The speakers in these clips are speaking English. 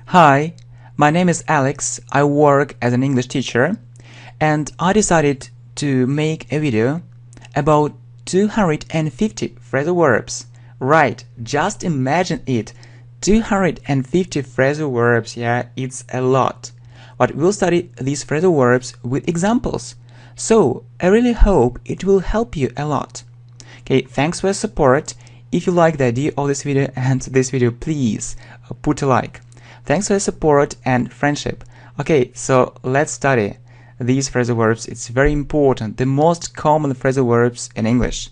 Hi, my name is Alex. I work as an English teacher, and I decided to make a video about 250 phrasal verbs. Right, just imagine it. 250 phrasal verbs, yeah, it's a lot. But we'll study these phrasal verbs with examples. So, I really hope it will help you a lot. Okay, thanks for your support. If you like the idea of this video and this video, please put a like. Thanks for your support and friendship. Okay, so let's study these phrasal verbs. It's very important, the most common phrasal verbs in English.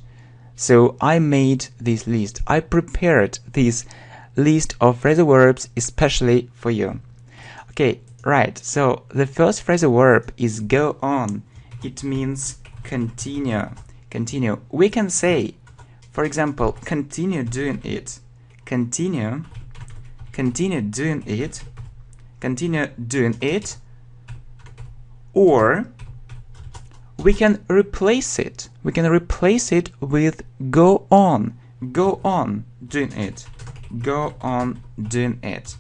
So I made this list. I prepared this list of phrasal verbs especially for you. Okay, right. So the first phrasal verb is go on. It means continue. Continue. We can say, for example, continue doing it. Continue doing it, continue doing it, or we can replace it. We can replace it with go on doing it, go on doing it.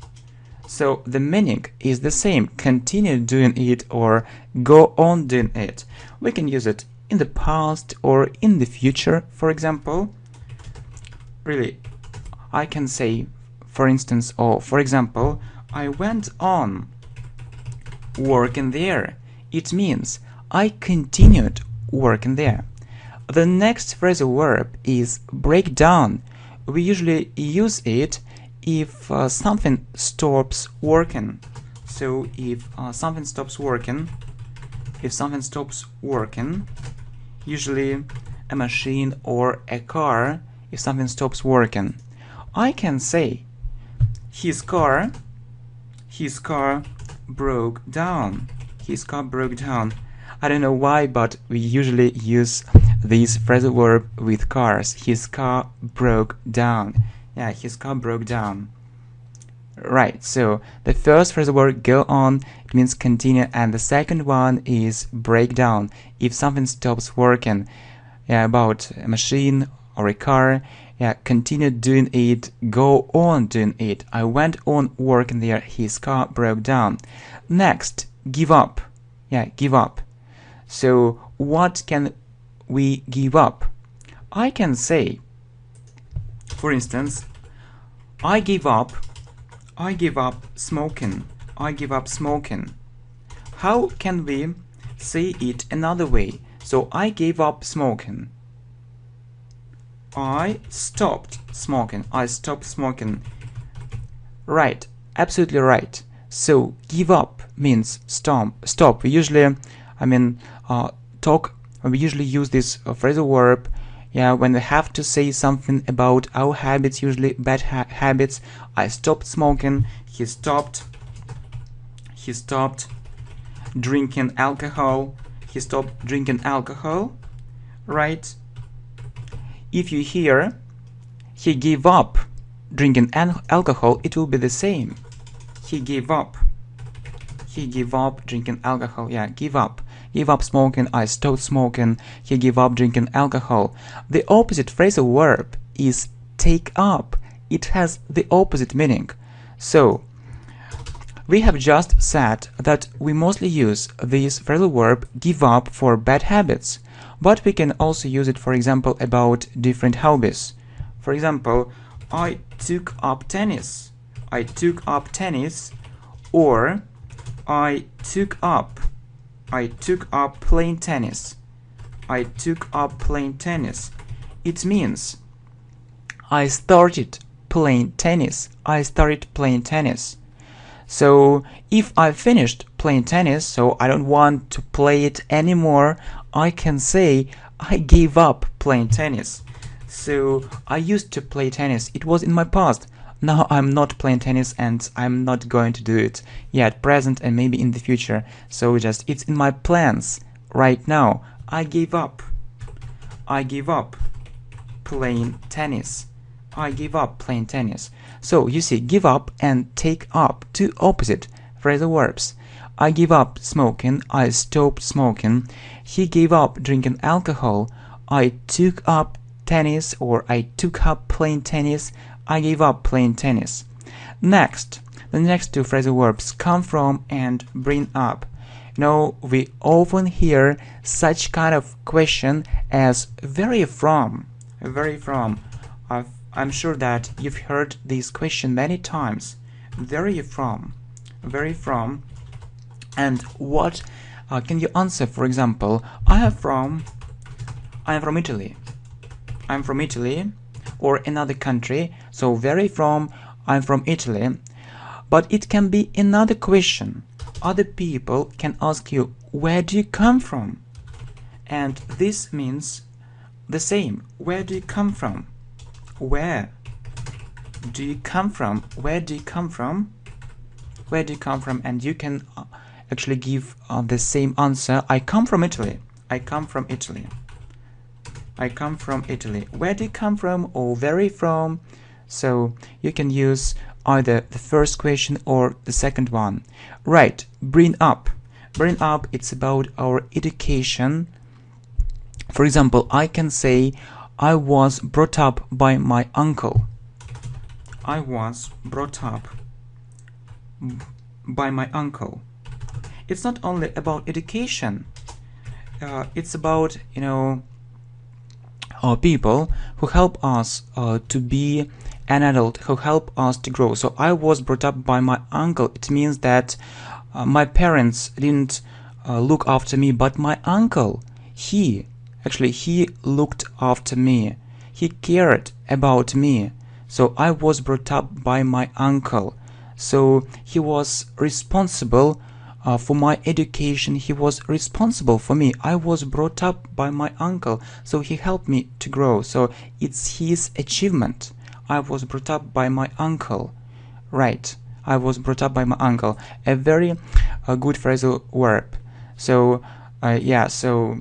So the meaning is the same, continue doing it or go on doing it. We can use it in the past or in the future, for example. Really, I can say, for instance, or for example, I went on working there. It means I continued working there. The next phrasal verb is break down. We usually use it if something stops working. So if something stops working, usually a machine or a car, if something stops working, I can say his car broke down. His car broke down. I don't know why, but we usually use this phrasal verb with cars. His car broke down. Yeah, his car broke down. Right, so the first phrasal verb go on, it means continue, and the second one is break down. If something stops working, yeah, about a machine or a car, yeah, continue doing it, go on doing it. I went on working there, his car broke down. Next, give up. Yeah, give up. So what can we give up? I can say, for instance, I give up smoking. I give up smoking. How can we say it another way? So I gave up smoking. I stopped smoking. I stopped smoking. Right, absolutely right. So give up means stop. We usually, we usually use this phrasal verb, yeah, when we have to say something about our habits, usually bad habits. I stopped smoking. He stopped drinking alcohol. He stopped drinking alcohol. Right. If you hear he gave up drinking alcohol, it will be the same. He gave up drinking alcohol. Yeah, give up smoking. I stopped smoking. He gave up drinking alcohol. The opposite phrasal verb is take up. It has the opposite meaning. So we have just said that we mostly use this phrasal verb give up for bad habits, but we can also use it, for example, about different hobbies. For example, I took up tennis. I took up tennis, or I took up playing tennis. I took up playing tennis. It means I started playing tennis. I started playing tennis. So if I finished playing tennis, so I don't want to play it anymore, I can say I gave up playing tennis. So I used to play tennis. It was in my past. Now I'm not playing tennis and I'm not going to do it yet, at present and maybe in the future. So just it's in my plans right now. I gave up playing tennis. I give up playing tennis. So you see, give up and take up, two opposite phrasal verbs. I give up smoking. I stopped smoking. He gave up drinking alcohol. I took up tennis, or I took up playing tennis. I gave up playing tennis. Next, The next two phrasal verbs, come from and bring up. Now, we often hear such kind of question as very from. Very from. I'm sure that you've heard this question many times. Very from. Very from. And what can you answer? For example, I am from Italy. I'm from Italy or another country. So very from, I'm from Italy. But it can be another question. Other people can ask you, where do you come from? And this means the same. Where do you come from? Where do you come from? Where do you come from? Where do you come from? And you can actually give the same answer. I come from Italy. I come from Italy. I come from Italy. Where do you come from? Or very from? So you can use either the first question or the second one. Right, bring up. Bring up, it's about our education. For example, I can say, I was brought up by my uncle. I was brought up by my uncle. It's not only about education. It's about, people who help us to be an adult, who help us to grow. So I was brought up by my uncle. It means that my parents didn't look after me, but my uncle, he looked after me. He cared about me. So I was brought up by my uncle. So he was responsible for my education. He was responsible for me. I was brought up by my uncle, so he helped me to grow. So it's his achievement. I was brought up by my uncle. Right, I was brought up by my uncle. A very good phrasal verb. So so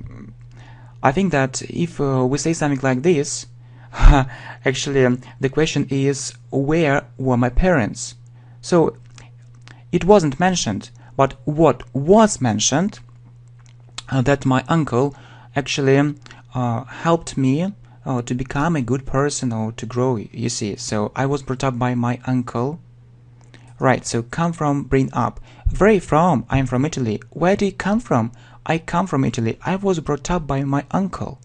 I think that if we say something like this, actually the question is, where were my parents? So it wasn't mentioned, but what was mentioned, that my uncle actually helped me to become a good person or to grow, you see. So I was brought up by my uncle. Right, so come from, bring up. Very from, I'm from Italy. Where do you come from? I come from Italy. I was brought up by my uncle.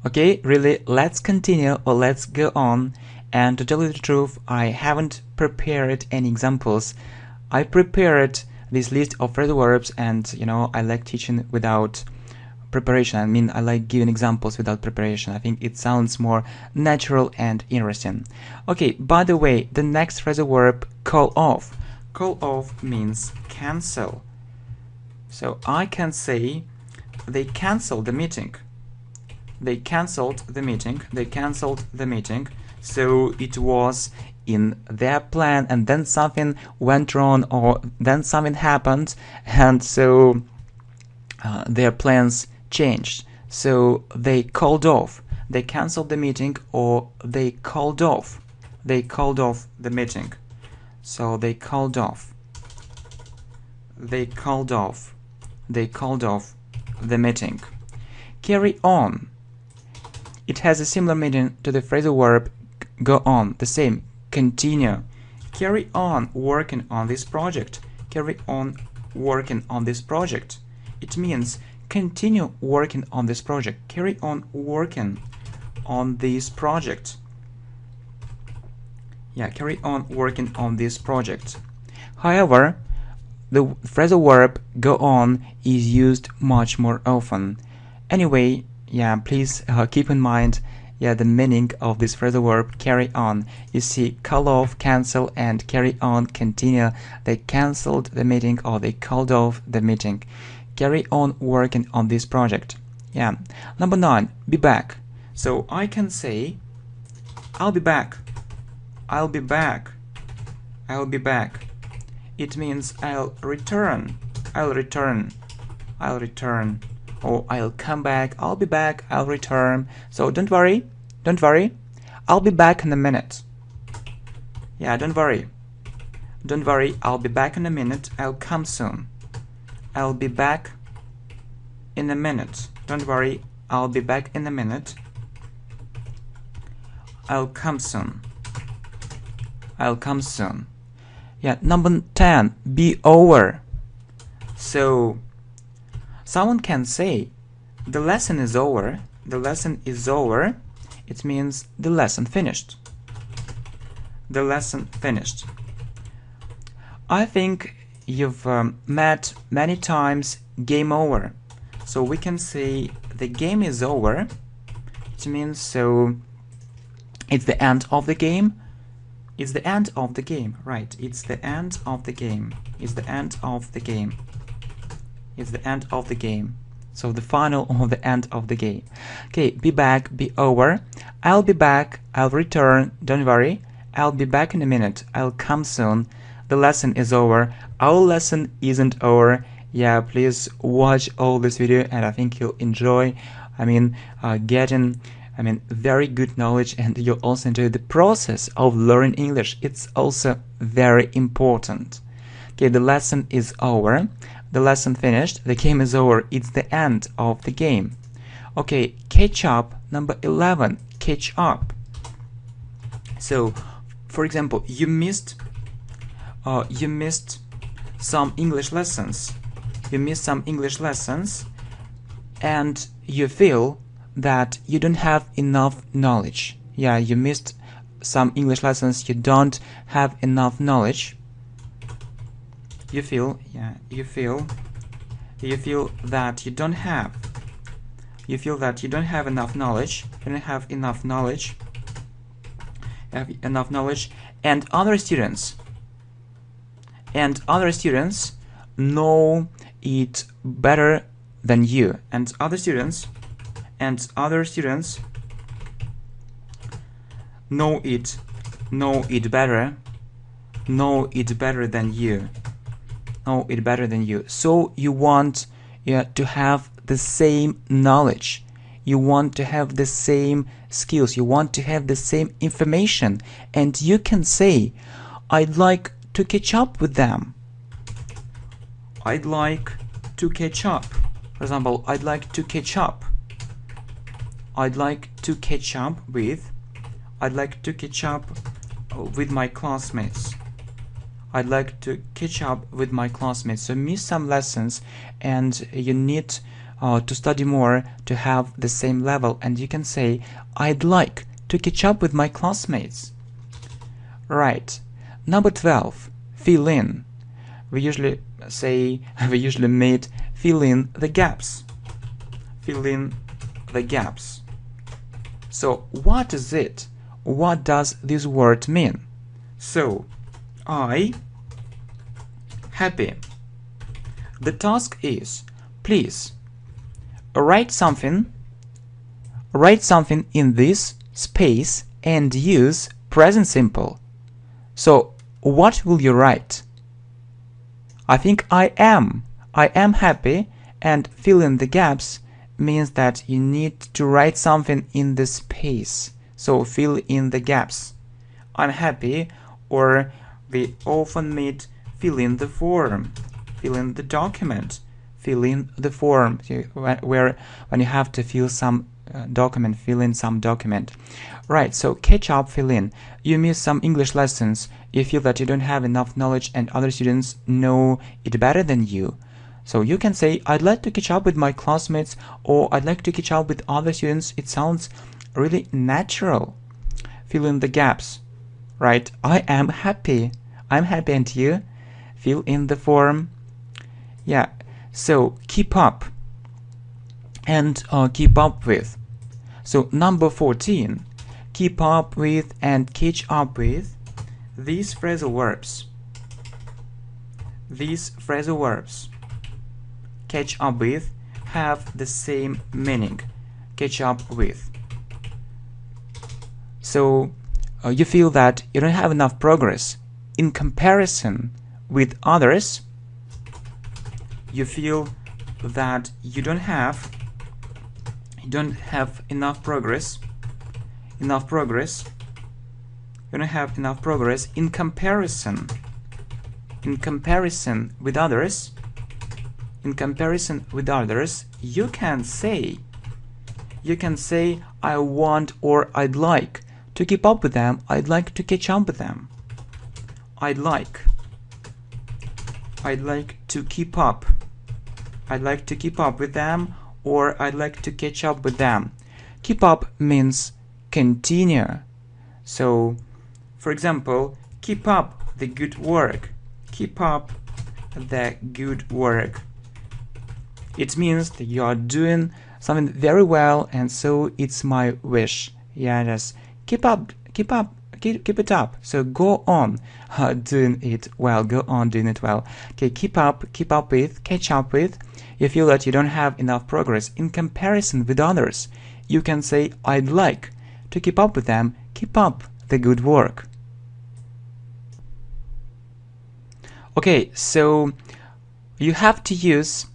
Okay, really, let's continue, or let's go on. And to tell you the truth, I haven't prepared any examples. I prepared this list of phrasal verbs, and I like teaching without preparation. I mean, I like giving examples without preparation. I think it sounds more natural and interesting. Okay, by the way, the next phrasal verb, call off. Call off means cancel. So I can say, they canceled the meeting. They canceled the meeting. They canceled the meeting. So it was in their plan, and then something went wrong, or then something happened, and so their plans changed. So they called off. They canceled the meeting, or they called off. They called off the meeting. So they called off. They called off. They called off the meeting. Carry on. It has a similar meaning to the phrasal verb go on, the same, continue. Carry on working on this project. Carry on working on this project. It means continue working on this project. Carry on working on this project. Yeah, carry on working on this project. However, the phrasal verb go on is used much more often. Anyway, please keep in mind the meaning of this phrasal verb, carry on. You see, call off, cancel, and carry on, continue. They cancelled the meeting, or they called off the meeting. Carry on working on this project. Number 9, be back. So I can say, I'll be back. I'll be back. I'll be back. It means I'll return. I'll return. I'll return. Or I'll come back, I'll be back, I'll return. So don't worry, I'll be back in a minute. Don't worry, I'll be back in a minute, I'll come soon. I'll be back in a minute. Don't worry, I'll be back in a minute. I'll come soon. I'll come soon. Yeah, number 10, be over. So someone can say the lesson is over. The lesson is over. It means the lesson finished. The lesson finished. I think you've met many times game over. So we can say the game is over. It means so it's the end of the game. It's the end of the game, right? It's the end of the game. It's the end of the game. It's the end of the game. So the final or the end of the game. Okay, be back, be over. I'll be back, I'll return, don't worry. I'll be back in a minute, I'll come soon. The lesson is over. Our lesson isn't over. Yeah, please watch all this video and I think you'll enjoy, getting very good knowledge, and you'll also enjoy the process of learning English. It's also very important. Okay, the lesson is over. The lesson finished. The game is over. It's the end of the game. Okay, catch up. Number 11, catch up. So, for example, you missed some English lessons. You missed some English lessons, and you feel that you don't have enough knowledge. Yeah, you missed some English lessons. You don't have enough knowledge. You feel that you don't have. You feel that you don't have enough knowledge. You don't have enough knowledge. And other students know it better than you. And other students know it better than you. Know it better than you. So you want to have the same knowledge. You want to have the same skills. You want to have the same information. And you can say, I'd like to catch up with them. I'd like to catch up. For example, I'd like to catch up. I'd like to catch up with my classmates. I'd like to catch up with my classmates. So miss some lessons and you need to study more to have the same level, and you can say I'd like to catch up with my classmates. Right. Number 12, fill in. We usually meet fill in the gaps. Fill in the gaps. So what is it? What does this word mean? So I happy. The task is, please write something in this space and use present simple. So what will you write? I think I am happy, and fill in the gaps means that you need to write something in the space. So fill in the gaps. I'm happy, or we often meet fill in the form, fill in the document, fill in the form, where when you have to fill some document, fill in some document. Right, so catch up, fill in. You miss some English lessons, you feel that you don't have enough knowledge and other students know it better than you. So you can say, I'd like to catch up with my classmates, or I'd like to catch up with other students. It sounds really natural. Fill in the gaps. Right, I am happy. I'm happy, and you? Fill in the form. Yeah, so keep up and keep up with. So number 14, keep up with and catch up with. These phrasal verbs. These phrasal verbs, catch up with, have the same meaning. Catch up with. So you feel that you don't have enough progress in comparison with others. You feel that you don't have enough progress. You don't have enough progress in comparison with others. In comparison with others, you can say I want, or I'd like to keep up with them. I'd like to catch up with them. I'd like to keep up. I'd like to keep up with them, or I'd like to catch up with them. Keep up means continue. So, for example, keep up the good work. Keep up the good work. It means that you are doing something very well, and so it's my wish. Yeah, just keep it up. So go on doing it well. Go on doing it well. Okay, keep up with, catch up with. You feel that you don't have enough progress in comparison with others. You can say, I'd like to keep up with them. Keep up the good work. Okay, so you have to use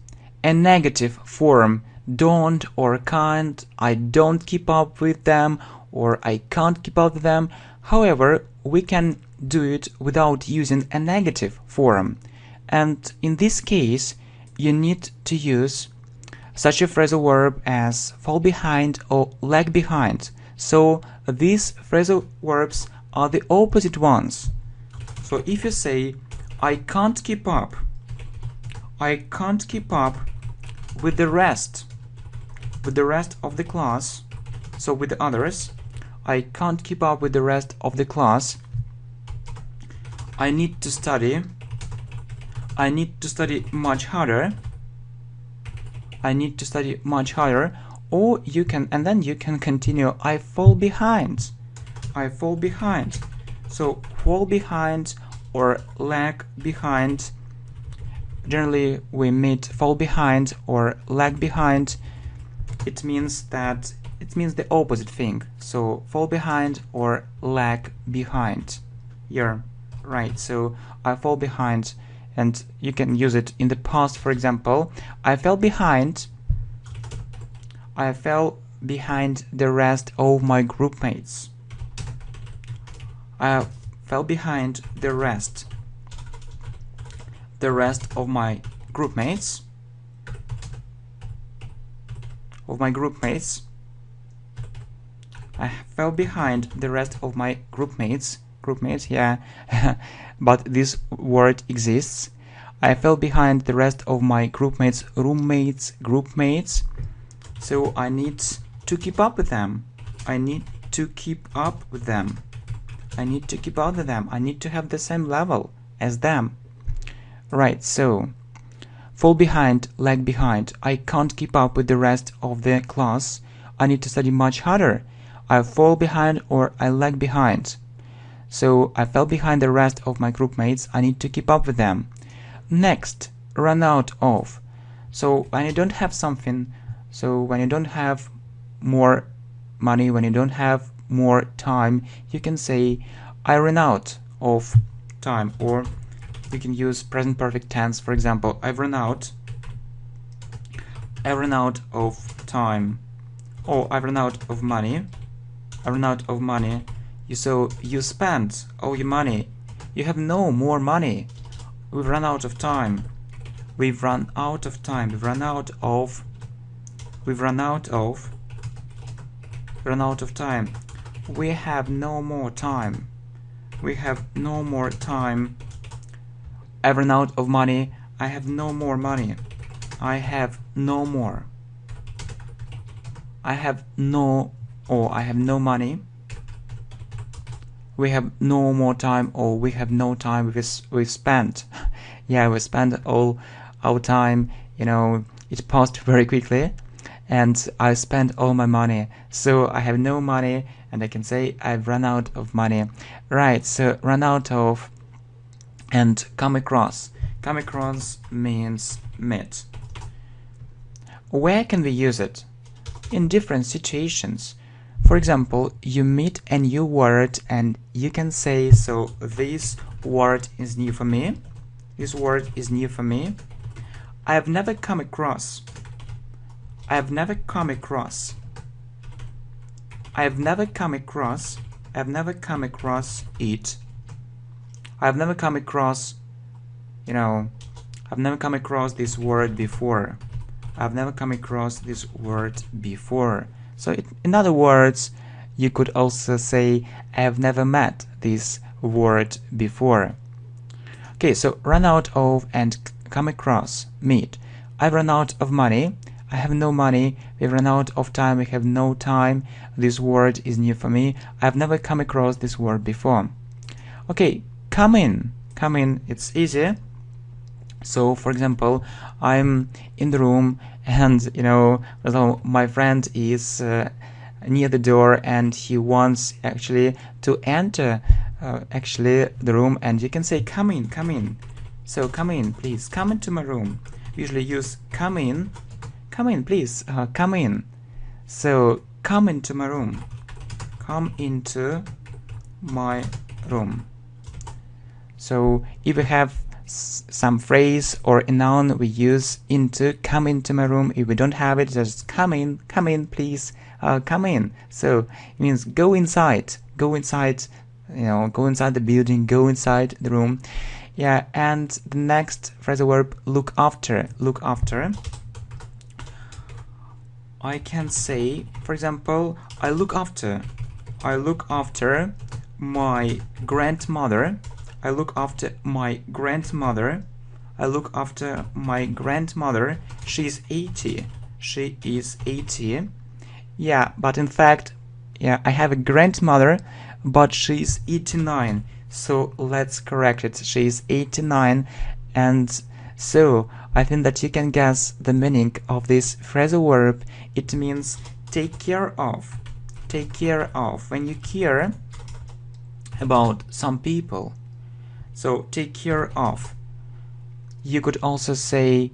a negative form. Don't or can't. I don't keep up with them, or I can't keep up with them. However, we can do it without using a negative form. And in this case, you need to use such a phrasal verb as fall behind or lag behind. So these phrasal verbs are the opposite ones. So if you say, I can't keep up with the rest of the class, so with the others, I can't keep up with the rest of the class. I need to study much harder. Or you can, and then you can continue, I fall behind. So fall behind or lag behind. Generally we meet fall behind or lag behind. It means the opposite thing. So fall behind or lag behind. Here, right? So I fall behind, and you can use it in the past. For example, I fell behind the rest of my group mates. I fell behind the rest of my group mates. I fell behind the rest of my group mates, yeah. But this word exists. I fell behind the rest of my group mates, group mates. So I need to keep up with them. I need to have the same level as them. Right, so fall behind, lag behind. I can't keep up with the rest of the class. I need to study much harder. I fall behind or I lag behind. So I fell behind the rest of my group mates. I need to keep up with them. Next, run out of. So when you don't have something, so when you don't have more money, when you don't have more time, you can say I ran out of time. Or you can use present perfect tense. For example, I ran out of time, or I ran out of money. So you spent all your money. You have no more money. We've run out of time. We have no more time. I've run out of money. I have no more money. I have no money. We have no more time, or we have no time. We've spent. Yeah, we spent all our time. It passed very quickly, and I spent all my money. So I have no money, and I can say I've run out of money. Right, so run out of and come across. Come across means meet. Where can we use it? In different situations. For example, you meet a new word and you can say, so this word is new for me. I have never come across it. I've never come across this word before. So in other words, you could also say, I've never met this word before. Okay, so run out of and come across, meet. I've run out of money. I have no money. We've run out of time. We have no time. This word is new for me. I've never come across this word before. Okay, come in. Come in. It's easy. So, for example, I'm in the room and, so my friend is near the door and he wants actually to enter the room, and you can say come in, come in. So come in, please, come into my room. Usually use come in, please, come in. So come into my room, come into my room. So if we have some phrase or a noun, we use into, come into my room. If we don't have it, just come in, please, come in. So it means go inside, go inside the building, go inside the room. Yeah, and the next phrasal verb, look after. Look after. I can say, for example, I look after my grandmother. I look after my grandmother. I look after my grandmother. She's 80. She is 80. Yeah, but in fact, yeah, I have a grandmother, but she's 89. So let's correct it. She's 89. And so I think that you can guess the meaning of this phrasal verb. It means take care of. Take care of. When you care about some people. So take care of. You could also say,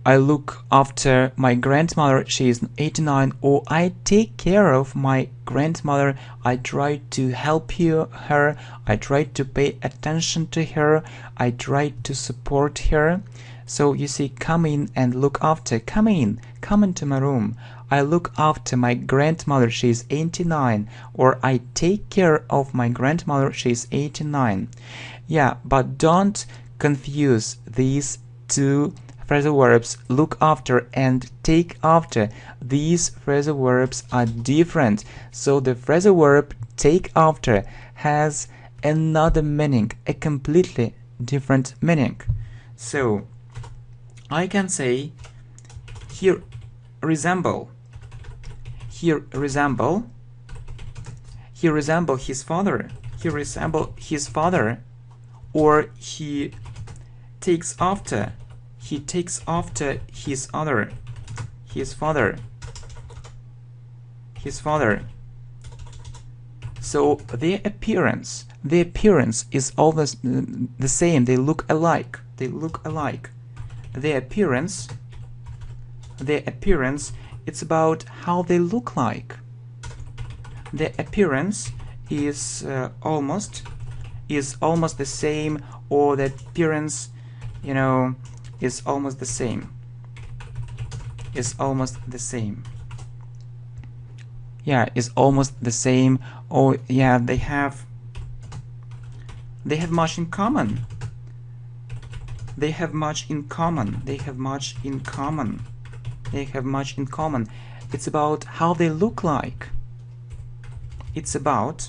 I look after my grandmother, she is 89, or I take care of my grandmother, I try to help her, I try to pay attention to her, I try to support her. So you see, come in and look after. Come in, come into my room. I look after my grandmother, she is 89, or I take care of my grandmother, she is 89. Yeah, but don't confuse these two phrasal verbs, look after and take after. These phrasal verbs are different. So the phrasal verb take after has another meaning, a completely different meaning. So I can say he resemble his father. He resemble his father, or he takes after. He takes after his father. So their appearance is always the same. They look alike. Their appearance, it's about how they look like. Their appearance is almost the same, or the appearance, is almost the same. Yeah, is almost the same. Or yeah, they have much in common. They have much in common. It's about how they look like. It's about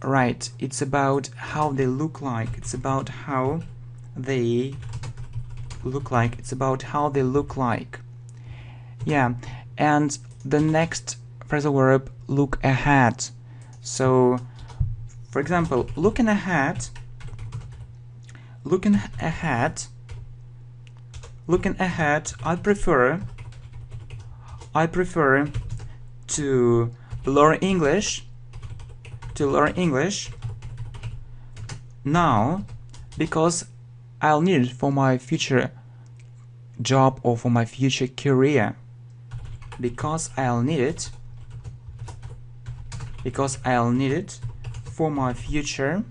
right, it's about how they look like. It's about how they look like. Yeah, and the next phrasal verb, look ahead. So, for example, looking ahead, I prefer to learn English now, because I'll need it for my future job or for my future career. Because I'll need it for my future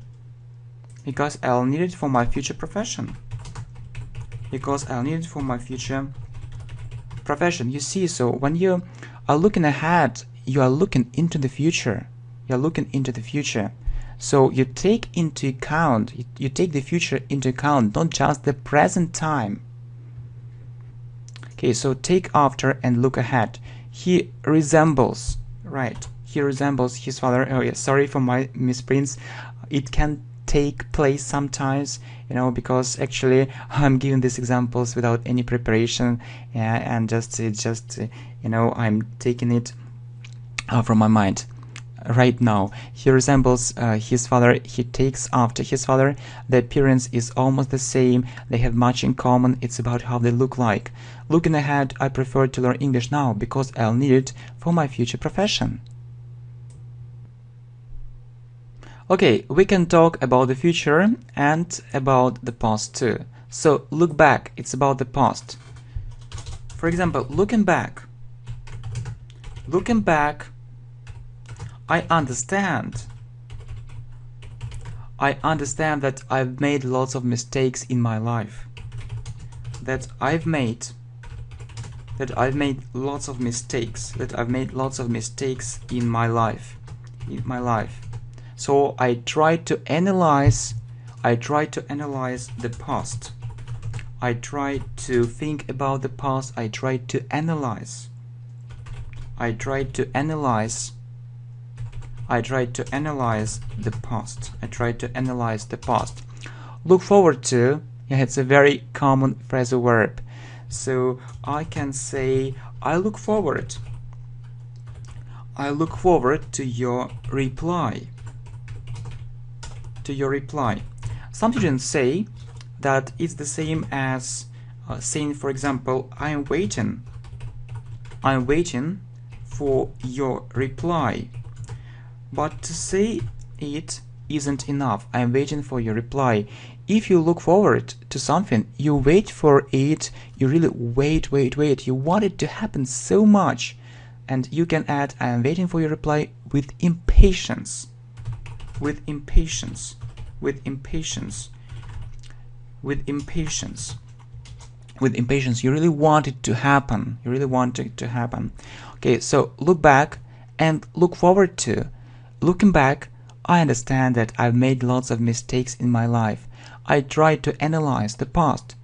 profession. You see, so when you are looking ahead, you are looking into the future. So you take into account, you take the future into account, not just the present time. Okay, so take after and look ahead. He resembles he resembles his father. Oh yeah, sorry for my misprints. It can take place sometimes, because actually I'm giving these examples without any preparation, and I'm taking it from my mind right now. He resembles his father. He takes after his father. The appearance is almost the same. They have much in common. It's about how they look like. Looking ahead, I prefer to learn English now because I'll need it for my future profession. Okay, we can talk about the future and about the past too. So look back, it's about the past. For example, looking back, I understand that I've made lots of mistakes in my life. That I've made lots of mistakes. That I've made lots of mistakes in my life. So I try to analyze the past. I try to think about the past. I try to analyze the past. Look forward to, it's a very common phrasal verb. So I can say, I look forward to your reply. Some students say that it's the same as saying, for example, I'm waiting for your reply. But to say it isn't enough. I'm waiting for your reply. If you look forward to something, you wait for it, you really wait. You want it to happen so much. And you can add, I'm waiting for your reply with impatience. You really want it to happen. Okay, so look back and look forward to. Looking back, I understand that I've made lots of mistakes in my life. I try to analyze the past.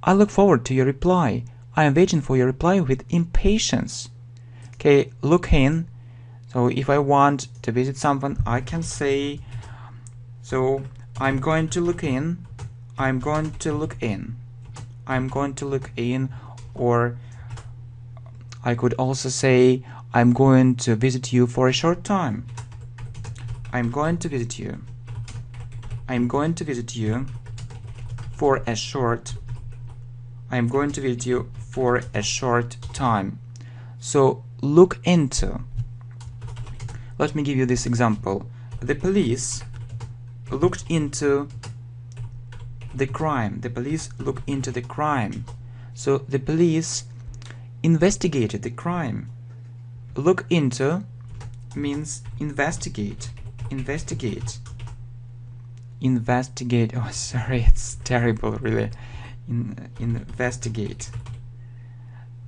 I look forward to your reply. I am waiting for your reply with impatience. Okay, look in. So if I want to visit someone, I can say, so I'm going to look in, or I could also say, I'm going to visit you for a short time. I'm going to visit you for a short time. So look into. Let me give you this example. The police looked into the crime. So the police investigated the crime. Look into means investigate. Oh, sorry, it's terrible, really. Investigate.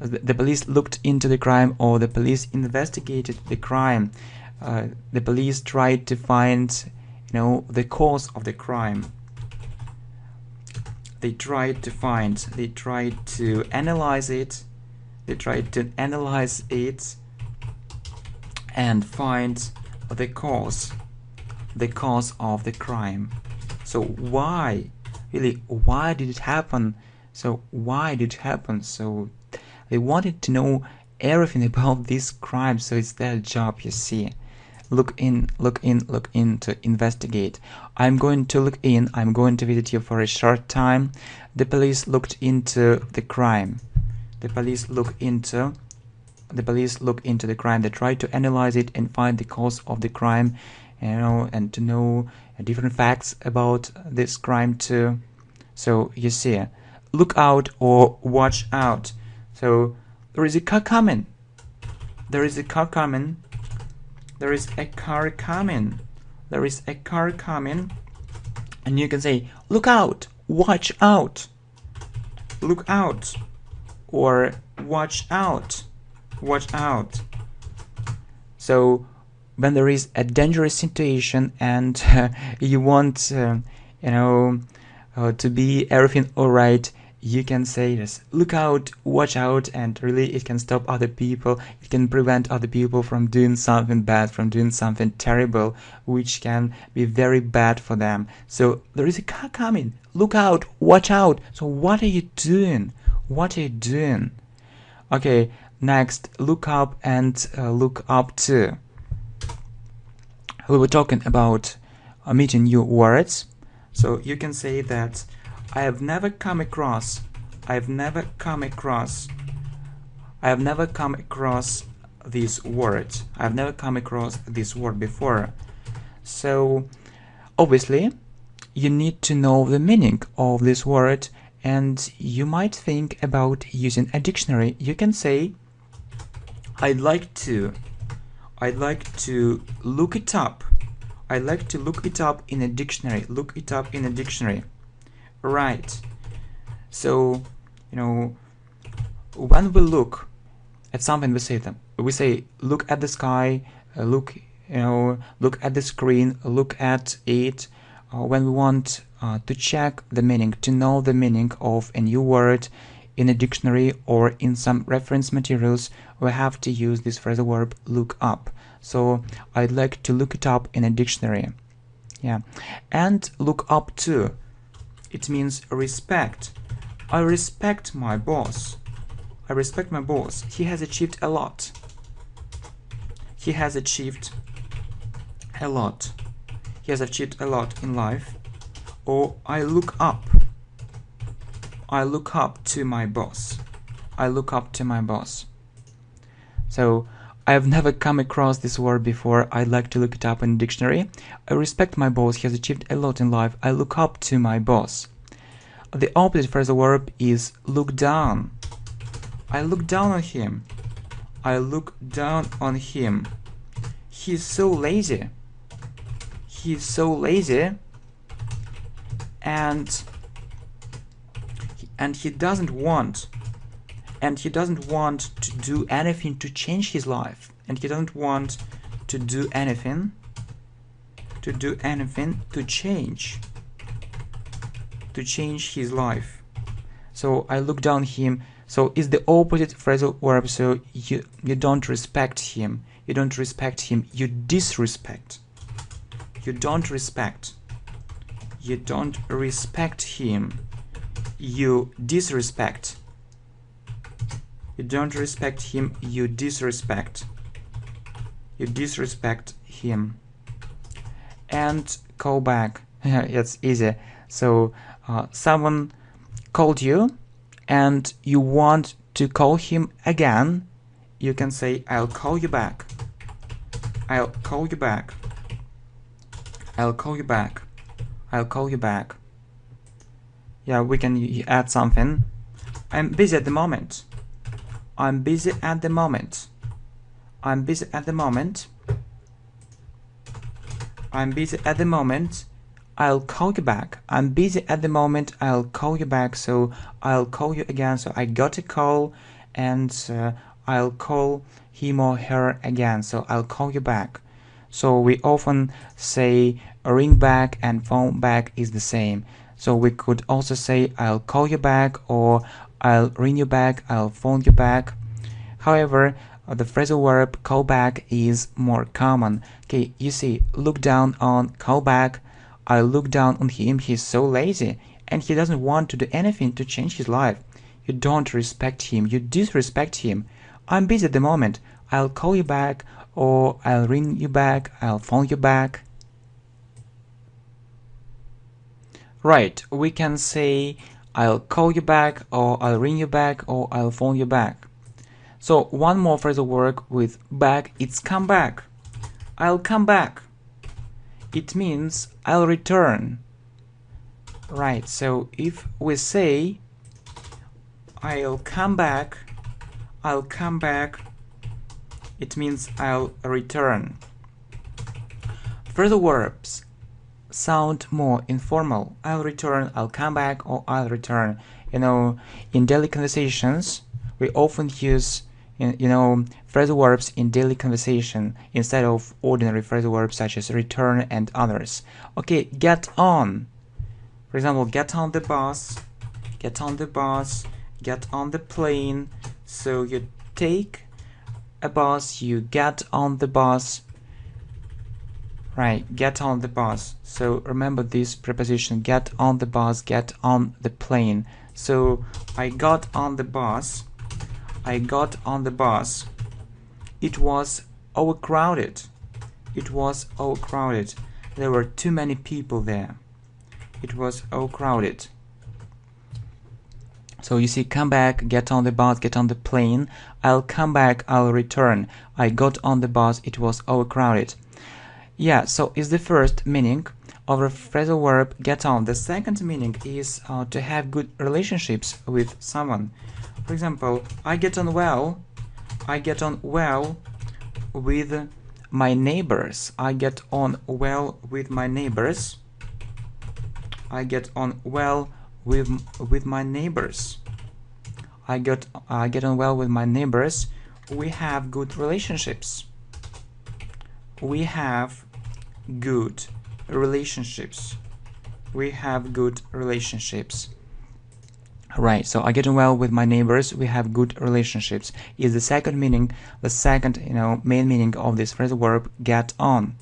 The police looked into the crime, or the police investigated the crime. The police tried to find, the cause of the crime. They tried to analyze it. And find the cause of the crime. So why did it happen? So they wanted to know everything about this crime, so it's their job, you see. Look in, to investigate. I'm going to look in, I'm going to visit you for a short time. The police looked into the crime. The police look into the crime. They try to analyze it and find the cause of the crime, and to know different facts about this crime too. So you see, look out or watch out. So there is a car coming. There is a car coming. And you can say, look out, watch out. Look out or watch out. So when there is a dangerous situation and you want to be everything all right, you can say this, look out, watch out, and really it can stop other people, it can prevent other people from doing something bad, from doing something terrible, which can be very bad for them. So there is a car coming, look out, watch out. So what are you doing? What are you doing? Okay, next, look up and look up to. We were talking about meeting new words. So you can say that I have never come across this word. I have never come across this word before. So obviously you need to know the meaning of this word, and you might think about using a dictionary. You can say I'd like to look it up. I'd like to look it up in a dictionary. Look it up in a dictionary. Right. So, when we look at something, we say look at the sky, look at the screen, look at it. When we want to check the meaning, to know the meaning of a new word in a dictionary or in some reference materials, we have to use this phrasal verb look up. So I'd like to look it up in a dictionary. Yeah. And look up to, it means respect. I respect my boss. I respect my boss. He has achieved a lot. He has achieved a lot. He has achieved a lot in life. Or I look up. I look up to my boss. I look up to my boss. So I have never come across this word before. I'd like to look it up in a dictionary. I respect my boss. He has achieved a lot in life. I look up to my boss. The opposite phrasal verb is look down. I look down on him. I look down on him. He's so lazy. He's so lazy. And he doesn't want to do anything to change his life, and he doesn't want to do anything to change his life. So I look down him. So it's the opposite phrasal verb. So you don't respect him. You don't respect him. You disrespect. You don't respect. You don't respect him. You disrespect. You don't respect him. You disrespect. You disrespect him. And call back. It's easy. So someone called you and you want to call him again. You can say I'll call you back. I'll call you back. I'll call you back. I'll call you back. Yeah, we can add something. I'm busy at the moment. I'm busy at the moment. I'm busy at the moment. I'm busy at the moment. I'll call you back. I'm busy at the moment. I'll call you back. So I'll call you again. So I got a call and I'll call him or her again. So I'll call you back. So we often say ring back and phone back is the same. So we could also say I'll call you back, or I'll ring you back, I'll phone you back. However, the phrasal verb call back is more common. Okay, you see, look down on call back. I look down on him. He's so lazy and he doesn't want to do anything to change his life. You don't respect him. You disrespect him. I'm busy at the moment. I'll call you back, or I'll ring you back, I'll phone you back. Right, we can say I'll call you back, or I'll ring you back, or I'll phone you back. So one more phrasal verb with back, it's come back. I'll come back. It means I'll return. Right, so if we say I'll come back, it means I'll return. Phrasal verbs sound more informal. I'll return, I'll come back, or I'll return. In daily conversations, we often use phrasal verbs in daily conversation instead of ordinary phrasal verbs such as return and others. Okay, get on. For example, get on the bus. get on the bus, get on the plane. So you take a bus, you get on the bus. Right, get on the bus. So remember this preposition, get on the bus, get on the plane. So I got on the bus. I got on the bus. It was overcrowded. It was overcrowded. There were too many people there. It was overcrowded. So you see, come back, get on the bus, get on the plane. I'll come back, I'll return. I got on the bus, it was overcrowded. Yeah, so is the first meaning of the phrasal verb get on. The second meaning is to have good relationships with someone. For example, I get on well with my neighbors. I get on well with my neighbors. I get on well with my neighbors. I get on well with my neighbors. We have good relationships. We have good relationships. We have good relationships. Right, so I get on well with my neighbors. We have good relationships is the second meaning, the second main meaning of this phrasal verb get on.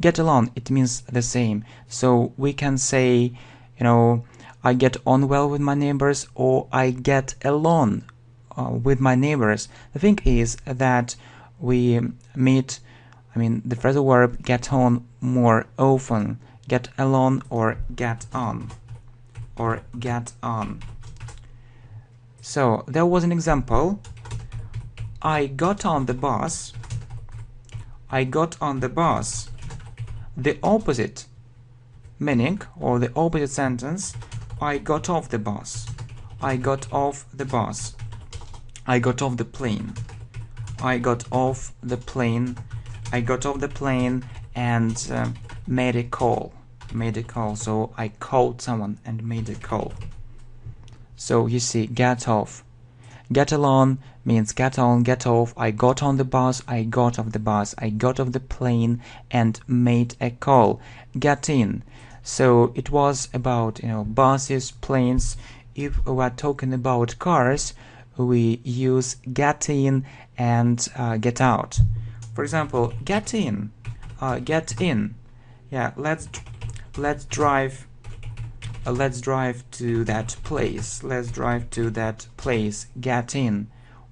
Get along, it means the same. So we can say, I get on well with my neighbors, or I get along with my neighbors. The thing is that we meet, the phrasal verb get on more often. Get along or get on. Or get on. So there was an example. I got on the bus. I got on the bus. The opposite meaning or the opposite sentence, I got off the bus. I got off the bus. I got off the plane. I got off the plane. I got off the plane and made a call. Made a call. So I called someone and made a call. So you see, get off. Get along means get on, get off. I got on the bus. I got off the bus. I got off the plane and made a call. Get in. So it was about buses, planes. If we are talking about cars, we use get in and get out. For example, get in. Get in. Yeah, let's drive. Let's drive to that place. Let's drive to that place. Get in.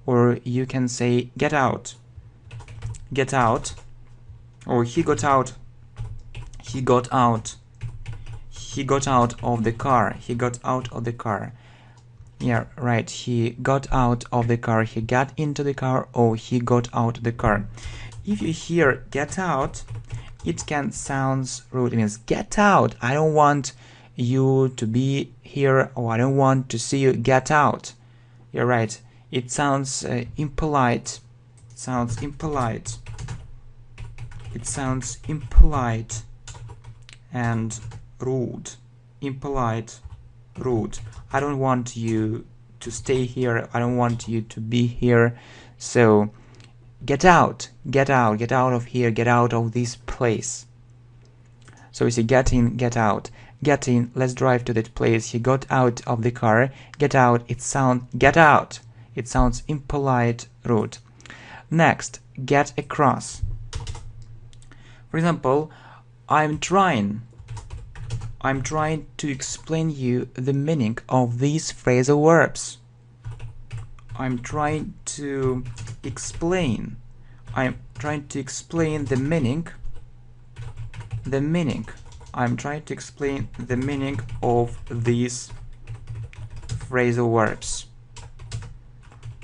Or you can say get out. Get out. Or he got out. He got out. He got out of the car. He got out of the car. Yeah, right. He got out of the car. He got into the car, or he got out of the car. If you hear get out, it can sound rude. It means get out. I don't want you to be here, or I don't want to see you. Get out. You're right. It sounds impolite. It sounds impolite. It sounds impolite and rude. Impolite, rude. I don't want you to stay here. I don't want you to be here. So get out. Get out. Get out of here. Get out of this place. So we say get in, get out. Get in, let's drive to that place. He got out of the car. Get out, get out. It sounds impolite, rude. Next, get across. For example, I'm trying to explain you the meaning of these phrasal verbs. I'm trying to explain the meaning. I'm trying to explain the meaning of these phrasal verbs.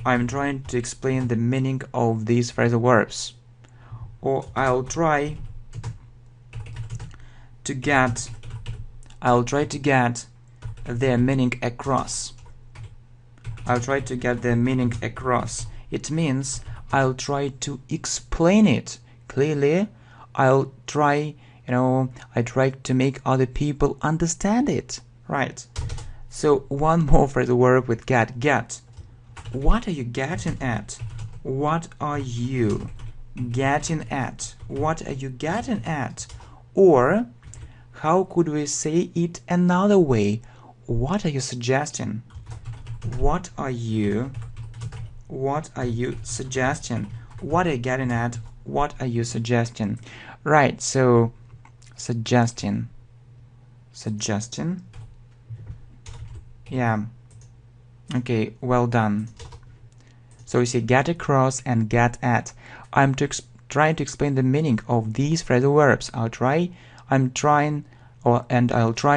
I'm trying to explain the meaning of these phrasal verbs. Or I'll try to get their meaning across. I'll try to get their meaning across. It means I'll try to explain it clearly. I'll try I try to make other people understand it. Right. So one more phrasal verb with get. Get. What are you getting at? What are you getting at? What are you getting at? Or how could we say it another way? What are you suggesting? What are you suggesting? What are you getting at? What are you suggesting? Right, so suggesting. Yeah. Okay, well done. So you see get across and get at. I'm trying to explain the meaning of these phrasal verbs. I'll try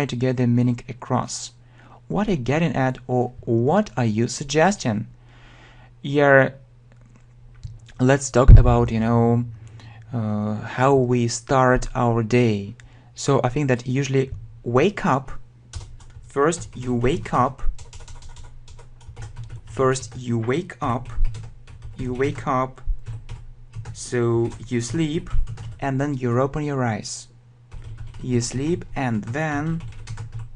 to get the meaning across. What are you getting at, or what are you suggesting? Here, let's talk about, how we start our day. So I think that usually wake up. First you wake up. So you sleep, and then you open your eyes. You sleep, and then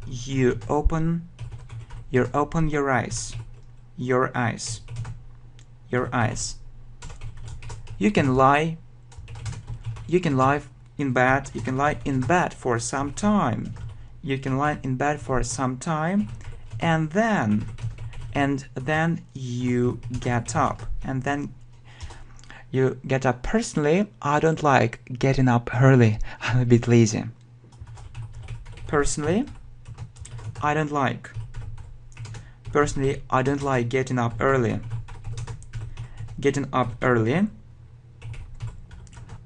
you open your eyes. Your eyes. You can lie in bed. You can lie in bed for some time. And then you get up. Personally, I don't like getting up early. I'm a bit lazy. Personally, I don't like getting up early.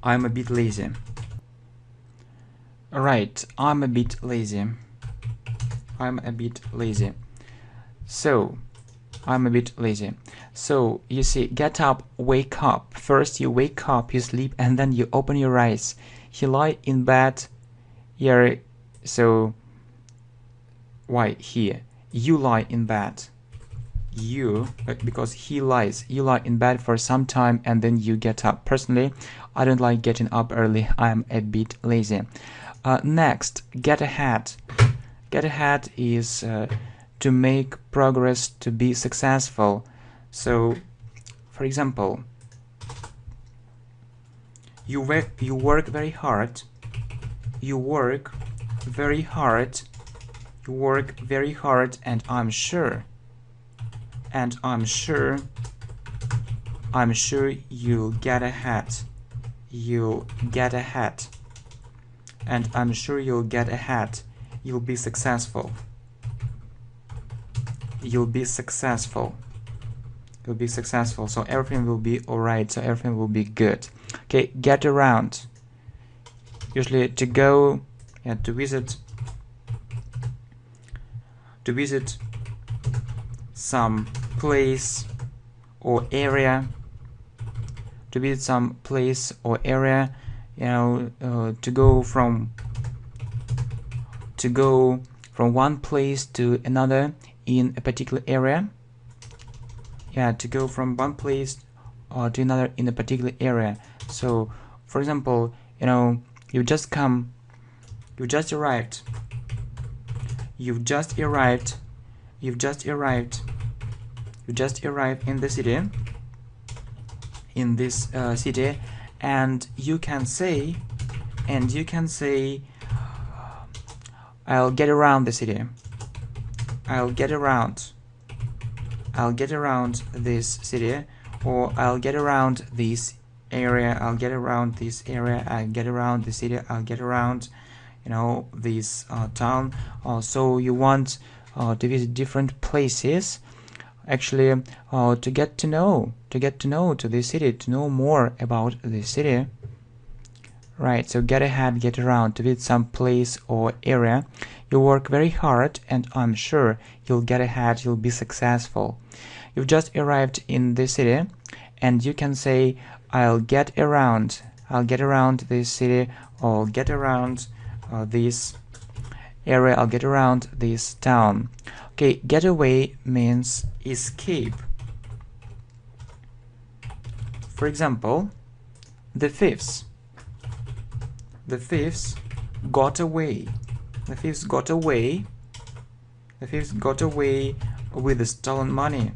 I'm a bit lazy. Right, I'm a bit lazy. So, I'm a bit lazy. So, you see, get up, wake up. First you wake up, you sleep, and then you open your eyes. You lie in bed. Here, so, why here? You lie in bed. Because he lies. You lie in bed for some time, and then you get up. Personally, I don't like getting up early. I'm a bit lazy. Next, get ahead. Get ahead is to make progress, to be successful. So, for example, you work very hard. And I'm sure you'll get ahead. And I'm sure you'll get ahead. You'll be successful. So everything will be alright. So everything will be good. Okay, get around. Usually to go, to visit some place or area. To go from one place to another in a particular area. To go from one place to another in a particular area. So, for example, you just arrived in the city. And you can say, I'll get around the city. I'll get around this city, or I'll get around this area. I'll get around this area. I'll get around the city. I'll get around, this town. So you want to visit different places. Actually, to get to know to the city, to know more about the city. Right, so get ahead, get around, to visit some place or area. You work very hard, and I'm sure you'll get ahead, you'll be successful. You've just arrived in the city, and you can say, I'll get around this city, or get around this area, I'll get around this town. Okay, get away means escape. For example, the thieves got away. The thieves got away with the stolen money.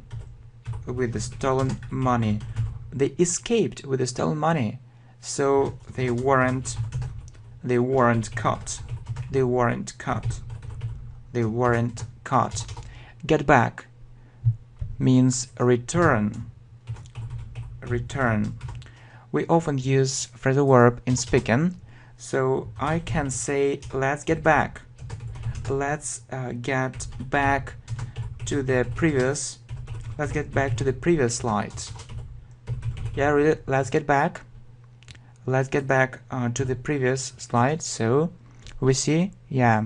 They escaped with the stolen money. So they weren't caught. Get back. means return. Return. We often use phrasal verb in speaking, so I can say let's get back. Let's get back to the previous. Let's get back to the previous slide. Yeah, really. Let's get back. Let's get back to the previous slide. So we see, yeah.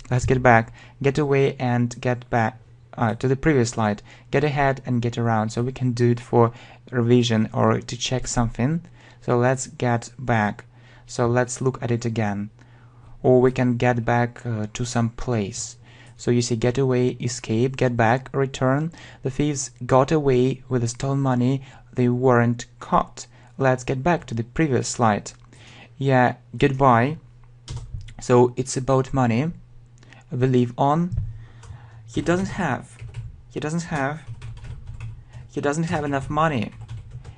Let's get back. Get away and get back to the previous slide. Get ahead and get around. So we can do it for revision or to check something. So let's get back. So let's look at it again. Or we can get back to some place. So you see, get away, escape, get back, return. The thieves got away with the stolen money. They weren't caught. Let's get back to the previous slide. Yeah, goodbye. So it's about money. We leave on. He doesn't have enough money.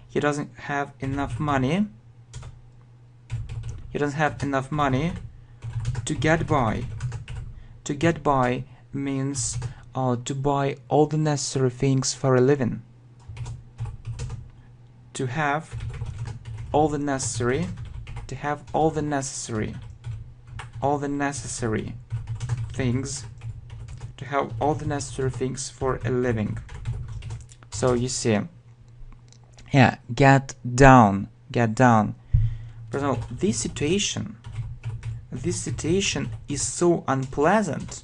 He doesn't have enough money. He doesn't have enough money to get by. To get by means to buy all the necessary things for a living. To have all the necessary. To have all the necessary. All the necessary things. To have all the necessary things for a living. So you see, yeah, get down. Get down. For example, this situation is so unpleasant.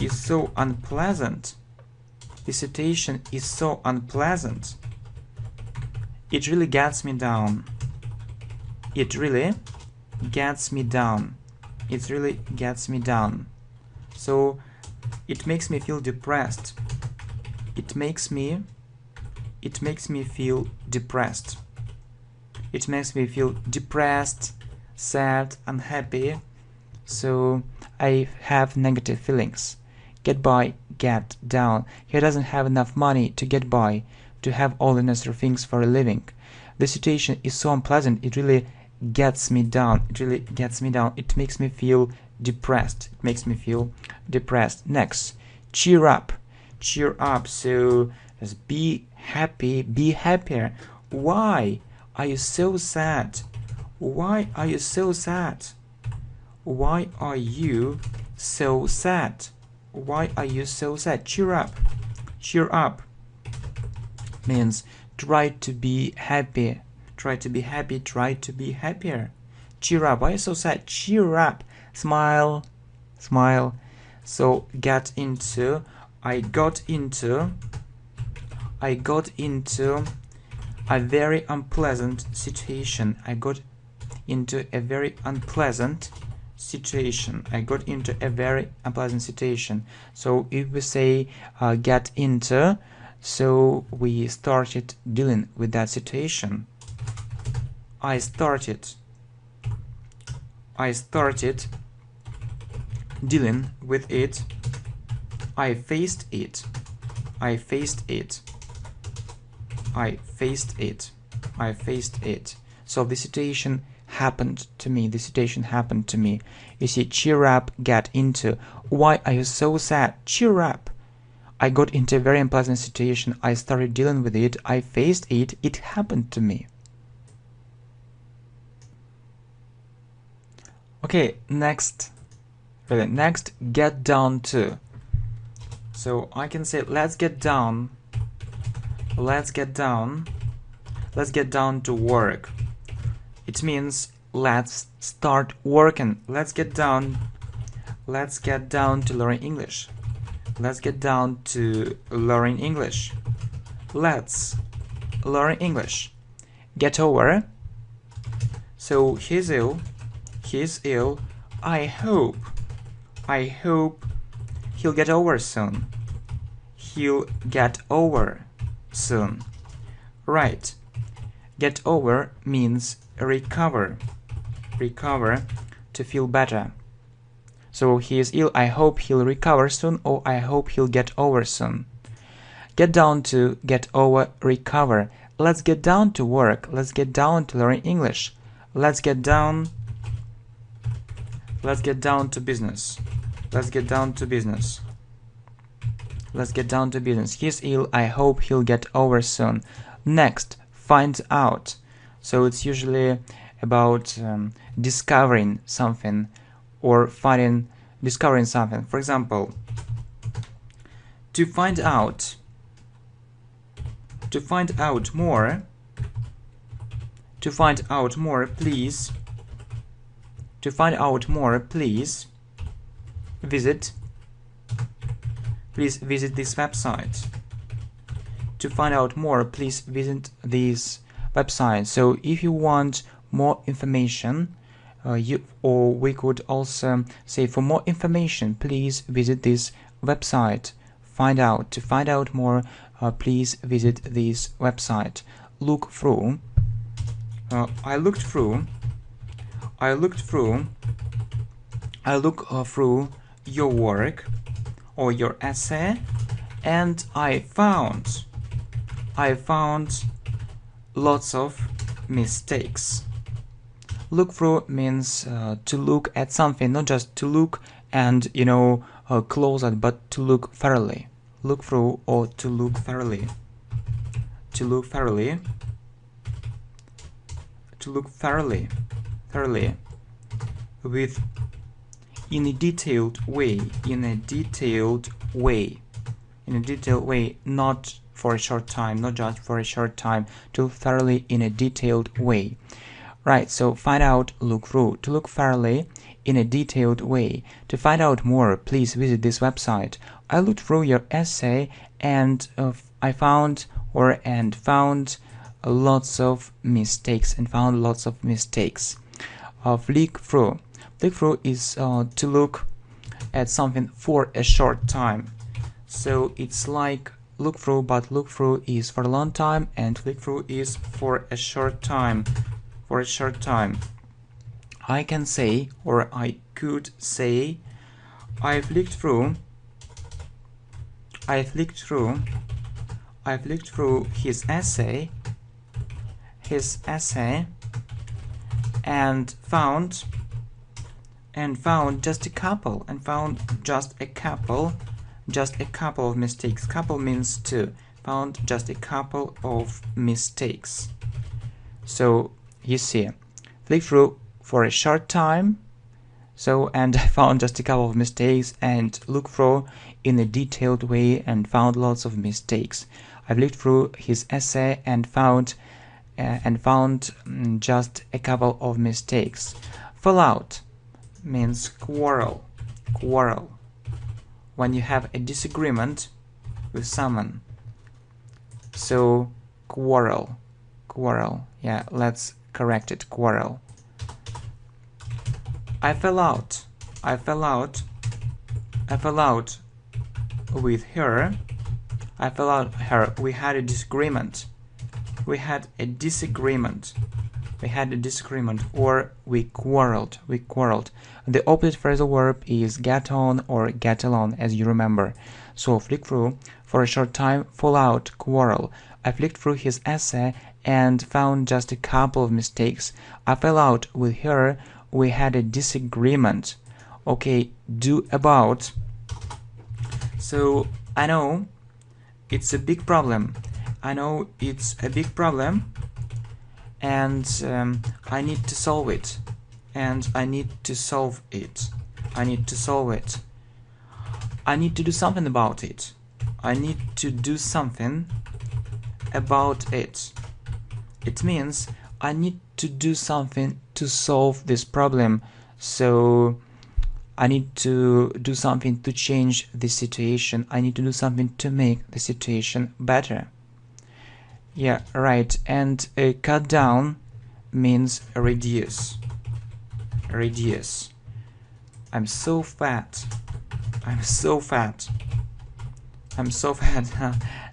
Is so unpleasant. This situation is so unpleasant. It really gets me down. It really gets me down. It really gets me down. So it makes me feel depressed. It makes me feel depressed. It makes me feel depressed, sad, unhappy. So I have negative feelings. Get by, get down. He doesn't have enough money to get by, to have all the necessary things for a living. The situation is so unpleasant. It really gets me down. It really gets me down. It makes me feel depressed. It makes me feel depressed. Next, cheer up. Cheer up. So just be happy, be happier. Why are you so sad? Why are you so sad? Why are you so sad? Why are you so sad? Cheer up. Cheer up means try to be happy. Try to be happy. Try to be happier. Cheer up. Why are you so sad? Cheer up. Smile. Smile. So get into. I got into a very unpleasant situation. I got into a very unpleasant situation. I got into a very unpleasant situation. So if we say get into, so we started dealing with that situation. I started dealing with it. I faced it. I faced it. I faced it. I faced it. So the situation happened to me. The situation happened to me. You see, cheer up, get into. Why are you so sad? Cheer up. I got into a very unpleasant situation. I started dealing with it. I faced it. It happened to me. Okay, next, get down to. So I can say, let's get down. Let's get down to work. It means let's start working. Let's get down to learning English. Let's get down to learning English. Let's learn English. Get over. So he's ill. I hope he'll get over soon. He'll get over soon. Right. Get over means recover. Recover, to feel better. So he is ill. I hope he'll recover soon, or I hope he'll get over soon. Get down to, get over, recover. Let's get down to work. Let's get down to learning English. Let's get down to business. Let's get down to business. Let's get down to business. He's ill. I hope he'll get over soon. Next, find out. So it's usually about discovering something or discovering something. For example, to find out more, please visit this website. To find out more, please visit this website. So if you want more information, we could also say, for more information, please visit this website. To find out more, please visit this website. Look through. I looked through your work or your essay, and I found lots of mistakes. Look through means to look at something, not just to look and close it, but to look thoroughly. Look through or to look thoroughly. To look thoroughly. With in a detailed way, not for a short time, not just for a short time, to look thoroughly in a detailed way. Right, so find out, look through. To look thoroughly in a detailed way. To find out more, please visit this website. I looked through your essay and I found lots of mistakes. Flick through. Flick through is to look at something for a short time. So it's like look through, but look through is for a long time and flick through is for a short time. I can say, or I could say, I flicked through his essay and found just a couple of mistakes. Couple means two. Found just a couple of mistakes. So you see, flick through for a short time, and I found just a couple of mistakes, and look through in a detailed way and found lots of mistakes. I flicked through his essay and found just a couple of mistakes. Fall out means quarrel. When you have a disagreement with someone. So quarrel. Yeah, let's correct it. Quarrel. I fell out with her. We had a disagreement. Or we quarreled. The opposite phrasal verb is get on or get along, as you remember. So flick through for a short time, fall out, quarrel. I flicked through his essay and found just a couple of mistakes. I fell out with her. We had a disagreement. Okay, do about. So I know it's a big problem. And I need to solve it. I need to do something about it. It means I need to do something to solve this problem. So I need to do something to change the situation. I need to do something to make the situation better. Yeah, right. And cut down means reduce. I'm so fat.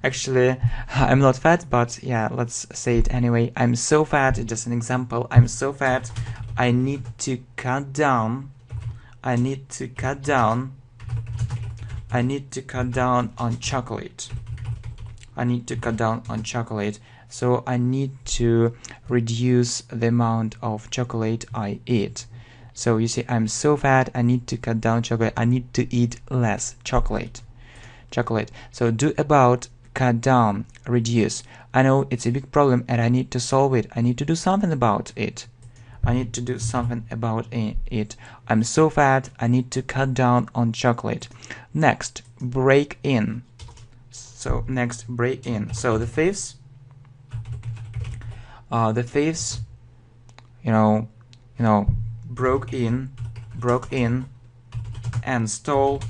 Actually, I'm not fat, but yeah, let's say it anyway. I'm so fat. Just an example. I'm so fat. I need to cut down on chocolate. So I need to reduce the amount of chocolate I eat. So you see, I'm so fat, I need to cut down chocolate. I need to eat less chocolate. chocolate. So do about, cut down, reduce. I know it's a big problem and I need to solve it. I need to do something about it. I need to do something about it. I'm so fat, I need to cut down on chocolate. Next, break in. So next, break in. So the thieves, broke in and stole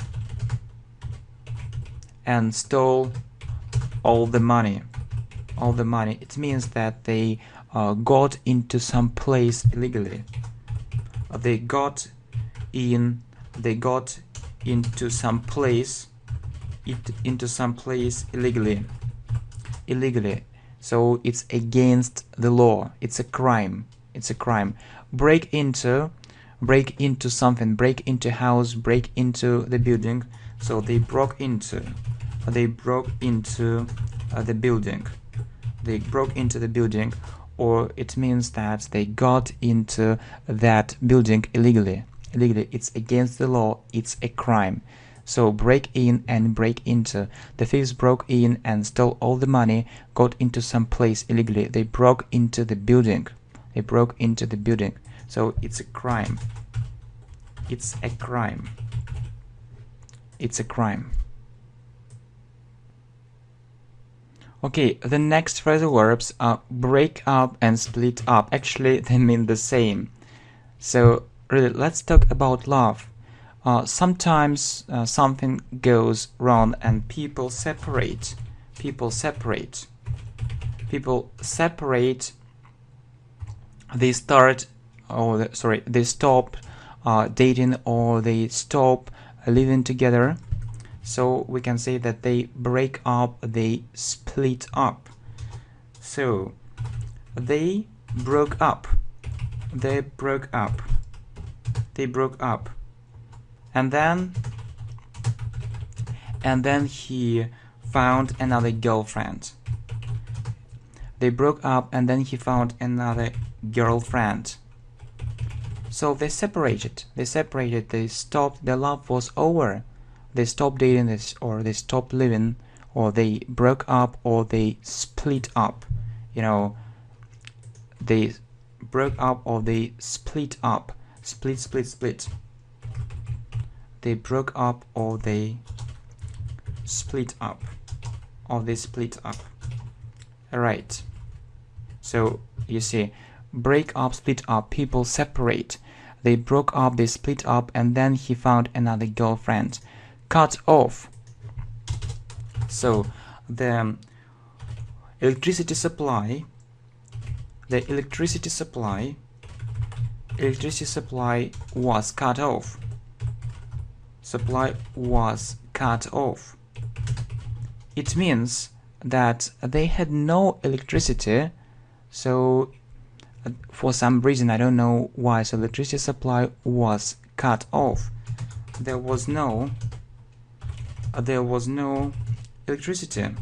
all the money. It means that they got into some place illegally. They got into some place illegally. So it's against the law. It's a crime. Break into something, break into a house, break into the building. So they broke into the building. They broke into the building, or it means that they got into that building illegally. It's against the law. It's a crime. So break in and break into. The thieves broke in and stole all the money, got into some place illegally. They broke into the building. So it's a crime. It's a crime. Okay, the next phrasal verbs are break up and split up. Actually, they mean the same. So really, let's talk about love. Sometimes something goes wrong and people separate. They stop dating, or they stop living together. So we can say that they break up, they split up. So they broke up. And then he found another girlfriend. They broke up and then he found another girlfriend. So they separated. They stopped. Their love was over. They stopped dating this, or they stopped living, or they broke up, or they split up. They broke up or they split up. Split. They broke up or they split up. Alright. So you see, break up, split up, people separate. They broke up, they split up, and then he found another girlfriend. Cut off. So the electricity supply was cut off. It means that they had no electricity. So for some reason, I don't know why, so electricity supply was cut off. There was no electricity.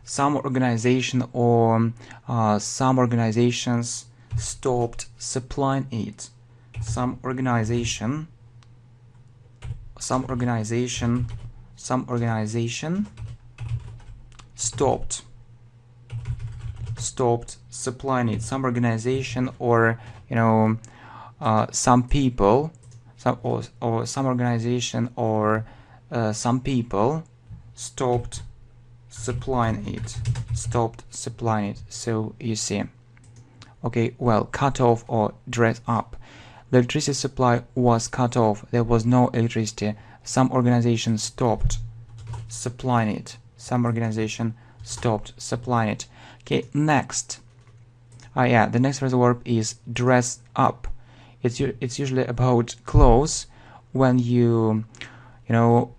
Some organization or some organizations stopped supplying it. Some organization stopped supplying it. Some organization, or some people, some organization, or some people stopped supplying it. So you see, okay, well, cut off or dress up. The electricity supply was cut off. There was no electricity. Some organization stopped supplying it. Okay, next. The next phrasal verb is dress up. It's usually about clothes, when you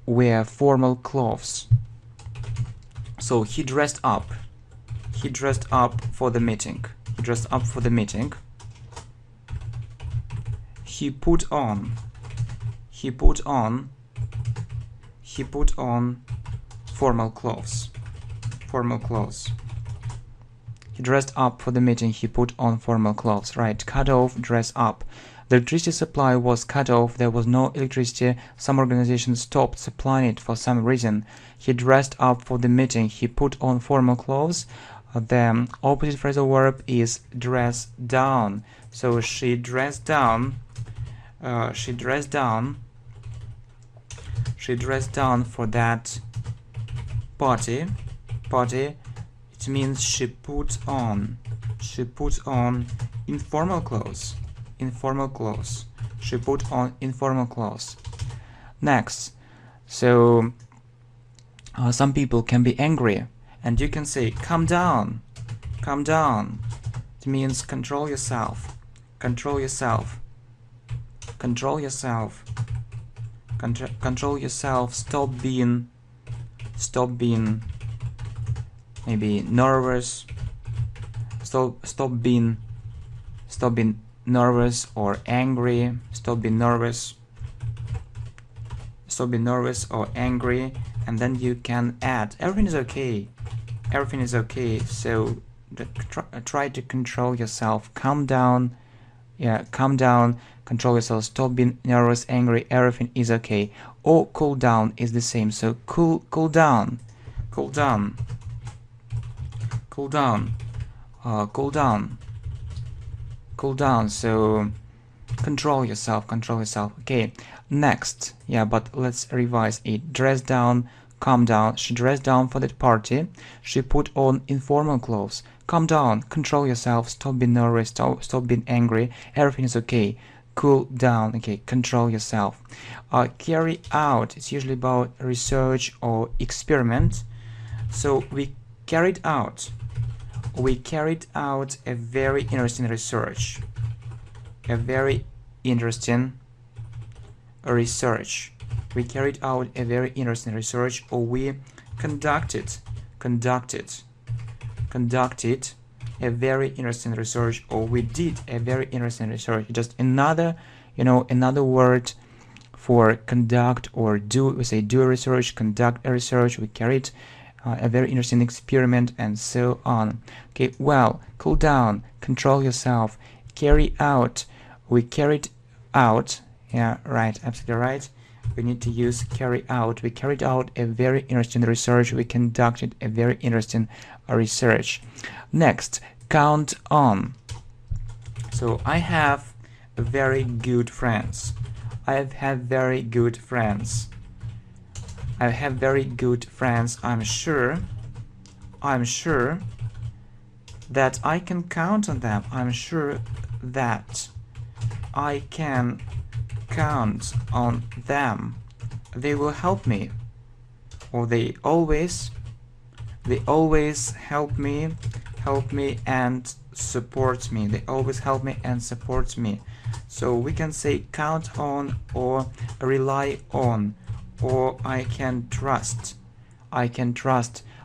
wear formal clothes. So he dressed up. For the meeting. He put on formal clothes. He dressed up for the meeting. He put on formal clothes. Right. Cut off, dress up. The electricity supply was cut off. There was no electricity. Some organizations stopped supplying it for some reason. He dressed up for the meeting. He put on formal clothes. The opposite phrasal verb is dress down. So she dressed down. She dressed down for that party. It means she put on informal clothes. She put on informal clothes. Next, so some people can be angry, and you can say calm down. It means control yourself. Control yourself. Stop being maybe nervous. Stop being nervous or angry. Stop being nervous or angry, and then you can add everything is okay. So try to control yourself. Calm down. Control yourself. Stop being nervous, angry. Everything is okay. Or cool down is the same. So cool down. So control yourself. Okay. Next, but let's revise it. Dress down, calm down. She dressed down for that party. She put on informal clothes. Calm down, control yourself, stop being nervous, stop being angry. Everything is okay. Cool down. Okay, control yourself. Carry out. It's usually about research or experiment. So we carried out a very interesting research. We carried out a very interesting research, or we conducted a very interesting research, or we did a very interesting research. Just another word for conduct or do. We say do a research, conduct a research. We carried a very interesting experiment, and so on. Okay, well, cool down, control yourself, carry out. We carried out. Yeah, right, absolutely right. We need to use carry out. We carried out a very interesting research. We conducted a very interesting research. Next, count on. So I have very good friends. I've had very good friends. I have very good friends. I'm sure that I can count on them. I'm sure that I can count on them. They will help me, or they always help me and support me. They always help me and support me. So we can say count on, or rely on, or I can trust. I can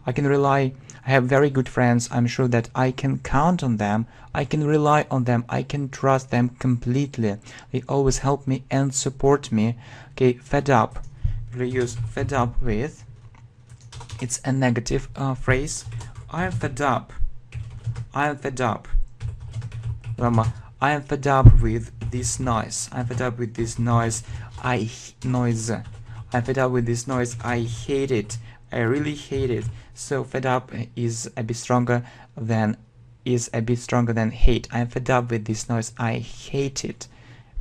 rely. I have very good friends. I'm sure that I can count on them. I can rely on them. I can trust them completely. They always help me and support me. Okay, fed up. We use fed up with. It's a negative phrase. I am fed up. I am fed up. I am fed up with this noise. I'm fed up with this noise. I'm fed up with this noise. I hate it. I really hate it. So fed up is a bit stronger than hate. I'm fed up with this noise. I hate it.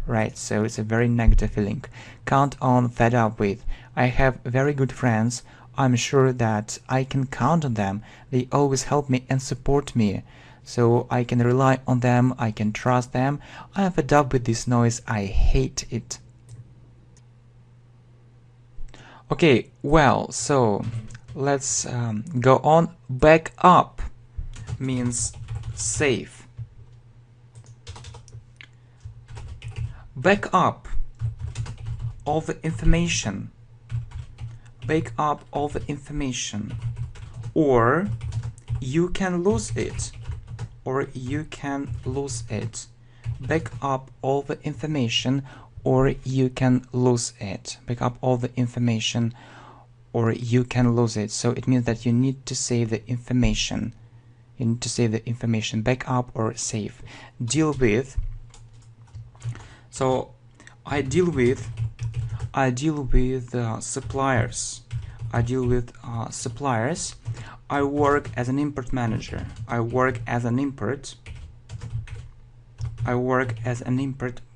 Right, so it's a very negative feeling. Count on, fed up with. I have very good friends. I'm sure that I can count on them. They always help me and support me. So I can rely on them. I can trust them. I am fed up with this noise. I hate it. Okay, well, so let's go on. Back up means save. Back up all the information. Back up all the information. Or you can lose it. Or you can lose it. Back up all the information, or you can lose it. Back up all the information, or you can lose it. So it means that you need to save the information. You need to save the information, back up or save. Deal with. So I deal with suppliers. I deal with suppliers. I work as an import manager. I work as an import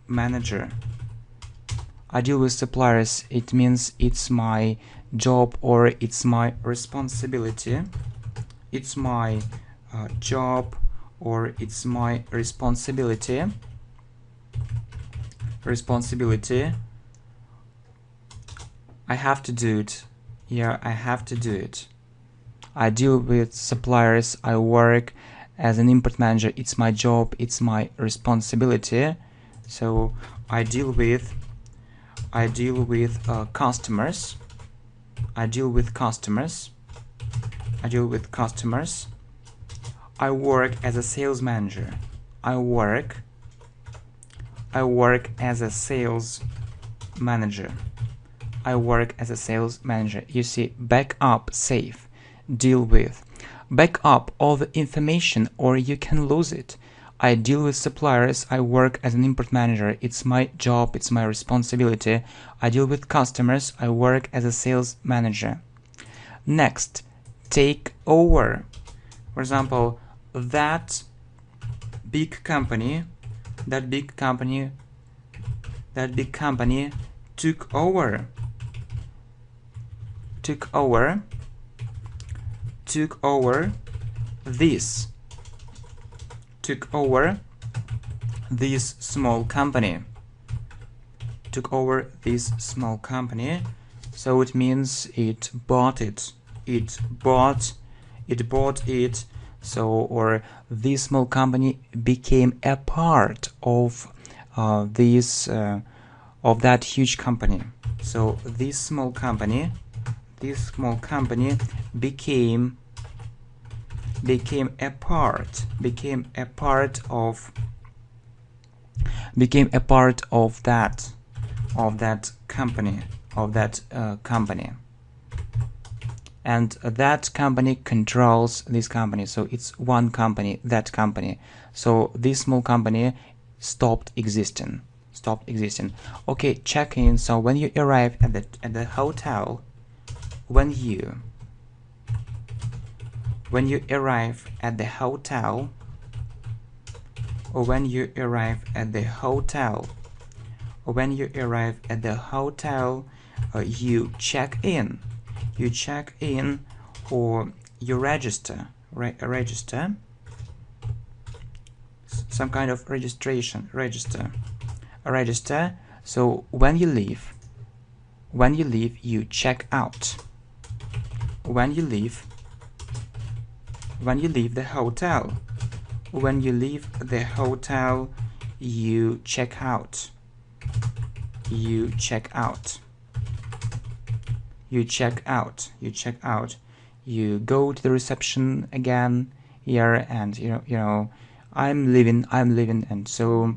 manager. I deal with suppliers. It means it's my job or it's my responsibility. It's my job or it's my responsibility. I have to do it. Yeah, I have to do it. I deal with suppliers. I work as an import manager. It's my job. It's my responsibility. So I deal with customers. I deal with customers. I work as a sales manager. I work as a sales manager. I work as a sales manager. You see, back up, save, deal with. Back up all the information or you can lose it. I deal with suppliers. I work as an import manager. It's my job. It's my responsibility. I deal with customers. I work as a sales manager. Next, take over. For example, that big company took over this small company. So it means it bought it. So, or this small company became a part of that huge company. So this small company became a part of that company, and that company controls this company. So it's one company, that company. So this small company stopped existing. Okay, check in. So when you arrive at the hotel, when you arrive at the hotel, you check in. Or you register, some kind of registration, register. So when you leave, you check out. When you leave the hotel, you check out. You go to the reception again here, and you know I'm leaving, and so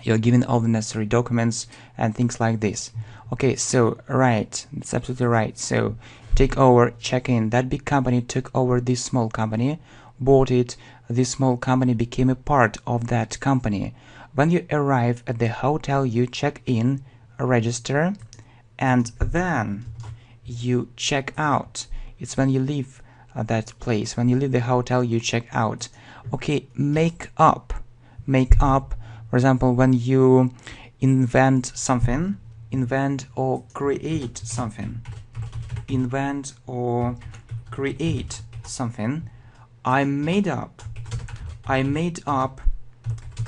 you're given all the necessary documents and things like this. Okay, so right, that's absolutely right. So take over, check in. That big company took over this small company, bought it. This small company became a part of that company. When you arrive at the hotel, you check in, register, and then you check out. It's when you leave that place. When you leave the hotel, you check out. Okay, make up. For example, when you invent or create something. I made up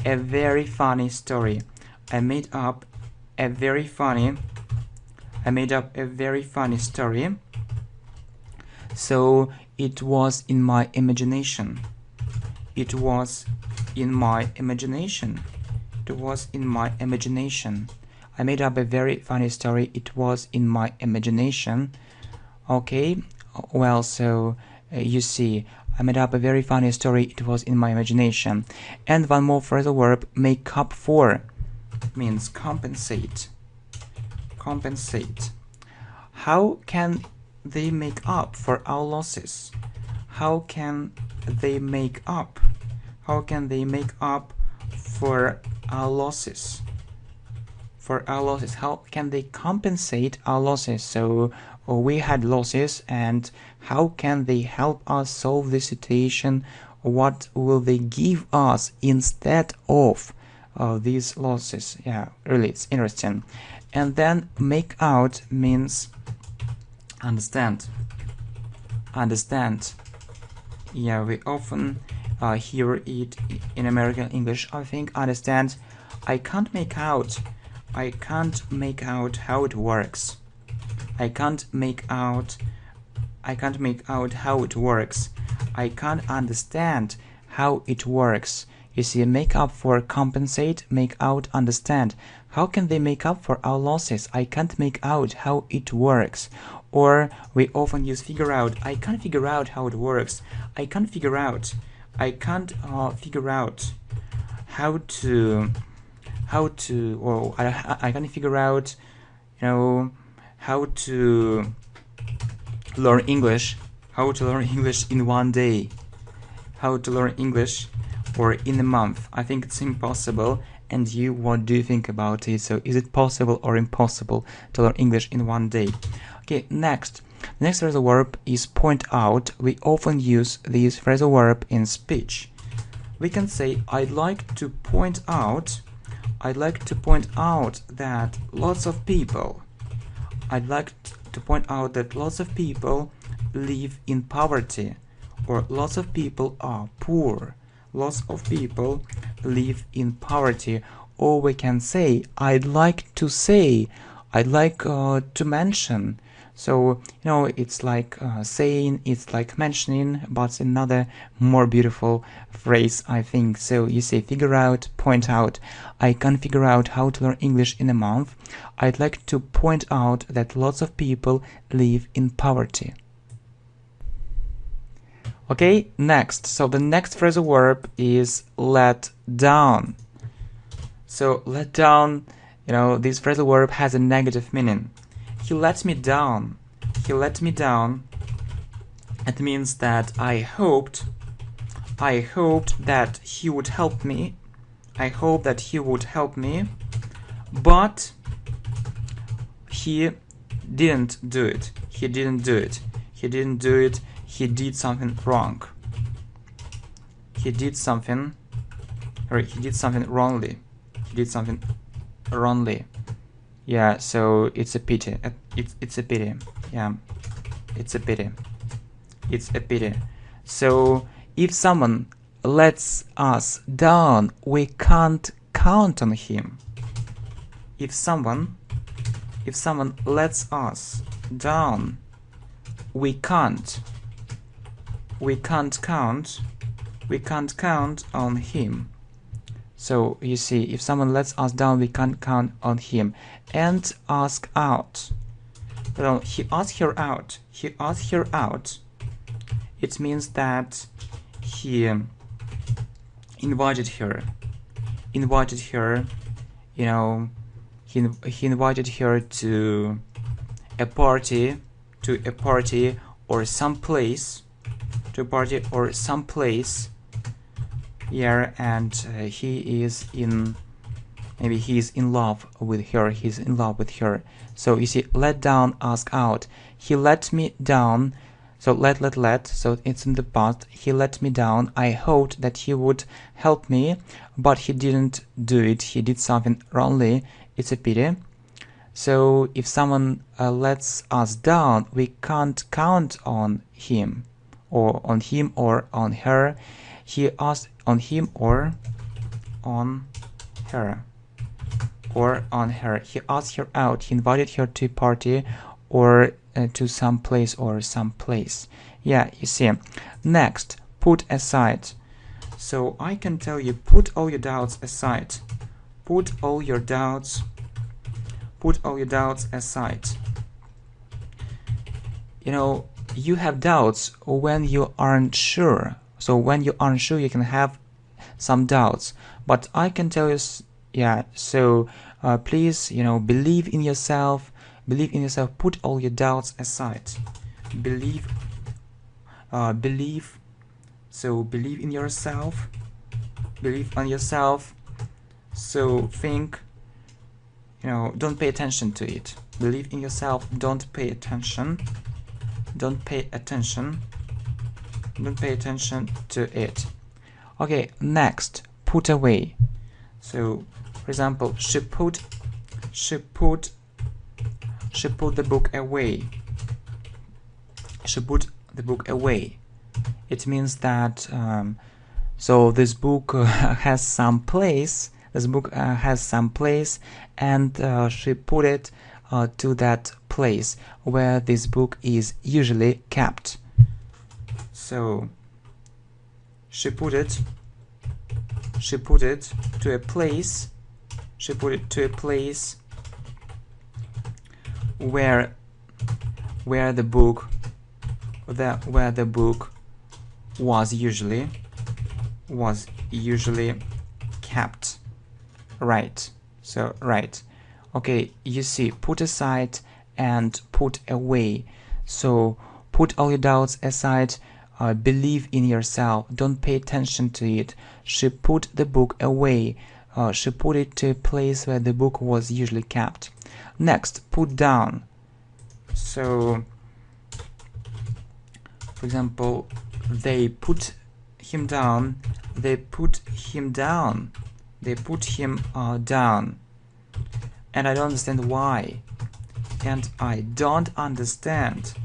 a very funny story. I made up a very funny story. So it was in my imagination. I made up a very funny story. It was in my imagination. Okay, well, so you see, I made up a very funny story. It was in my imagination. And one more phrasal verb, make up for, means compensate. How can they make up for our losses? How can they make up? How can they make up for our losses? How can they compensate our losses? So we had losses, and how can they help us solve the situation? What will they give us instead of these losses? Yeah, really, it's interesting. And then make out means understand. Yeah, we often hear it in American English, I think. Understand. I can't make out how it works. I can't make out how it works. I can't understand how it works. You see, make up for compensate, make out, understand. How can they make up for our losses? I can't make out how it works. Or we often use figure out. I can't figure out how it works. I can't figure out how to or I can't figure out, how to learn English in one day, how to learn English or in a month. I think it's impossible. And you, what do you think about it? So is it possible or impossible to learn English in one day? Okay, next. The next phrasal verb is point out. We often use this phrasal verb in speech. We can say, I'd like to point out that lots of people live in poverty, or lots of people are poor. Lots of people live in poverty. Or we can say, I'd like to mention. So, it's like saying, it's like mentioning, but it's another more beautiful phrase, I think. So you say, figure out, point out. I can't figure out how to learn English in a month. I'd like to point out that lots of people live in poverty. Okay, next. So the next phrasal verb is let down. So let down, this phrasal verb has a negative meaning. He let me down. It means that I hoped that he would help me. But he didn't do it. He did something wrong. He did something wrongly. Yeah, so it's a pity. It's a pity. Yeah, it's a pity. So if someone lets us down, we can't count on him. If someone lets us down, we can't count on him. So you see, if someone lets us down, we can't count on him. And ask out. Well, he asked her out. It means that he invited her. He invited her to a party or some place. Yeah, and he is in love with her. So you see, let down, ask out. He let me down. So let. So it's in the past. He let me down. I hoped that he would help me, but he didn't do it. He did something wrongly. It's a pity. So if someone lets us down, we can't count on him, or on her. He asked on him or on her. He asked her out. He invited her to a party or to some place. Yeah, you see. Next, put aside. So I can tell you, put all your doubts aside. Put all your doubts aside. You have doubts when you aren't sure. So when you aren't sure, you can have some doubts. But I can tell you, so please, believe in yourself. Put all your doubts aside. Believe So believe in yourself. Believe on yourself. So think, don't pay attention to it. Believe in yourself. Don't pay attention. Don't pay attention. Don't pay attention to it. Okay, next, put away. So, for example, she put the book away. She put the book away. It means that so this book has some place. This book has some place, and she put it to that place where this book is usually kept. So she put it to a place. She put it to a place where the book was usually kept. Right. So right. Okay, you see, put aside and put away. So put all your doubts aside. Believe in yourself. Don't pay attention to it. She put the book away. She put it to a place where the book was usually kept. Next, put down. So, for example, they put him down. They put him down. They put him down. And I don't understand why. And I don't understand.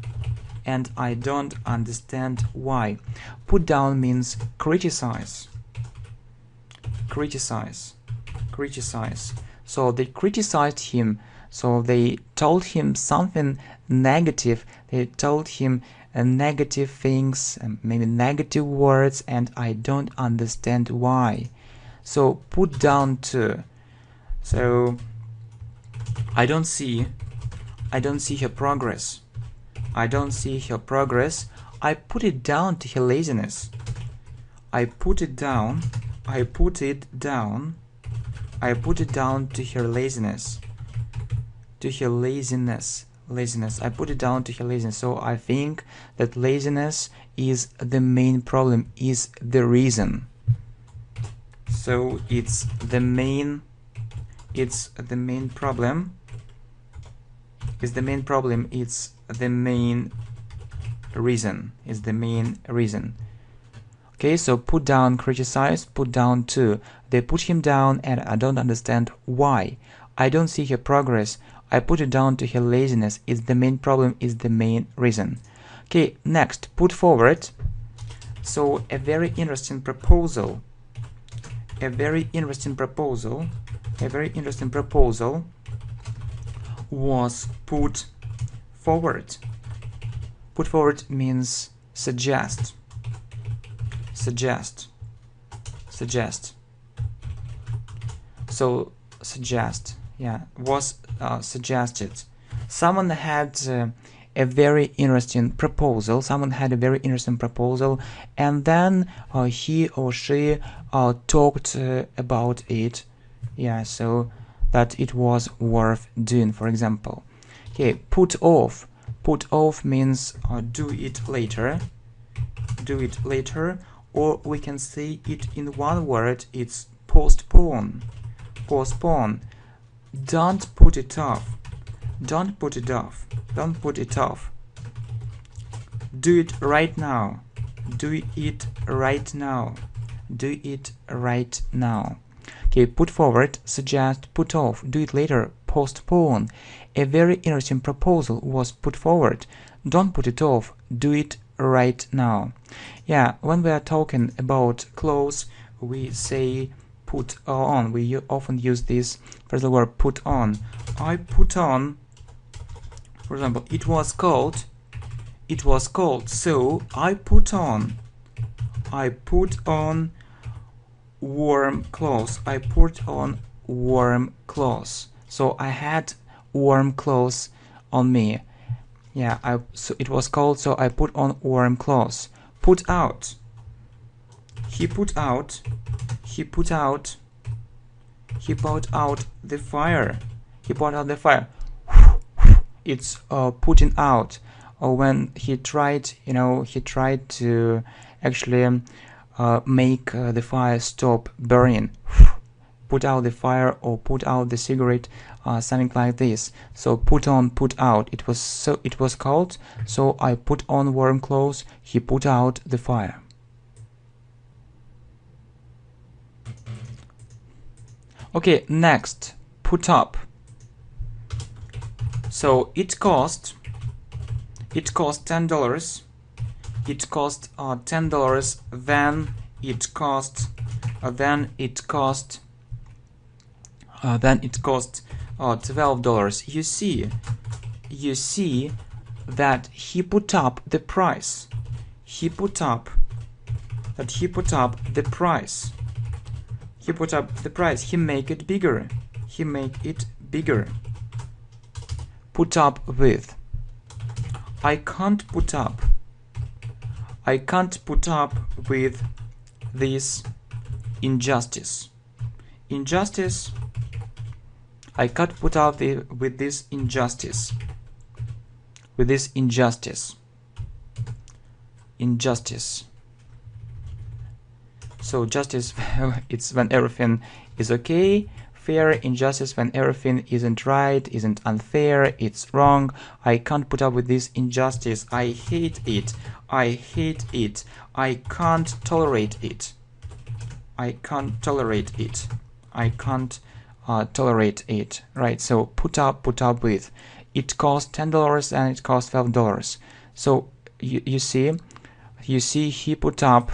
And I don't understand why. Put down means criticize. Criticize. Criticize. So they criticized him. So they told him something negative. They told him negative things, maybe negative words, and I don't understand why. So put down to. So I don't see her progress. I don't see her progress. I put it down to her laziness. I put it down. I put it down. I put it down to her laziness. To her laziness. Laziness. I put it down to her laziness. So I think that laziness is the main problem, is the reason. So it's the main problem. It's the main problem. It's the main reason. Is the main reason. Okay, so put down, criticize, put down to. They put him down and I don't understand why. I don't see her progress. I put it down to her laziness. It's the main problem, is the main reason. Okay, next, put forward. So a very interesting proposal. A very interesting proposal. A very interesting proposal was put forward. Put forward means suggest. Suggest. Suggest. So suggest, yeah, was suggested. Someone had a very interesting proposal. Someone had a very interesting proposal, and then he or she talked about it. Yeah, so that it was worth doing, for example. Okay, put off. Put off means do it later. Do it later, or we can say it in one word. It's postpone. Postpone. Don't put it off. Don't put it off. Don't put it off. Do it right now. Do it right now. Do it right now. Okay, put forward, suggest, put off, do it later, postpone. A very interesting proposal was put forward. Don't put it off, do it right now. Yeah, when we are talking about clothes, we say put on. We often use this phrasal verb put on. I put on, for example, it was cold. It was cold, so I put on. I put on warm clothes. I put on warm clothes. So I had warm clothes on me. Yeah, so it was cold, so I put on warm clothes. Put out. He put out. He put out. He put out the fire. He put out the fire. It's putting out. Or when he tried, he tried to actually make the fire stop burning, put out the fire or put out the cigarette, something like this. So put on, put out. It was cold, so I put on warm clothes. He put out the fire. Okay, next, put up. So it cost $10. It cost $10. Then it cost $12. You see that he put up the price. He put up the price. He make it bigger. Put up with. I can't put up with this injustice. I can't put up with this injustice. So justice, it's when everything is okay. Fair. Injustice, when everything isn't right, isn't unfair, it's wrong. I can't put up with this injustice. I hate it. I can't tolerate it. Right, so put up with. It cost $10 and it cost $12. So you see he put up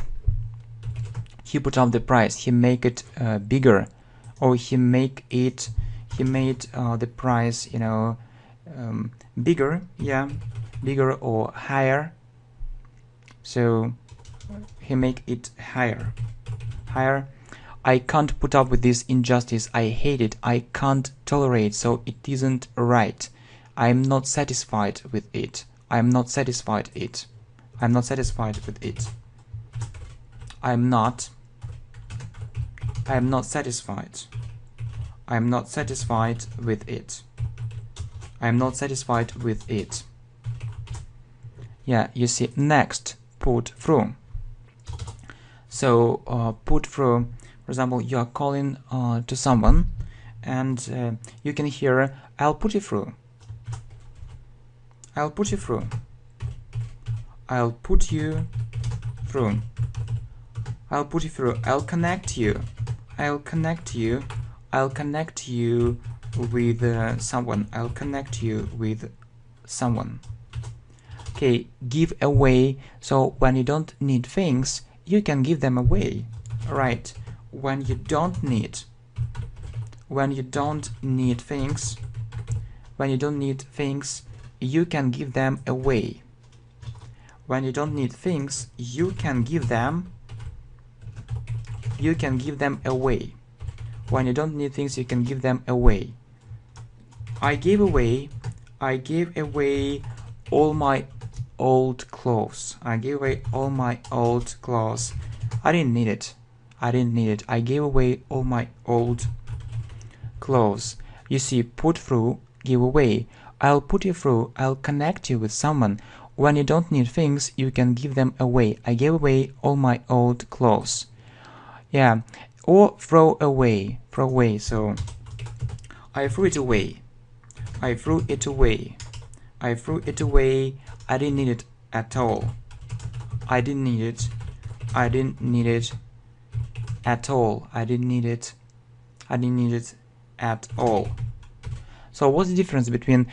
the price. He make it bigger, or he made the price, bigger, bigger or higher. So he make it higher. I can't put up with this injustice. I hate it. I can't tolerate. So it isn't right. I'm not satisfied with it. I'm not satisfied with it. I'm not satisfied with it. I'm not satisfied with it. Yeah, you see. Next, put through. So put through, for example, you are calling to someone, and you can hear, I'll put you through. I'll put you through. I'll put you through. I'll put you through. I'll connect you. I'll connect you. I'll connect you with someone. I'll connect you with someone. Okay, give away. So when you don't need things, you can give them away. Right. When you don't need things, you can give them away. When you don't need things, you can give them away. When you don't need things, you can give them away. I gave away all my old clothes. I gave away all my old clothes. I didn't need it. I gave away all my old clothes. You see, put through, give away. I'll put you through. I'll connect you with someone. When you don't need things, you can give them away. I gave away all my old clothes. Yeah, or throw away. So I threw it away. I didn't need it at all. I didn't need it at all. So what's the difference between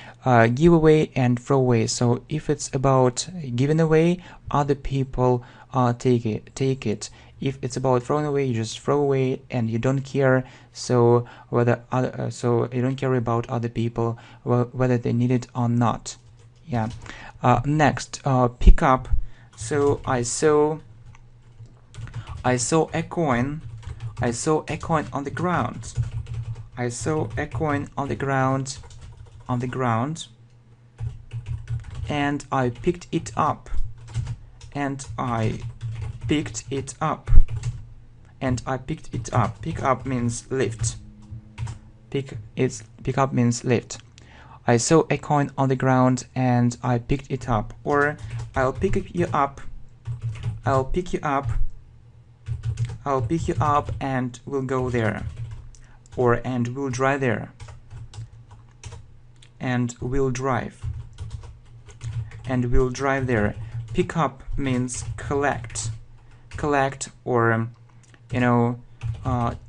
give away and throw away? So if it's about giving away, other people take it. If it's about throwing away, you just throw away and you don't care. So so you don't care about other people, whether they need it or not. Yeah. Next, pick up. So I saw a coin. I saw a coin on the ground. I saw a coin on the ground, and I picked it up. Pick up means lift. Pick up means lift. I saw a coin on the ground and I picked it up. Or I'll pick you up. I'll pick you up. I'll pick you up and we'll go there. Or and we'll drive there. And we'll drive. And we'll drive there. Pick up means collect. Collect or,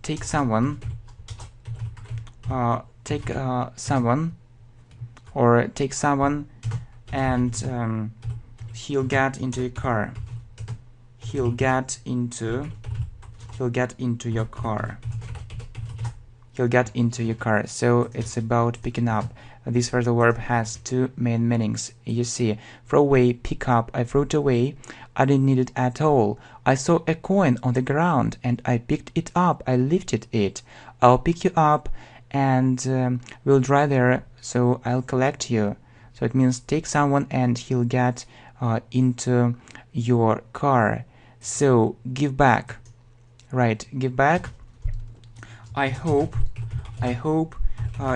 take someone. Take someone. Or take someone and he'll get into a car. He'll get into your car. He'll get into your car. So it's about picking up. This phrasal verb has two main meanings. You see, throw away, pick up. I threw it away. I didn't need it at all. I saw a coin on the ground and I picked it up. I lifted it. I'll pick you up and we'll drive there. So I'll collect you. So it means take someone and he'll get into your car. So give back. Right, give back. I hope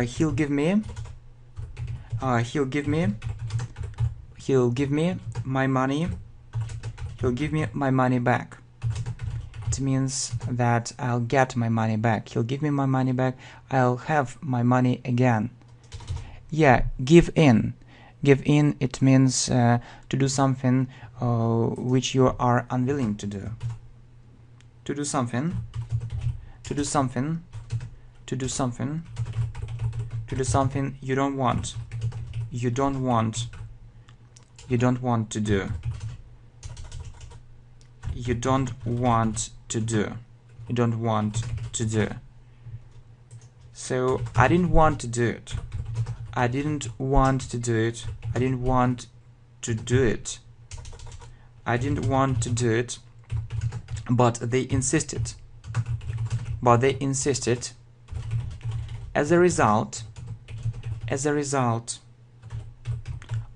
he'll give me my money. He'll give me my money back. It means that I'll get my money back. He'll give me my money back. I'll have my money again. Yeah, give in. Give in, it means to do something which you are unwilling to do. To do something. To do something. To do something. To do something you don't want. You don't want. You don't want to do. You don't want to do. You don't want to do. So I didn't want to do it. I didn't want to do it. I didn't want to do it. I didn't want to do it, but they insisted. But they insisted. As a result,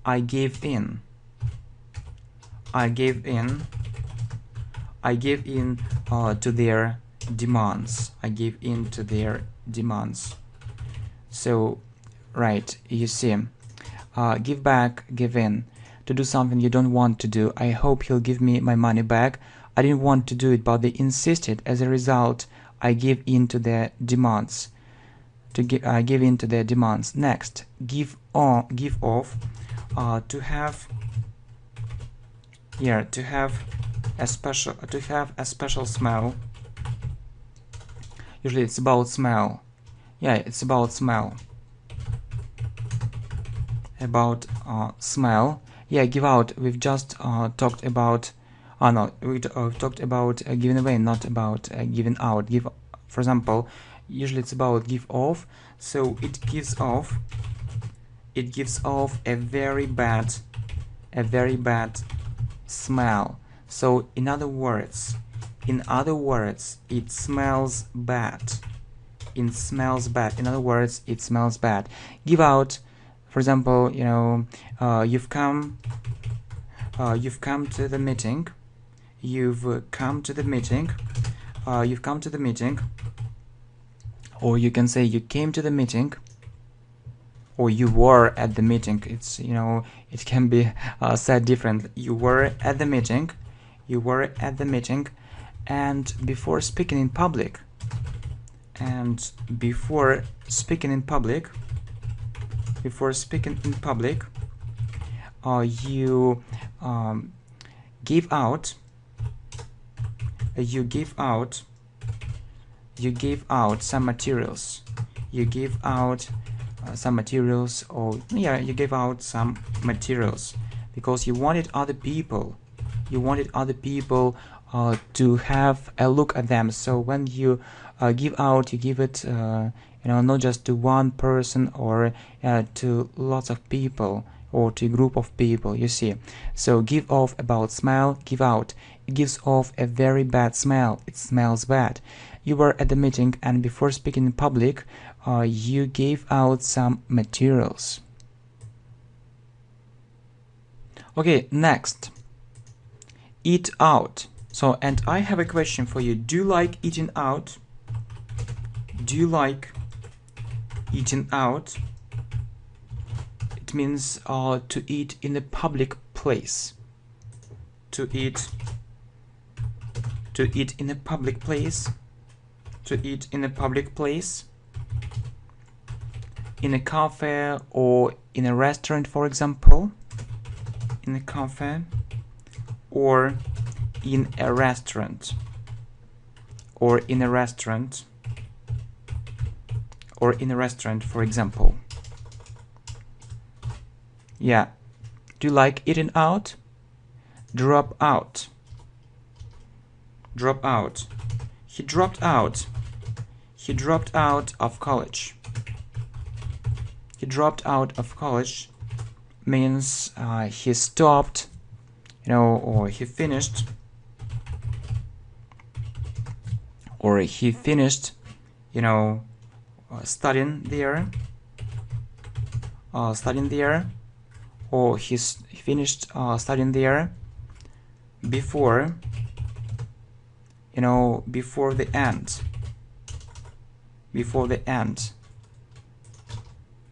I gave in. I gave in. I gave in to their demands. I gave in to their demands. So, right, you see, give back, give in. To do something you don't want to do. I hope he'll give me my money back. I didn't want to do it, but they insisted. As a result, I gave in to their demands. I give in to their demands. Next, give off. To have. Yeah, to have a special smell. Usually it's about smell. Yeah, it's about smell. About smell. Yeah, give out. We've just talked about. No, we talked about giving away, not about giving out. Give, for example, usually it's about give off. So it gives off. It gives off a very bad smell. So in other words, it smells bad. It smells bad. In other words, it smells bad. Give out. For example, you've come to the meeting. You've come to the meeting. You've come to the meeting. Or you can say you came to the meeting. Or you were at the meeting. It's it can be said differently. You were at the meeting. You were at the meeting, and before speaking in public. You gave out. You gave out some materials. You gave out some materials, or yeah, you gave out some materials because you wanted other people. You wanted other people to have a look at them. So when you give out, you give it, not just to one person or to lots of people or to a group of people. You see. So give off about smell. Give out. It gives off a very bad smell. It smells bad. You were at the meeting, and before speaking in public, you gave out some materials. Okay, next. Eat out. So, and I have a question for you. Do you like eating out? Do you like eating out? It means to eat in a public place. To eat To eat in a public place. To eat in a public place. In a cafe or in a restaurant, for example. In a cafe or in a restaurant. Or in a restaurant. Or in a restaurant, for example. Yeah. Do you like eating out? Drop out. Drop out. He dropped out. He dropped out of college. He dropped out of college means he stopped, or he finished, studying there, or he finished studying there before, before the end. Before the end.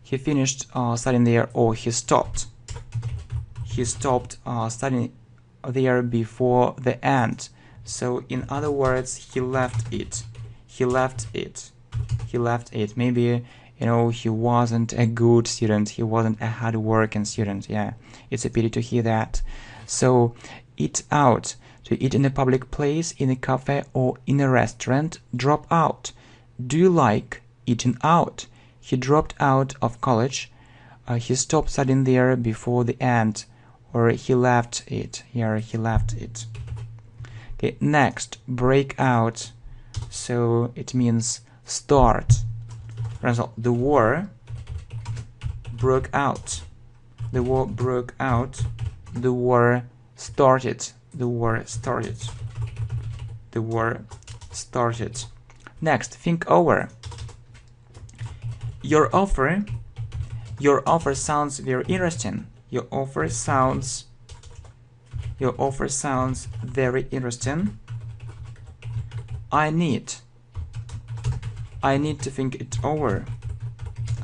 He finished studying there, or he stopped. He stopped studying there before the end. So in other words, he left it. He left it. He left it. Maybe, he wasn't a good student. He wasn't a hard-working student. Yeah, it's a pity to hear that. So, eat out. To eat in a public place, in a cafe, or in a restaurant. Drop out. Do you like eating out? He dropped out of college. He stopped studying there before the end. Or he left it. Here, he left it. Okay, next, break out. So it means start. For example, the war broke out. The war broke out. The war started. The war started. The war started. Next, think over. Your offer sounds very interesting. Your offer sounds very interesting. I need to think it over.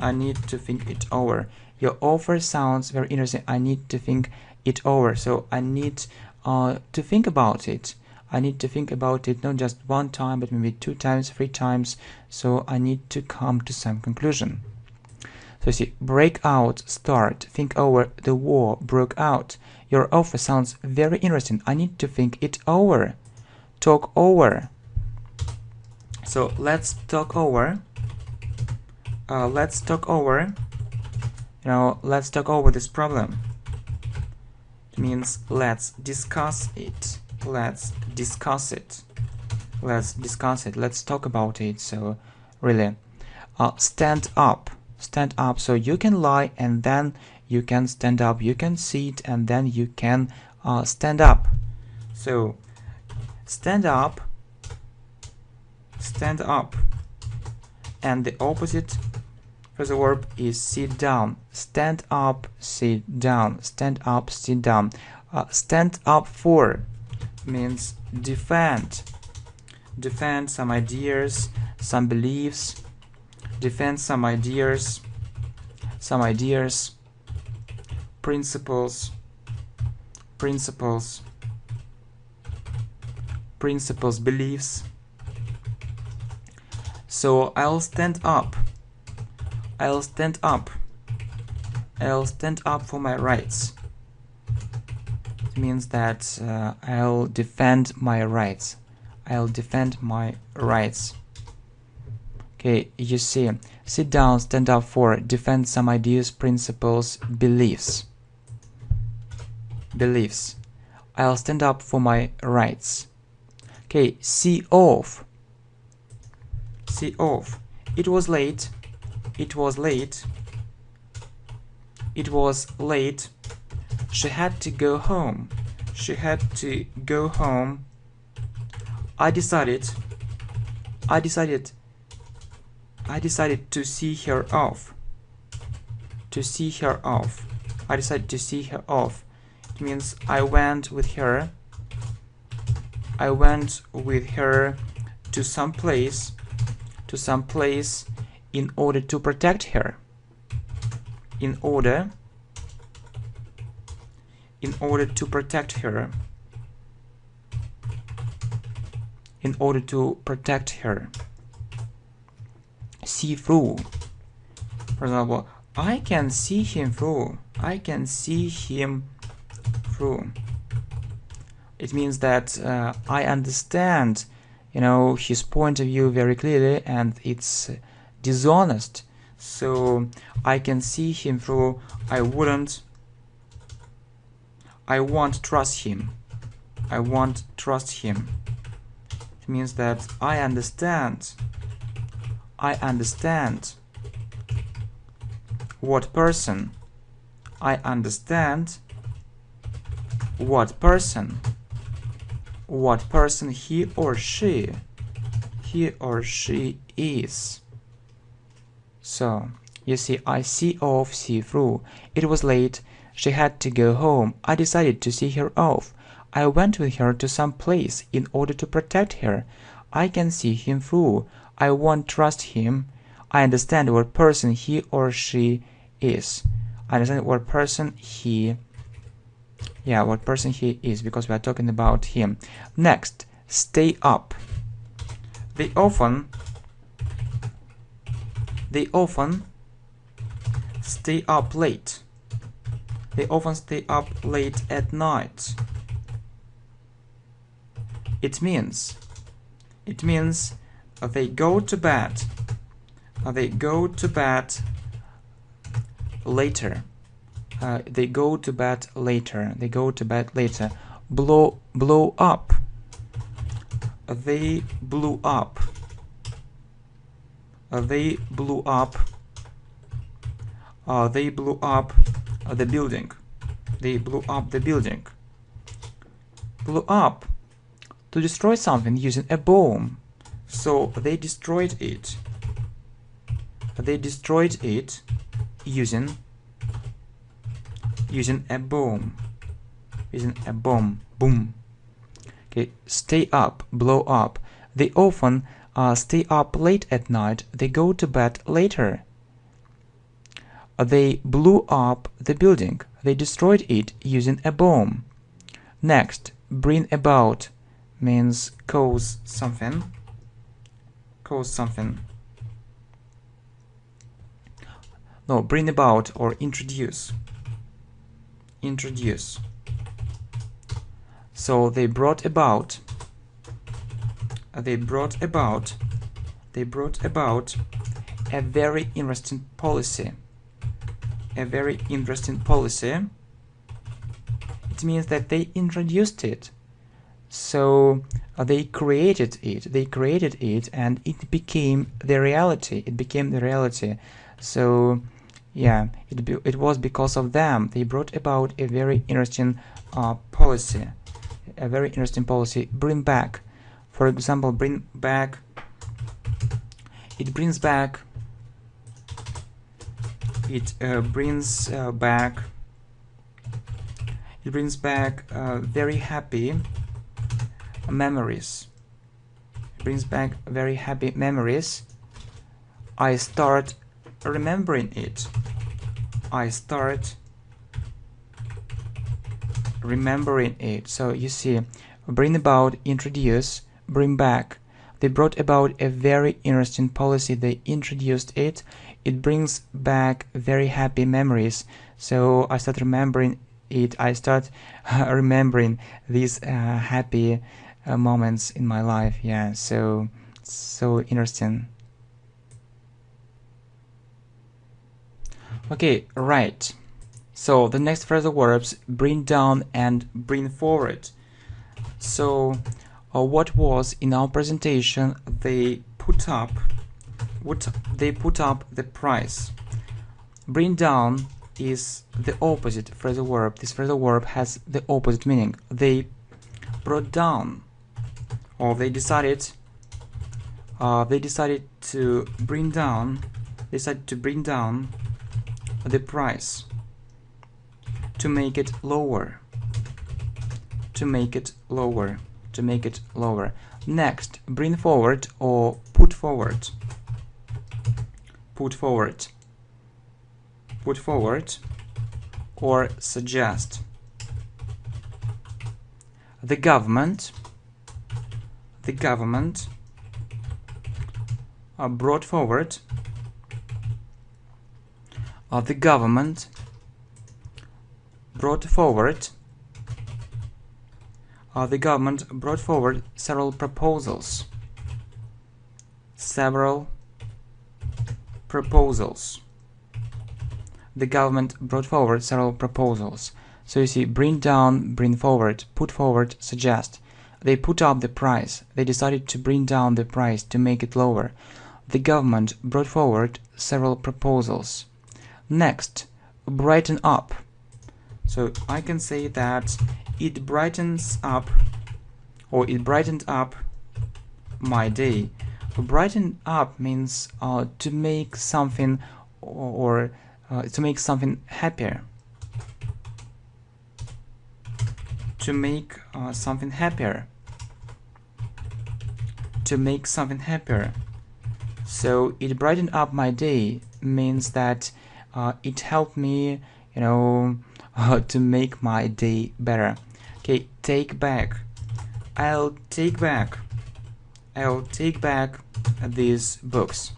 I need to think it over. Your offer sounds very interesting. I need to think it over. So I need to think about it. I need to think about it not just one time, but maybe 2 times, 3 times. So I need to come to some conclusion. So see, break out, start, think over, the war broke out. Your offer sounds very interesting. I need to think it over. Talk over. So let's talk over. Let's talk over. Let's talk over this problem. It means let's discuss it. Let's discuss it. Let's discuss it. Let's talk about it. So really, stand up. Stand up. So you can lie and then you can stand up. You can sit and then you can stand up. So stand up. Stand up. And the opposite phrasal verb is sit down. Stand up, sit down. Stand up, sit down. Stand up for means defend. Defend some ideas, some beliefs. Defend some ideas, principles, beliefs. So I'll stand up. I'll stand up. I'll stand up for my rights. It means that I'll defend my rights. I'll defend my rights. Okay, you see, sit down, stand up for, defend some ideas, principles, beliefs. Beliefs. I'll stand up for my rights. Okay, see off. See off. It was late. It was late. It was late. She had to go home. She had to go home. I decided to see her off. To see her off. I decided to see her off. It means I went with her. I went with her to some place. To some place in order to protect her. In order to protect her. in order to protect her. See through. For example, I can see him through. I can see him through. It means that I understand, his point of view very clearly, and it's dishonest. So I can see him through. I won't trust him. I won't trust him. It means that I understand what person. I understand what person he or she is. So you see, I see off, see through. It was late. She had to go home. I decided to see her off. I went with her to some place in order to protect her. I can see him through. I won't trust him. I understand what person he or she is. I understand what person he is, because we are talking about him. Next, stay up. They often stay up late. They often stay up late at night. It means they go to bed. They go to bed later. They go to bed later. They go to bed later. Blow up. They blew up. They blew up. They blew up the building. They blew up the building. Blew up. To destroy something using a bomb. So they destroyed it. They destroyed it using a bomb. Using a bomb. Boom. Okay, stay up, blow up. They often stay up late at night. They go to bed later. They blew up the building. They destroyed it using a bomb. Next, bring about means cause something. Cause something. No, bring about or introduce. Introduce. So they brought about a very interesting policy. A very interesting policy. It means that they introduced it. So they created it and it became the reality. So yeah, it was because of them. They brought about a very interesting policy. A very interesting policy. Bring back. For example, bring back. It brings back. It brings back. It brings back very happy memories. It brings back very happy memories. I start remembering it. I start remembering it. So you see, bring about, introduce, bring back. They brought about a very interesting policy. They introduced it. It brings back very happy memories. So I start remembering it. I start remembering these happy moments in my life. Yeah, so interesting. Okay, right. So the next phrasal verbs, bring down and bring forward. So what was in our presentation? They put up the price. Bring down is the opposite phrasal verb. This phrasal verb has the opposite meaning. They brought down, or they decided to bring down. The price, to make it lower. Next, bring forward or put forward. Put forward or suggest. The government the government brought forward the government brought forward several proposals. The government brought forward several proposals. So you see, bring down, bring forward, put forward, suggest. They put up the price. They decided to bring down the price to make it lower. The government brought forward several proposals. Next, brighten up. So I can say that it brightens up, or it brightened up my day. Brighten up means to make something, or to make something happier. To make something happier. To make something happier. So it brightened up my day means that it helped me, to make my day better. Okay, take back. I'll take back these books.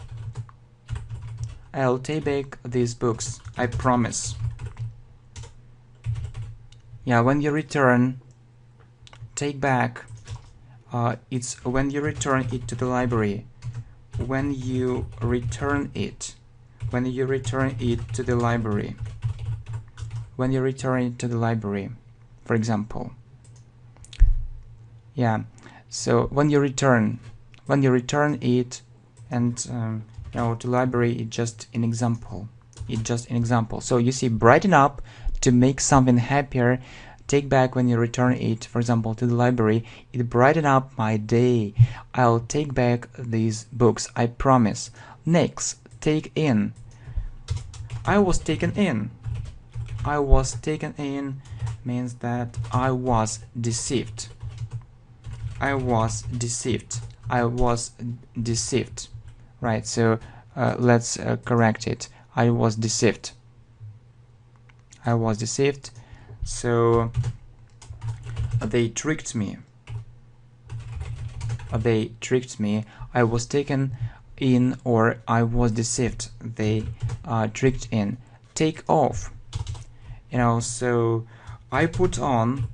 I'll take back these books, I promise. Yeah, when you return, take back, it's when you return it to the library. When you return it to the library. When you return it to the library, for example. Yeah, so when you return it, and to library, it's just an example. So you see, brighten up, to make something happier. Take back, when you return it, for example, to the library. It brightened up my day. I'll take back these books, I promise. Next, take in. I was taken in. I was taken in means that I was deceived. I was deceived. Right, so let's correct it. I was deceived. So they tricked me. I was taken in, or I was deceived. They tricked in. Take off. So I put on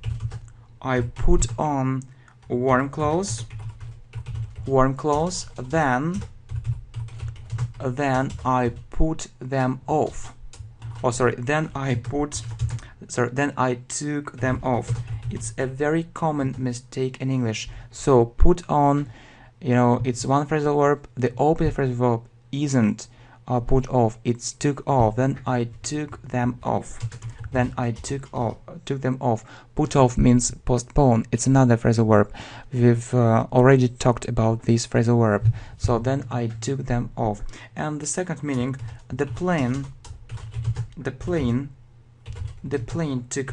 warm clothes. Then I put them off. Then I took them off. It's a very common mistake in English. So put on, it's one phrasal verb. The opposite phrasal verb isn't put off, it's took off. Then I took them off. Took them off. Put off means postpone. It's another phrasal verb. We've already talked about this phrasal verb. So then I took them off. And the second meaning, the plane took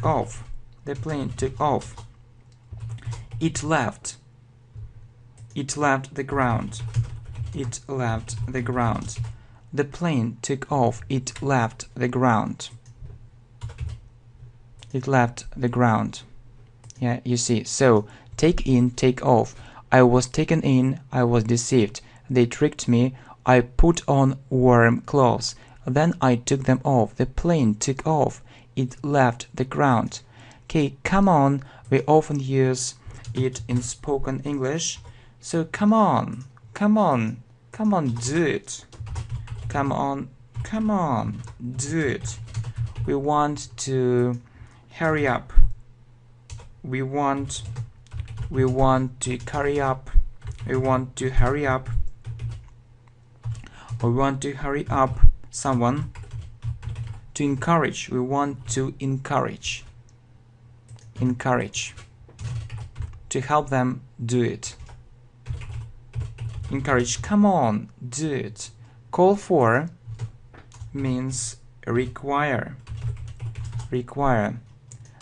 off. It left the ground. The plane took off. It left the ground. Yeah, you see. So take in, take off. I was taken in. I was deceived. They tricked me. I put on warm clothes. Then I took them off. The plane took off. It left the ground. Okay, come on. We often use it in spoken English. So come on, do it. Come on, do it. We want to hurry up. We want to hurry up. We want to hurry up. We want to hurry up someone. To encourage. We want to encourage. To help them do it. Encourage. Come on, do it. Call for means require.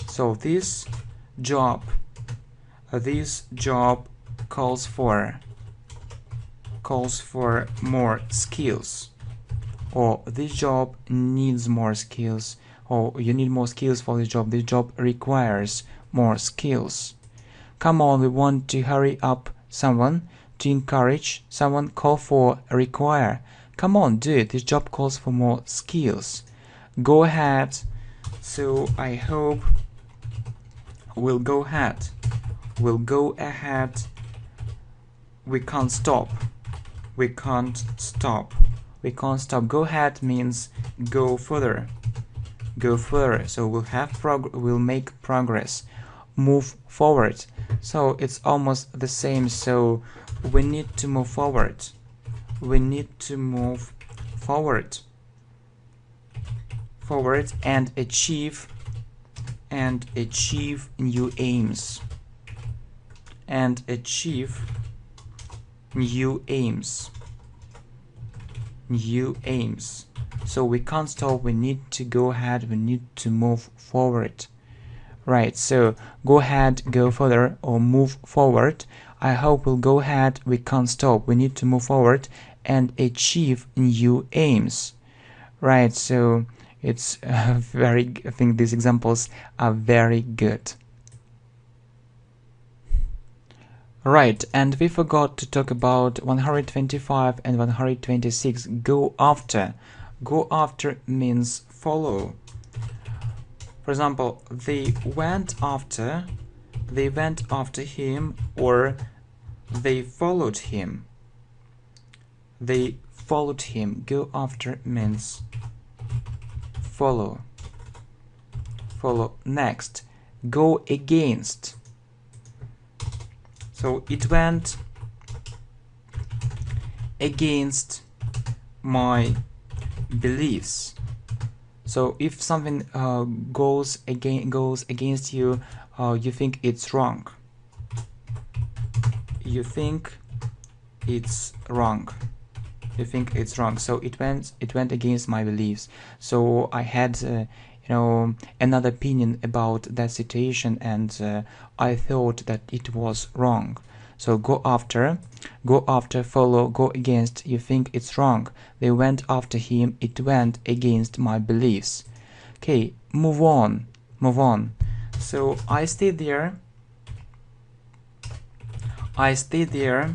So this job calls for more skills, or this job needs more skills, or you need more skills for this job requires more skills. Come on, we want to hurry up someone, to encourage someone, call for, require. Come on, do it. This job calls for more skills. Go ahead. So I hope we'll go ahead. We'll go ahead. We can't stop. We can't stop. We can't stop. Go ahead means go further. Go further. So we'll make progress. Move forward. So it's almost the same. So we need to move forward. We need to move forward. Forward and achieve new aims. And achieve new aims. New aims. So we can't stop. We need to go ahead. We need to move forward. Right, so go ahead, go further, or move forward. I hope we'll go ahead. We can't stop. We need to move forward and achieve new aims. Right, so it's I think these examples are very good. Right, and we forgot to talk about 125 and 126. Go after. Go after means follow. For example, they went after him, or they followed him. They followed him. Go after means follow. Follow. Next, go against. So it went against my beliefs. So if something goes against you, you think it's wrong. You think it's wrong. You think it's wrong. So it went against my beliefs. So I had another opinion about that situation, and I thought that it was wrong. So go after, follow, go against. You think it's wrong. They went after him. It went against my beliefs. Okay, move on. So I stayed there. I stayed there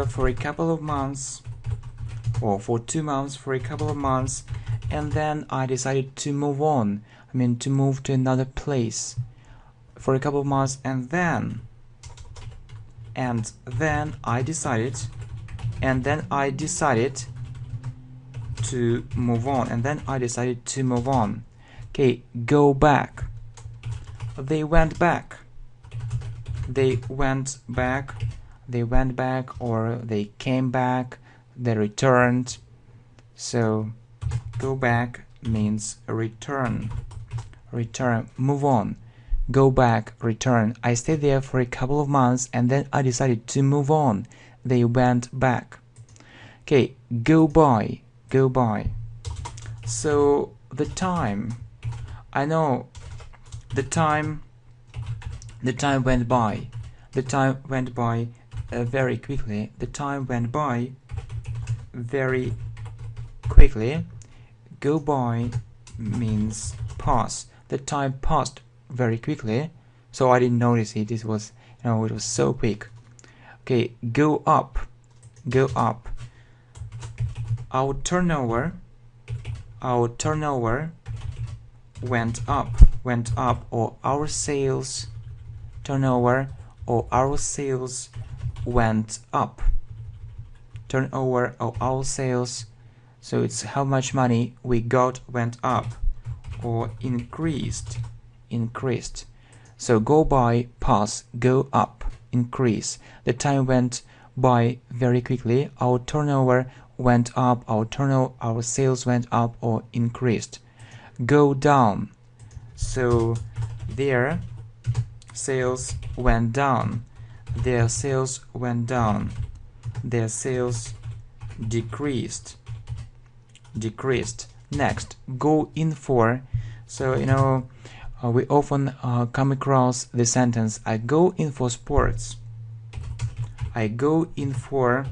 for a couple of months, or for 2 months, for a couple of months, and then I decided to move on. I mean, to move to another place for a couple of months, and then I decided to move on. Okay, go back. They went back, or they came back, they returned. So go back means return. Move on. Go back, return. I stayed there for a couple of months, and then I decided to move on. They went back. Okay, go by. So the time, I know the time went by. The time went by very quickly. The time went by very quickly. Go by means pass. The time passed very quickly, so I didn't notice it. It was so quick. Okay, go up. Our turnover went up, or our sales turnover, or our sales went up. Turnover or our sales, so it's how much money we got went up or increased. So go by, pass, go up, increase. The time went by very quickly. Our turnover went up, our sales went up or increased. Go down. So their sales went down. Their sales went down. Their sales decreased. Next, go in for. So we often come across the sentence, I go in for sports. I go in for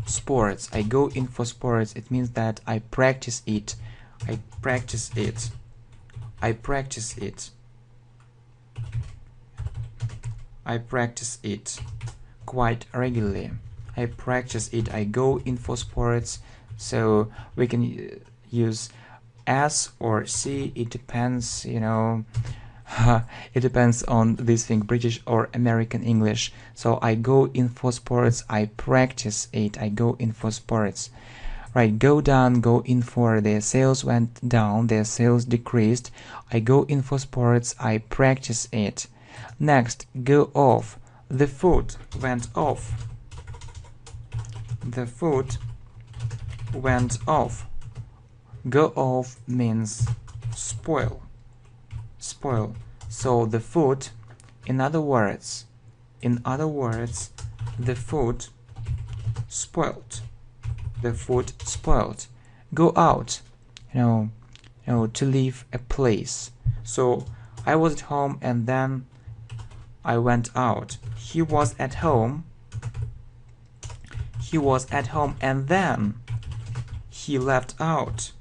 sports. It means that I practice it. I practice it quite regularly. I practice it. I go in for sports. So we can use S or C. It depends, you know. It depends on this thing, British or American English. So I go in for sports. I practice it. I go in for sports. Right, go down, go in for. Their sales went down, their sales decreased. I go in for sports, I practice it. Next, go off. The food went off. The food went off. Go off means spoil. Spoil. So the food, in other words, the food spoiled. The food spoiled. Go out, you know, to leave a place. So I was at home and then I went out. He was at home. He was at home and then he left out.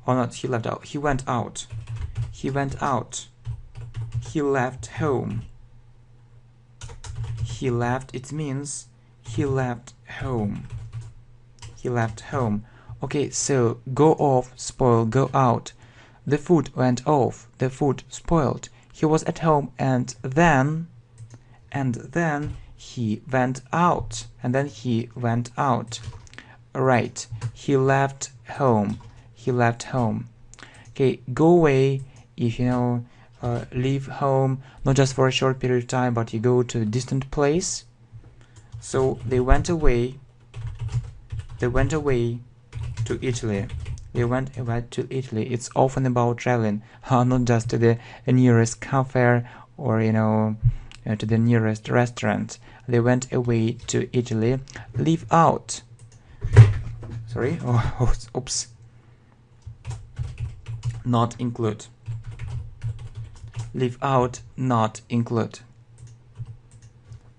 Or not, he left out. He went out. He went out. He left home. He left, it means he left home. He left home. Okay, so go off, spoil, go out. The food went off. The food spoiled. He was at home and then he went out. And then he went out. Right. He left home. He left home. Okay, go away if you know leave home, not just for a short period of time, but you go to a distant place. So they went away. They went away to Italy. They went away to Italy. It's often about traveling, not just to the nearest cafe or you know to the nearest restaurant. They went away to Italy. Leave out. Sorry. Oh, oops. Not include. Leave out, not include.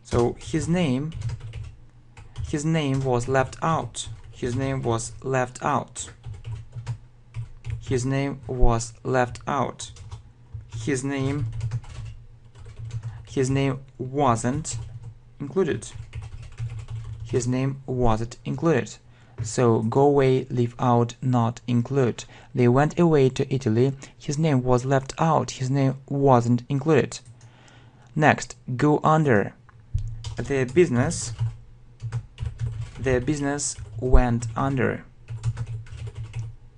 So his name was left out. His name was left out. His name was left out. His name wasn't included. His name wasn't included. So go away, leave out, not include. They went away to Italy. His name was left out. His name wasn't included. Next, go under. Their business went under.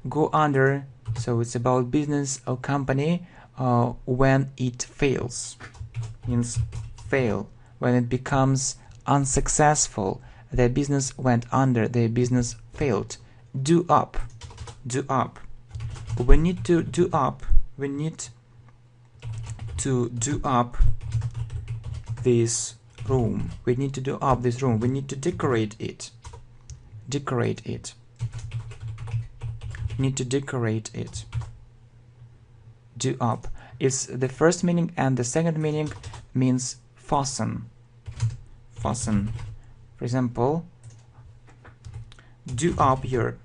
Go under, so it's about business or company when it fails. Means fail. When it becomes unsuccessful. Their business went under. Their business failed. Do up. Do up. We need to do up. We need to do up this room. We need to do up this room. We need to decorate it. Decorate it. Need to decorate it. Do up. It's the first meaning, and the second meaning means fasten. Fasten. For example, do up your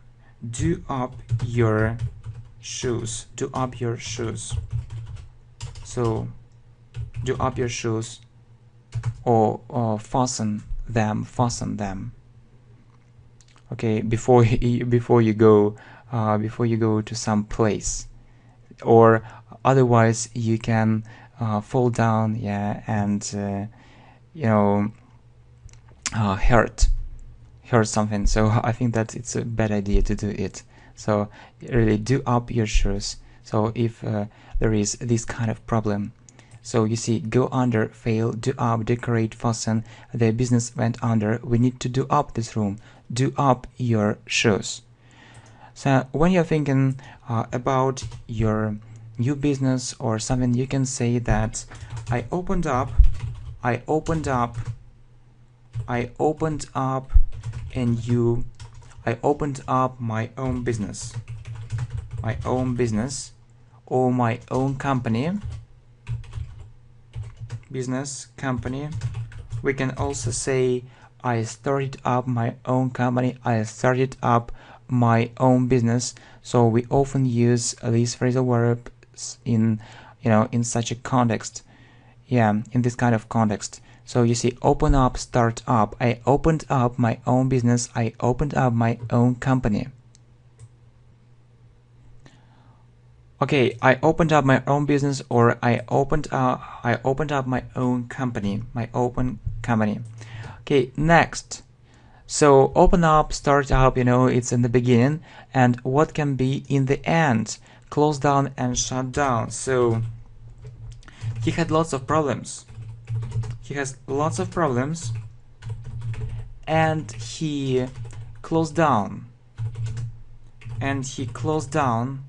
shoes. Do up your shoes. So do up your shoes, or fasten them. Fasten them. Okay, before you go to some place, or otherwise you can fall down, yeah, and you know hurt something. So I think that it's a bad idea to do it. So really do up your shoes. So if there is this kind of problem, so you see, go under, fail, do up, decorate, fasten. The business went under. We need to do up this room. Do up your shoes. So when you're thinking about your new business or something, you can say that I opened up a new, I opened up my own business. My own business or my own company. Business, company. We can also say I started up my own company. I started up my own business. So we often use these phrasal verbs in in such a context. Yeah, in this kind of context. So you see, open up, start up. I opened up my own business. I opened up my own company. Okay, I opened up my own business, or I opened up my own company. My open company. Okay, next. So open up, start up, it's in the beginning, and what can be in the end? Close down and shut down. So he had lots of problems. He has lots of problems, and he closed down. And he closed down.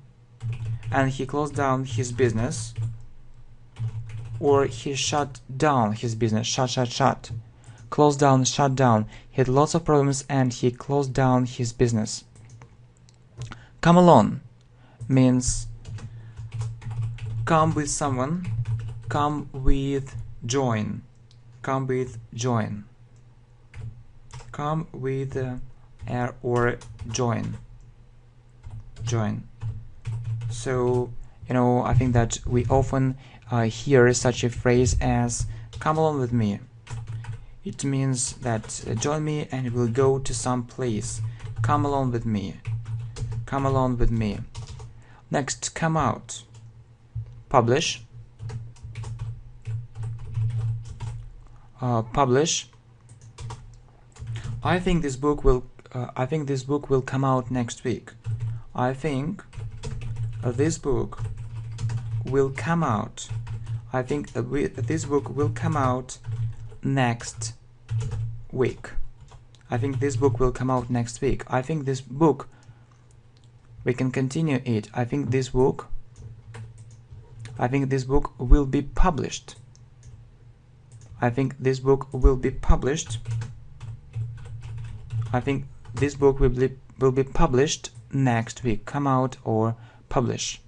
And he closed down his business, or he shut down his business. Shut. Closed down, shut down. He had lots of problems and he closed down his business. Come along means come with someone, come with join, come with join, come with or join. So, I think that we often hear such a phrase as come along with me. It means that join me and we'll go to some place. Come along with me. Come along with me. Next, come out. Publish. Publish. I think this book will come out next week. I think this book will come out. I think this book will come out next week. I think this book will come out next week. I think this book, we can continue it. I think this book will be published. I think this book will be published. I think this book will be published next week. Come out or publish.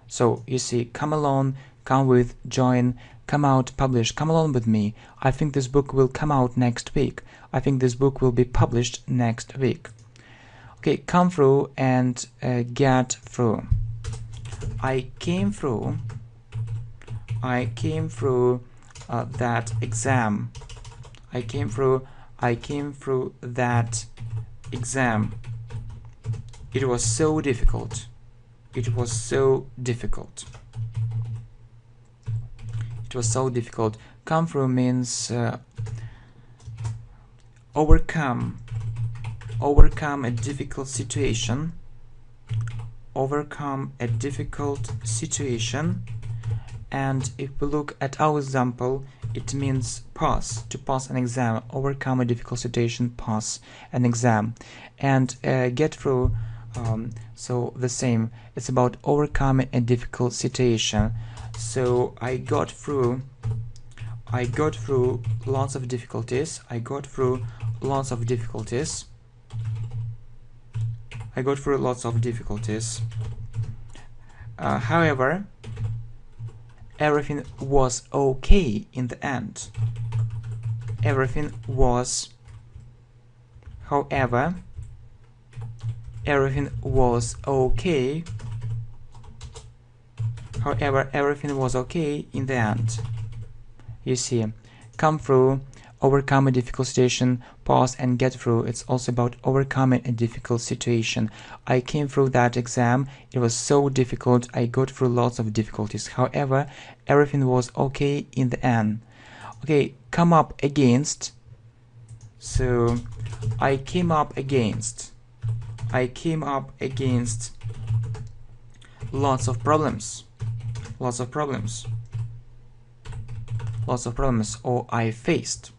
So you see, come along, come with, join, come out, publish, come along with me. I think this book will come out next week. I think this book will be published next week. Okay, come through and get through. I came through that exam. I came through that exam. It was so difficult. It was so difficult. It was so difficult. Come through means overcome a difficult situation. Overcome a difficult situation. And if we look at our example, it means pass, to pass an exam. Overcome a difficult situation, pass an exam. And get through, so the same. It's about overcoming a difficult situation. So I got through lots of difficulties. I got through lots of difficulties. I got through lots of difficulties. However, everything was okay in the end. Everything was, however, everything was okay. However, everything was okay in the end. You see, come through, overcome a difficult situation, pass and get through. It's also about overcoming a difficult situation. I came through that exam. It was so difficult. I got through lots of difficulties. However, everything was okay in the end. Okay, come up against. So, I came up against lots of problems. Lots of problems. Or I faced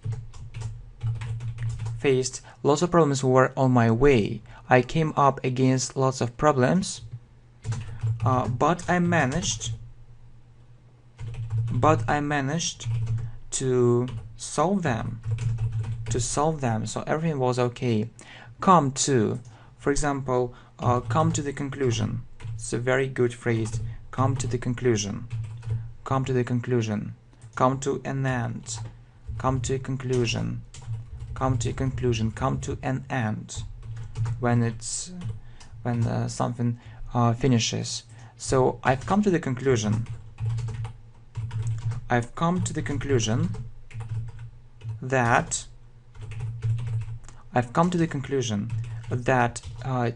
lots of problems were on my way. I came up against lots of problems, but I managed to solve them. So everything was okay. Come to, for example, come to the conclusion. It's a very good phrase. Come to the conclusion. Come to the conclusion. Come to an end. Come to a conclusion. Come to a conclusion. Come to an end. When something finishes. So I've come to the conclusion. I've come to the conclusion that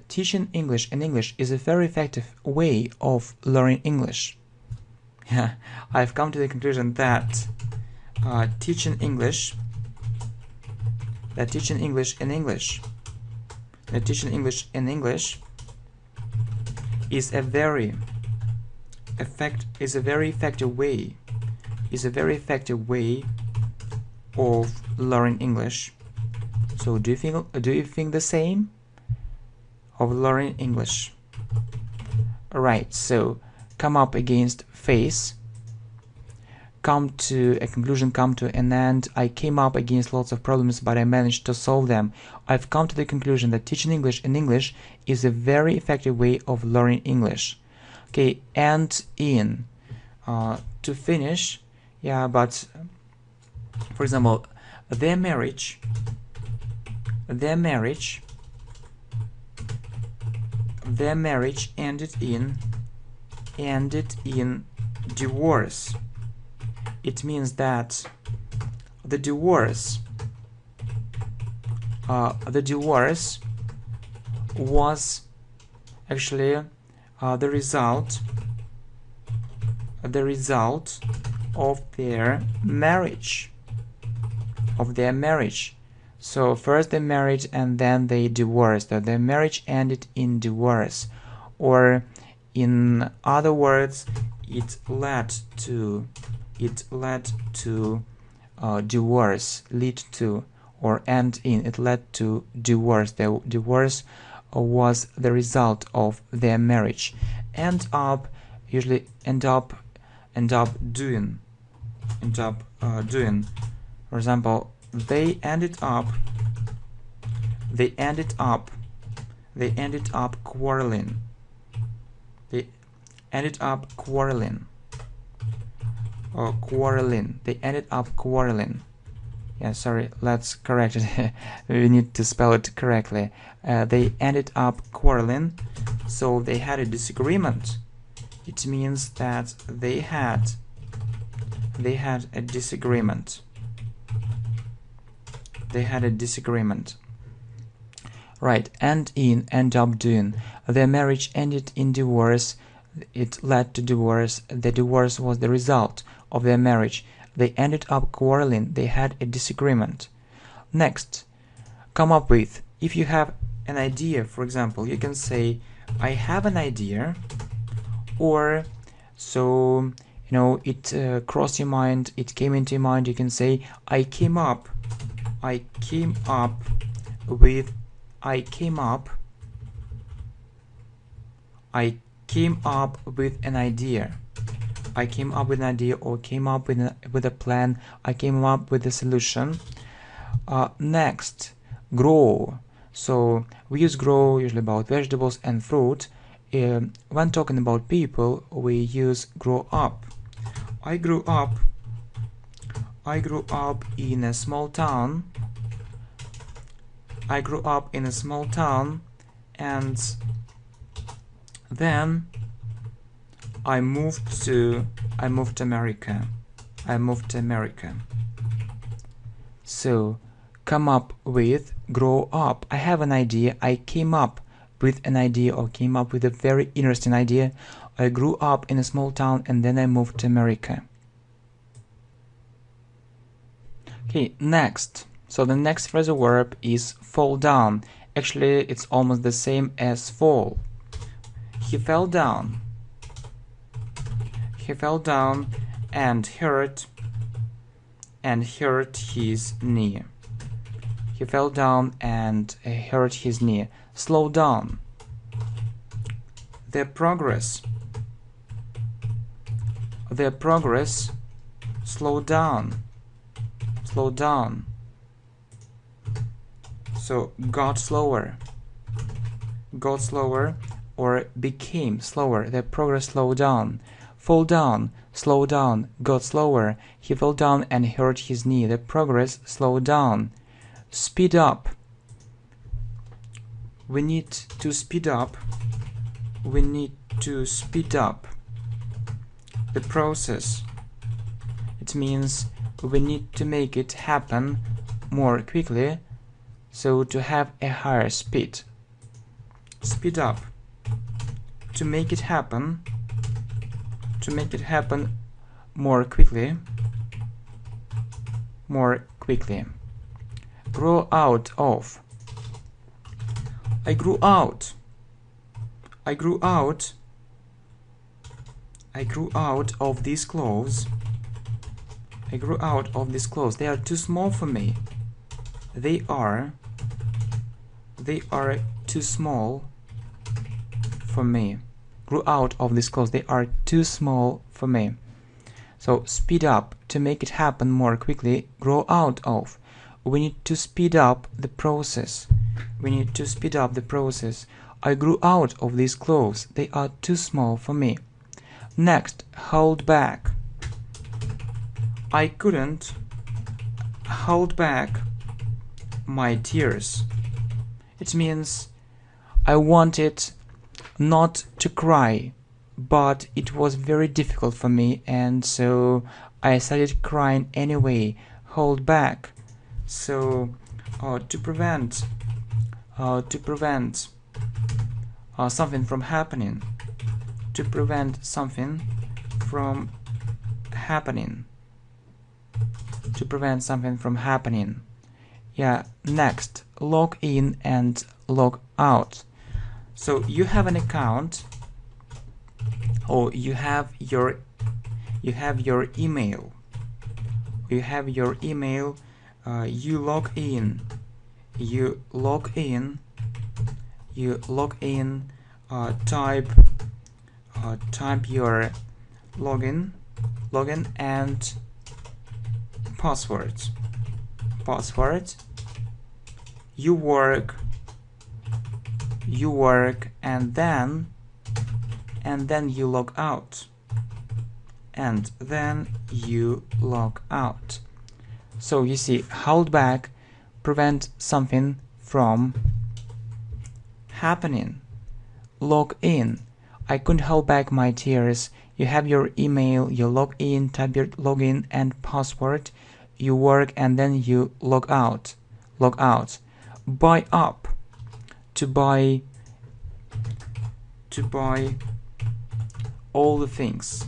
teaching English in English is a very effective way of learning English. Yeah, I've come to the conclusion that teaching English in English is a very effective way of learning English. So do you think the same of learning English? Alright, so come up against face, come to a conclusion, come to an end. I came up against lots of problems, but I managed to solve them. I've come to the conclusion that teaching English in English is a very effective way of learning English. Okay, and in to finish, yeah, but for example, their marriage ended in divorce. It means that the divorce was actually the result of their marriage. So first they married and then they divorced. Their marriage ended in divorce, or in other words, it led to divorce. Lead to or end in. It led to divorce. The divorce was the result of their marriage. Usually end up doing. For example, they ended up quarreling. They ended up quarreling. Yeah, sorry, let's correct it. We need to spell it correctly. They ended up quarreling, so they had a disagreement. It means that they had a disagreement. Right, end up doing. Their marriage ended in divorce. It led to divorce. The divorce was the result of their marriage. They ended up quarreling. They had a disagreement. Next, come up with. If you have an idea, for example, you can say, I have an idea, or so, it crossed your mind, it came into your mind. You can say, I came up with an idea. I came up with an idea, or came up with a plan. I came up with a solution. Next, grow. So we use grow usually about vegetables and fruit. When talking about people, we use grow up. I grew up in a small town. And then I moved to America. So come up with, grow up. I have an idea. I came up with an idea, or came up with a very interesting idea. I grew up in a small town and then I moved to America. Okay, next. So the next phrasal verb is fall down. Actually, it's almost the same as fall. He fell down. And hurt his knee. He fell down and hurt his knee. Slow down. Their progress slowed down. So got slower, or became slower. Their progress slowed down. Fall down, slow down, got slower. He fell down and hurt his knee. The progress slowed down. Speed up. We need to speed up. The process. It means we need to make it happen more quickly, so to have a higher speed. Speed up, to make it happen more quickly, Grow out of, I grew out of these clothes. They are too small for me. They are too small for me. Grew out of these clothes. They are too small for me. So speed up, to make it happen more quickly. Grow out of. We need to speed up the process. I grew out of these clothes. They are too small for me. Next, hold back. I couldn't hold back my tears. It means I wanted not to cry, but it was very difficult for me, and so I started crying anyway. Hold back. So to prevent something from happening. Yeah, next, log in and log out. So you have an account, or you have your email. You log in. Type your login and password. You work and then you log out. So you see, hold back, prevent something from happening. Log in, I couldn't hold back my tears. You have your email, you log in, type your login and password. You work and then you log out. Buy up, to buy all the things.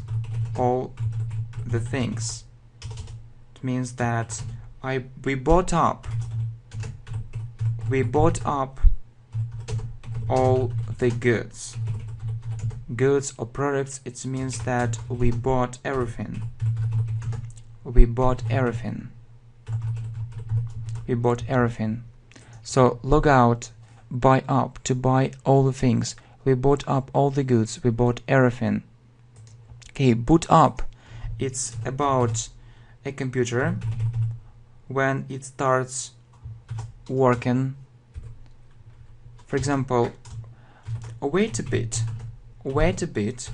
It means that we bought up all the goods or products. It means that we bought everything. So log out, buy up, to buy all the things. We bought up all the goods, we bought everything. Okay, boot up, it's about a computer when it starts working. For example, wait a bit, the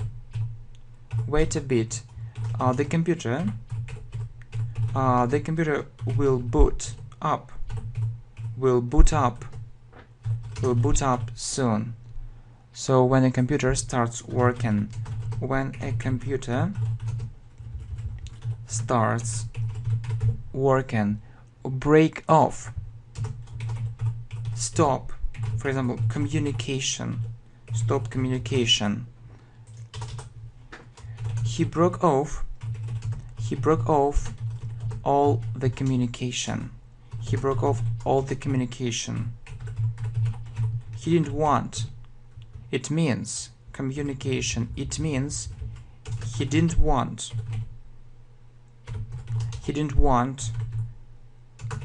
computer will boot up soon. So when a computer starts working, break off, stop. For example, communication, stop communication. He broke off all the communication. He didn't want. It means communication. It means he didn't want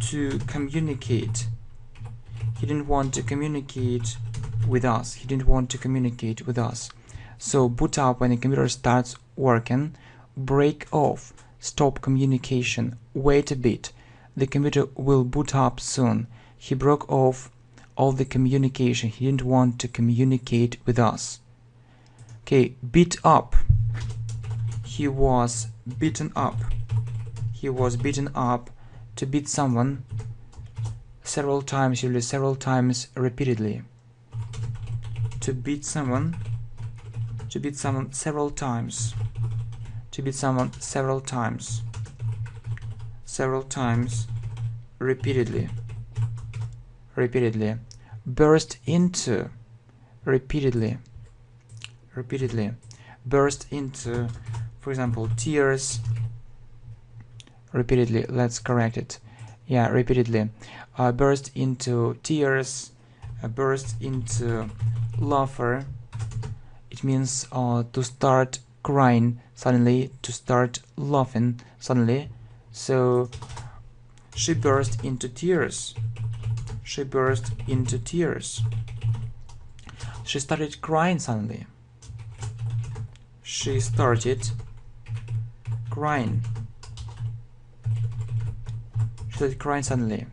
to communicate. He didn't want to communicate with us. So boot up, when the computer starts working. Break off, stop communication. Wait a bit, the computer will boot up soon. He broke off all the communication. He didn't want to communicate with us. Okay, beat up. He was beaten up. To beat someone several times, usually several times repeatedly. To beat someone several times. repeatedly, repeatedly. Burst into, repeatedly, repeatedly. Burst into, for example, tears, repeatedly. Let's correct it. Yeah, repeatedly. Burst into tears, burst into laughter. It means to start crying suddenly, to start laughing suddenly. So she burst into tears. She burst into tears. She started crying suddenly. She started crying. She started crying suddenly.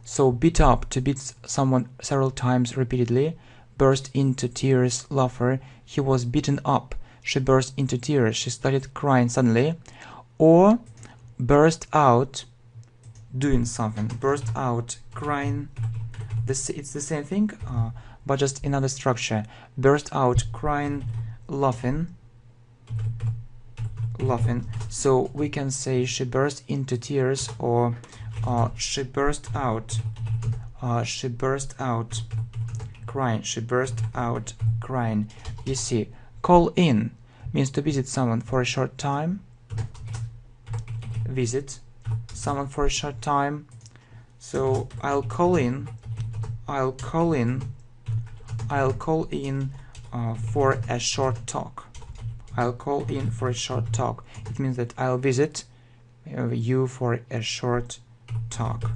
So beat up, to beat someone several times repeatedly. Burst into tears, laughter. He was beaten up. She burst into tears. She started crying suddenly. Or burst out doing something. Burst out crying. It's the same thing, but just another structure. Burst out crying, laughing. So we can say she burst into tears, or she burst out crying. She burst out crying. You see, call in means to visit someone for a short time. Visit someone for a short time. So I'll call in for a short talk. I'll call in for a short talk. It means that I'll visit you for a short talk.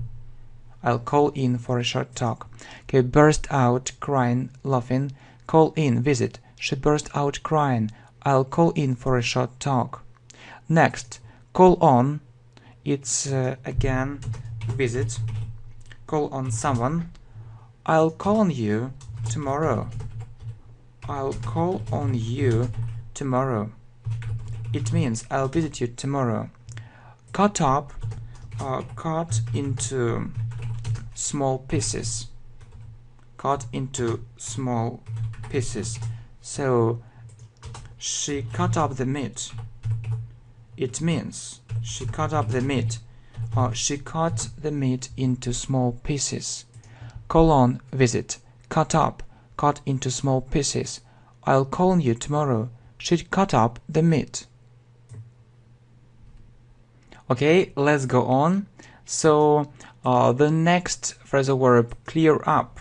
I'll call in for a short talk. Okay, burst out crying, laughing. Call in, visit. She burst out crying. I'll call in for a short talk. Next, call on. It's again visit. Call on someone. I'll call on you tomorrow. I'll call on you tomorrow. It means I'll visit you tomorrow. Cut up, cut into small pieces. Cut into small pieces. So she cut up the meat. It means she cut up the meat. She cut the meat into small pieces. Call on, visit. Cut up, cut into small pieces. I'll call on you tomorrow. She'd cut up the meat. Okay, let's go on. So the next phrasal verb, clear up.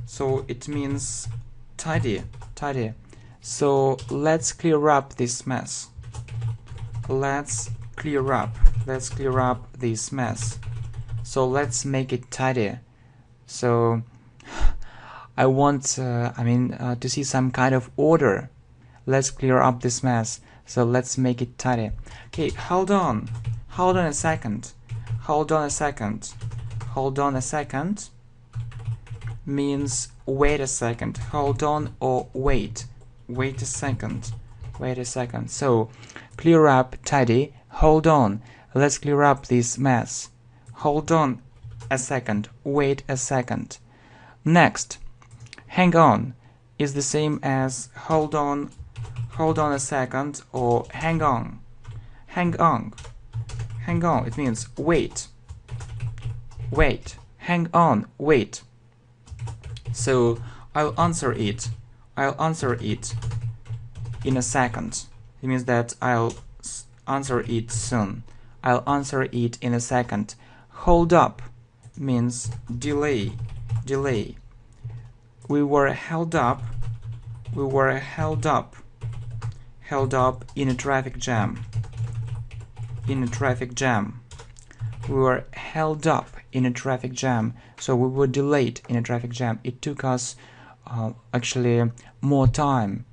So it means tidy. So let's clear up this mess. Let's clear up this mess. So let's make it tidy. So I want to see some kind of order. Let's clear up this mess. So let's make it tidy. Okay, hold on a second means wait a second. Hold on or wait a second. So clear up, tidy. Hold on, let's clear up this mess. Hold on a second, wait a second. Next, hang on is the same as hold on a second, or hang on. It means wait, hang on, wait. So I'll answer it in a second. It means that I'll answer it soon. I'll answer it in a second. Hold up means delay. We were held up in a traffic jam. We were held up in a traffic jam. So we were delayed in a traffic jam. It took us actually more time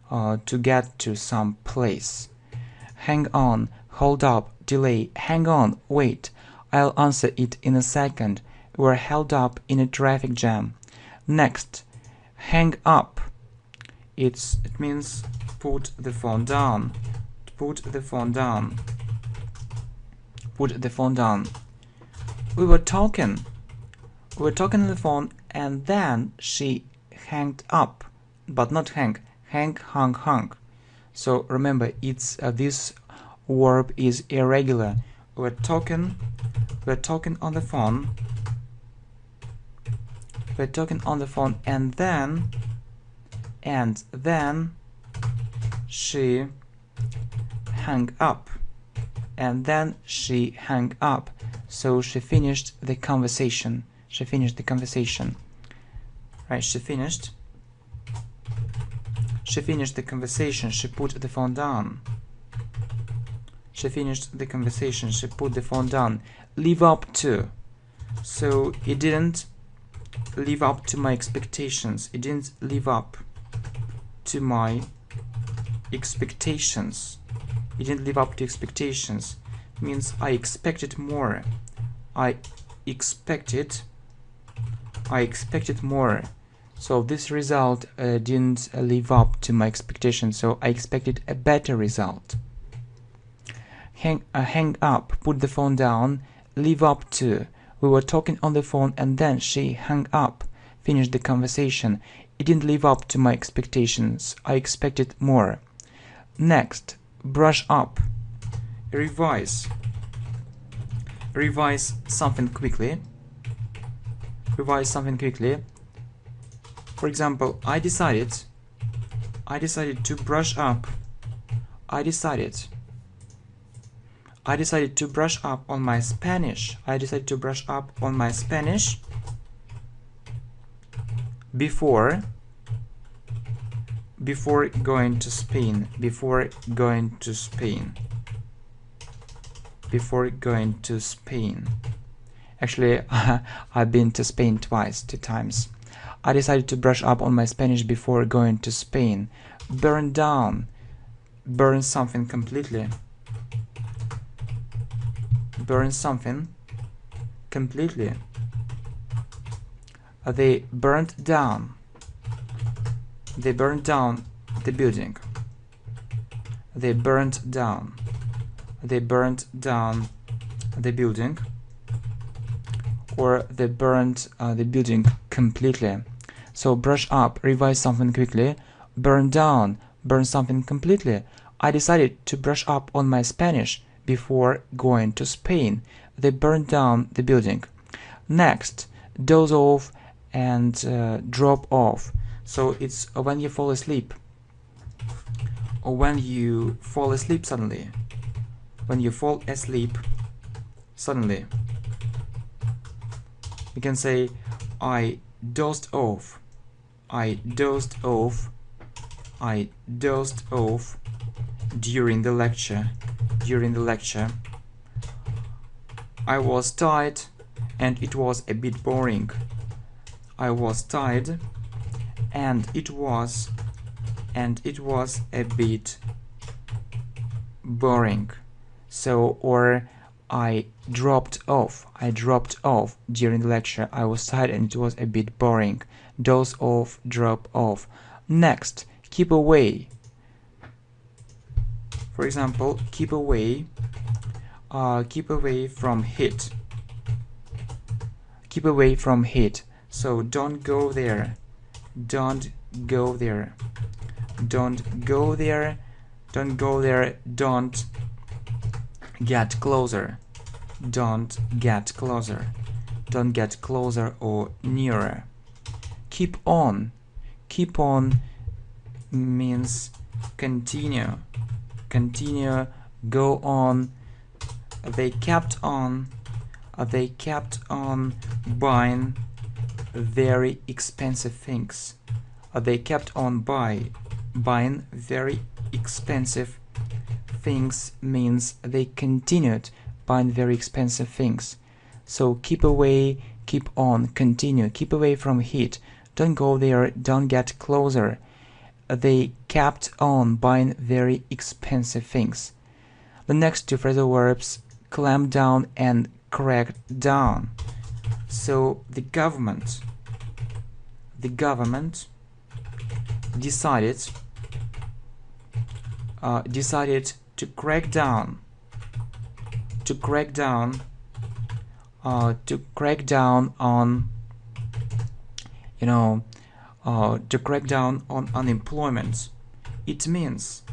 to get to some place. Hang on, hold up, delay, hang on, wait. I'll answer it in a second. We were held up in a traffic jam. Next, hang up. It means put the phone down. Put the phone down. We were talking on the phone, and then she hanged up, but not hung. So remember, it's this verb is irregular. we're talking on the phone. We're talking on the phone, and then she hung up. And then she hung up. So she finished the conversation. She finished the conversation. Right, she finished the conversation. She put the phone down. She finished the conversation. She put the phone down. Live up to. So it didn't live up to my expectations. It didn't live up to my expectations. It didn't live up to expectations. Means I expected more. I expected more. So this result didn't live up to my expectations. So I expected a better result. Hang up, put the phone down, live up to. We were talking on the phone and then she hung up, finished the conversation. It didn't live up to my expectations. I expected more. Next, brush up. Revise something quickly. For example, I decided to brush up. I decided to brush up on my Spanish. I decided to brush up on my Spanish before going to Spain. Before going to Spain. Actually, I've been to Spain two times. I decided to brush up on my Spanish before going to Spain. Burn down. Burn something completely. Burn something completely. They burned down. They burned down the building. They burned down. They burned down the building. Or they burned the building completely. So brush up, revise something quickly. Burn down, burn something completely. I decided to brush up on my Spanish before going to Spain. They burned down the building. Next, doze off and drop off. So it's when you fall asleep, or when you fall asleep suddenly. When you fall asleep suddenly. You can say, I dozed off. I dozed off. I dozed off during the lecture. During the lecture. I was tired and it was a bit boring. I was tired and it was a bit boring. So, or I dropped off. I dropped off during the lecture. I was tired and it was a bit boring. Doze off, drop off. Next, keep away. For example, keep away from heat. Keep away from heat. So don't go there. Don't go there. Don't go there. Don't go there. Don't get closer. Don't get closer. Don't get closer or nearer. Keep on. Keep on means continue. Continue, go on. They kept on buying very expensive things. They kept on buying very expensive things means they continued buying very expensive things. So keep away, keep on, continue, keep away from heat. Don't go there, don't get closer. They kept on buying very expensive things. The next two phrasal verbs, clamp down and crack down. So the government decided to crack down on to crack down on unemployment. It means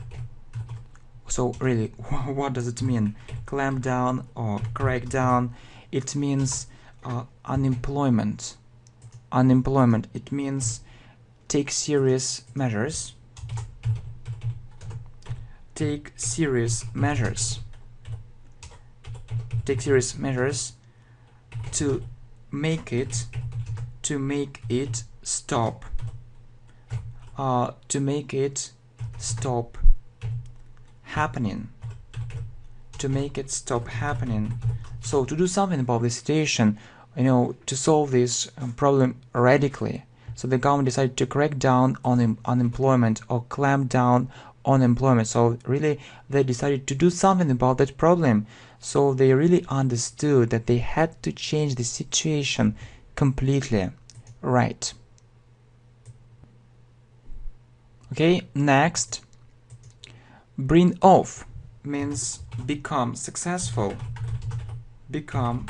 So really, what does it mean? Clamp down or crack down? It means unemployment. Unemployment. It means take serious measures. Take serious measures. Take serious measures to make it stop. To make it stop happening. To make it stop happening. So to do something about the situation, to solve this problem radically. So the government decided to crack down on unemployment or clamp down on employment. So really they decided to do something about that problem. So they really understood that they had to change the situation completely. Right. Okay, next. Bring off means become successful. Become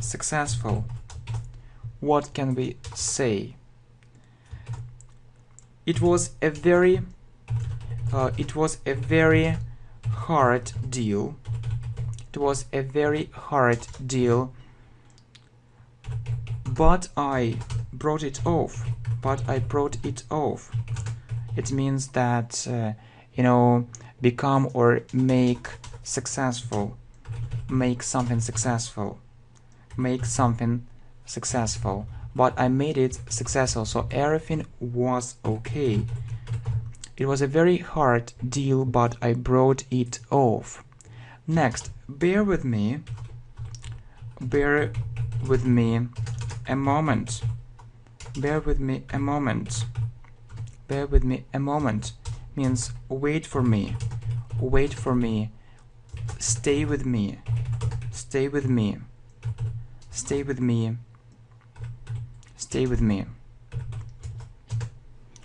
successful. What can we say? It was a very hard deal. It was a very hard deal, but I brought it off. But I brought it off. It means that become or make successful. Make something successful. Make something successful. But I made it successful, so everything was okay. It was a very hard deal, but I brought it off. Next, bear with me. Bear with me a moment. Bear with me a moment. Bear with me a moment means wait for me. Wait for me. Stay with me. Stay with me. Stay with me. Stay with me.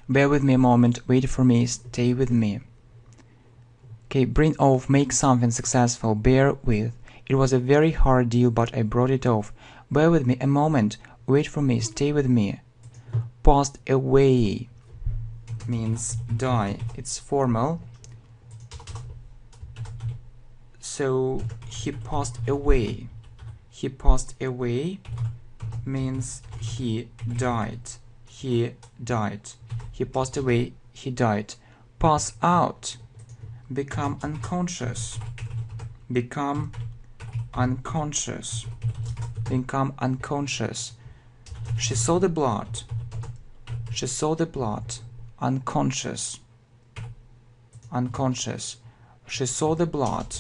Bear with me a moment, wait for me, stay with me. Okay, bring off, make something successful, bear with. It was a very hard deal, but I brought it off. Bear with me a moment, wait for me, stay with me. Passed away means die. It's formal. So he passed away. He passed away means he died. He died. He passed away, he died. Pass out. Become unconscious. Become unconscious. Become unconscious. She saw the blood. She saw the blood. Unconscious. Unconscious. She saw the blood.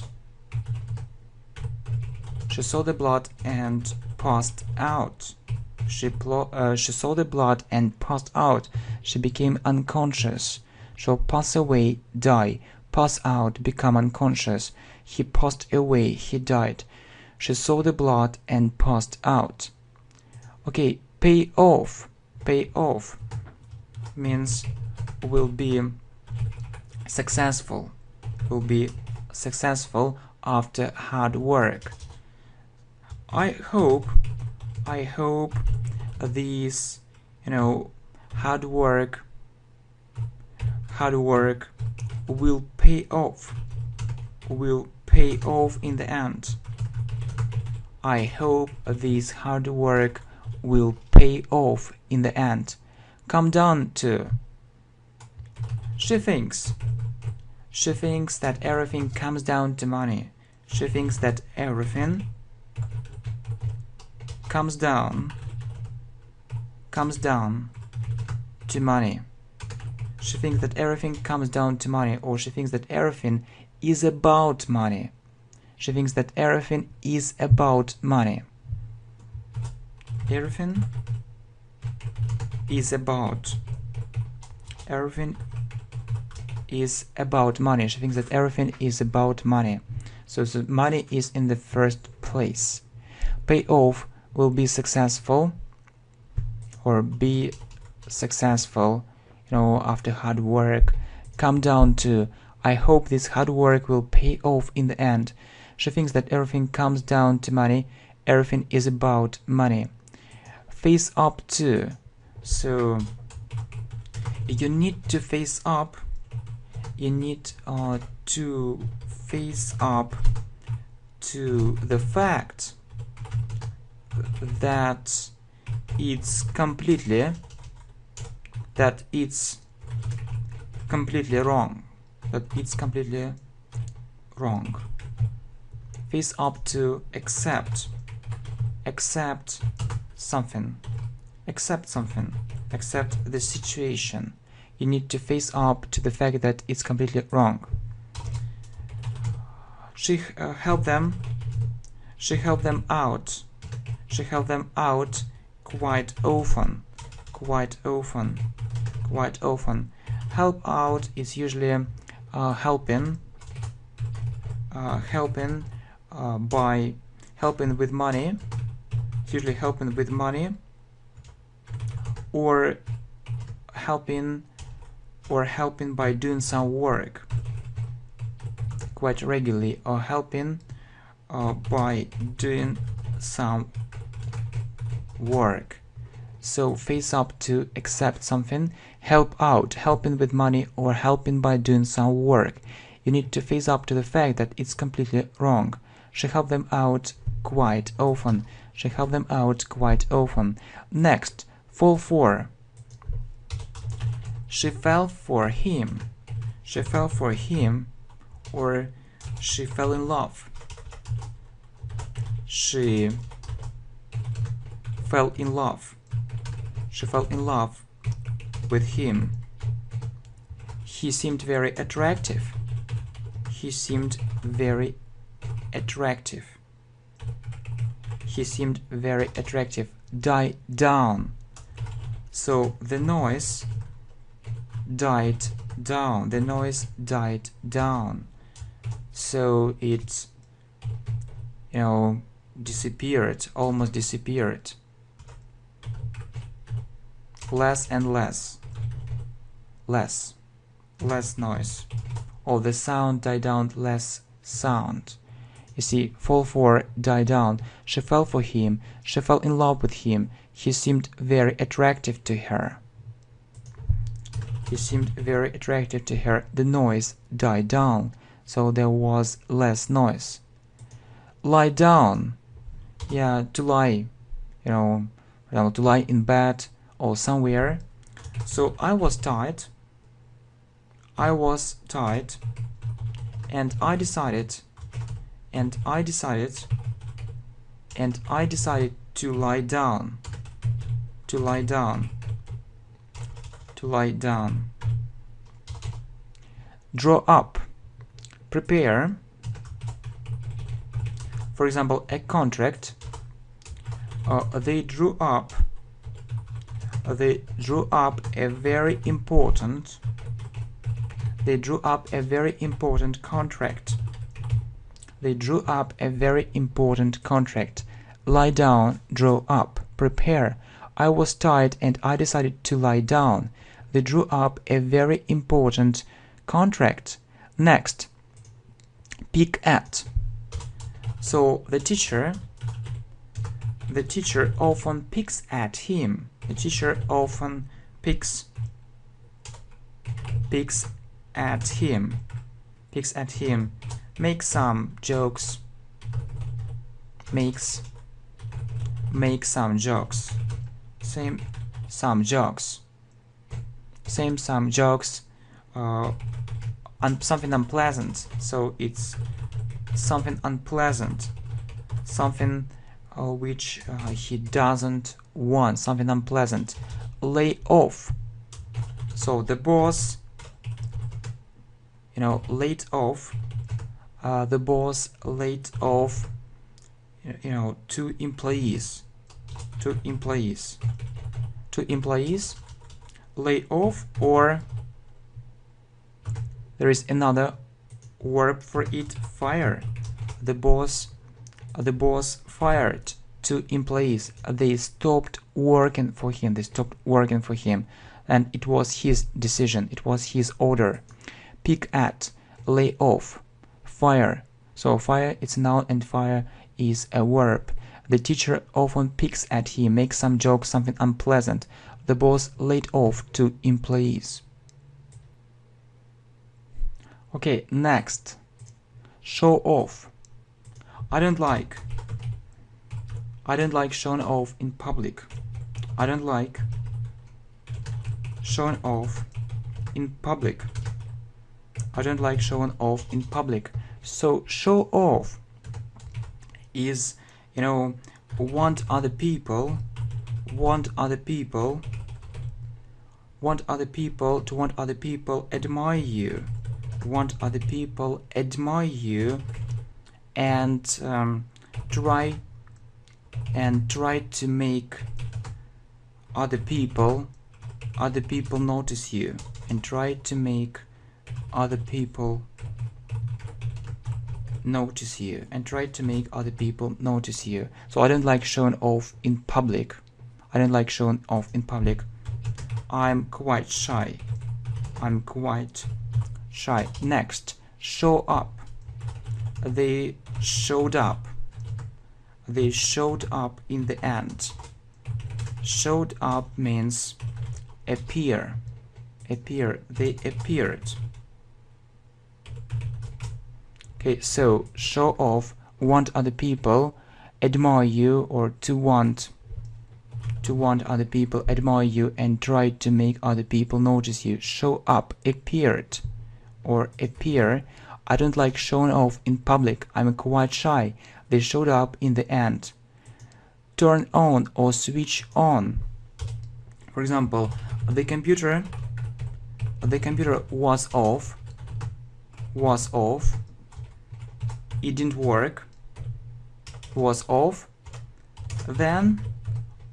She saw the blood and passed out. She saw the blood and passed out. She became unconscious. So pass away, die. Pass out, become unconscious. He passed away, he died. She saw the blood and passed out. Okay, pay off. Pay off means will be successful. Will be successful after hard work. I hope these hard work will pay off in the end. I hope this hard work will pay off in the end. Come down to. She thinks that everything comes down to money. She thinks that everything comes down to money. She thinks that everything comes down to money, or she thinks that everything is about money. She thinks that everything is about money. Everything is about. Everything is about money. She thinks that everything is about money. So money is in the first place. Pay off will be successful, or be successful, after hard work. Come down to. I hope this hard work will pay off in the end. She thinks that everything comes down to money. Everything is about money. Face up to. So you need to face up. You need to face up to the fact that it's completely wrong. Face up to accept something, accept the situation. You need to face up to the fact that it's completely wrong. She helped them out quite often. Help out is usually helping by helping with money, or helping by doing some work quite regularly, or helping by doing some work. So face up to accept something, help out, helping with money, or helping by doing some work. You need to face up to the fact that it's completely wrong. She helped them out quite often. Next, fall for. She fell for him, or she fell in love. She fell in love with him. He seemed very attractive. Die down. So the noise died down. So it, disappeared, almost disappeared. Less and less noise. Or the sound died down, less sound. You see, fall for, die down. She fell for him. She fell in love with him. He seemed very attractive to her. The noise died down, so there was less noise. Lie down. Yeah, to lie. To lie in bed or somewhere. So I was tired, and I decided to lie down. Draw up, prepare. For example, a contract. They drew up a very important contract. Lie down, draw up, prepare. I was tired and I decided to lie down. They drew up a very important contract. Next, pick at. So the teacher often picks at him. Picks at him. Make some jokes. Make some jokes. Same some jokes. Something unpleasant. So it's something unpleasant. Something which he doesn't want. Something unpleasant. Lay off. So the boss, laid off. The boss laid off, two employees. Lay off, or there is another verb for it, fire. The boss fired two employees. They stopped working for him. And it was his decision. It was his order. Pick at, lay off, fire. So fire is a noun and fire is a verb. The teacher often picks at him, makes some joke, something unpleasant. The boss laid off two employees. Okay, next. show off. I don't like showing off in public. I don't like showing off in public. I don't like showing off in public. So show off is, want other people admire you, and try to make other people notice you, and try to make other people notice you, So I don't like showing off in public. I'm quite shy. Next, show up. They showed up in the end. Showed up means appear. They appeared. Okay, so show off, want other people admire you, or to want other people admire you and try to make other people notice you. Show up, appeared or appear. I don't like showing off in public. I'm quite shy. They showed up in the end. Turn on or switch on. For example, the computer was off. It didn't work. Was off. Then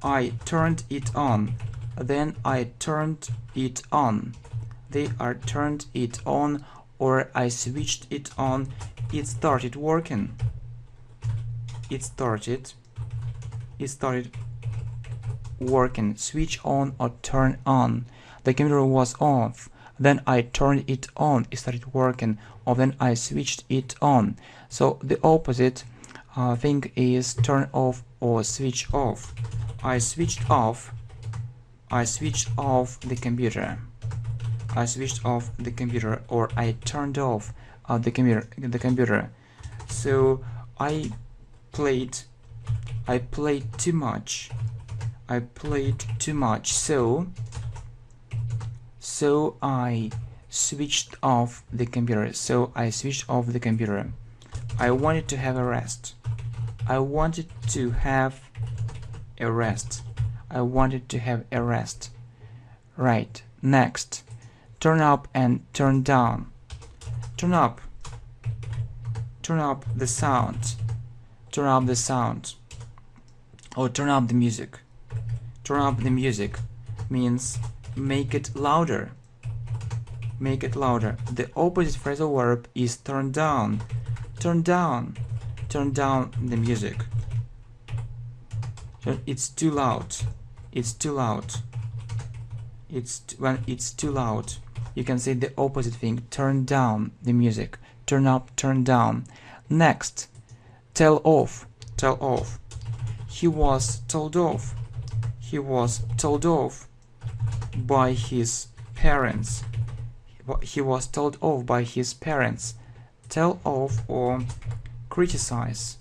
I turned it on. They are turned it on, or I switched it on. It started working. It started working. Switch on or turn on. The computer was off. Then I turned it on. It started working. Or then I switched it on. So the opposite thing is turn off or switch off. I switched off the computer. Or I turned off the computer. So I played too much. So I switched off the computer. I wanted to have a rest. Right. Next, turn up and turn down. Turn up the sound. Or turn up the music. Means make it louder. The opposite phrasal verb is turn down. Turn down the music. So it's too loud. When it's too loud, you can say the opposite thing. Turn down the music. Turn up, turn down. Next, tell off. He was told off. By his parents. Tell off or criticize.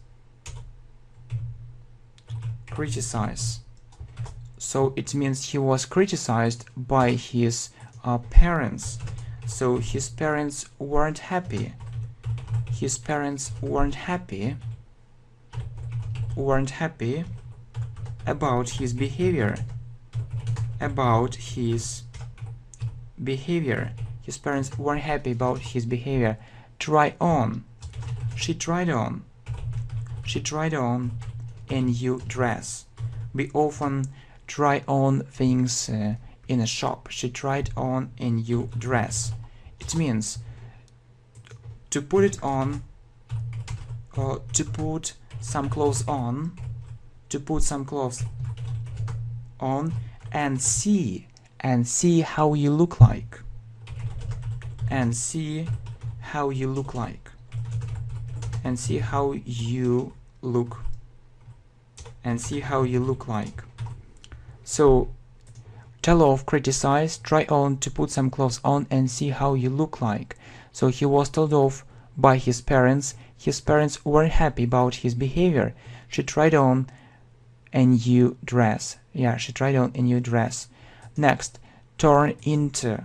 So it means he was criticized by his parents. So his parents weren't happy. About his behavior. His parents weren't happy about his behavior. Try on. She tried on a new dress. We often try on things in a shop. She tried on a new dress. It means to put it on, or to put some clothes on, and see how you look like. So tell off, criticize, try on, to put some clothes on, and see how you look like. So he was told off by his parents. His parents weren't happy about his behavior. She tried on a new dress. Yeah, she tried on a new dress. Next, turn into.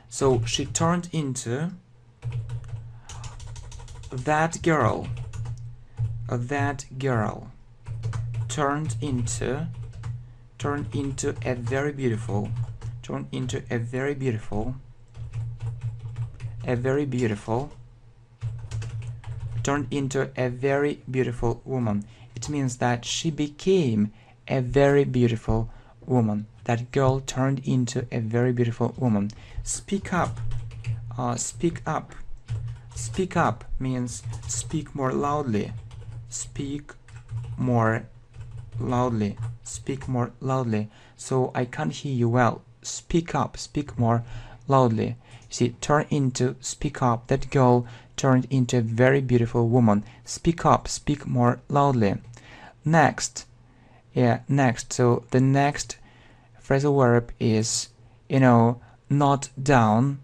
So she turned into that girl. That girl turned into a very beautiful. Turned into a very beautiful. Turned into a very beautiful woman. It means that she became a very beautiful woman. That girl turned into a very beautiful woman. Speak up. Speak up. Speak up means speak more loudly. Speak more loudly. Speak more loudly. So I can't hear you well. Speak up. Speak more loudly. See, turn into, speak up. That girl turned into a very beautiful woman. Speak up. Speak more loudly. Next. Yeah, next. So the next phrasal verb is, not down.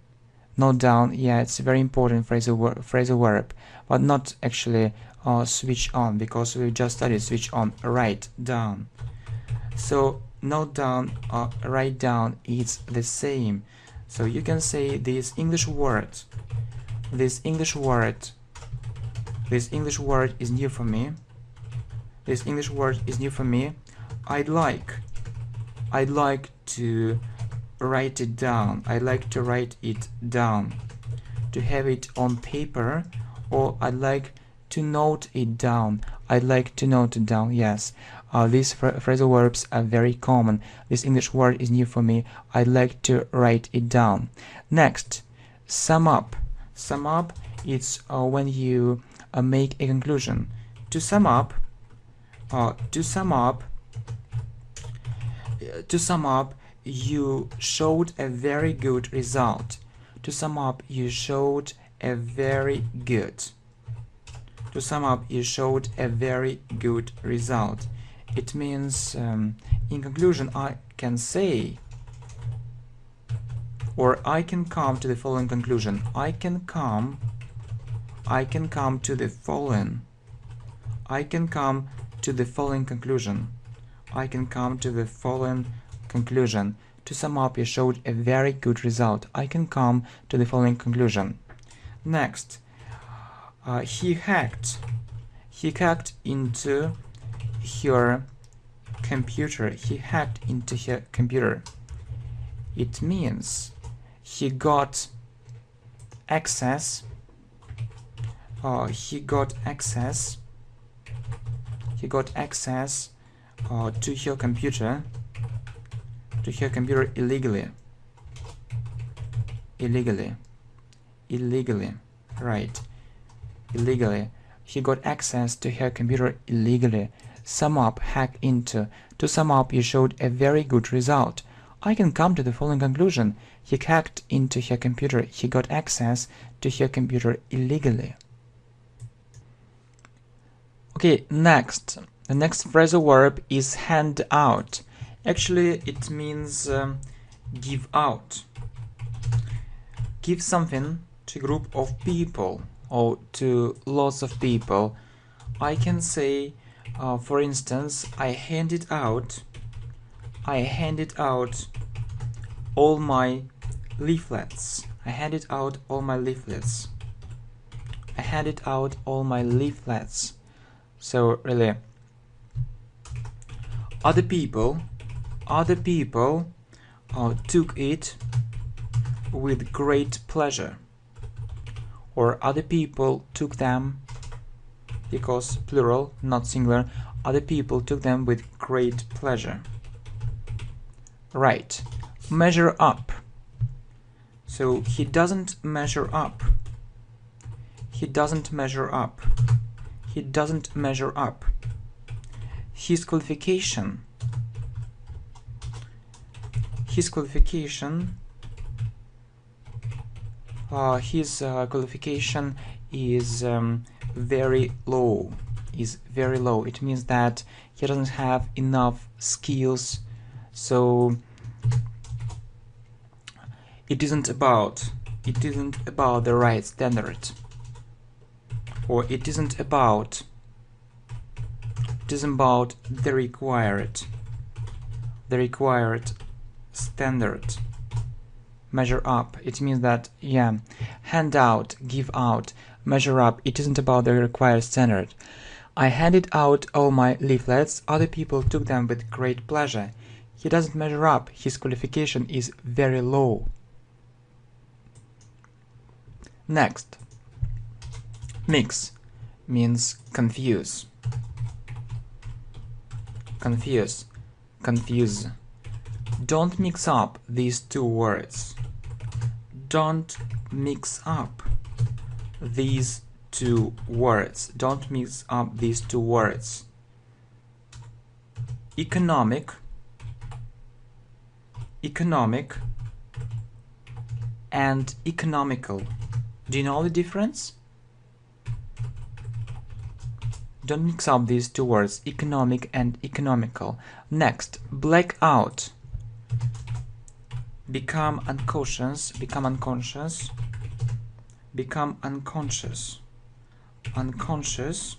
Not down. Yeah, it's a very important phrasal verb, but not actually switch on, because we just studied switch on. Write down. So note down or write down is the same. So you can say this English word is new for me. This English word is new for me. I'd like to write it down. I'd like to write it down, to have it on paper, or I'd like to note it down. I'd like to note it down. Yes, these phrasal verbs are very common. This English word is new for me. I'd like to write it down. Next, sum up. Sum up, it's when you make a conclusion. To sum up, you showed a very good result. To sum up, you showed a very good. To sum up, you showed a very good result. It means, in conclusion, I can say, or I can come to the following conclusion. I can come to the following conclusion. I can come to the following conclusion. To sum up, you showed a very good result. I can come to the following conclusion. Next, he hacked into her computer. He hacked into her computer. It means he got access. He got access to her computer. Illegally. Right. Illegally. He got access to her computer illegally. Sum up, hack into. To sum up, you showed a very good result. I can come to the following conclusion. He hacked into her computer. He got access to her computer illegally. Okay, next. The next phrasal verb is hand out. Actually, it means give out. Give something to a group of people or to lots of people. I can say, for instance, I handed out all my leaflets. I handed out all my leaflets. So really, other people took it with great pleasure, or other people took them, because plural, not singular, other people took them with great pleasure. Right. Measure up. So he doesn't measure up. He doesn't measure up. He doesn't measure up. His qualification. His qualification is very low. It means that he doesn't have enough skills. So it isn't about it isn't about the right standard, or it isn't about the required standard. Measure up, it means that, yeah, hand out, give out. Measure up, it isn't about the required standard. I handed out all my leaflets, other people took them with great pleasure. He doesn't measure up, his qualification is very low. Next, mix means confuse. Confuse. Don't mix up these two words. Don't mix up these two words. Don't mix up these two words. Economic and economical. Do you know the difference? Don't mix up these two words, economic and economical. Next, black out. Become unconscious, unconscious,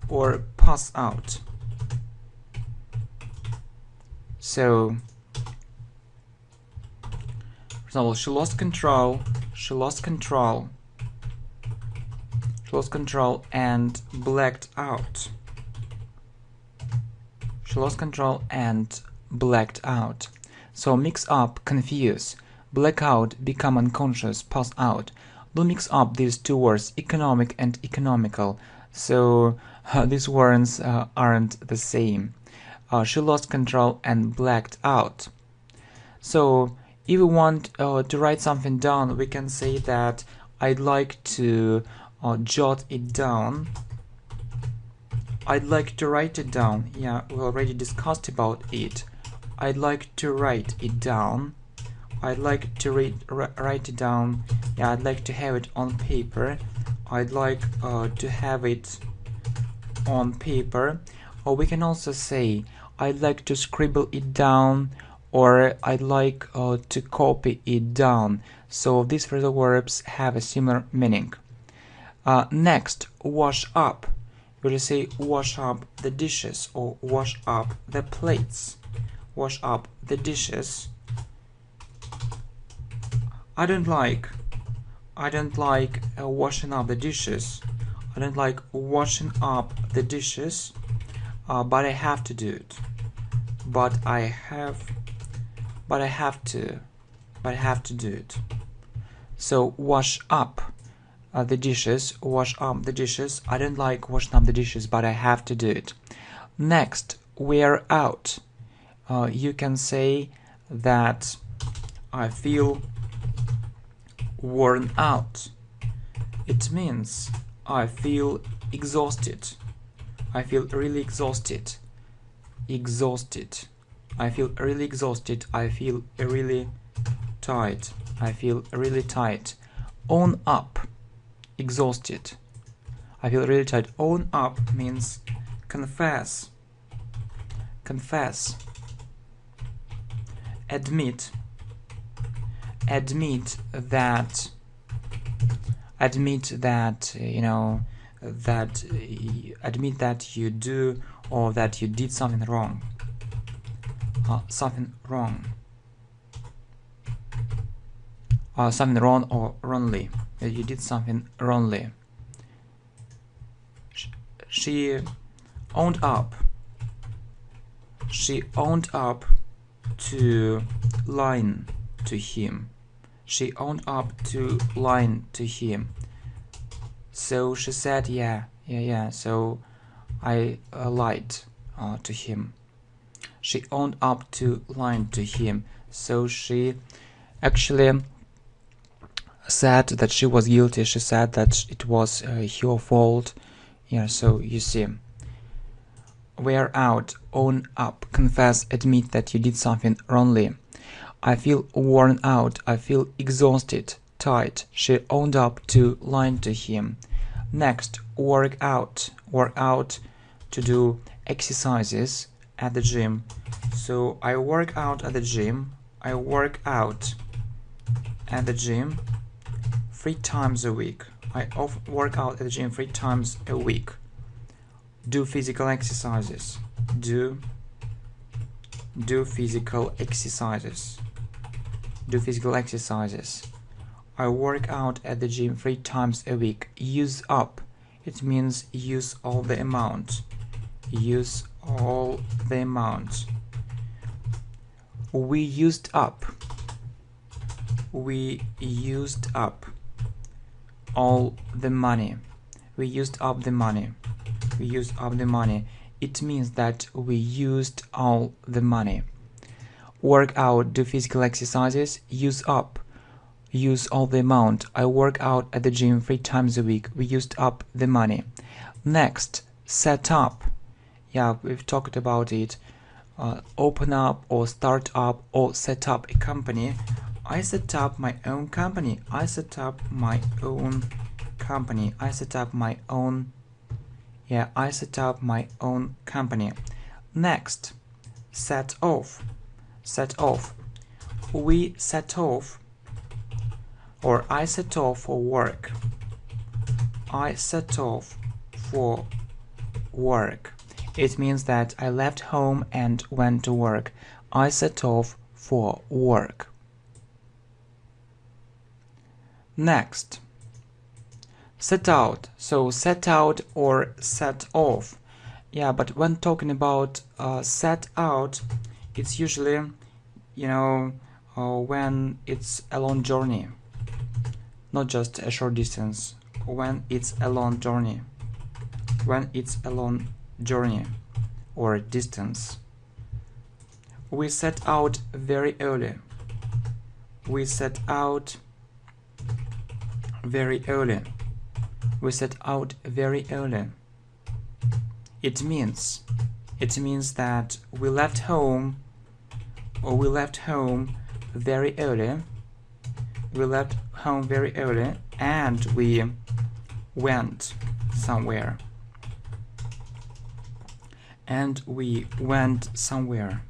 or pass out. So, for example, she lost control and blacked out. She lost control and blacked out. So mix up, confuse, black out, become unconscious, pass out. Don't mix up these two words, economic and economical. So these words aren't the same. She lost control and blacked out. So if we want to write something down, we can say that I'd like to jot it down. I'd like to write it down. Yeah, we already discussed about it. I'd like to write it down. I'd like to write it down. Yeah, I'd like to have it on paper. I'd like to have it on paper. Or we can also say I'd like to scribble it down, or I'd like to copy it down. So these phrasal verbs have a similar meaning. Next, wash up. You will say wash up the dishes or wash up the plates. Wash up the dishes. I don't like washing up the dishes. I don't like washing up the dishes, but I have to do it. But I have to do it. So wash up the dishes, wash up the dishes. I don't like washing up the dishes, but I have to do it. Next, wear out. You can say that I feel worn out. It means I feel exhausted. I feel really exhausted. I feel really exhausted. I feel really tired. I feel really tired. Own up. Exhausted. I feel really tired. Own up means confess. Admit that you know that admit that you do or that you did something wrong. Something wrong or wrongly. You did something wrongly. She owned up. She owned up to lying to him. She owned up to lying to him. So she said, yeah. So I lied to him. She owned up to lying to him. So she actually said that she was guilty. She said that it was her fault. Yeah, so you see, wear out, own up, confess, admit that you did something wrongly. I feel worn out. I feel exhausted, tired. She owned up to lying to him. Next, work out. Work out, to do exercises at the gym. So I work out at the gym. I work out at the gym 3 times a week. I work out at the gym 3 times a week. Do physical exercises. Do physical exercises. Do physical exercises. I work out at the gym 3 times a week. Use up. It means use all the amount. Use all the amount. We used up. We used up all the money. We used up the money. We used up the money. It means that we used all the money. Work out, do physical exercises, use up, use all the amount. I work out at the gym 3 times a week. We used up the money. Next, set up. Yeah, we've talked about it. Open up or start up or set up a company. I set up my own company. I set up my own company. I set up my own. Yeah, I set up my own company. Next, set off. Set off. We set off, or I set off for work. I set off for work. It means that I left home and went to work. I set off for work. Next, set out. So set out or set off. Yeah, but when talking about set out, it's usually, when it's a long journey, not just a short distance. When it's a long journey. When it's a long journey or distance. We set out very early. We set out very early. We set out very early. It means that we left home, or we left home very early. We left home very early and we went somewhere. And we went somewhere.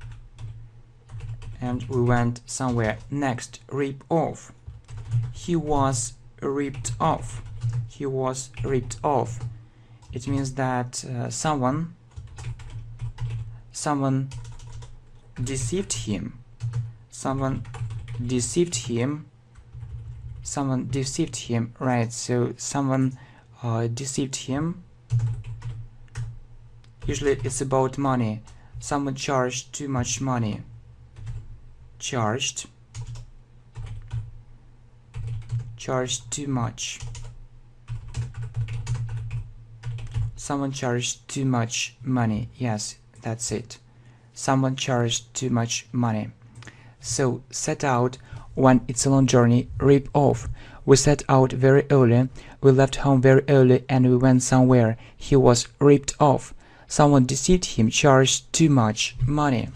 And we went somewhere. Next, rip off. He was ripped off. He was ripped off. It means that someone deceived him. Someone deceived him. Someone deceived him, right? So someone deceived him. Usually it's about money. Someone charged too much money. Charged too much. Someone charged too much money. Yes, that's it. Someone charged too much money. So set out when it's a long journey. Rip off. We set out very early. We left home very early and we went somewhere. He was ripped off. Someone deceived him, charged too much money.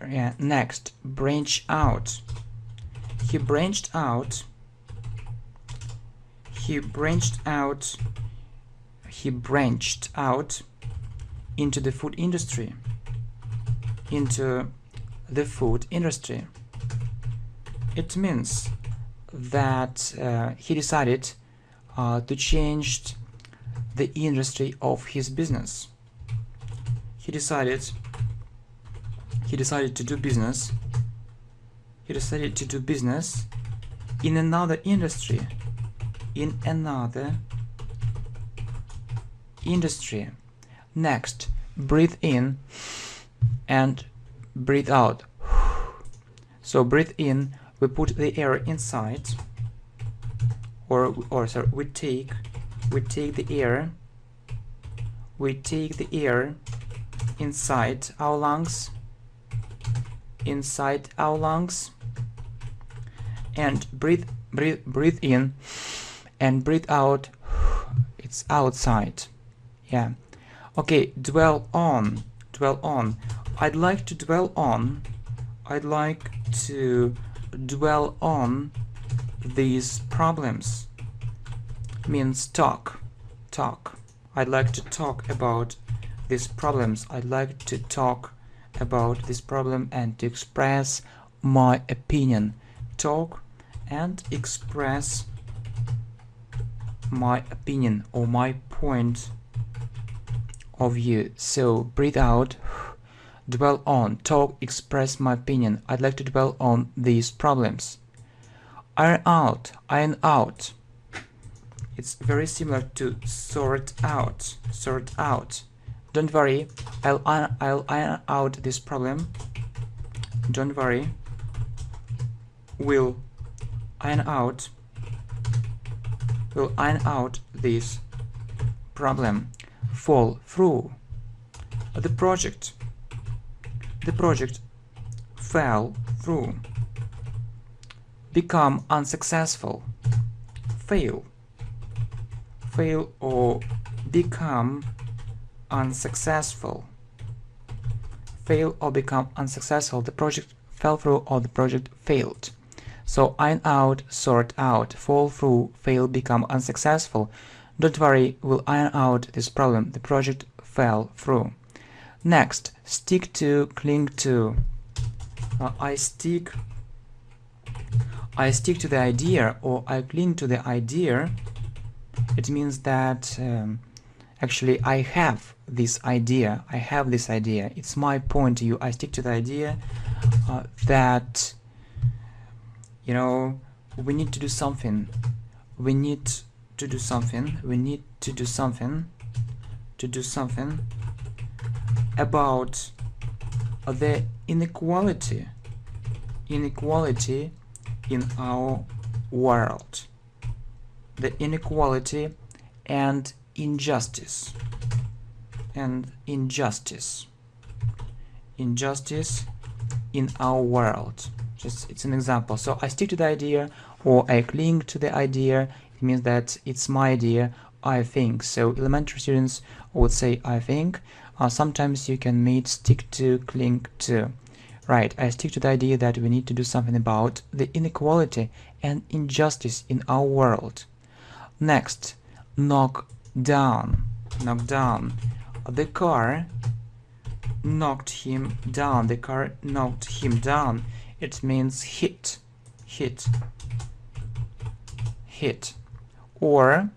Yeah, next, branch out. He branched out. He branched out. He branched out into the food industry. Into the food industry. It means that he decided to change the industry of his business. He decided to do business. He decided to do business in another industry. In another industry. Next, breathe in and breathe out. So breathe in, we put the air inside, we take the air. We take the air inside our lungs. Inside our lungs. And breathe in and breathe out. It's outside. Yeah. Okay, dwell on. I'd like to dwell on these problems. Means talk. I'd like to talk about these problems. I'd like to talk about this problem and to express my opinion. talk and express my opinion or my point of view. So breathe out, dwell on, talk, express my opinion. I'd like to dwell on these problems. Iron out, iron out. It's very similar to sort out, sort out. Don't worry, I'll iron out this problem. Don't worry, we'll iron out this problem. Fall through. The project fell through. Become unsuccessful. Fail or become unsuccessful. Fail or become unsuccessful. The project fell through or the project failed. So iron out, sort out, fall through, fail, become unsuccessful. Don't worry, we'll iron out this problem. The project fell through. Next, stick to, cling to. I stick to the idea, or I cling to the idea. It means that actually I have this idea. It's my point of view. I stick to the idea that, you know, we need to do something. We need to do something about the inequality in our world. The inequality and injustice in our world. It's an example. So I stick to the idea, or I cling to the idea. It means that it's my idea, I think. So elementary students would say I think. Sometimes you can meet stick to, cling to. Right, I stick to the idea that we need to do something about the inequality and injustice in our world. Next, knock down. The car knocked him down. It means hit. Or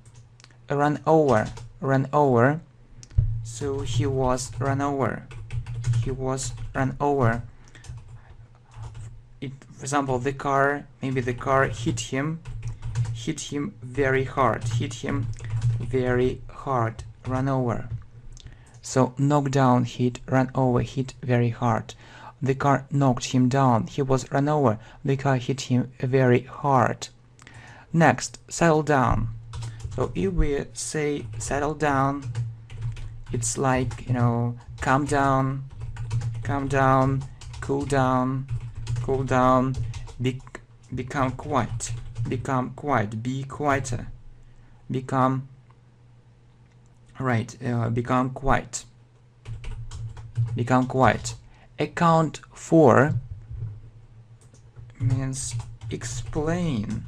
run over. So he was run over. For example, the car hit him very hard, run over. So knock down, hit, run over, hit very hard. The car knocked him down, he was run over, the car hit him very hard. Next, settle down. So if we say settle down, it's like, you know, calm down, cool down, become quiet, be quieter, become quiet. Account for means explain.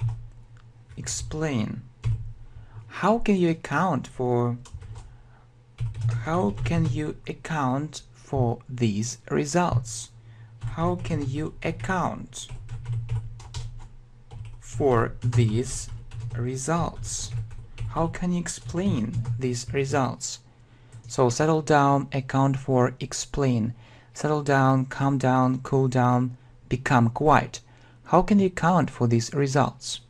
How can you account for these results? How can you account for these results? How can you explain these results? So settle down, account for, explain. Settle down, calm down, cool down, become quiet. How can you account for these results?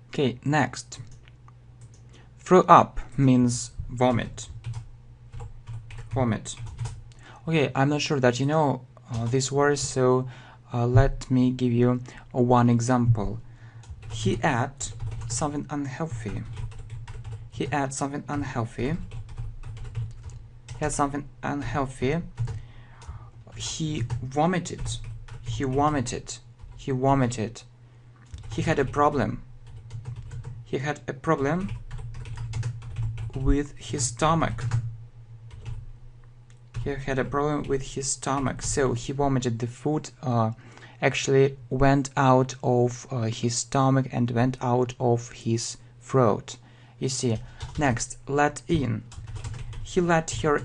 Okay, next. Throw up means vomit. Okay, I'm not sure that you know these words, so let me give you one example. He ate something unhealthy. He vomited. He had a problem. With his stomach. So he vomited. The food actually went out of his stomach and went out of his throat. You see. Next, let in. He let her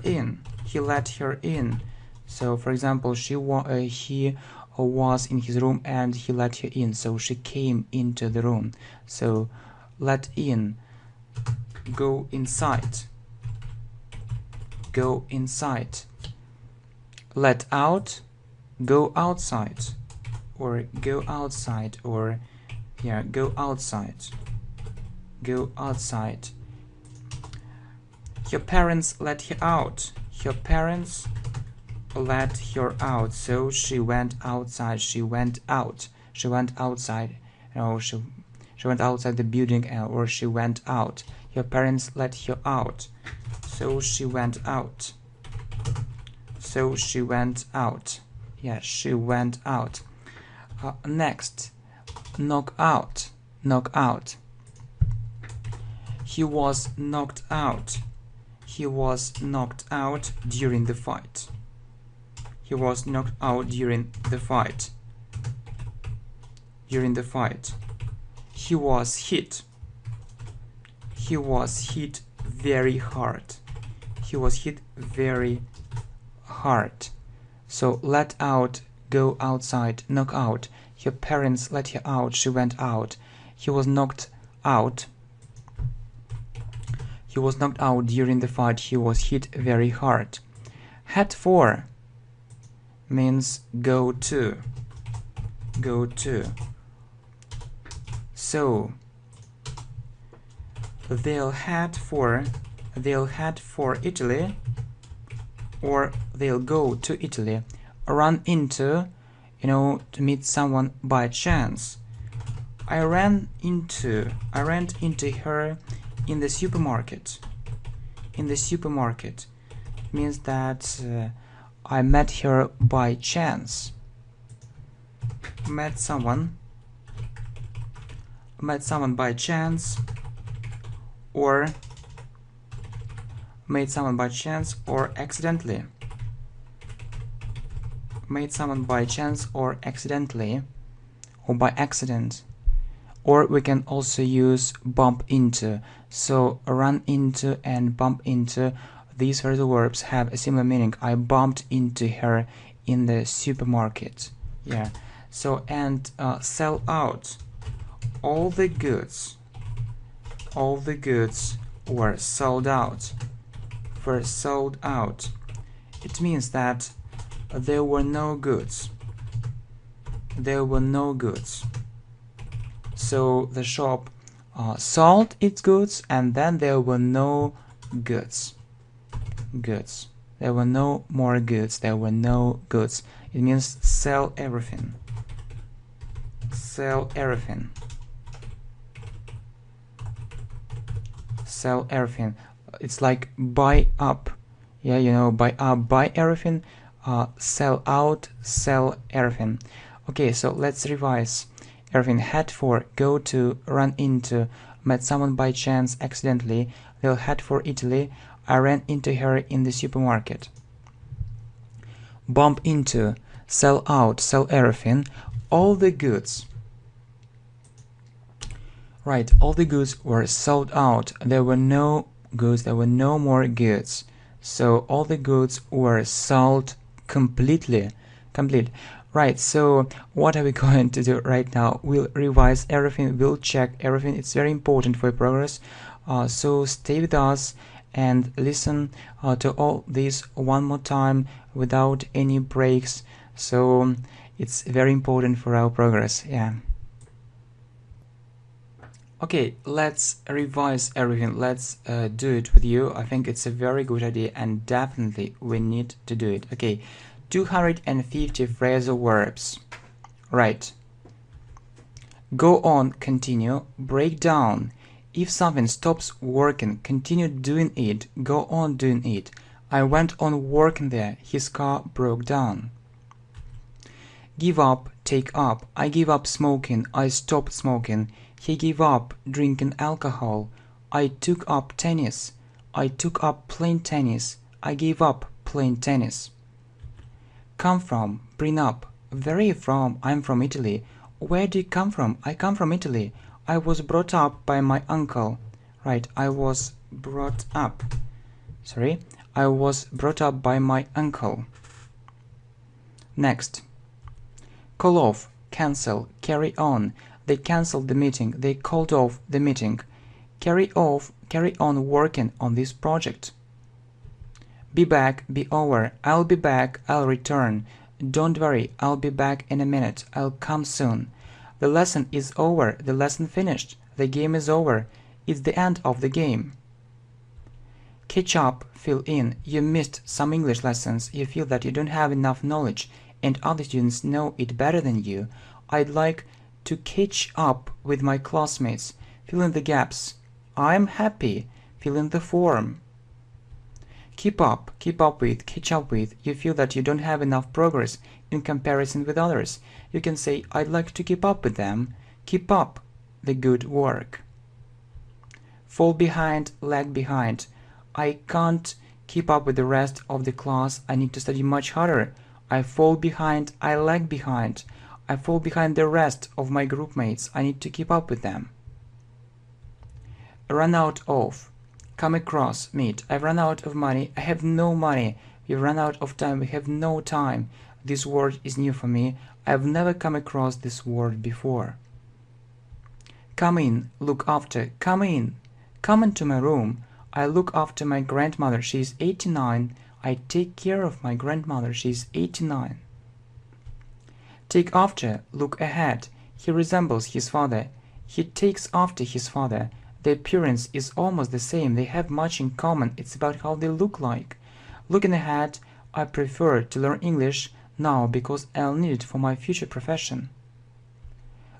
in. So for example, he who was in his room and he let her in, so she came into the room. So let in, go inside, go inside. Let out, go outside, or go outside, or yeah, go outside, go outside. Her parents let her out. Her parents let her out, so she went outside. She went out. She went outside. She went outside the building, or she went out. Her parents let her out, so she went out. So she went out. Yeah, she went out. Next, knock out. Knock out. He was knocked out. He was knocked out during the fight. He was knocked out during the fight. During the fight. He was hit. He was hit very hard. He was hit very hard. So let out, go outside, knock out. Her parents let her out. She went out. He was knocked out. He was knocked out during the fight. He was hit very hard. Head for means go to. Go to. So they'll head for Italy, or they'll go to Italy. Run into, to meet someone by chance. I ran into her in the supermarket. In the supermarket means that I met her by chance. Met someone by chance, or made someone by chance or accidentally. Made someone by chance or accidentally, or by accident. Or we can also use bump into. So run into and bump into, these phrasal verbs have a similar meaning. I bumped into her in the supermarket. Yeah. So, and sell out. All the goods were sold out. Were sold out. It means that there were no goods. There were no goods. So the shop sold its goods, and then there were no goods. Goods. There were no more goods. There were no goods. It means sell everything. Sell everything. Sell everything. It's like buy up. Yeah, buy up, buy everything. Sell out, sell everything. Okay, so let's revise. Everything. Head for, go to, run into, met someone by chance, accidentally. They'll head for Italy. I ran into her in the supermarket. Bump into, sell out, sell everything. All the goods. Right, all the goods were sold out. There were no goods, there were no more goods. So all the goods were sold completely. Complete. Right, so what are we going to do right now? We'll revise everything, we'll check everything. It's very important for your progress. So stay with us and listen to all this one more time without any breaks. So it's very important for our progress. Yeah. Okay, let's revise everything. Let's do it with you. I think it's a very good idea, and definitely we need to do it. Okay, 250 phrasal verbs. Right. Go on, continue, break down. If something stops working, continue doing it, go on doing it. I went on working there, his car broke down. Give up, take up. I give up smoking, I stopped smoking. He gave up drinking alcohol. I took up tennis. I took up playing tennis. I gave up playing tennis. Come from, bring up. Where are you from? I'm from Italy. Where do you come from? I come from Italy. I was brought up by my uncle. Right, I was brought up. I was brought up by my uncle. Next. Call off, cancel, carry on. They canceled the meeting. They called off the meeting. Carry on working on this project. Be back, be over. I'll be back, I'll return. Don't worry, I'll be back in a minute. I'll come soon. The lesson is over. The lesson finished. The game is over. It's the end of the game. Catch up, fill in. You missed some English lessons. You feel that you don't have enough knowledge and other students know it better than you. I'd like to catch up with my classmates. Fill in the gaps. I'm happy. Fill in the form. Keep up with, catch up with. You feel that you don't have enough progress in comparison with others. You can say, I'd like to keep up with them. Keep up the good work. Fall behind, lag behind. I can't keep up with the rest of the class. I need to study much harder. I fall behind, I lag behind. I fall behind the rest of my group mates. I need to keep up with them. Run out of. Come across, meet. I've run out of money. I have no money. We've run out of time. We have no time. This word is new for me. I've never come across this word before. Come in, look after. Come in. Come into my room. I look after my grandmother. She's 89. I take care of my grandmother. She's 89. Take after, look ahead. He resembles his father. He takes after his father. The appearance is almost the same. They have much in common. It's about how they look like. Looking ahead, I prefer to learn English now because I'll need it for my future profession.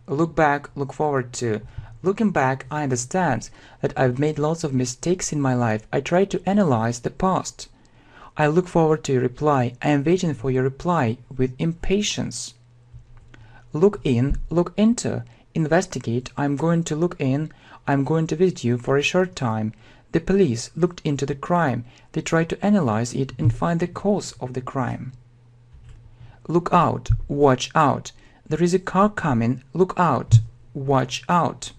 Look back, look forward to. Looking back, I understand that I've made lots of mistakes in my life. I try to analyze the past. I look forward to your reply. I am waiting for your reply with impatience. Look in, look into. Investigate. I'm going to look in. I'm going to visit you for a short time. The police looked into the crime. They tried to analyze it and find the cause of the crime. Look out, watch out. There is a car coming. Look out, watch out.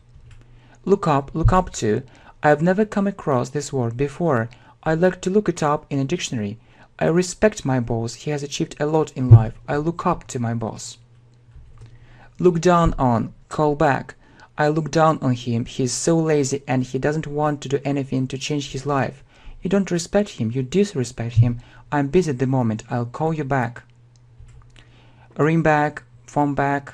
Look up to. I've never come across this word before. I'd like to look it up in a dictionary. I respect my boss. He has achieved a lot in life. I look up to my boss. Look down on, call back. I look down on him. He's so lazy and he doesn't want to do anything to change his life. You don't respect him. You disrespect him. I'm busy at the moment. I'll call you back. Ring back, phone back.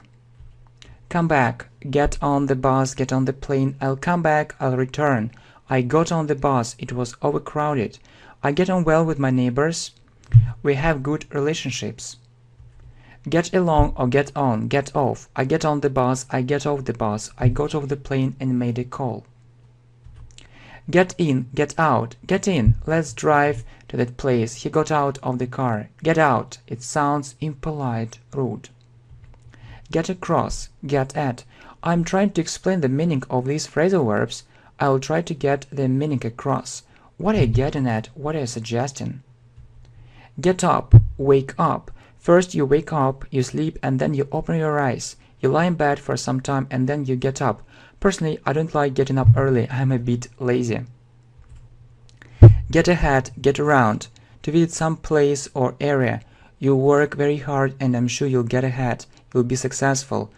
Come back. Get on the bus, get on the plane. I'll come back. I'll return. I got on the bus. It was overcrowded. I get on well with my neighbors. We have good relationships. Get along or get on, get off. I get on the bus, I get off the bus. I got off the plane and made a call. Get in, get out. Get in, let's drive to that place. He got out of the car. Get out, it sounds impolite, rude. Get across, get at. I'm trying to explain the meaning of these phrasal verbs. I'll try to get the meaning across. What are you getting at? What are you suggesting? Get up, wake up. First you wake up, you sleep, and then you open your eyes. You lie in bed for some time and then you get up. Personally, I don't like getting up early. I'm a bit lazy. Get ahead, get around. To visit some place or area. You work very hard and I'm sure you'll get ahead. You'll be successful.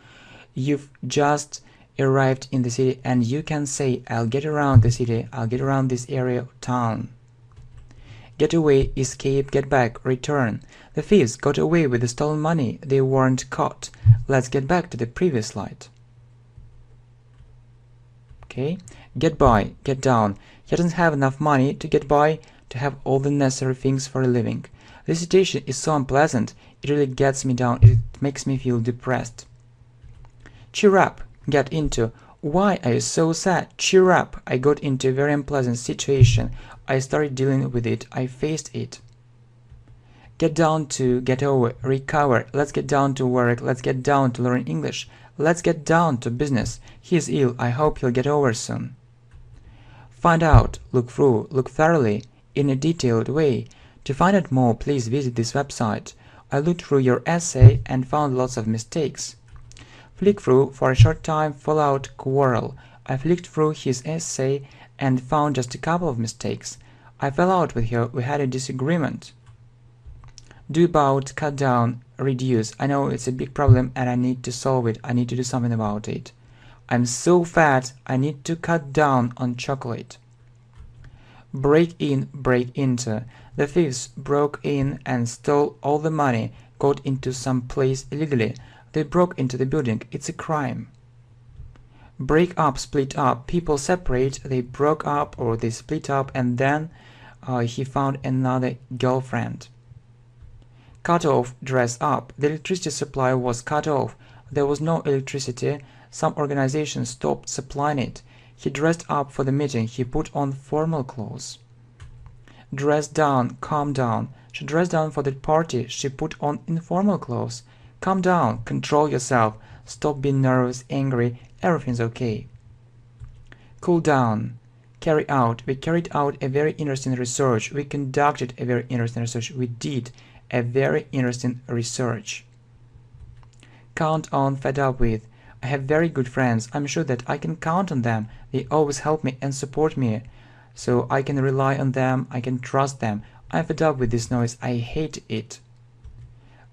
You've just arrived in the city and you can say, I'll get around the city. I'll get around this area or town. Get away, escape, get back, return. The thieves got away with the stolen money. They weren't caught. Let's get back to the previous slide. Okay, get by, get down. He doesn't have enough money to get by, to have all the necessary things for a living. This situation is so unpleasant. It really gets me down. It makes me feel depressed. Cheer up, get into. Why are you so sad? Cheer up. I got into a very unpleasant situation. I started dealing with it. I faced it. Get down to, get over, recover. Let's get down to work. Let's get down to learn English. Let's get down to business. He is ill. I hope he'll get over soon. Find out, look through, look thoroughly, in a detailed way. To find out more, please visit this website. I looked through your essay and found lots of mistakes. Flick through, for a short time, fallout, quarrel. I flicked through his essay and found just a couple of mistakes. I fell out with her. We had a disagreement. Do about, cut down, Reduce. I know it's a big problem and I need to solve it. I need to do something about it. I'm so fat, I need to cut down on chocolate. Break in, break into. The thieves broke in and stole all the money, got into some place illegally. They broke into the building. It's a crime. Break up, split up. People separate, they broke up or they split up, and then he found another girlfriend. Cut off, dress up. The electricity supply was cut off. There was no electricity. Some organizations stopped supplying it. He dressed up for the meeting. He put on formal clothes. Dress down, calm down. She dressed down for the party. She put on informal clothes. Calm down, control yourself. Stop being nervous, angry. Everything's okay. Cool down. Carry out. We carried out a very interesting research. We conducted a very interesting research. We did a very interesting research. Count on, fed up with. I have very good friends. I'm sure that I can count on them. They always help me and support me. So I can rely on them. I can trust them. I'm fed up with this noise. I hate it.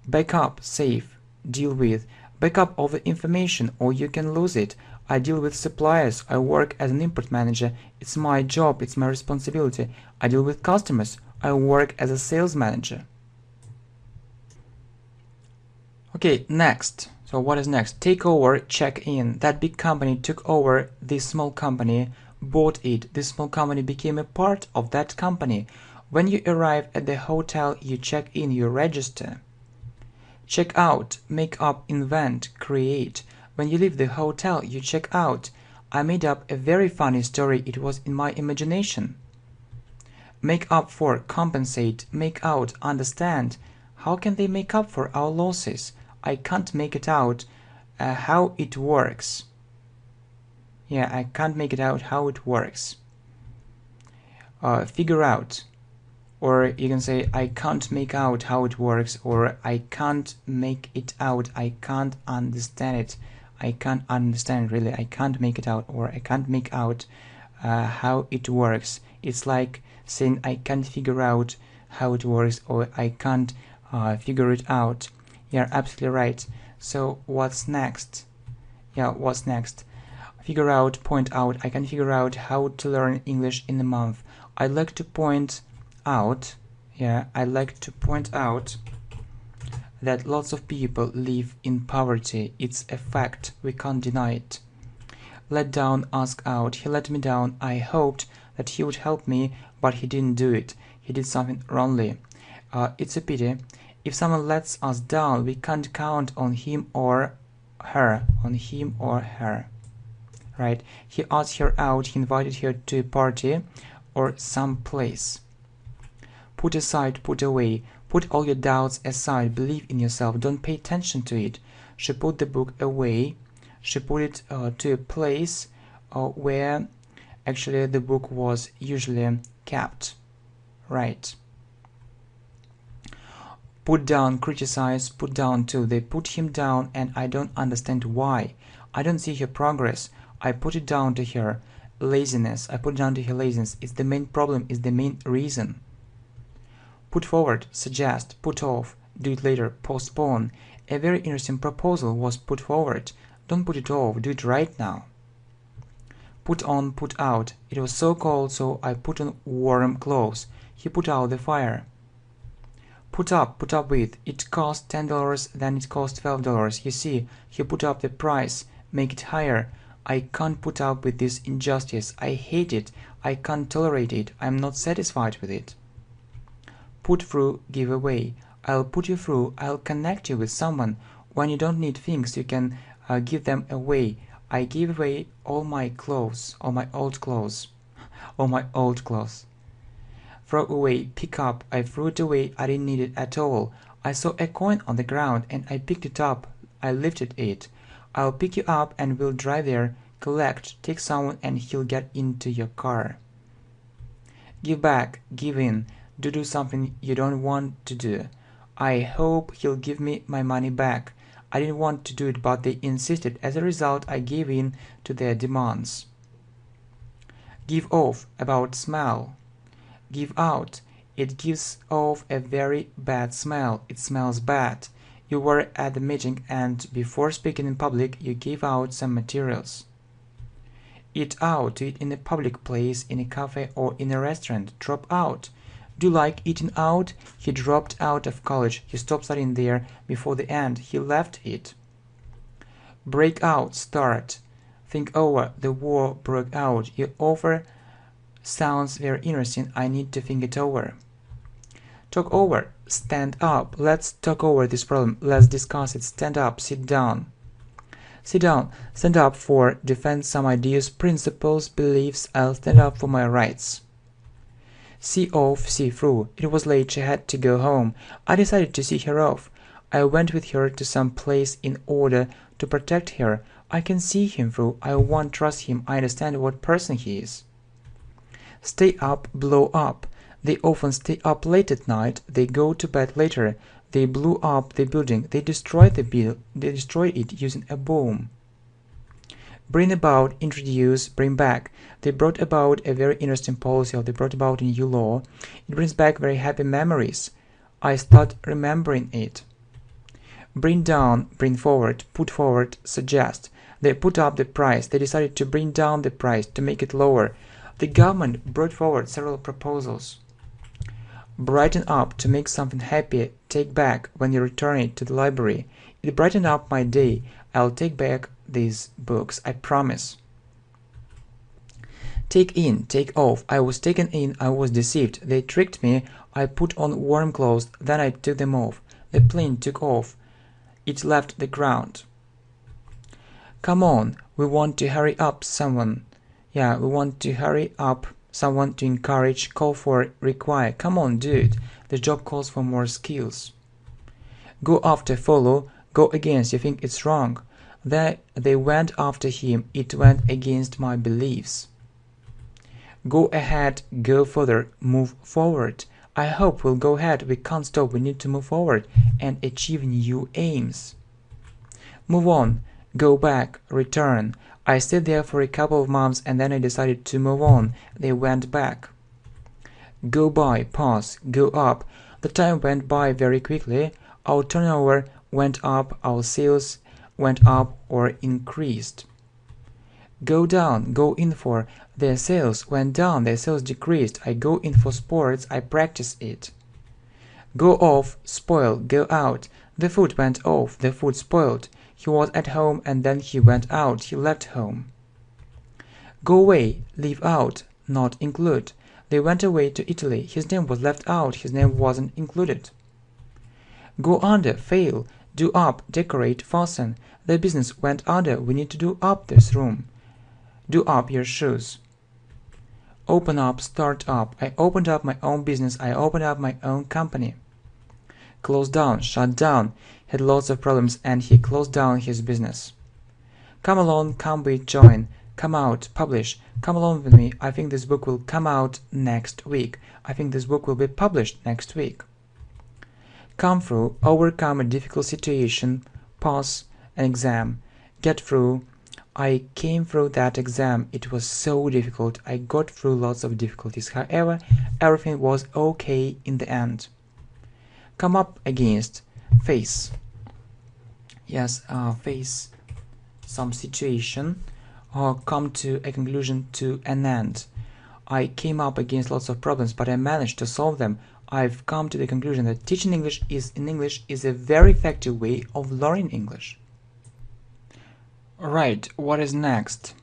Back up, save, deal with. Back up all the information or you can lose it. I deal with suppliers. I work as an import manager. It's my job. It's my responsibility. I deal with customers. I work as a sales manager. Okay, next. So what is next? Take over, check in. That big company took over this small company, bought it. This small company became a part of that company. When you arrive at the hotel, you check in, you register. Check out, make up, invent, create. When you leave the hotel, you check out. I made up a very funny story. It was in my imagination. Make up for, compensate, make out, understand. How can they make up for our losses? I can't make it out how it works. Yeah, I can't make it out how it works. Figure out. Or you can say, I can't make out how it works, or I can't make it out, I can't understand it. I can't understand, really, I can't make it out, or I can't make out how it works. It's like saying I can't figure out how it works, or I can't figure it out. You're absolutely right. So what's next? Yeah, what's next? Figure out, point out. I can figure out how to learn English in a month. I'd like to point out, I'd like to point out that lots of people live in poverty. It's a fact. We can't deny it. Let down, ask out. He let me down. I hoped that he would help me, but he didn't do it. He did something wrongly. It's a pity. If someone lets us down, we can't count on him or her. Right? He asked her out. He invited her to a party or some place. Put aside, put away. Put all your doubts aside. Believe in yourself. Don't pay attention to it. She put the book away. She put it to a place where actually the book was usually kept. Right. Put down, criticize, put down too. They put him down and I don't understand why. I don't see her progress. I put it down to her laziness. I put it down to her laziness. It's the main problem, it's the main reason. Put forward, suggest, put off, do it later, postpone. A very interesting proposal was put forward. Don't put it off, do it right now. Put on, put out. It was so cold, so I put on warm clothes. He put out the fire. Put up with. It cost $10, then it cost $12. You see, he put up the price, make it higher. I can't put up with this injustice. I hate it. I can't tolerate it. I'm not satisfied with it. Put through, give away. I'll put you through. I'll connect you with someone. When you don't need things, you can give them away. I give away all my clothes, all my old clothes, all my old clothes. Throw away, pick up. I threw it away. I didn't need it at all. I saw a coin on the ground and I picked it up. I lifted it. I'll pick you up and we'll drive there. Collect, take someone and he'll get into your car. Give back, give in. Do something you don't want to do. I hope he'll give me my money back. I didn't want to do it, but they insisted. As a result, I gave in to their demands. Give off, about smell. Give out. It gives off a very bad smell. It smells bad. You were at the meeting and before speaking in public you gave out some materials. Eat out, to eat in a public place, in a cafe or in a restaurant. Drop out. Do you like eating out? He dropped out of college. He stopped studying there before the end. He left it. Break out, start. Think over. The war broke out. Your offer sounds very interesting. I need to think it over. Talk over. Stand up. Let's talk over this problem. Let's discuss it. Stand up. Sit down. Sit down. Stand up for. Defend some ideas, principles, beliefs. I'll stand up for my rights. See off, see through. It was late. She had to go home. I decided to see her off. I went with her to some place in order to protect her. I can see him through. I won't trust him. I understand what person he is. Stay up, blow up. They often stay up late at night. They go to bed later. They blew up the building. They destroyed it using a bomb. Bring about, introduce, bring back. They brought about a very interesting policy, or they brought about a new law. It brings back very happy memories. I start remembering it. Bring down, bring forward, put forward, suggest. They put up the price. They decided to bring down the price, to make it lower. The government brought forward several proposals. Brighten up, to make something happy. Take back, when you return it to the library. It brightened up my day. I'll take back these books, I promise. Take in, take off. I was taken in, I was deceived. They tricked me. I put on warm clothes, then I took them off. The plane took off. It left the ground. Come on, we want to hurry up someone. Yeah, we want to hurry up someone, to encourage, call for, require. Come on, do it. The job calls for more skills. Go after, follow. Go against, you think it's wrong. They went after him. It went against my beliefs. Go ahead, go further, move forward. I hope we'll go ahead. We can't stop. We need to move forward and achieve new aims. Move on, go back, return. I stayed there for a couple of months and then I decided to move on. They went back. Go by, pass, go up. The time went by very quickly. Our turnover went up, our sales went up or increased. Go down, go in for. Their sales went down, their sales decreased. I go in for sports, I practice it. Go off, spoil, go out. The food went off, the food spoiled. He was at home and then he went out, he left home. Go away, leave out, not include. They went away to Italy. His name was left out, his name wasn't included. Go under, fail. Do up, decorate, fasten. The business went under. We need to do up this room. Do up your shoes. Open up, start up. I opened up my own business. I opened up my own company. Close down, shut down. Had lots of problems and he closed down his business. Come along, come with, join. Come out, publish. Come along with me. I think this book will come out next week. I think this book will be published next week. Come through, overcome a difficult situation, pass an exam, get through. I came through that exam. It was so difficult. I got through lots of difficulties. However, everything was okay in the end. Come up against, face. Yes, face some situation or come to a conclusion, to an end. I came up against lots of problems, but I managed to solve them. I've come to the conclusion that teaching English is a very effective way of learning English. Right, what is next?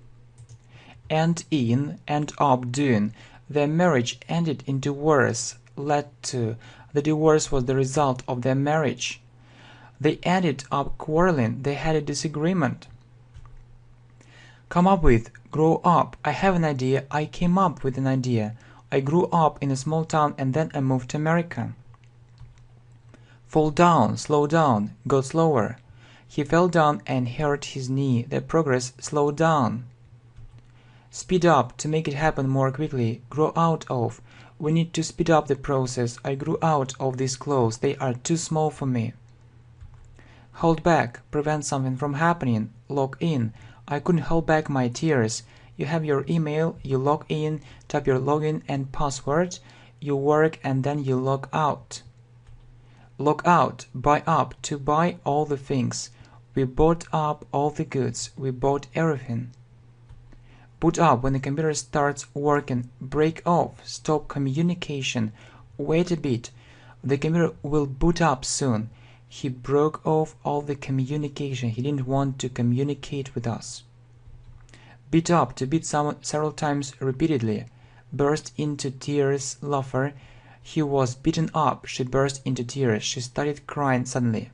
End in, end up doing. Their marriage ended in divorce, led to. The divorce was the result of their marriage. They ended up quarreling, they had a disagreement. Come up with, grow up. I have an idea, I came up with an idea. I grew up in a small town and then I moved to America. Fall down, slow down, got slower. He fell down and hurt his knee. The progress slowed down. Speed up, to make it happen more quickly. Grow out of. We need to speed up the process. I grew out of these clothes. They are too small for me. Hold back, prevent something from happening. Log in. I couldn't hold back my tears. You have your email, you log in, type your login and password, you work and then you log out. Log out, buy up, to buy all the things. We bought up all the goods, we bought everything. Boot up, when the computer starts working. Break off, stop communication. Wait a bit, the computer will boot up soon. He broke off all the communication, he didn't want to communicate with us. Beat up, to beat someone several times repeatedly. Burst into tears, laughter. He was beaten up, she burst into tears, she started crying suddenly.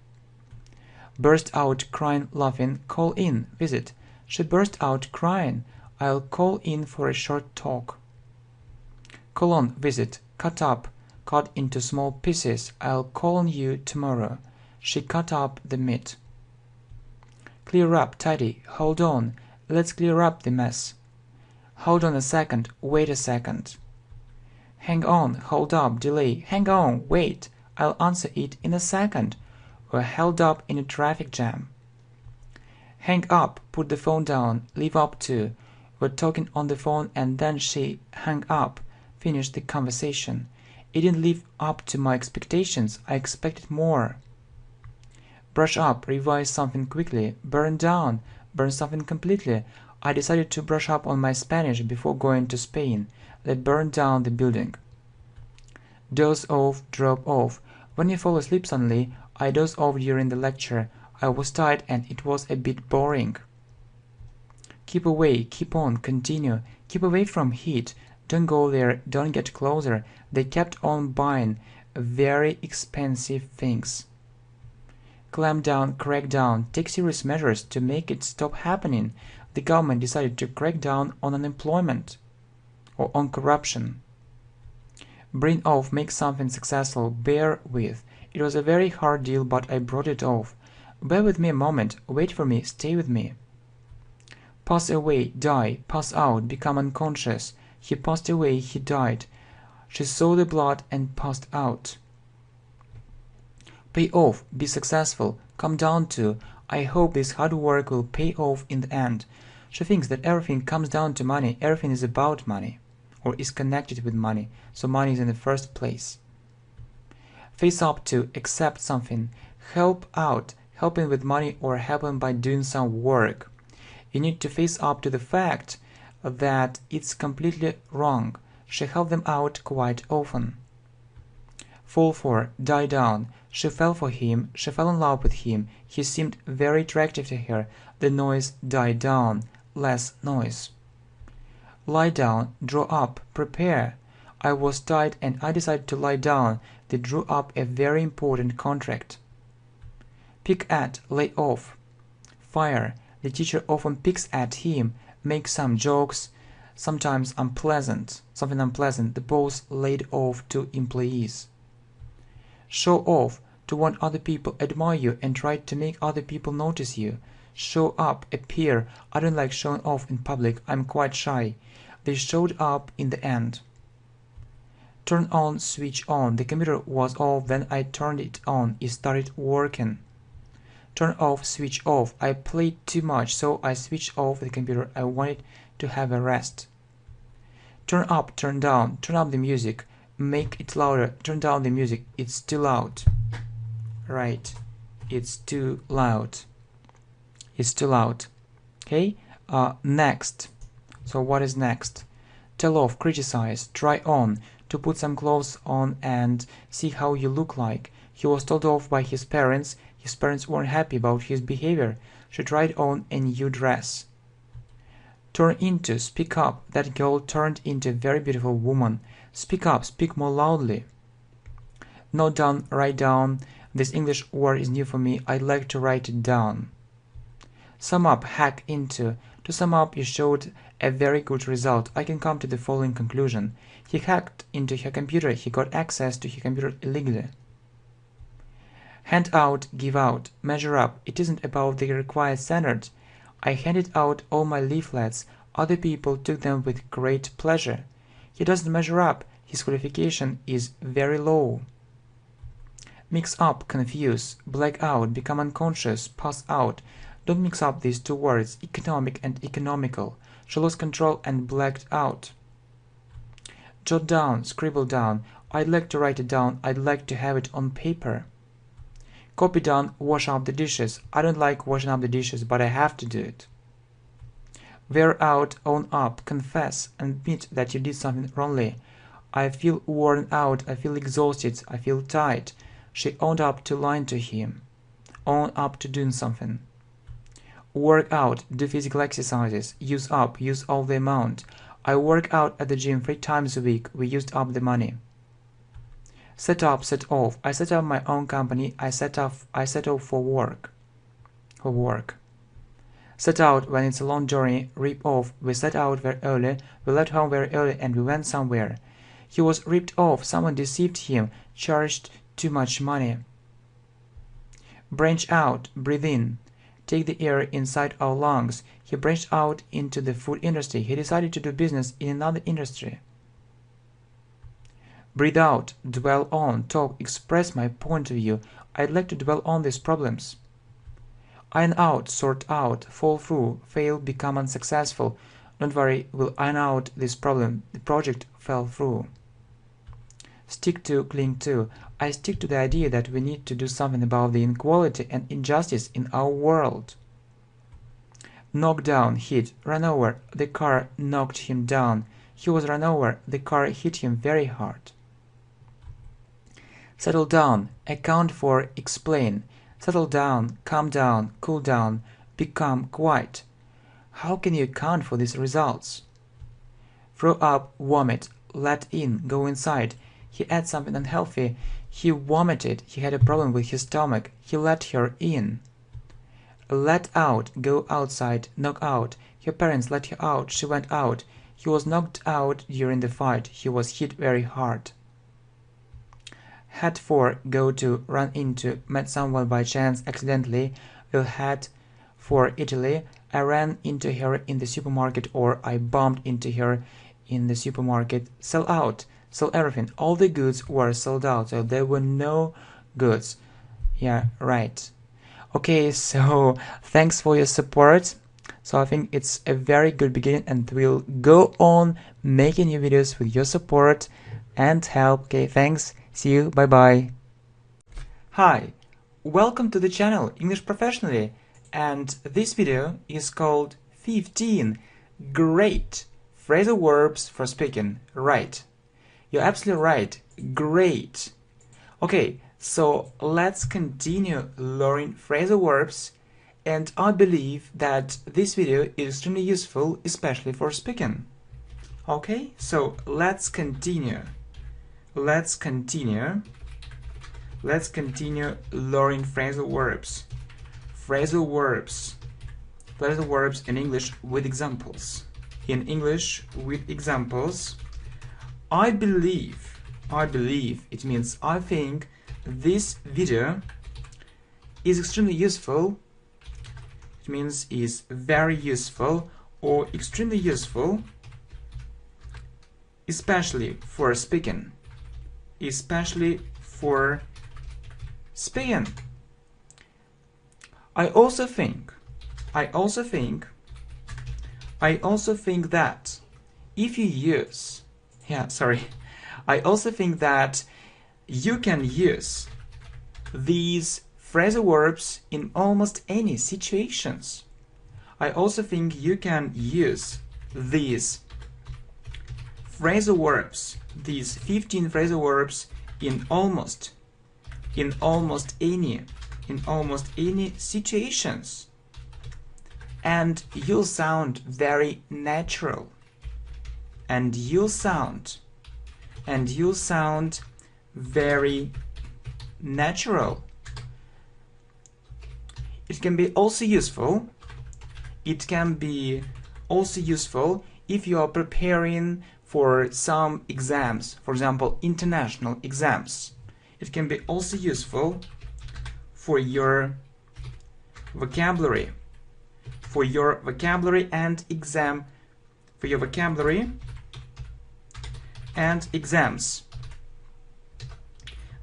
Burst out crying, laughing. Call in, visit. She burst out crying. I'll call in for a short talk. Call on, visit. Cut up, cut into small pieces. I'll call on you tomorrow. She cut up the meat. Clear up, tidy. Hold on, let's clear up the mess. Hold on a second, wait a second. Hang on, hold up, delay. Hang on, wait, I'll answer it in a second. We're held up in a traffic jam. Hang up, put the phone down, leave up to. We're talking on the phone and then she hung up, finished the conversation. It didn't live up to my expectations, I expected more. Brush up, revise something quickly. Burn down, burn something completely. I decided to brush up on my Spanish before going to Spain. They burned down the building. Doze off, drop off. When you fall asleep suddenly, I dozed off during the lecture. I was tired and it was a bit boring. Keep away, keep on, continue. Keep away from heat. Don't go there, don't get closer. They kept on buying very expensive things. Clamp down, crack down. Take serious measures to make it stop happening. The government decided to crack down on unemployment or on corruption. Bring off, make something successful. Bear with. It was a very hard deal, but I brought it off. Bear with me a moment. Wait for me. Stay with me. Pass away, die, pass out, become unconscious. He passed away, he died. She saw the blood and passed out. Pay off, be successful, come down to. I hope this hard work will pay off in the end. She thinks that everything comes down to money, everything is about money, or is connected with money, so money is in the first place. Face up to, accept something, help out, helping with money or helping by doing some work. You need to face up to the fact that it's completely wrong. She helped them out quite often. Fall for, die down. She fell for him, she fell in love with him. He seemed very attractive to her. The noise died down, less noise. Lie down, draw up, prepare. I was tired and I decided to lie down. They drew up a very important contract. Pick at, lay off. Fire. The teacher often picks at him, makes some jokes, sometimes something unpleasant. The boss laid off 2 employees. Show off, to want other people admire you and try to make other people notice you. Show up, appear. I don't like showing off in public, I'm quite shy. They showed up in the end. Turn on, switch on. The computer was off, then I turned it on. It started working. Turn off, switch off. I played too much, so I switched off the computer. I wanted to have a rest. Turn up, turn down. Turn up the music. Make it louder. Turn down the music. It's too loud. Right. It's too loud. It's too loud. Okay? Next. So what is next? Tell off, criticize, try on. To put some clothes on and see how you look like. He was told off by his parents. His parents weren't happy about his behavior. She tried on a new dress. Turn into, speak up. That girl turned into a very beautiful woman. Speak up, speak more loudly. Note down, write down. This English word is new for me. I'd like to write it down. Sum up, hack into. To sum up, you showed a very good result. I can come to the following conclusion. He hacked into her computer. He got access to her computer illegally. Hand out, give out, measure up. It isn't about the required standards. I handed out all my leaflets. Other people took them with great pleasure. He doesn't measure up. His qualification is very low. Mix up, confuse, black out, become unconscious, pass out. Don't mix up these 2 words, economic and economical. She lost control and blacked out. Jot down, scribble down. I'd like to write it down. I'd like to have it on paper. Copy down, wash up the dishes. I don't like washing up the dishes, but I have to do it. Wear out, own up, confess, admit that you did something wrongly. I feel worn out, I feel exhausted, I feel tired. She owned up to lying to him. Own up to doing something. Work out, do physical exercises. Use up, use all the amount. I work out at the gym 3 times a week. We used up the money. Set up, set off. I set up my own company. I set off for work. Set out when it's a long journey. Rip off. We set out very early. We left home very early and we went somewhere. He was ripped off. Someone deceived him. Charged too much money. Branch out. Breathe in. Take the air inside our lungs. He branched out into the food industry. He decided to do business in another industry. Breathe out. Dwell on. Talk. Express my point of view. I'd like to dwell on these problems. Iron out. Sort out. Fall through. Fail. Become unsuccessful. Don't worry. We'll iron out this problem. The project fell through. Stick to, cling to. I stick to the idea that we need to do something about the inequality and injustice in our world. Knock down, hit, run over. The car knocked him down. He was run over. The car hit him very hard. Settle down, account for, explain. Settle down, calm down, cool down, become quiet. How can you account for these results? Throw up, vomit, let in, go inside. He ate something unhealthy. He vomited. He had a problem with his stomach. He let her in. Let out, go outside, knock out. Her parents let her out. She went out. He was knocked out during the fight. He was hit very hard. Head for, go to, run into, met someone by chance, accidentally. Will head for Italy. I ran into her in the supermarket, or I bumped into her in the supermarket. Sell out. Sell everything. All the goods were sold out, so there were no goods. Yeah, right. Okay, so thanks for your support. So I think it's a very good beginning, and we'll go on making new videos with your support and help. Okay, thanks. See you. Bye bye. Hi, welcome to the channel English Professionally, and this video is called 15 Great Phrasal Verbs for Speaking Right. You're absolutely right. Great. Okay, so let's continue learning phrasal verbs, and I believe that this video is extremely useful, especially for speaking. Okay, so let's continue. Let's continue learning phrasal verbs. Phrasal verbs in English with examples. In English with examples. I believe, it means I think this video is extremely useful. It means is very useful or extremely useful, especially for speaking. Especially for speaking. I also think that if you use I also think that you can use these phrasal verbs in almost any situations. I also think you can use these phrasal verbs, these 15 phrasal verbs in almost any situations, and you'll sound very natural. And you'll sound very natural. It can be also useful. It can be also useful if you are preparing for some exams, for example, international exams. It can be also useful for your vocabulary, and exam, for your vocabulary and exams.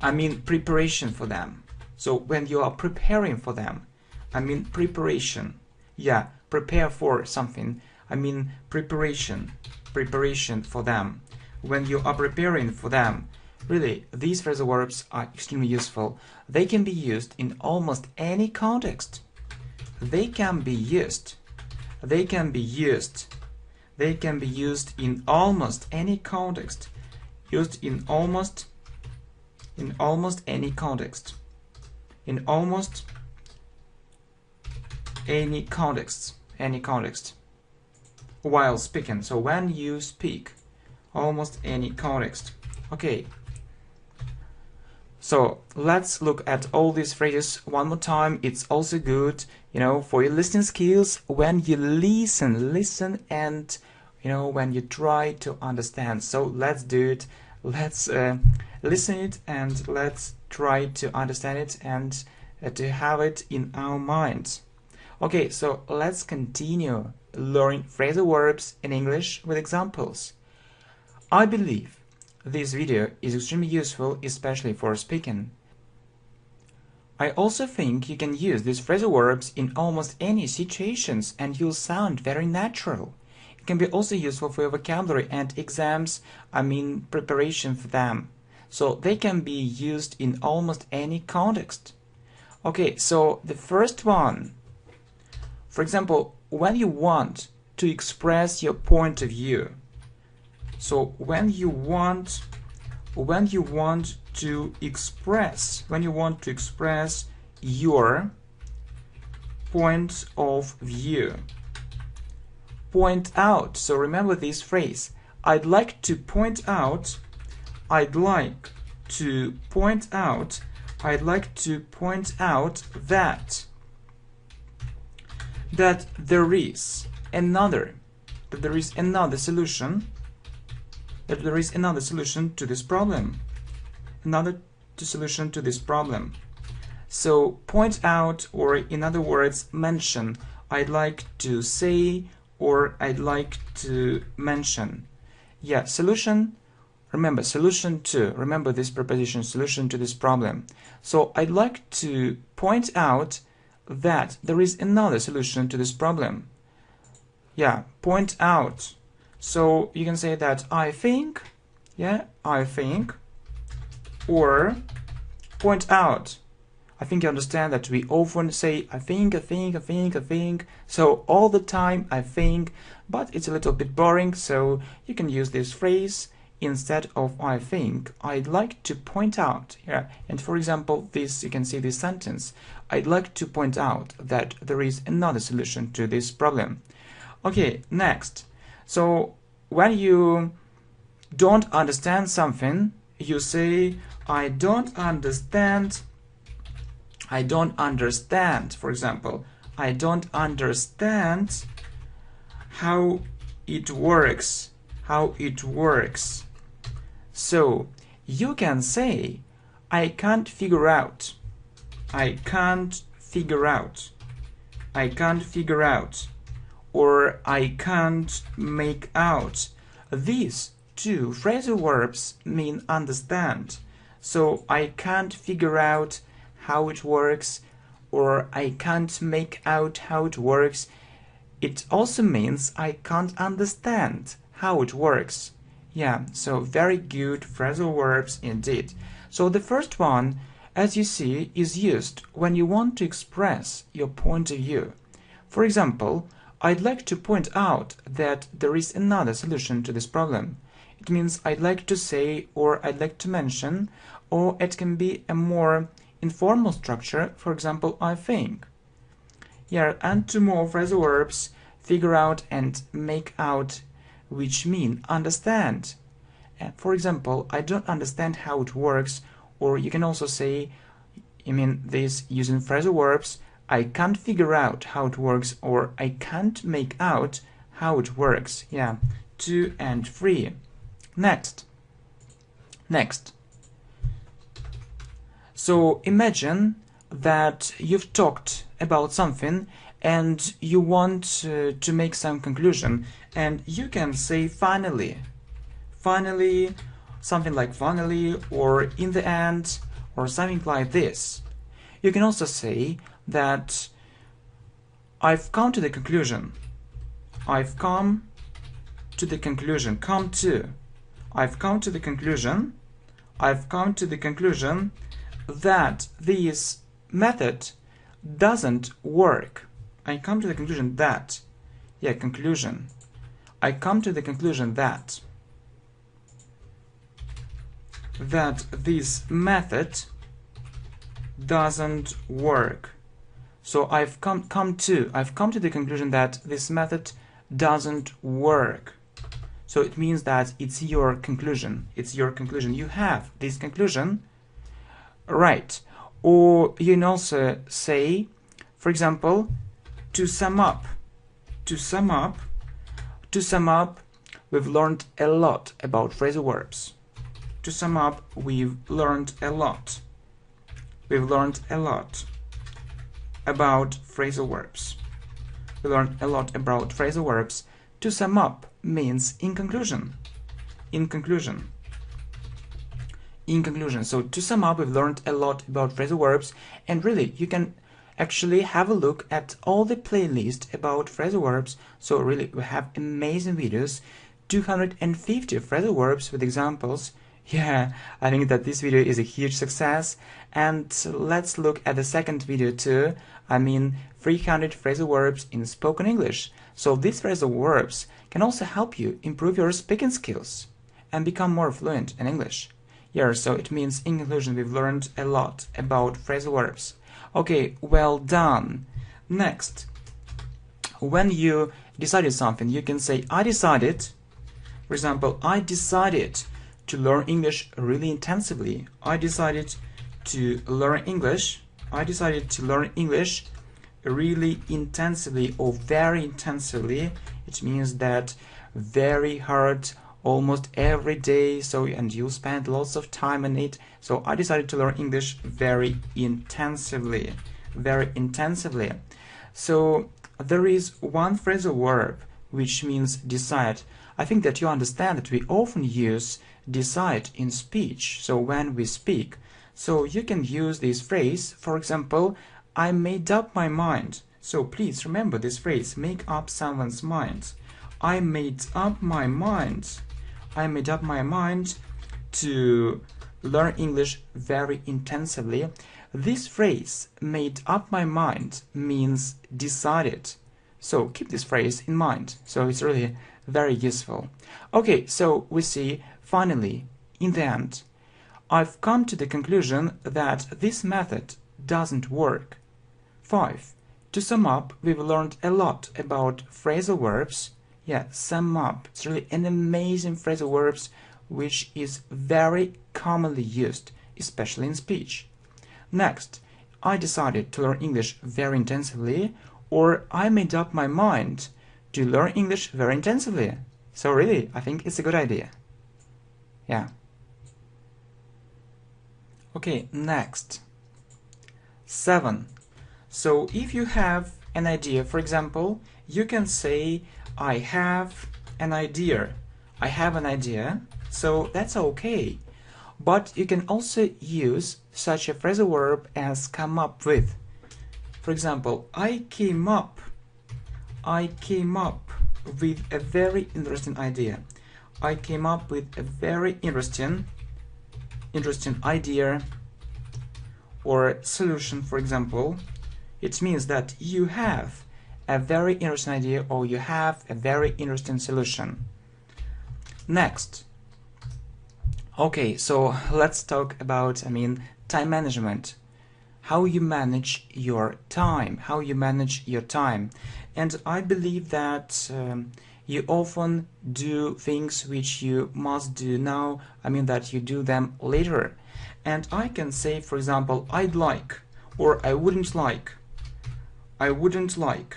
I mean preparation for them. So when you are preparing for them, I mean preparation. Yeah, prepare for something. I mean preparation for them. When you are preparing for them, Really, these phrasal verbs are extremely useful. They can be used in almost any context. They can be used in almost any context. Used in almost any context. In almost any context. While speaking. So when you speak, almost any context. Okay. So let's look at all these phrases one more time. It's also good, for your listening skills when you listen and, when you try to understand. So let's do it. Let's listen it and let's try to understand it and to have it in our minds. Okay, so let's continue learning phrasal verbs in English with examples. I believe this video is extremely useful, especially for speaking. I also think you can use these phrasal verbs in almost any situations and you'll sound very natural. It can be also useful for your vocabulary and exams, preparation for them. So they can be used in almost any context. Okay, so the first one. For example, when you want to express your point of view. So when you want to express your point of view. Point out. So remember this phrase. I'd like to point out that there is another solution to this problem. So point out, or in other words, mention. I'd like to say, or I'd like to mention. Yeah, solution. Remember, solution to. Remember this preposition, solution to this problem. So I'd like to point out that there is another solution to this problem. Yeah, point out. So you can say that I think, or point out. I think you understand that we often say I think. So all the time I think, but it's a little bit boring, so you can use this phrase instead of I think. I'd like to point out. Yeah, and for example, this, you can see this sentence. I'd like to point out that there is another solution to this problem. Okay, next. So when you don't understand something, you say I don't understand. For example, I don't understand how it works. So you can say I can't figure out. Or I can't make out. These two phrasal verbs mean understand. So I can't figure out how it works, or I can't make out how it works. It also means I can't understand how it works. Yeah, so very good phrasal verbs indeed. So the first one, as you see, is used when you want to express your point of view. For example, I'd like to point out that there is another solution to this problem. It means I'd like to say, or I'd like to mention, or it can be a more informal structure, for example, I think. Yeah, and two more phrasal verbs, figure out and make out, which mean understand. And for example, I don't understand how it works, or you can also say, this using phrasal verbs, I can't figure out how it works, or I can't make out how it works. Yeah, 2 and 3. Next. So imagine that you've talked about something and you want to make some conclusion, and you can say finally, something like finally, or in the end, or something like this. You can also say that I've come to the conclusion. I've come to the conclusion, I've come to the conclusion that this method doesn't work. I come to the conclusion that, conclusion. I come to the conclusion that this method doesn't work. So I've come to the conclusion that this method doesn't work. So it means that it's your conclusion. It's your conclusion. You have this conclusion, right? Or you can also say, for example, to sum up. To sum up, we've learned a lot about phrasal verbs. To sum up, we've learned a lot. We've learned a lot about phrasal verbs. We learned a lot about phrasal verbs. To sum up means in conclusion. In conclusion. In conclusion. So to sum up, we've learned a lot about phrasal verbs, and really you can actually have a look at all the playlist about phrasal verbs. So really we have amazing videos, 250 phrasal verbs with examples. Yeah, I think that this video is a huge success. And let's look at the second video too. I mean 300 phrasal verbs in spoken English. So these phrasal verbs can also help you improve your speaking skills and become more fluent in English. Yeah, so it means in conclusion we've learned a lot about phrasal verbs. Okay, well done. Next, when you decided something, you can say I decided. For example, I decided to learn English really intensively. I decided to learn English. I decided to learn English really intensively or very intensively. It means that very hard, almost every day. So, and you spend lots of time on it. So I decided to learn English very intensively. Very intensively. So there is one phrasal verb which means decide. I think that you understand that we often use decide in speech. So when we speak, so you can use this phrase. For example, I made up my mind. So please remember this phrase, make up someone's mind. I made up my mind. I made up my mind to learn English very intensively. This phrase, made up my mind, means decided. So keep this phrase in mind. So it's really very useful. Okay, so we see finally, in the end, I've come to the conclusion that this method doesn't work. 5. To sum up, we've learned a lot about phrasal verbs. Yeah, sum up. It's really an amazing phrasal verbs which is very commonly used, especially in speech. Next, I decided to learn English very intensively, or I made up my mind to learn English very intensively. So really, I think it's a good idea. Yeah. Okay, next. 7. So if you have an idea, for example, you can say I have an idea. I have an idea. So that's okay. But you can also use such a phrasal verb as come up with. For example, I came up with a very interesting idea. I came up with a very interesting idea or solution, for example. It means that you have a very interesting idea or you have a very interesting solution. Next. Okay, so let's talk about, time management. How you manage your time. How you manage your time. And I believe that you often do things which you must do now. That you do them later. And I can say, for example, I'd like, or I wouldn't like. I wouldn't like.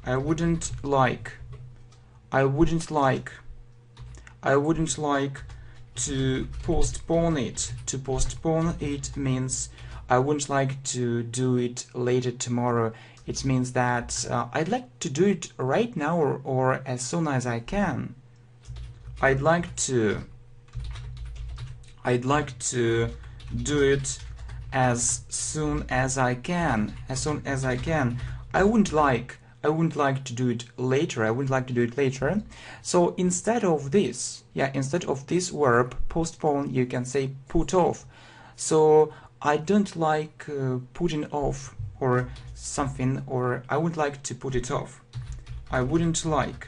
I wouldn't like. I wouldn't like. I wouldn't like to postpone it. To postpone it means I wouldn't like to do it later tomorrow. It means that I'd like to do it right now or as soon as I can. I'd like to do it as soon as I can. As soon as I can. I wouldn't like I wouldn't like to do it later. I wouldn't like to do it later. So instead of this, instead of this verb postpone, you can say put off. So I don't like putting off or something, or I would like to put it off. I wouldn't like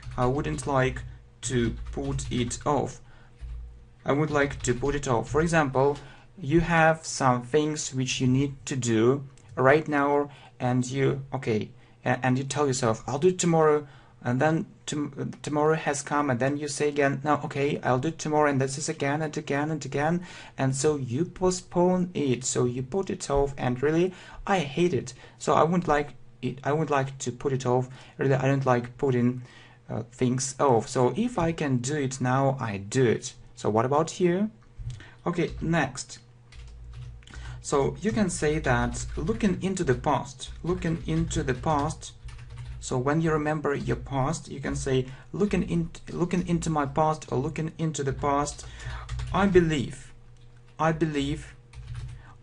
to put it off. I would like to put it off. For example, you have some things which you need to do right now, and you tell yourself, I'll do it tomorrow, and then tomorrow has come, and then you say again, no, okay, I'll do it tomorrow, and this is again and again and again, and so you postpone it, so you put it off, and really, I hate it, so I wouldn't like it. I would like to put it off. Really, I don't like putting things off. So if I can do it now, I do it. So what about you? Okay, next. So you can say that looking into the past. So when you remember your past, you can say looking into my past, or looking into the past. I believe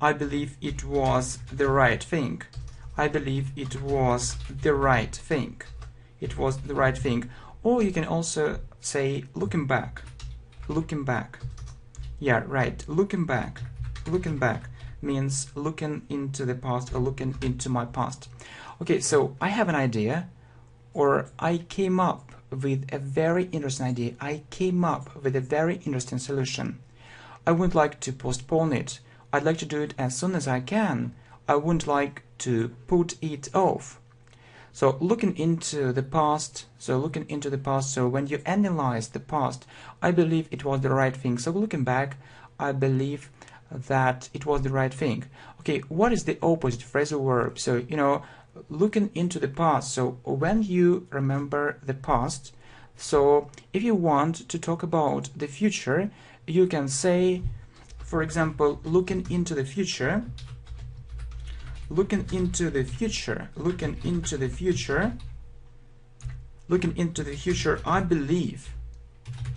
it was the right thing. I believe it was the right thing. It was the right thing. Or you can also say looking back. Yeah, right. Looking back means looking into the past, or looking into my past. Okay, so I have an idea, or I came up with a very interesting idea. I came up with a very interesting solution. I wouldn't like to postpone it. I'd like to do it as soon as I can. I wouldn't like to put it off. So looking into the past, so when you analyze the past, I believe it was the right thing. So looking back, I believe that it was the right thing. Okay, what is the opposite phrasal verb? So, looking into the past. So when you remember the past, so if you want to talk about the future, you can say, for example, looking into the future,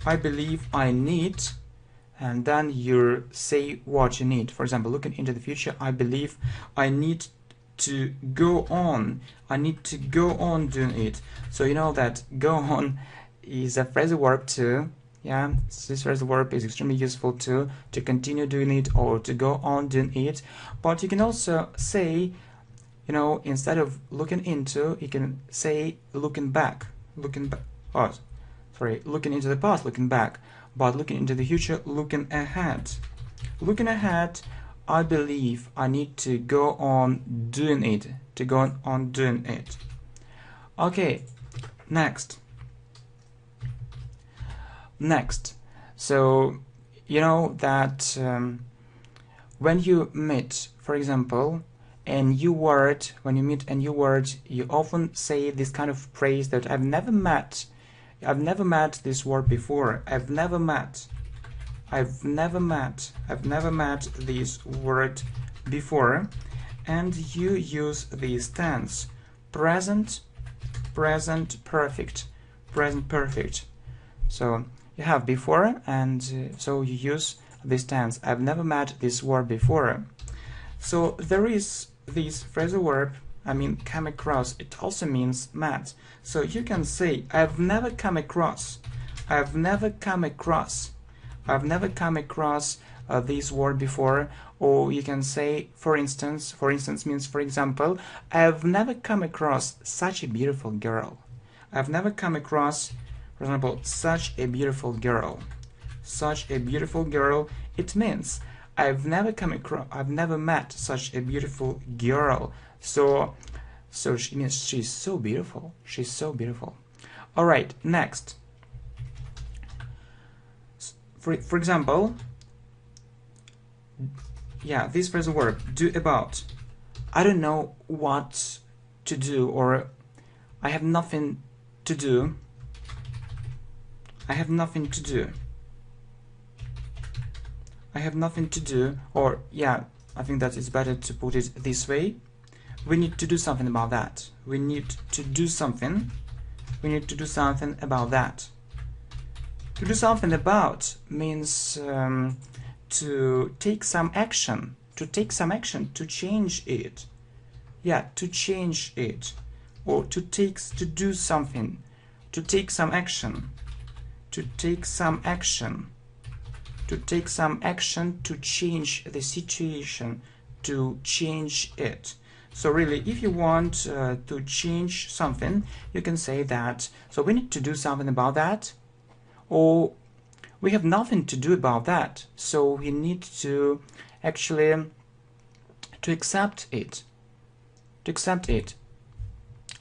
I believe I need, and then you say what you need. For example, looking into the future, I believe I need to go on. I need to go on doing it. So you know that go on is a phrasal verb too. Yeah, this phrasal verb is extremely useful too, to continue doing it or to go on doing it. But you can also say, instead of looking into, you can say looking back. Looking into the past, looking back. But looking into the future, looking ahead. Looking ahead, I believe I need to go on doing it. Okay, next. So, you know that when you meet, for example, a new word, you often say this kind of phrase that I've never met this word before. I've never met this word before, and you use this tense, present perfect. So you have before, and so you use this tense. I've never met this word before. So there is this phrasal verb, come across. It also means met. So you can say I've never come across this word before. Or you can say, for instance means, for example, I've never come across such a beautiful girl. I've never come across, for example, such a beautiful girl. It means I've never met such a beautiful girl. So she means she's so beautiful. All right, next. For example, this phrasal verb, do about. I don't know what to do, or I have nothing to do. Or I think that it's better to put it this way. We need to do something about that. We need to do something about that. To do something about means to take some action, to change it. To change it. or to do something, to take some action, to take some action, to take some action to change the situation, to change it. So really, if you want to change something, you can say that, so we need to do something about that, or we have nothing to do about that, so we need to actually to accept it, to accept it.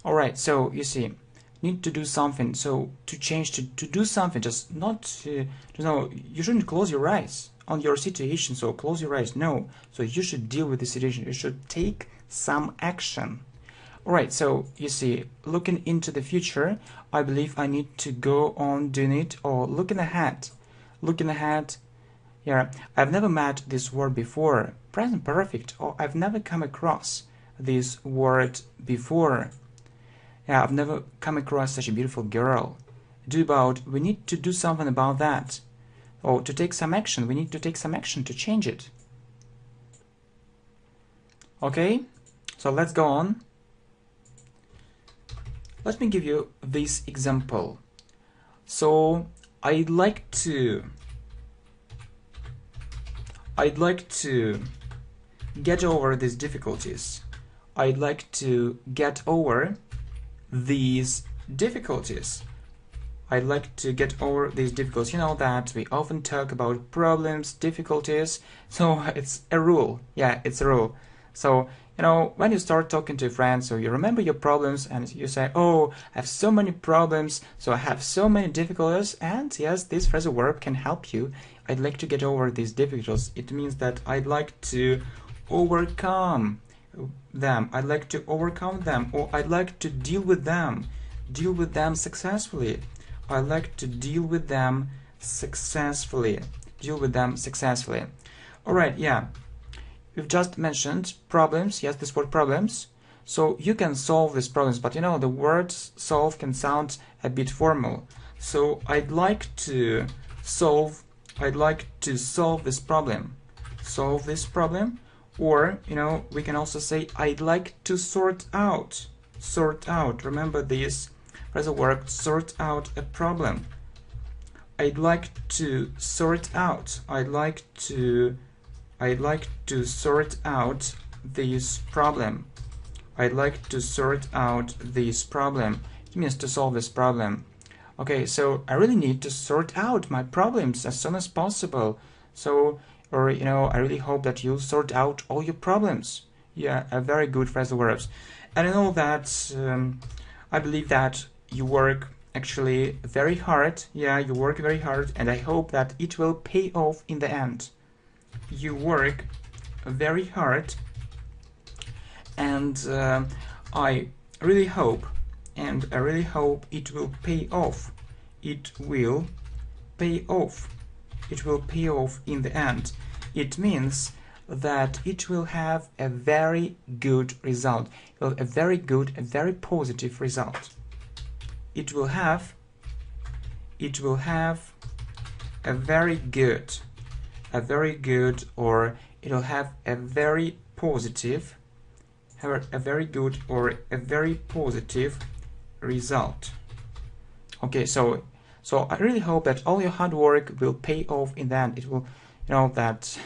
All right, so you see, need to do something, so to change, to do something, just not to know, you shouldn't close your eyes on your situation, so close your eyes, no, so you should deal with the situation, you should take some action. All right, so you see, looking into the future, I believe I need to go on doing it, or looking ahead, yeah, I've never met this word before, present perfect, or I've never come across this word before. Yeah, I've never come across such a beautiful girl. We need to do something about that. Or to take some action, we need to take some action to change it. Okay, so let's go on. Let me give you this example. So I'd like to get over these difficulties. I'd like to get over these difficulties. I'd like to get over these difficulties. You know that we often talk about problems, difficulties, so it's a rule. Yeah, it's a rule. So, you know, when you start talking to a friend, so you remember your problems and you say, oh, I have so many problems, so I have so many difficulties, and yes, this phrasal verb can help you. I'd like to get over these difficulties. It means that I'd like to overcome them. I'd like to overcome them, or I'd like to deal with them successfully. I'd like to deal with them successfully. All right, yeah. We've just mentioned problems. Yes, this word problems. So you can solve these problems, but you know, the word solve can sound a bit formal. So I'd like to solve this problem. Solve this problem. Or, you know, we can also say I'd like to sort out. Sort out. Remember this phrasal verb, sort out a problem. I'd like to sort out. I'd like to sort out this problem. I'd like to sort out this problem. It means to solve this problem. Okay, so I really need to sort out my problems as soon as possible. So, or, you know, I really hope that you'll sort out all your problems. Yeah, a very good phrasal verbs. And I know that, I believe that you work actually very hard. Yeah, you work very hard, and I hope that it will pay off in the end. You work very hard, and I really hope it will pay off. It will pay off. It will pay off in the end. It means that it will have a very good result. A very good, a very positive result. It will have a very good, or it'll have a very positive, a very good or a very positive result. Okay, so I really hope that all your hard work will pay off in the end. It will, you know, that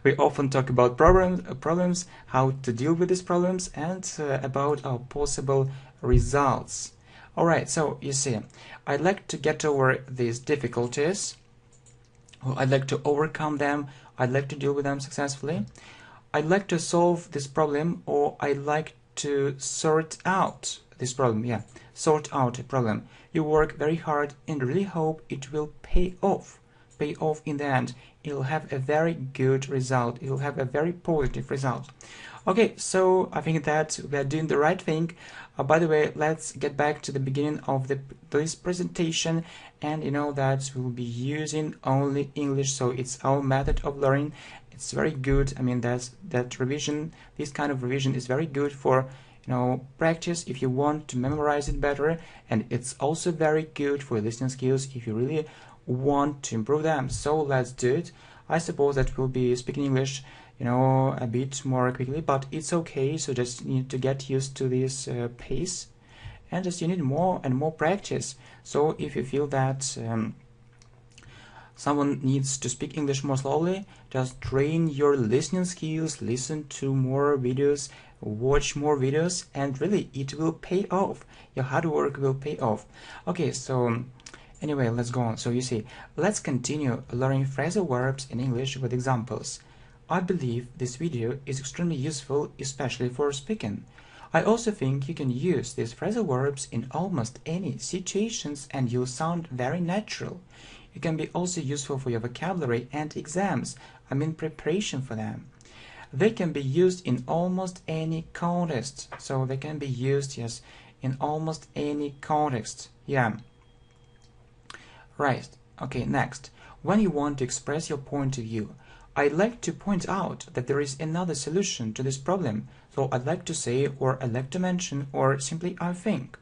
we often talk about problems, how to deal with these problems, and about our possible results. All right, so you see, I'd like to get over these difficulties. I'd like to overcome them. I'd like to deal with them successfully. I'd like to solve this problem, or I'd like to sort out this problem. Yeah, sort out a problem. You work very hard and really hope it will pay off. Pay off in the end. It'll have a very good result. It'll have a very positive result. Okay, so I think that we are doing the right thing. By the way, let's get back to the beginning of this presentation, and you know that we'll be using only English, so it's our method of learning. It's very good. I mean, that revision, this kind of revision is very good for, you know, practice if you want to memorize it better, and it's also very good for listening skills if you really want to improve them. So let's do it. I suppose that we'll be speaking English, you know, a bit more quickly, but it's okay. So just need to get used to this pace. and just you need more and more practice. So if you feel that someone needs to speak English more slowly, just train your listening skills, listen to more videos, watch more videos, and really it will pay off. Your hard work will pay off. Okay, so anyway, let's go on. So you see, let's continue learning phrasal verbs in English with examples. I believe this video is extremely useful, especially for speaking. I also think you can use these phrasal verbs in almost any situations and you'll sound very natural. It can be also useful for your vocabulary and exams, I mean preparation for them. They can be used in almost any context. So they can be used, yes, in almost any context. Yeah. Right. Okay, next. When you want to express your point of view, I'd like to point out that there is another solution to this problem. So I'd like to say, or I'd like to mention, or simply I think.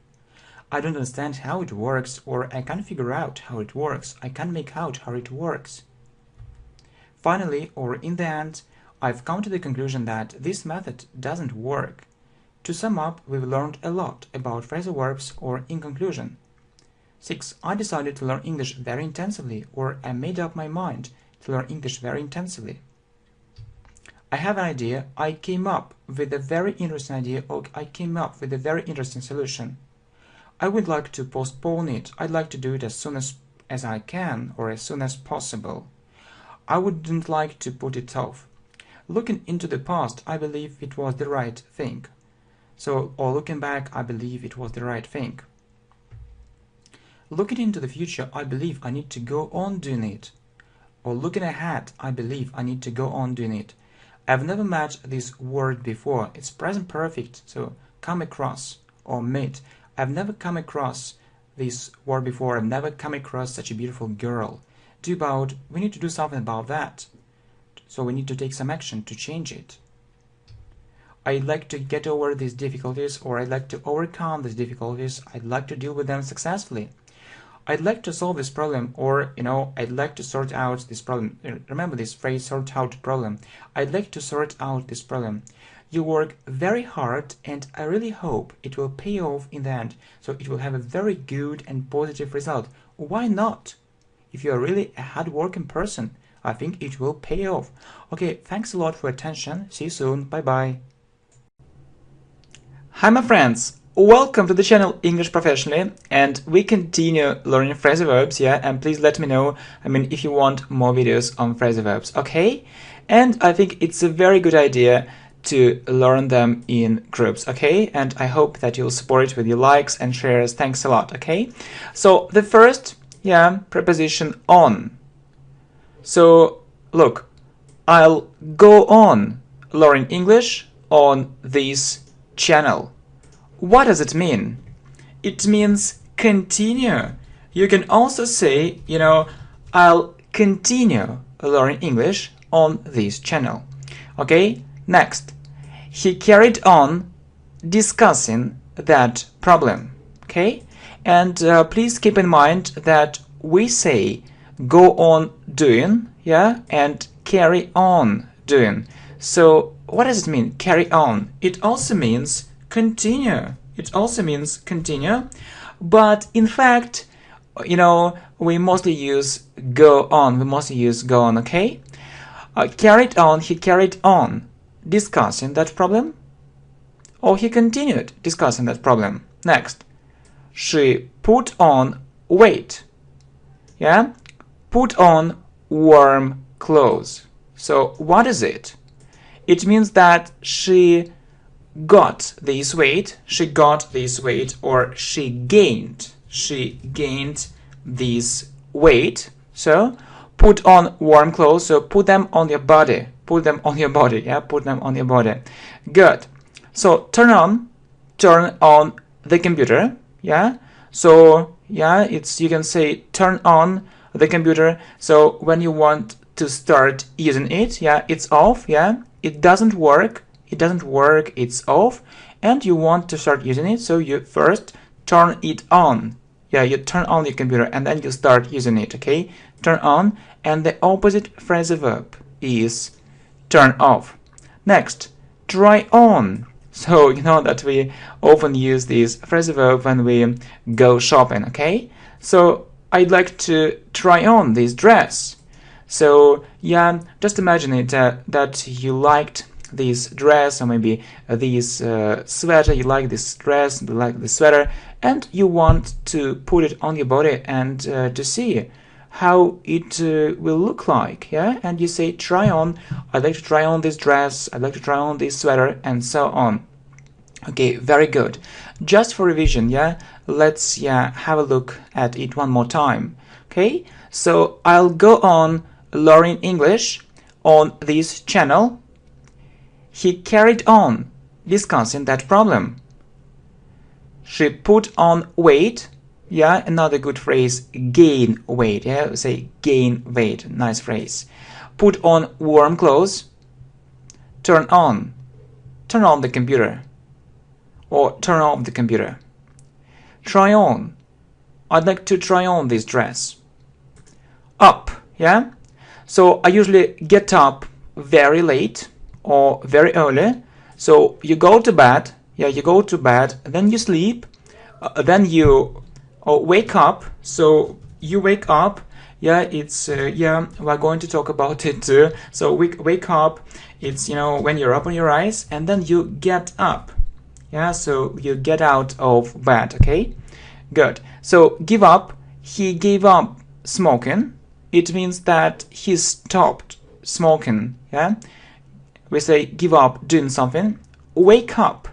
I don't understand how it works, or I can't figure out how it works. I can't make out how it works. Finally, or in the end, I've come to the conclusion that this method doesn't work. To sum up, we've learned a lot about phrasal verbs, or in conclusion. 6. I decided to learn English very intensively, or I made up my mind to learn English very intensively. I have an idea, I came up with a very interesting idea, or I came up with a very interesting solution. I would like to postpone it. I'd like to do it as soon as I can, or as soon as possible. I wouldn't like to put it off. Looking into the past, I believe it was the right thing. So, or looking back, I believe it was the right thing. Looking into the future, I believe I need to go on doing it. Or looking ahead, I believe I need to go on doing it. I've never met this word before. It's present perfect, so come across or meet. I've never come across this word before. I've never come across such a beautiful girl. We need to do something about that. So we need to take some action to change it. I'd like to get over these difficulties, or I'd like to overcome these difficulties. I'd like to deal with them successfully. I'd like to solve this problem, or, I'd like to sort out this problem. Remember this phrase, sort out problem. I'd like to sort out this problem. You work very hard, and I really hope it will pay off in the end, so it will have a very good and positive result. Why not? If you are really a hard-working person, I think it will pay off. Okay, thanks a lot for your attention. See you soon. Bye-bye. Hi, my friends. Welcome to the channel English Professionally, and we continue learning phrasal verbs, yeah, and please let me know, if you want more videos on phrasal verbs, okay? And I think it's a very good idea to learn them in groups, okay? And I hope that you'll support it with your likes and shares. Thanks a lot, okay? So the first, preposition on. So look, I'll go on learning English on this channel. What does it mean? It means continue. You can also say, I'll continue learning English on this channel. Okay? Next, he carried on discussing that problem. Okay? And please keep in mind that we say go on doing, and carry on doing. So what does it mean, carry on? It also means continue. It also means continue, but in fact, we mostly use go on. We mostly use go on, okay? Carried on, he carried on discussing that problem, or he continued discussing that problem. Next, she put on weight, put on warm clothes. So what is it? It means that she got this weight, or she gained this weight. So put on warm clothes, so put them on your body, put them on your body. Good. So turn on the computer, so you can say turn on the computer. So when you want to start using it, it's off, it doesn't work, it's off, and you want to start using it, so you first turn it on. You turn on the computer and then you start using it, okay? Turn on, and the opposite phrasal verb is turn off. Next, try on. So you know that we often use this phrasal verb when we go shopping, okay? So I'd like to try on this dress. So yeah, just imagine it that you liked this dress, or maybe this sweater. You like this dress, you like this sweater, and you want to put it on your body and to see how it will look like, yeah? And you say, try on. I'd like to try on this dress. I'd like to try on this sweater, and so on. Okay, very good. Just for revision, yeah, let's have a look at it one more time. Okay, so I'll go on learning English on this channel. He carried on discussing that problem. She put on weight. Yeah, another good phrase, gain weight. Yeah, say gain weight. Nice phrase. Put on warm clothes. Turn on the computer. Or turn off the computer. Try on. I'd like to try on this dress. Up, yeah? So I usually get up very late or very early. So you go to bed, yeah, you go to bed, then you sleep, then you wake up. So you wake up, yeah, it's, we're going to talk about it too. So wake up, it's, when you open your eyes, and then you get up. Yeah, so you get out of bed, okay? Good. So give up. He gave up smoking. It means that he stopped smoking, yeah? We say give up doing something. Wake up.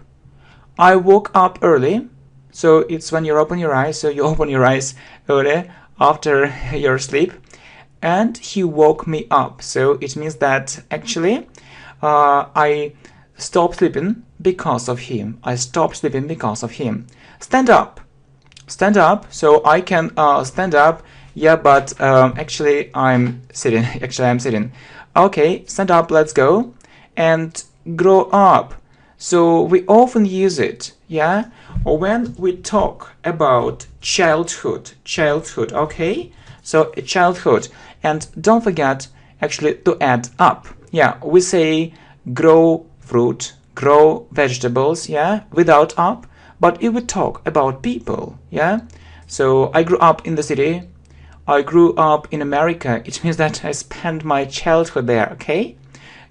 I woke up early. So it's when you open your eyes. So you open your eyes early after your sleep. And he woke me up. So it means that actually I stopped sleeping because of him. I stopped sleeping because of him. Stand up. Stand up. So I can stand up. Yeah, but actually I'm sitting. Actually I'm sitting. Okay, stand up. Let's go. And grow up. So we often use it. Yeah. Or when we talk about childhood. Childhood. Okay. So childhood. And don't forget actually to add up. Yeah. We say grow fruit, grow vegetables, yeah, without up. But if we talk about people, yeah, so I grew up in the city, I grew up in America, it means that I spent my childhood there, okay?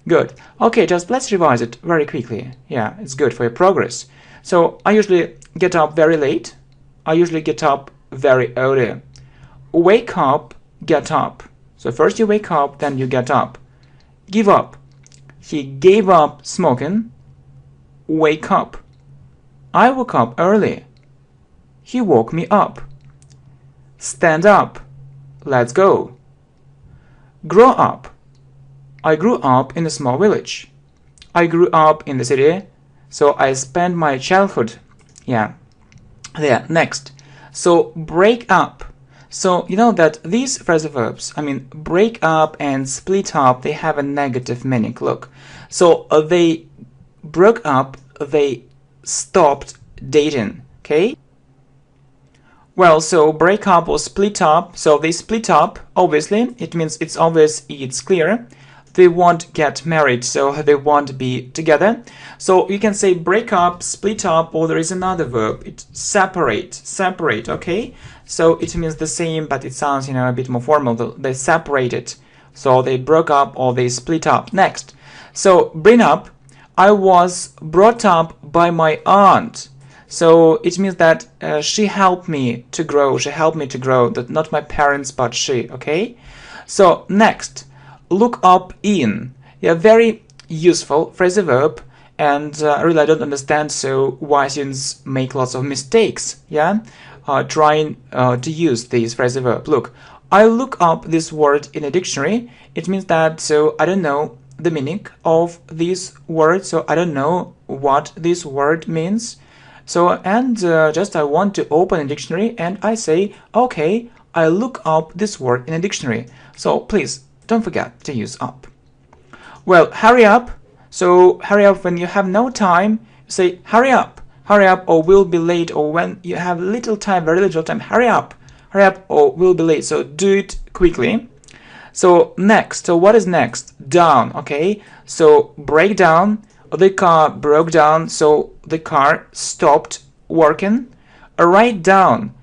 Good. Okay, just let's revise it very quickly. Yeah, it's good for your progress. So I usually get up very late, I usually get up very early. Wake up, get up. So first you wake up, then you get up. Give up. He gave up smoking. Wake up. I woke up early. He woke me up. Stand up. Let's go. Grow up. I grew up in a small village. I grew up in the city, so I spent my childhood. Yeah. There, next. So break up. So you know that these phrasal verbs, I mean break up and split up, they have a negative meaning. Look. So they broke up, they stopped dating, okay? Well, so break up or split up, so they split up, obviously, it means it's obvious, it's clear. They won't get married, so they won't be together. So you can say break up, split up, or there is another verb, it's separate, okay? So it means the same, but it sounds, a bit more formal. They separated, so they broke up or they split up. Next, so bring up, I was brought up by my aunt. So it means that she helped me to grow, that not my parents, but she, okay? So next, look up in. Yeah, very useful phrasal verb, and really I don't understand so why students make lots of mistakes, yeah? Trying to use this phrasal verb. Look, I look up this word in a dictionary. It means that, so I don't know the meaning of this word, so I don't know what this word means. So, and just I want to open a dictionary and I say, okay, I look up this word in a dictionary. So please don't forget to use up. Well, hurry up. So hurry up when you have no time. Say hurry up, or we'll be late, or when you have little time, very little time, hurry up, or we'll be late. So do it quickly. So next, so what is next? Down, okay? So break down, the car broke down, so the car stopped working. Write down.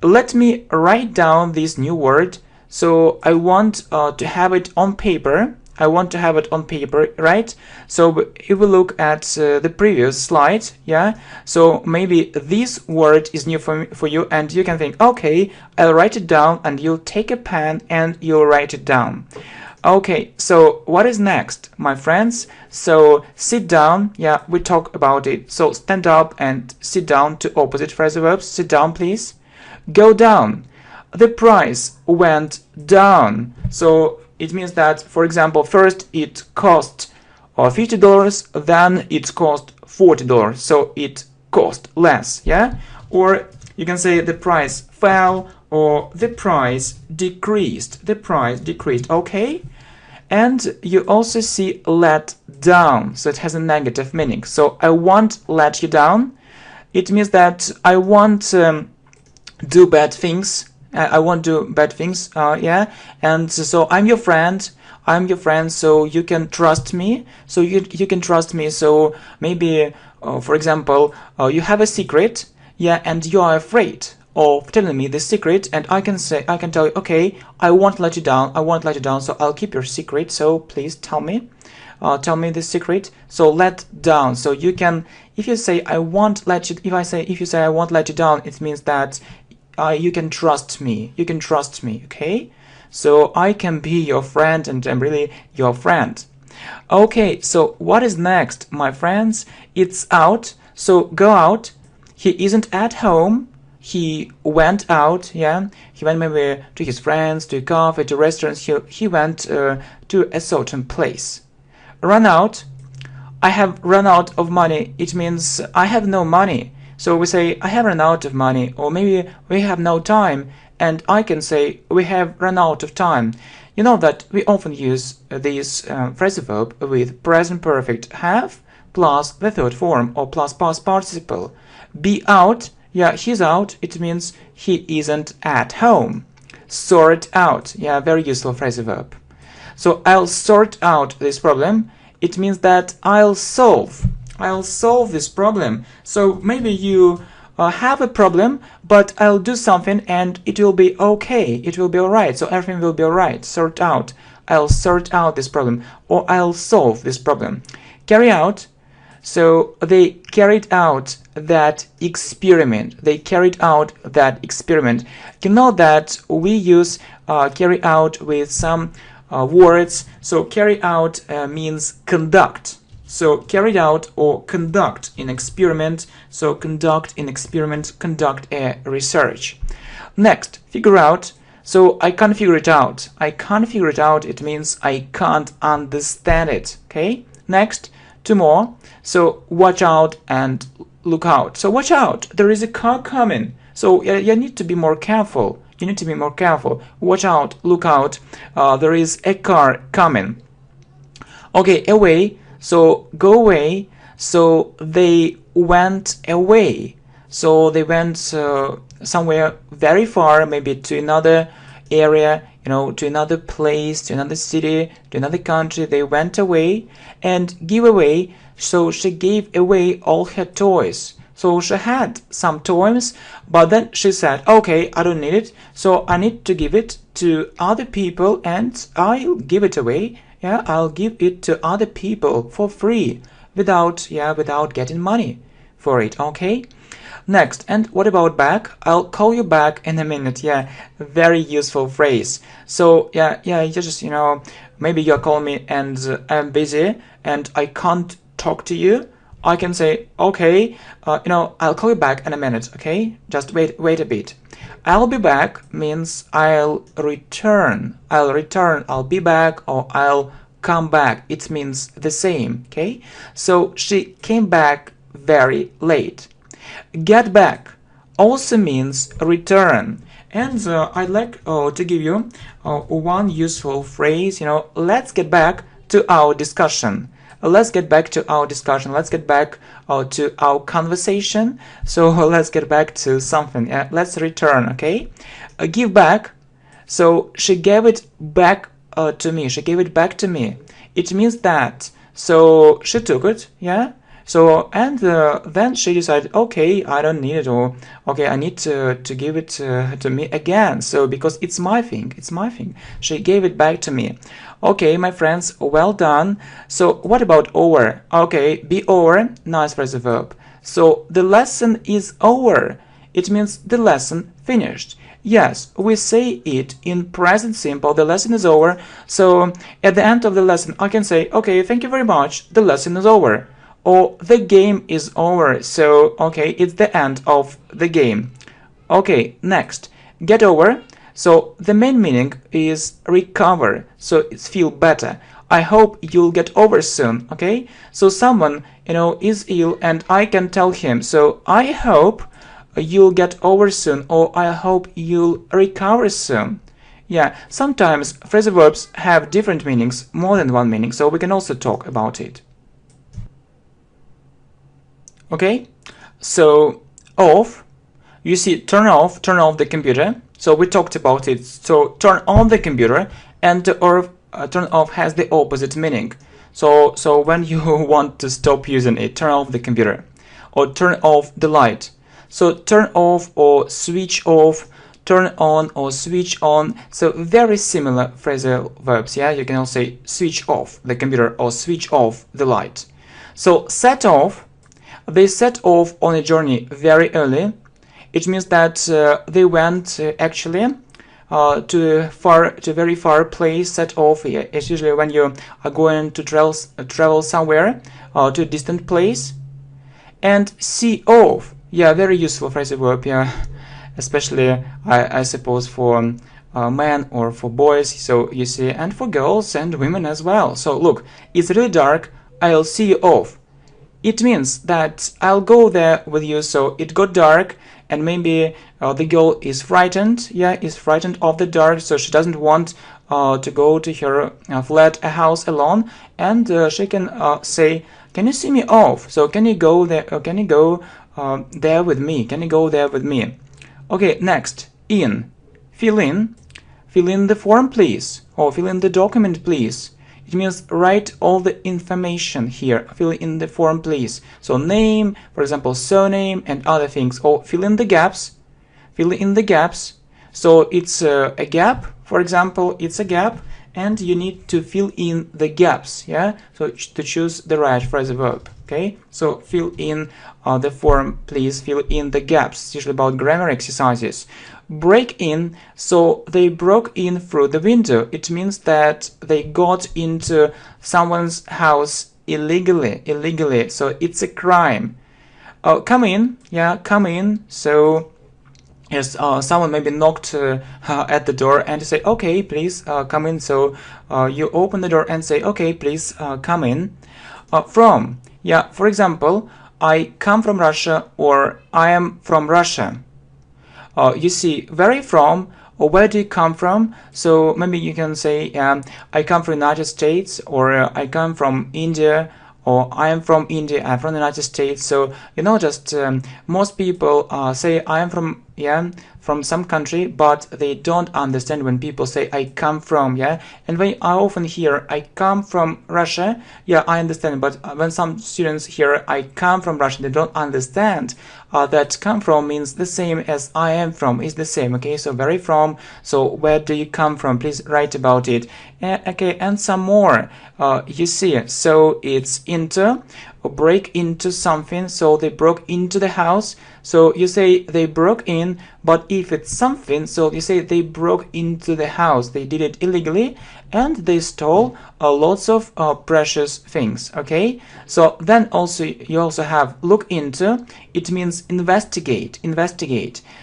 Let me write down this new word. So I want to have it on paper. I want to have it on paper, right? So if we look at the previous slide, yeah, so maybe this word is new for you, and you can think, okay, I'll write it down, and you'll take a pen and you'll write it down. Okay, so what is next, my friends? So sit down, yeah, we talk about it. So stand up and sit down to opposite phrasal verbs. Sit down, please. Go down. The price went down. So it means that, for example, first it cost $50, then it cost $40. So it cost less, yeah? Or you can say the price fell, or the price decreased. The price decreased, okay? And you also see let down, so it has a negative meaning. So I won't let you down. It means that I won't do bad things. I won't do bad things, yeah. And so I'm your friend. I'm your friend, so you can trust me. So you can trust me. So maybe, for example, you have a secret, yeah, and you are afraid of telling me the secret, and I can tell you, okay, I won't let you down. I won't let you down. So I'll keep your secret. So please tell me the secret. So let down. So you can, if you say I won't let you, if you say I won't let you down, it means that you can trust me. You can trust me, okay? So I can be your friend, and I'm really your friend. Okay, so what is next, my friends? It's out. So go out. He isn't at home. He went out, yeah. He went maybe to his friends, to a cafe, to restaurants. He went to a certain place. Run out. I have run out of money. It means I have no money. So we say I have run out of money, or maybe we have no time, and I can say we have run out of time. You know that we often use this phrasal verb with present perfect have plus the third form, or plus past participle. Be out, yeah, he's out, it means he isn't at home. Sort out, yeah, very useful phrasal verb. So I'll sort out this problem. It means that I'll solve this problem. So maybe you have a problem, but I'll do something and it will be okay. It will be alright. So everything will be alright. Sort out. I'll sort out this problem, or I'll solve this problem. Carry out. So they carried out that experiment. They carried out that experiment. You know that we use carry out with some words. So carry out means conduct. So carried out or conduct an experiment. So conduct an experiment, conduct a research. Next, figure out. So I can't figure it out. I can't figure it out. It means I can't understand it. Okay. Next, two more. So watch out and look out. So watch out. There is a car coming. So you need to be more careful. You need to be more careful. Watch out, look out. There is a car coming. Okay, away. So go away. So they went away. So they went somewhere very far, maybe to another area, to another place, to another city, to another country. They went away. And give away. So she gave away all her toys. So she had some toys, but then she said, okay, I don't need it, so I need to give it to other people, and I'll give it away. Yeah, I'll give it to other people for free, without getting money for it. Okay. Next, and what about back? I'll call you back in a minute. Yeah, very useful phrase. So yeah, you just maybe you're calling me and I'm busy and I can't talk to you. I can say, okay, I'll call you back in a minute, okay? Just wait a bit. I'll be back means I'll return. I'll be back, or I'll come back. It means the same, okay? So she came back very late. Get back also means return. And I'd like to give you one useful phrase, let's get back to our discussion. Let's get back to our discussion. Let's get back to our conversation. So let's get back to something. Let's return, okay? Give back. So she gave it back to me. She gave it back to me. It means that So she took it, yeah. So and then she decided, okay, I don't need it, or okay, I need to give it to me again. So because it's my thing, she gave it back to me. Okay, my friends, well done. So what about over? Okay, be over, nice phrasal verb. So the lesson is over. It means the lesson finished. Yes, we say it in present simple, the lesson is over. So at the end of the lesson, I can say, okay, thank you very much, the lesson is over. Or the game is over. So, okay, it's the end of the game. Okay, next, get over. So the main meaning is recover. So it's feel better. I hope you'll get over soon. Okay, so someone, is ill and I can tell him, so I hope you'll get over soon, or I hope you'll recover soon. Yeah, sometimes phrasal verbs have different meanings, more than one meaning, so we can also talk about it. Okay, so off, you see turn off the computer. So we talked about it. So turn on the computer, and or turn off has the opposite meaning. So when you want to stop using it, turn off the computer, or turn off the light. So turn off or switch off, turn on or switch on. So very similar phrasal verbs. Yeah, you can also say switch off the computer or switch off the light. So set off. They set off on a journey very early. It means that they went actually to a very far place. Set off. Yeah, it's usually when you are going to travel somewhere to a distant place. And see off. Yeah, very useful phrasal verb. Yeah, especially I suppose for men or for boys. So you see, and for girls and women as well. So look, it's really dark. I'll see you off. It means that I'll go there with you. So it got dark, and maybe the girl is frightened. Yeah, is frightened of the dark, so she doesn't want to go to her flat, a house alone, and she can say, "Can you see me off? So can you go there? Can you go there with me? Can you go there with me?" Okay, next, in, fill in the form, please, or fill in the document, please. It means write all the information here. Fill in the form, please. So name, for example, surname and other things. Or fill in the gaps. Fill in the gaps. So it's a gap. For example, it's a gap, and you need to fill in the gaps. Yeah. So to choose the right phrasal verb. Okay. So fill in the form, please. Fill in the gaps. It's usually about grammar exercises. Break in, so they broke in through the window. It means that they got into someone's house illegally. So it's a crime. Come in, yeah, come in. So yes, someone maybe knocked at the door and say, okay, please come in. So you open the door and say, okay, please come in. From, yeah, for example, I come from Russia, or I am from Russia. You see, where are you from, or where do you come from? So maybe you can say, I come from the United States, or I come from India, or I am from India, I'm from the United States. So, just most people say I am from some country, but they don't understand when people say I come from, yeah. And when I often hear I come from Russia, yeah, I understand. But when some students hear I come from Russia, they don't understand that come from means the same as I am from, is the same. Okay, so where are you from? So where do you come from? Please write about it. Okay, and some more. You see, so it's into, or break into something. So they broke into the house. So you say they broke in, but if it's something, so you say they broke into the house. They did it illegally, and they stole lots of precious things. Okay, so then also you also have look into. It means investigate.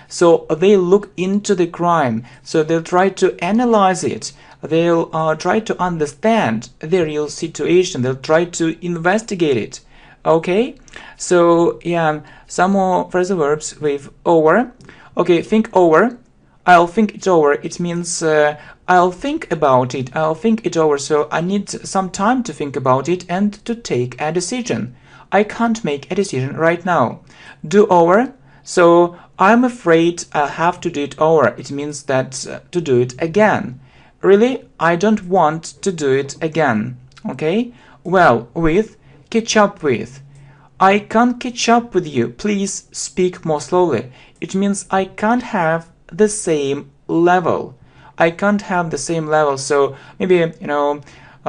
So they look into the crime. So they'll try to analyze it. They'll try to understand the real situation. They'll try to investigate it. Okay, so yeah, some more phrasal verbs with over. Okay, think over. I'll think it over. It means I'll think about it. I'll think it over. So I need some time to think about it and to take a decision. I can't make a decision right now. Do over. So I'm afraid I'll have to do it over. It means that to do it again. Really, I don't want to do it again. Okay, Well, with, catch up with. I can't catch up with you. Please speak more slowly. It means I can't have the same level. I can't have the same level. So maybe,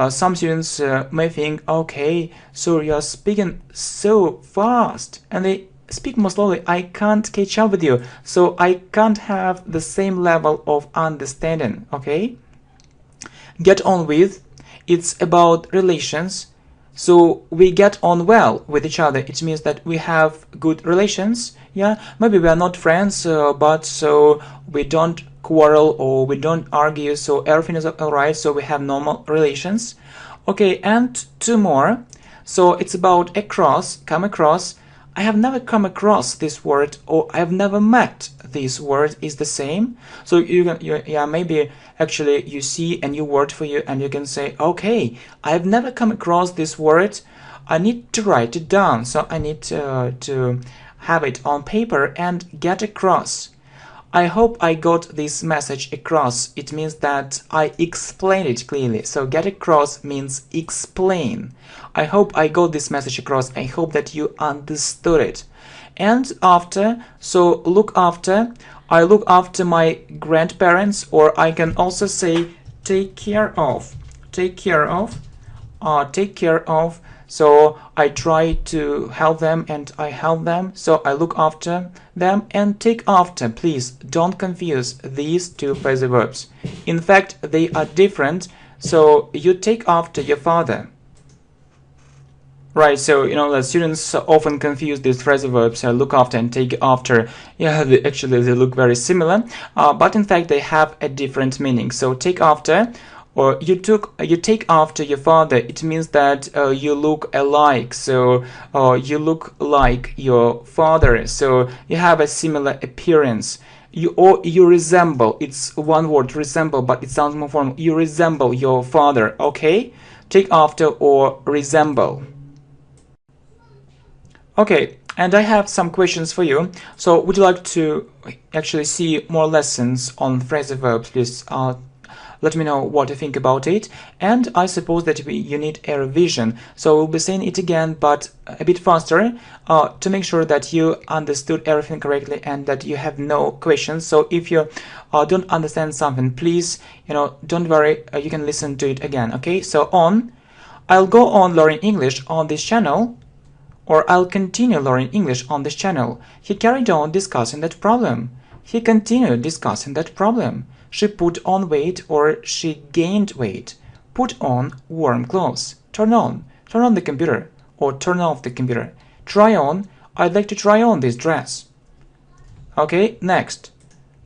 some students may think, okay, so you're speaking so fast, and they speak more slowly. I can't catch up with you. So I can't have the same level of understanding. Okay? Get on with. It's about relations. So we get on well with each other. It means that we have good relations. Yeah, maybe we are not friends, but so we don't quarrel or we don't argue. So everything is alright. So we have normal relations. Okay, and two more. So it's about across, come across. I have never come across this word, or I have never met this word is the same. So yeah, maybe actually you see a new word for you and you can say, okay, I have never come across this word. I need to write it down. So I need to have it on paper and get across. I hope I got this message across. It means that I explained it clearly. So get across means explain. I hope I got this message across. I hope that you understood it. And after, so look after. I look after my grandparents, or I can also say take care of. Take care of. Take care of. So I try to help them and I help them. So I look after them. And take after. Please don't confuse these two phrasal verbs. In fact, they are different. So you take after your father. Right, so the students often confuse these phrasal verbs, look after and take after. Yeah, actually they look very similar, but in fact they have a different meaning. So take after, or you take after your father. It means that you look alike. So you look like your father. So you have a similar appearance. You resemble. It's one word, resemble, but it sounds more formal. You resemble your father. Okay, take after or resemble. Okay, and I have some questions for you. So would you like to actually see more lessons on phrasal verbs? Please let me know what you think about it. And I suppose that you need a revision. So we'll be saying it again, but a bit faster, to make sure that you understood everything correctly and that you have no questions. So if you don't understand something, please, don't worry, you can listen to it again. Okay, so I'll go on learning English on this channel, or I'll continue learning English on this channel. He carried on discussing that problem. He continued discussing that problem. She put on weight, or she gained weight. Put on warm clothes. Turn on the computer, or turn off the computer. Try on, I'd like to try on this dress. Okay, next.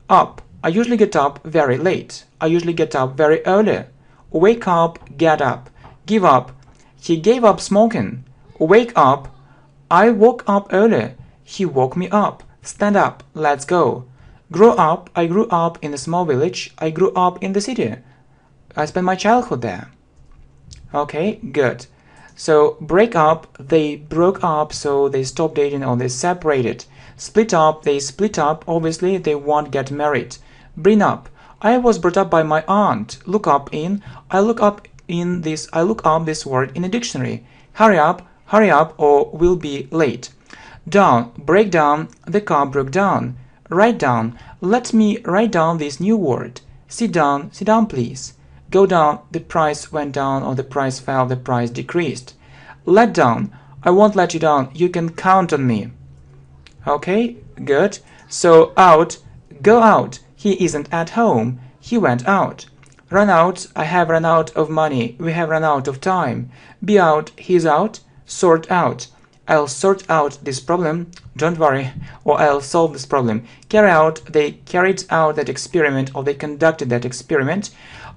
Up. I usually get up very late. I usually get up very early. Wake up, get up. Give up. He gave up smoking. Wake up. I woke up early. He woke me up. Stand up. Let's go. Grow up. I grew up in a small village. I grew up in the city. I spent my childhood there. Okay, good. So break up. They broke up, so they stopped dating or they separated. Split up. They split up. Obviously, they won't get married. Bring up. I was brought up by my aunt. Look up in. I look up this word in a dictionary. Hurry up, or we'll be late. Down, break down, the car broke down. Write down, let me write down this new word. Sit down please. Go down, the price went down, or the price fell, the price decreased. Let down, I won't let you down, you can count on me. Okay, good. So out, go out, he isn't at home, he went out. Run out, I have run out of money, we have run out of time. Be out, he's out. Sort out. I'll sort out this problem. Don't worry. Or I'll solve this problem. Carry out. They carried out that experiment, or they conducted that experiment.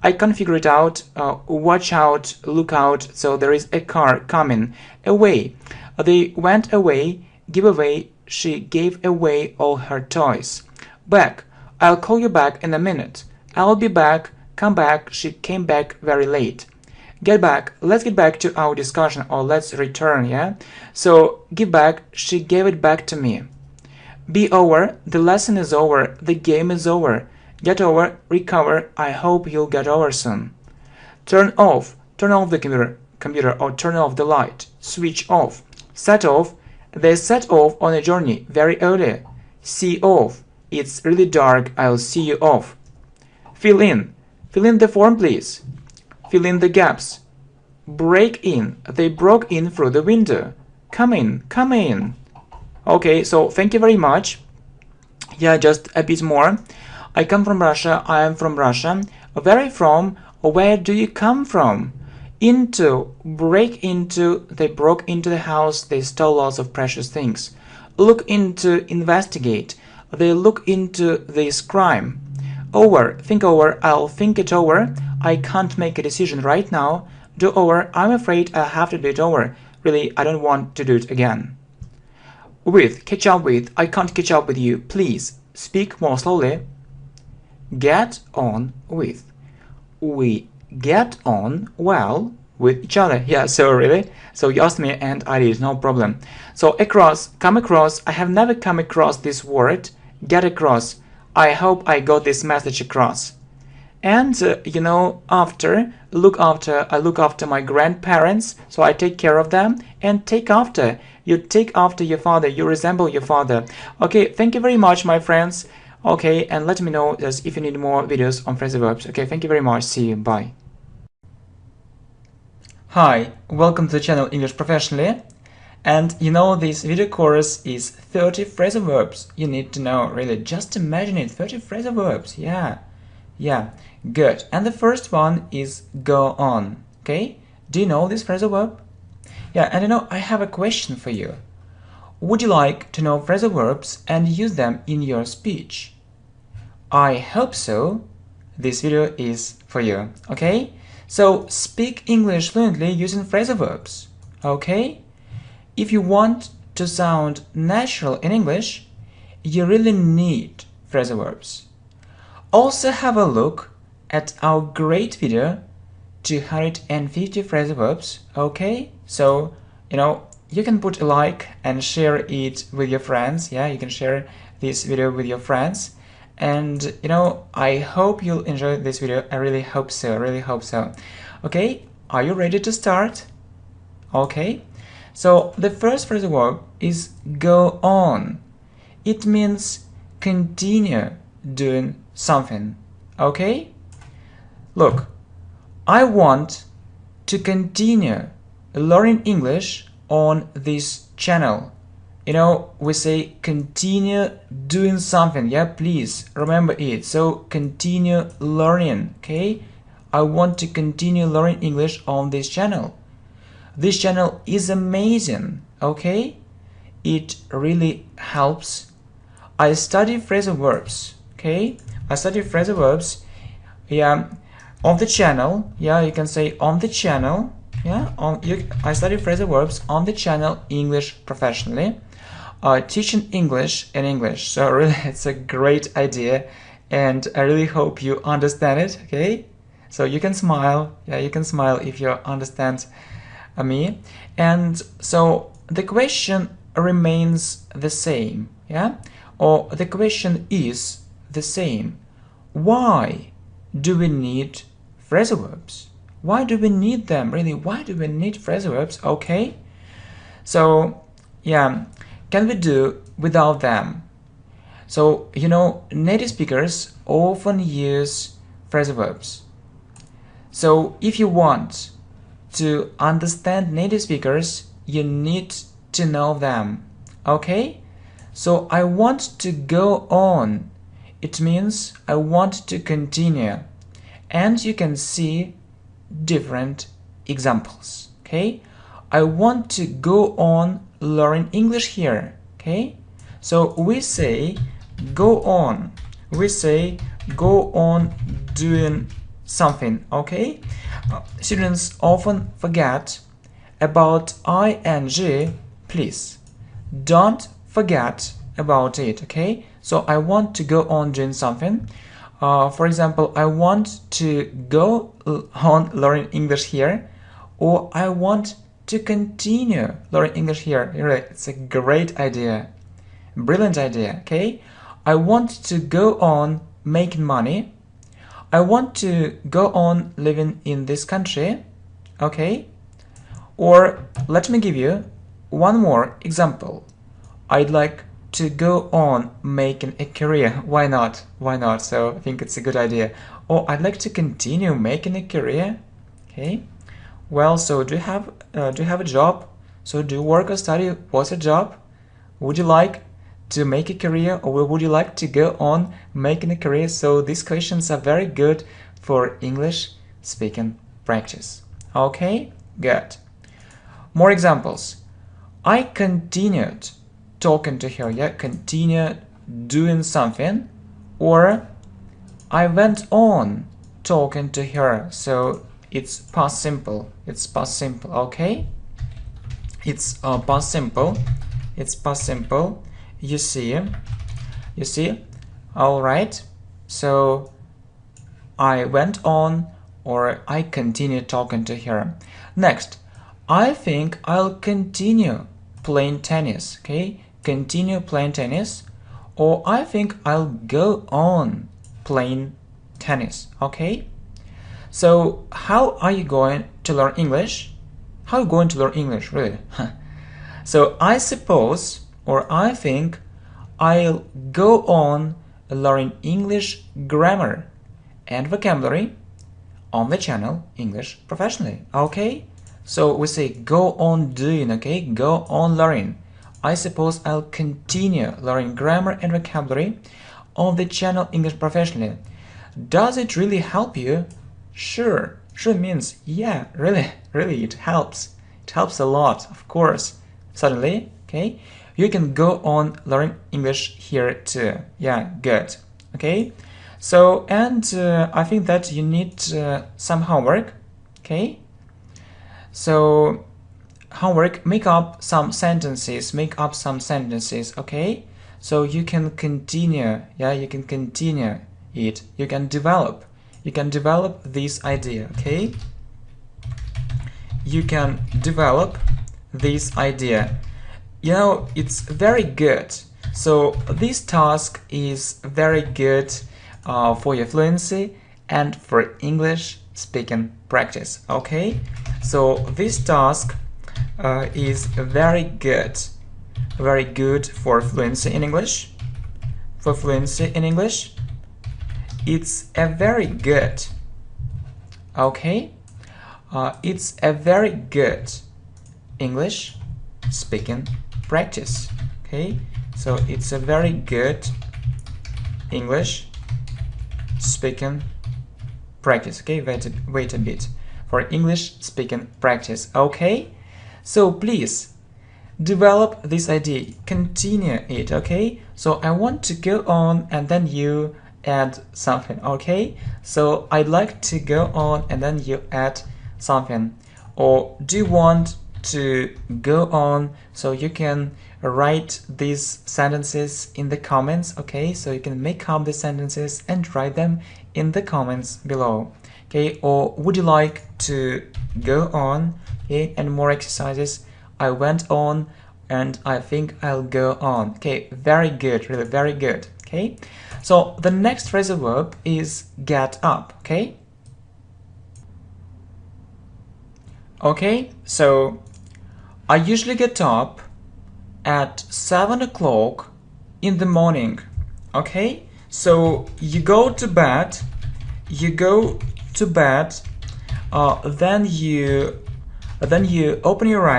I can figure it out. Watch out. Look out. So there is a car coming. Away. They went away. Give away. She gave away all her toys. Back. I'll call you back in a minute. I'll be back. Come back. She came back very late. Get back. Let's get back to our discussion, or let's return, yeah? So, give back. She gave it back to me. Be over. The lesson is over. The game is over. Get over. Recover. I hope you'll get over soon. Turn off. Turn off the computer. computer or turn off the light. Switch off. Set off. They set off on a journey very early. See off. It's really dark. I'll see you off. Fill in. Fill in the form, please. Fill in the gaps. Break in. They broke in through the window. Come in. Come in. Okay, so thank you very much. Yeah, just a bit more. I come from Russia. I am from Russia. Where are you from? Where do you come from? Into. Break into. They broke into the house. They stole lots of precious things. Look into. Investigate. They look into this crime. Over. Think over. I'll think it over. I can't make a decision right now. Do over. I'm afraid I'll have to do it over. Really, I don't want to do it again. With. Catch up with. I can't catch up with you. Please speak more slowly. Get on with. We get on well with each other. Yeah, so really? So you asked me and I did, no problem. So across, come across. I have never come across this word. Get across. I hope I got this message across. And you know, after, look after. I look after my grandparents, so I take care of them. And take after. You take after your father. You resemble your father. Okay, thank you very much, my friends. Okay, and let me know just if you need more videos on phrasal verbs. Okay, thank you very much. See you. Bye. Hi, welcome to the channel English Professionally. And you know, this video course is 30 phrasal verbs you need to know. Really, just imagine it. 30 phrasal verbs. Yeah, good. And the first one is go on. Okay, do you know this phrasal verb? Yeah, and you know, I have a question for you. Would you like to know phrasal verbs and use them in your speech? I hope so. This video is for you. Okay, so speak English fluently using phrasal verbs. Okay, if you want to sound natural in English, you really need phrasal verbs. Also have a look at our great video 250 phrasal verbs. Okay, so you know, you can put a like and share it with your friends. Yeah, you can share this video with your friends. And you know, I hope you'll enjoy this video. I really hope so. Okay, are you ready to start? Okay, so the first phrasal verb is go on. It means continue doing something. Okay, look, I want to continue learning English on this channel. You know, we say continue doing something. Yeah, please remember it. So continue learning. Okay, I want to continue learning English on this channel. This channel is amazing. Okay, it really helps. I study phrasal verbs. Okay, I study phrasal verbs. Yeah, on the channel. Yeah, you can say on the channel. Yeah, I study phrasal verbs on the channel English Professionally, teaching English in English. So really, it's a great idea, and I really hope you understand it. Okay, so you can smile. Yeah, you can smile if you understand me. And so the question remains the same. Yeah, or the question is the same. Why do we need phrasal verbs? Why do we need them? Really, why do we need phrasal verbs? Okay, so yeah, can we do without them? So you know, native speakers often use phrasal verbs. So if you want to understand native speakers, you need to know them. Okay, so I want to go on. It means I want to continue. And you can see different examples. Okay, I want to go on learning English here. Okay, so we say go on. We say go on doing something. Okay, students often forget about ing. Please don't forget about it. Okay, so I want to go on doing something. For example, I want to go on learning English here, or I want to continue learning English here. It's a great idea, brilliant idea. Okay, I want to go on making money. I want to go on living in this country. Okay, Or let me give you one more example. I'd like to go on making a career. Why not? Why not? So I think it's a good idea. Or I'd like to continue making a career. Okay. Well, so do you have a job? So do you work or study? What's your job? Would you like to make a career, or would you like to go on making a career? So these questions are very good for English speaking practice. Okay, good. More examples. I continued talking to her. Yeah, continued doing something. Or I went on talking to her. So it's past simple. It's past simple. Okay. It's past simple. It's past simple. You see. All right. So I went on, or I continued talking to her. Next, I think I'll continue playing tennis. Okay, continue playing tennis, or I think I'll go on playing tennis. Okay. So how are you going to learn English? How are you going to learn English, really? So I suppose, or I think, I'll go on learning English grammar and vocabulary on the channel English Professionally. Okay? So we say go on doing, okay? Go on learning. I suppose I'll continue learning grammar and vocabulary on the channel English Professionally. Does it really help you? Sure. Sure means, yeah, really, it helps. It helps a lot, of course. Suddenly, okay? You can go on learning English here too. Yeah, good. Okay? So, and I think that you need some homework. Okay? So, homework, make up some sentences. Okay? So you can continue. Yeah, you can continue it. You can develop this idea. Okay? You can develop this idea. You know, it's very good. So this task is very good for your fluency and for English speaking practice. Okay, so this task is very good for fluency in English. It's a very good. Okay, it's a very good English speaking practice. Okay, so it's a very good English speaking practice. Okay, wait a bit for English speaking practice. Okay, so please develop this idea, continue it. Okay, so I want to go on and then you add something. Okay, so I'd like to go on and then you add something. Or do you want to go on? So you can write these sentences in the comments. Okay, so you can make up the sentences and write them in the comments below. Okay, or would you like to go on? Okay, and more exercises. I went on and I think I'll go on. Okay, very good, really very good. Okay, so the next phrasal verb is get up. Okay, so I usually get up at 7 o'clock in the morning. Okay, so you go to bed, then you open your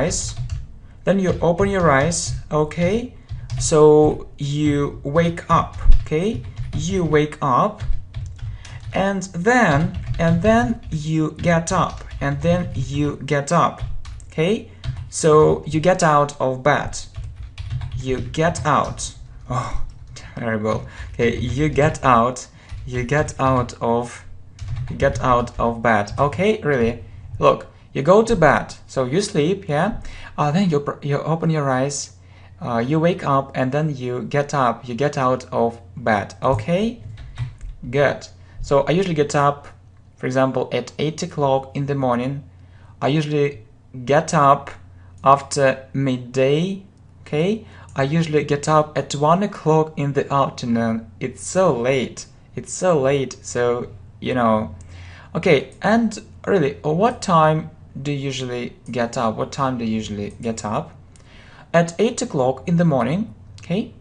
eyes, okay, so you wake up. Okay, you wake up, and then you get up, okay, so you get out of bed, oh, terrible. Okay, you get out of bed. Okay, really, look, you go to bed, so you sleep, yeah, then you open your eyes, you wake up, and then you get up, you get out of bed. Okay, good. So I usually get up, for example, at 8 o'clock in the morning. I usually get up after midday. Okay, I usually get up at 1 o'clock in the afternoon. It's so late, so you know. Okay, and really, what time do you usually get up? What time do you usually get up? At 8 o'clock in the morning, okay?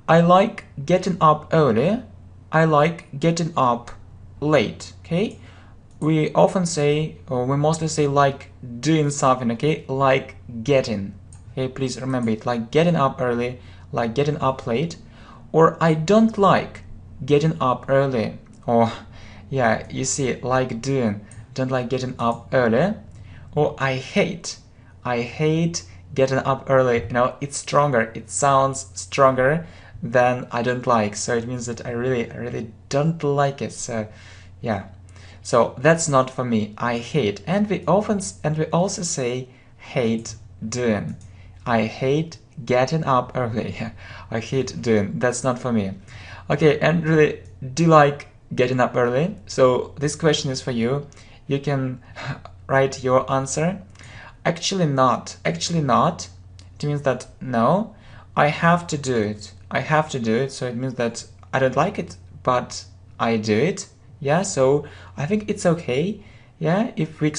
I like getting up early. I like getting up late, okay? We often say, or we mostly say like doing something, okay? Like getting, okay? Please remember it, like getting up early, like getting up late. Or I don't like getting up early. Or, yeah, you see, like doing, don't like getting up early. Or I hate getting up early. You know, it's stronger, it sounds stronger than I don't like. So it means that I really don't like it. So, yeah. So that's not for me. I hate. And we also say hate doing. I hate getting up early. I hate doing. That's not for me. Okay, and really, do you like getting up early? So this question is for you. You can write your answer. Actually not. Actually not. It means that no, I have to do it. I have to do it. So it means that I don't like it, but I do it. Yeah, so I think it's okay. Yeah, if we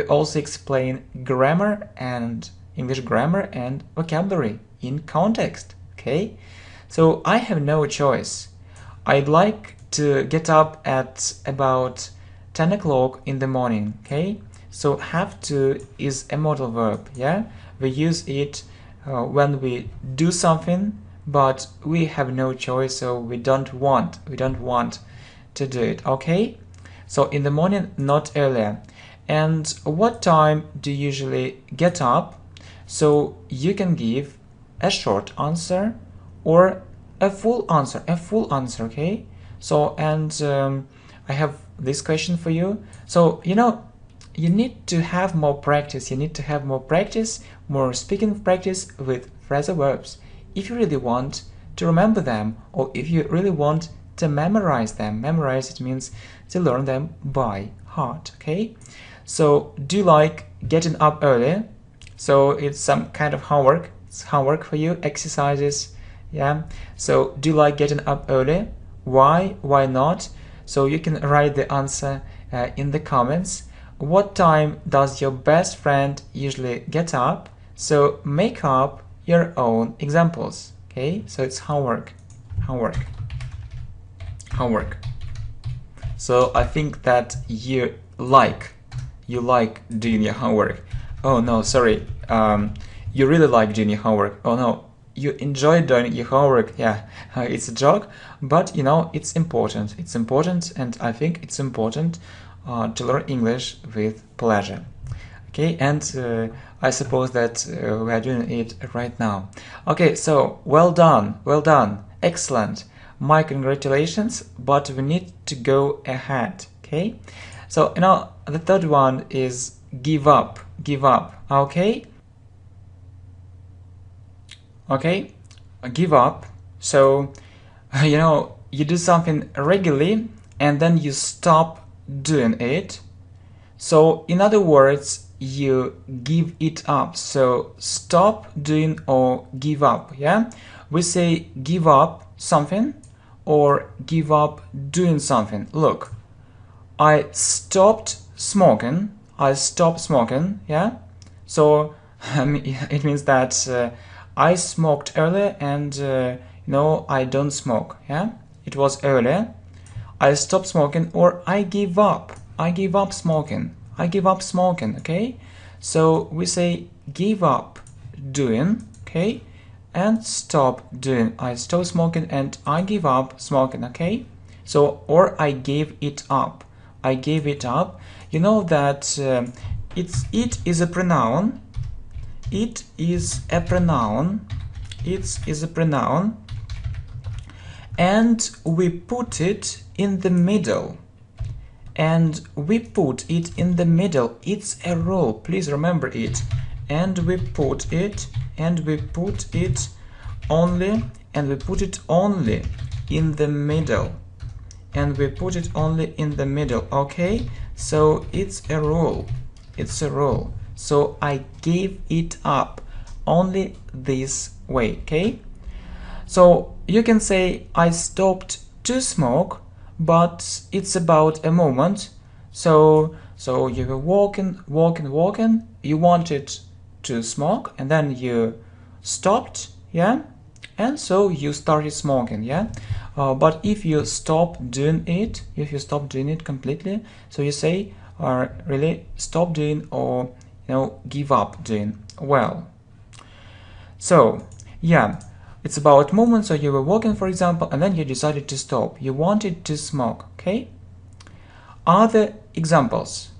also explain grammar and English grammar and vocabulary in context. Okay, so I have no choice. I'd like to get up at about 10 o'clock in the morning. Okay, so have to is a modal verb. Yeah, we use it when we do something, but we have no choice, so we don't want to do it. Okay, so in the morning, not earlier. And what time do you usually get up? So you can give a short answer or a full answer. Okay, so and I have this question for you. So you know, you need to have more practice. More speaking practice with phrasal verbs if you really want to remember them, or if you really want to memorize them. Memorize, it means to learn them by heart. Okay, so do you like getting up early? So it's some kind of homework. It's homework for you, exercises. Yeah, so do you like getting up early? Why not? So you can write the answer in the comments. What time does your best friend usually get up? So make up your own examples. Okay, so it's homework. So I think that you like doing your homework. Oh no, sorry. You really like doing your homework. Oh no, you enjoy doing your homework. Yeah, it's a joke, but you know, it's important. It's important, and I think it's important to learn English with pleasure. Okay, and I suppose that we are doing it right now. Okay, so well done, excellent. My congratulations, but we need to go ahead. Okay, so you know, the third one is give up. Okay, give up. So you know, you do something regularly and then you stop doing it. So in other words, you give it up. So stop doing or give up. Yeah, we say give up something or give up doing something. Look, I stopped smoking. Yeah, so it means that I smoked earlier, and no, I don't smoke. Yeah, it was earlier. I stopped smoking, or I give up smoking. Okay, so we say give up doing. Okay, and stop doing. I stopped smoking and I give up smoking. Okay, so or I gave it up. You know that it is a pronoun. It is a pronoun, and we put it in the middle. It's a rule. Please remember it. And we put it only in the middle. Okay, so it's a rule. So I gave it up only this way. Okay, so you can say I stopped to smoke, but it's about a moment. So So you were walking, you wanted to smoke, and then you stopped, yeah, and so you started smoking, yeah. But if you stop doing it, completely, so you say, really stop doing, or give up doing. Well, so yeah, it's about movement. So you were walking, for example, and then you decided to stop. You wanted to smoke, okay? Other examples: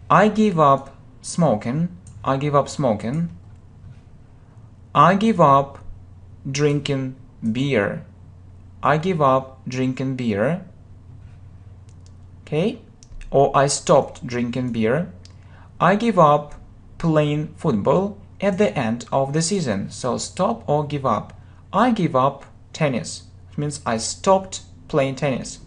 I give up smoking. I give up smoking. I give up drinking beer. I give up drinking beer. Okay? Or I stopped drinking beer. I give up playing football at the end of the season. So stop or give up. I give up tennis. It means I stopped playing tennis.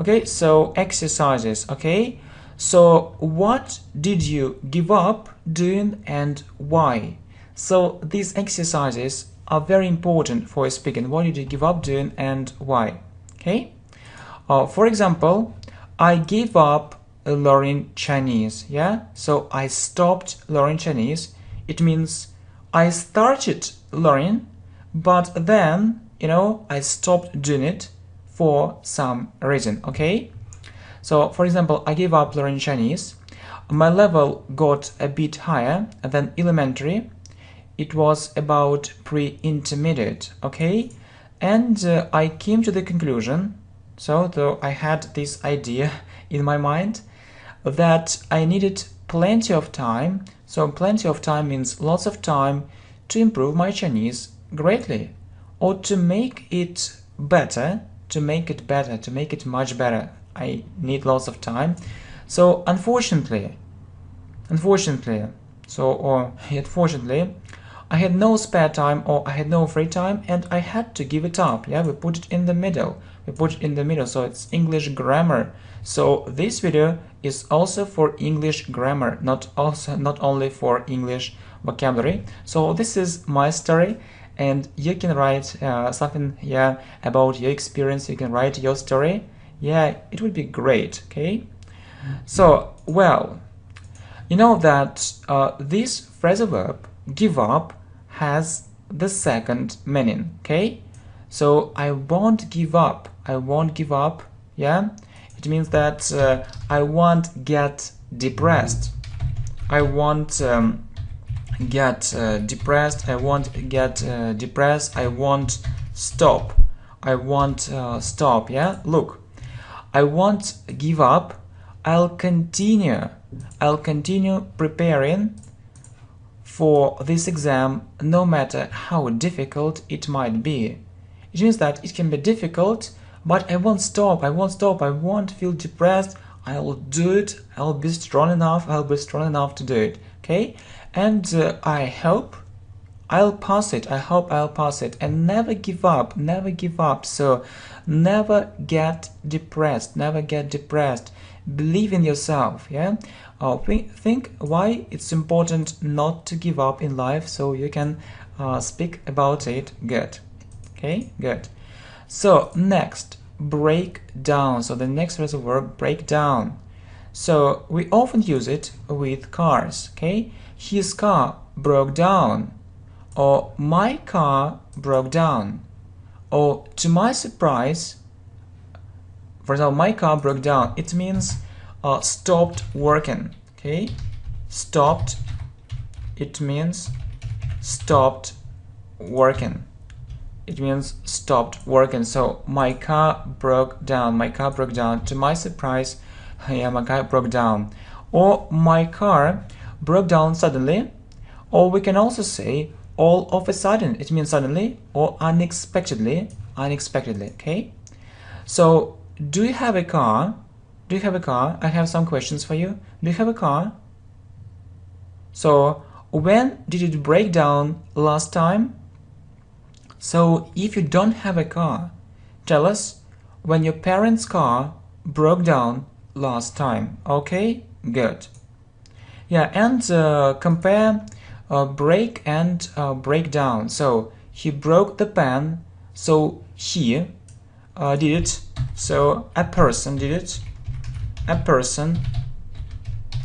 Okay, so exercises. Okay, so what did you give up doing and why? So these exercises are very important for speaking. What did you give up doing and why? Okay, for example, I gave up learning Chinese. Yeah, so I stopped learning Chinese. It means I started learning, but then I stopped doing it for some reason. Okay, so for example, I gave up learning Chinese. My level got a bit higher than elementary. It was about pre-intermediate. Okay, and I came to the conclusion, so though I had this idea in my mind, that I needed plenty of time. So plenty of time means lots of time to improve my Chinese greatly, or to make it better, to make it much better. I need lots of time. So unfortunately, I had no spare time, or I had no free time, and I had to give it up. Yeah, we put it in the middle. So it's English grammar. So this video is also for English grammar, not only for English vocabulary. So this is my story, and you can write something about your experience. You can write your story. Yeah, it would be great. Okay, so well, you know that this phrasal verb give up has the second meaning. Okay, so I won't give up. Yeah, it means that I won't get depressed. I won't get depressed. I won't get depressed. I won't stop. Yeah, look, I won't give up. I'll continue preparing for this exam, no matter how difficult it might be. It means that it can be difficult, but I won't stop. I won't feel depressed. I'll do it. I'll be strong enough to do it. Okay, and I hope I'll pass it. And never give up. So never get depressed. Believe in yourself. Yeah, think why it's important not to give up in life, so you can speak about it. Good. Okay, good. So next, break down. So the next phrasal verb, break down. So we often use it with cars. Okay, his car broke down, or my car broke down, or to my surprise. For example, my car broke down. It means stopped working. Okay, stopped. It means stopped working. So my car broke down. To my surprise, yeah, my car broke down. Or my car broke down suddenly. Or we can also say all of a sudden. It means suddenly or unexpectedly. Okay. So do you have a car? I have some questions for you. Do you have a car? So when did it break down last time? So if you don't have a car, tell us when your parents' car broke down last time. Okay, good. Yeah, and compare break and break down. So he broke the pen, so he did it. So a person did it.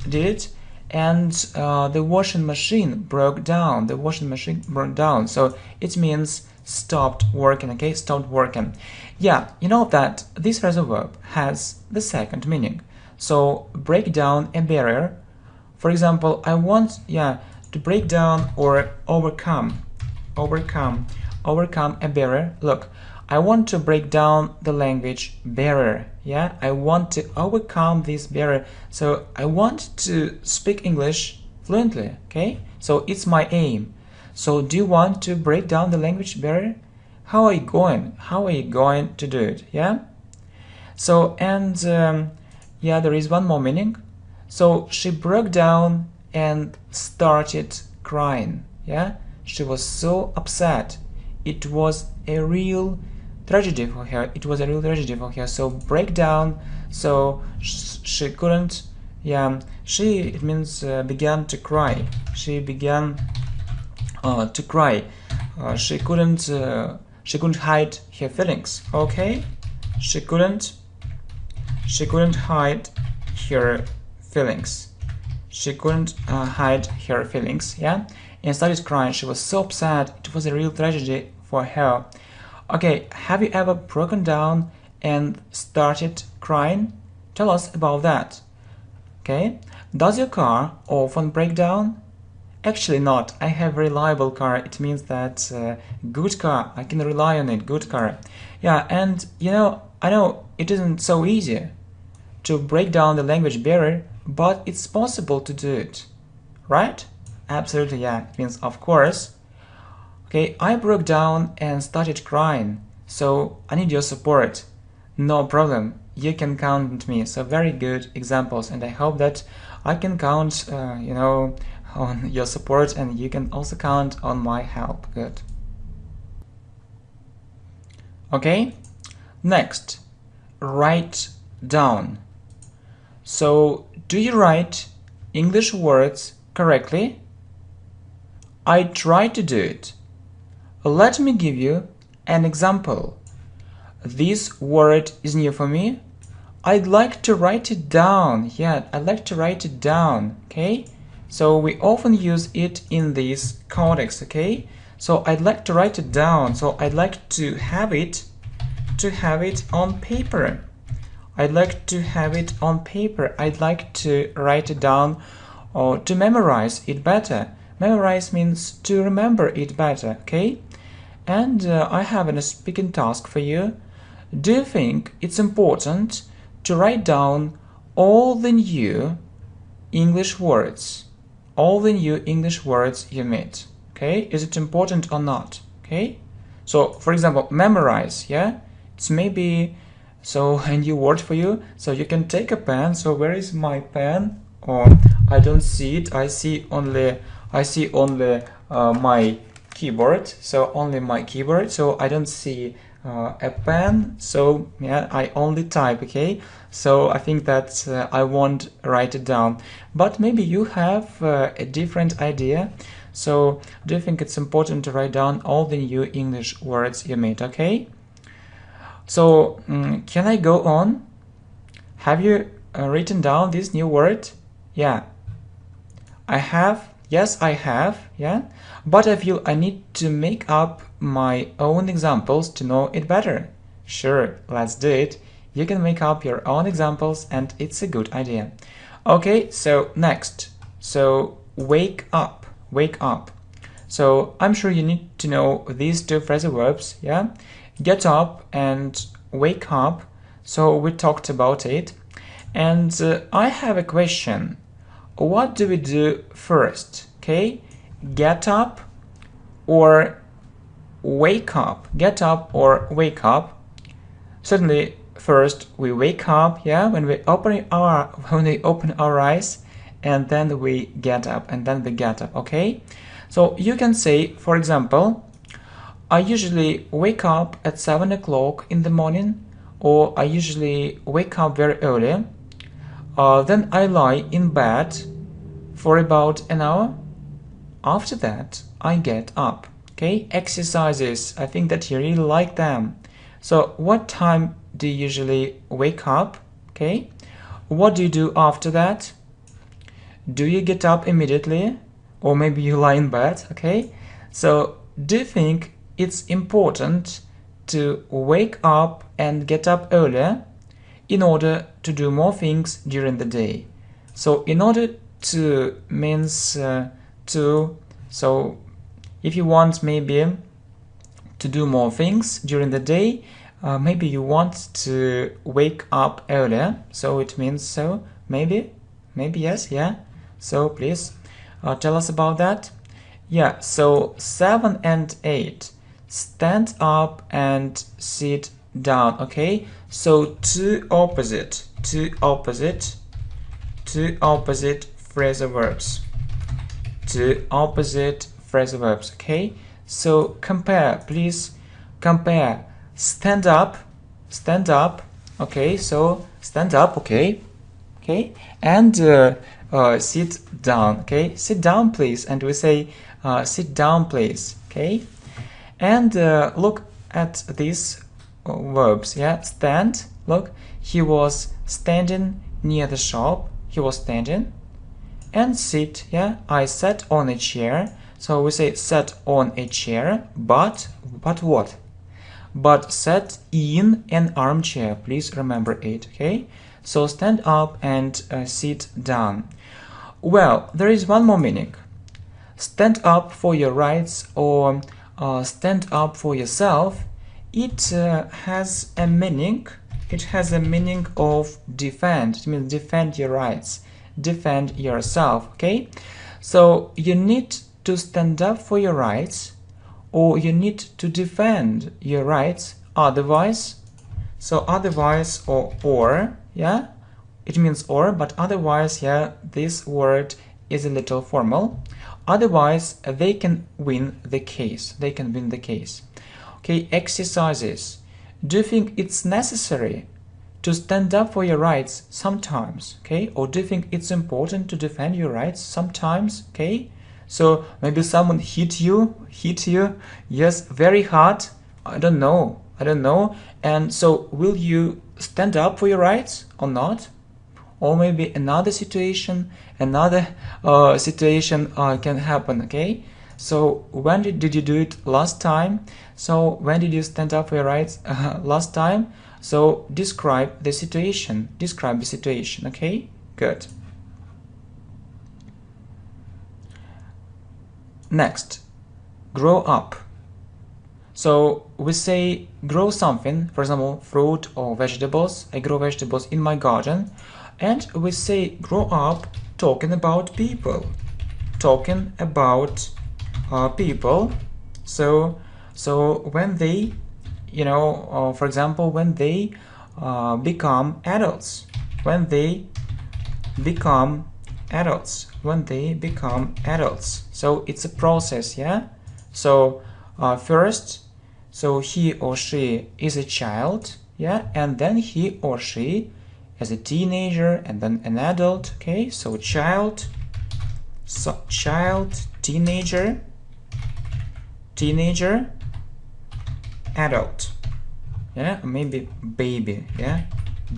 did it, and the washing machine broke down. The washing machine broke down. So it means stopped working, okay? Stopped working. Yeah, you know that this phrasal verb has the second meaning. So break down a barrier. For example, I want, to break down or overcome a barrier. Look, I want to break down the language barrier. Yeah, I want to overcome this barrier. So I want to speak English fluently. Okay, so it's my aim. So do you want to break down the language barrier? How are you going? How are you going to do it? Yeah. So and there is one more meaning. So she broke down and started crying. Yeah, she was so upset. It was a real tragedy for her. It was a real tragedy for her. So break down. So she couldn't. It means began to cry. She began to cry. She couldn't hide her feelings. Okay, she couldn't hide her feelings. She couldn't hide her feelings. Yeah, and started crying. She was so upset. It was a real tragedy for her. Okay, have you ever broken down and started crying? Tell us about that. Okay, does your car often break down? Actually not. I have a reliable car. It means that good car. I can rely on it. Good car. Yeah, and I know it isn't so easy to break down the language barrier, but it's possible to do it. Right? Absolutely, yeah. It means of course. Okay, I broke down and started crying, so I need your support. No problem. You can count on me. So very good examples, and I hope that I can count, on your support, and you can also count on my help. Good. Okay, next, write down. So, do you write English words correctly? I try to do it. Let me give you an example. This word is new for me. I'd like to write it down. Yeah, I'd like to write it down. Okay? So we often use it in this context. Okay? So I'd like to write it down. So I'd like to have it on paper. I'd like to have it on paper. I'd like to write it down or to memorize it better. Memorize means to remember it better. Okay? And I have a speaking task for you. Do you think it's important to write down all the new English words? All the new English words you meet. Okay? Is it important or not? Okay? So, for example, memorize, yeah? It's maybe a new word for you. So you can take a pen. So where is my pen? Oh, I don't see it. I see only my keyboard. So only my keyboard. So I don't see a pen. So yeah, I only type. Okay. So I think that I won't write it down. But maybe you have a different idea. So do you think it's important to write down all the new English words you meet? Okay. So can I go on? Have you written down this new word? Yeah. I have. Yes, I have. Yeah. But I feel I need to make up my own examples to know it better. Sure, let's do it. You can make up your own examples and it's a good idea. Okay, so next. So wake up. Wake up. So I'm sure you need to know these two phrasal verbs, yeah? Get up and wake up. So we talked about it. And I have a question. What do we do first? Okay? Get up or wake up? Get up or wake up? Certainly first we wake up, yeah, when we open our eyes, and then we get up, okay? So you can say, for example, I usually wake up at 7 o'clock in the morning, or I usually wake up very early. Then I lie in bed for about an hour. After that, I get up. Okay, exercises. I think that you really like them. So, what time do you usually wake up? Okay, what do you do after that? Do you get up immediately? Or maybe you lie in bed, okay? So, do you think it's important to wake up and get up earlier in order to do more things during the day? So, in order to means to, so if you want maybe to do more things during the day, maybe you want to wake up earlier, so it means so, maybe yes, yeah. So please tell us about that. Yeah, so 7 and 8, stand up and sit down, okay? So two opposite phrasal verbs. Two opposite phrasal verbs, okay? So compare, please compare. Stand up, okay? So stand up, okay? And sit down, okay? Sit down, please. And we say sit down, please, okay? And look at these verbs, yeah? Stand, look, he was standing near the shop, he was standing. And sit, yeah, I sat on a chair. So we say sat on a chair, but what? But sat in an armchair. Please remember it, okay? So stand up and sit down. Well, there is one more meaning. Stand up for your rights or stand up for yourself. It has a meaning. It has a meaning of defend. It means defend your rights. Defend yourself, okay? So you need to stand up for your rights, or you need to defend your rights, otherwise. So otherwise or yeah, it means or, but otherwise, yeah, this word is a little formal. Otherwise they can win the case. Okay, exercises. Do you think it's necessary to stand up for your rights sometimes, okay? Or do you think it's important to defend your rights sometimes, okay? So maybe someone hit you, yes, very hard, I don't know. And so will you stand up for your rights or not? Or maybe another situation can happen, okay? So when did you do it last time? So when did you stand up for your rights last time? So describe the situation, okay? Good. Next, grow up. So we say grow something, for example, fruit or vegetables. I grow vegetables in my garden. And we say grow up talking about people. So when they, for example, when they become adults. So it's a process, yeah? So first, so he or she is a child, yeah? And then he or she as a teenager and then an adult, okay? So child, teenager, adult, yeah? Maybe baby, yeah?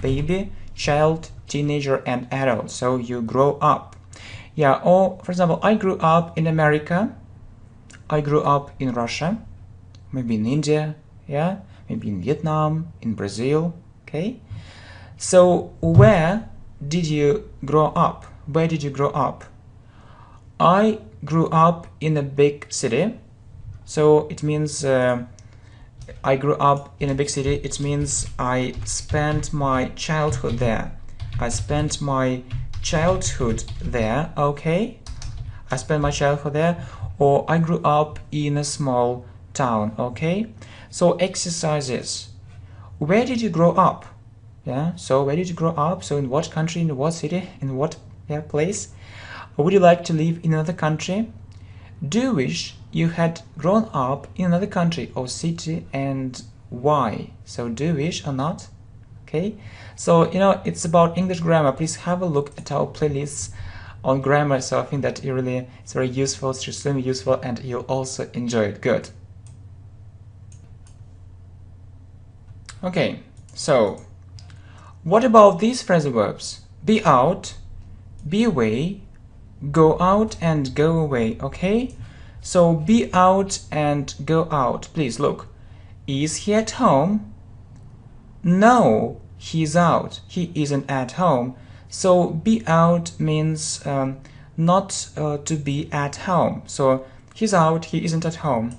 Baby, child, teenager, and adult. So you grow up, yeah? Or for example, I grew up in America, I grew up in Russia, maybe in India, yeah? Maybe in Vietnam, in Brazil, okay? So where did you grow up? I grew up in a big city. So it means I grew up in a big city. It means I spent my childhood there. Okay? I spent my childhood there. Or I grew up in a small town, okay? So exercises. Where did you grow up? Yeah, so where did you grow up? So in what country, in what city, in what place? Would you like to live in another country? Do you wish you had grown up in another country or city, and why? So do you wish or not? Okay, so it's about English grammar. Please have a look at our playlists on grammar. So I think that it's very useful, it's extremely useful, and you'll also enjoy it. Good. Okay, so what about these phrasal verbs? Be out, be away, go out and go away, okay? So be out and go out. Please look. Is he at home? No, he's out. He isn't at home. So be out means not to be at home. So he's out, he isn't at home.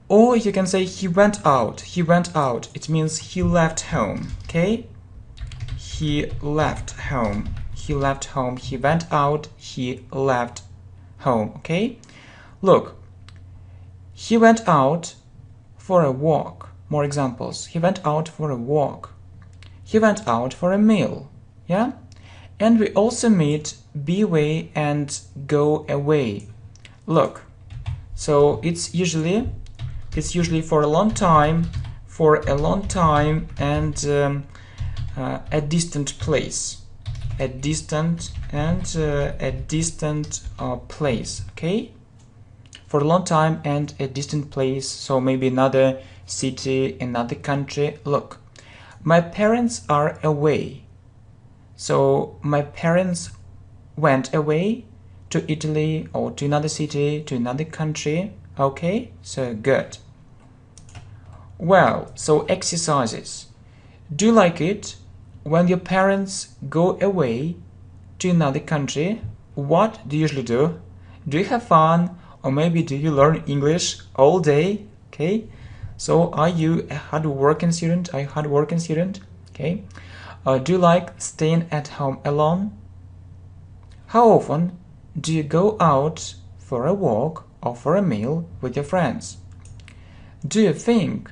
Or you can say he went out. He went out. It means he left home, okay? He left home. He left home. He went out. He left home, okay? Look, he went out for a walk. More examples. He went out for a walk. He went out for a meal, yeah? And we also meet be away and go away. Look, so it's usually for a long time, and a distant place, a distant place, okay? For a long time and a distant place, so maybe another city, another country. Look, my parents are away. So my parents went away to Italy or to another city, to another country. Okay, so good. Well, so exercises. Do you like it when your parents go away to another country? What do you usually do? Do you have fun, or maybe do you learn English all day? Okay, so are you a hard-working student? Are you a hard-working student? Okay. Do you like staying at home alone? How often do you go out for a walk or for a meal with your friends? Do you think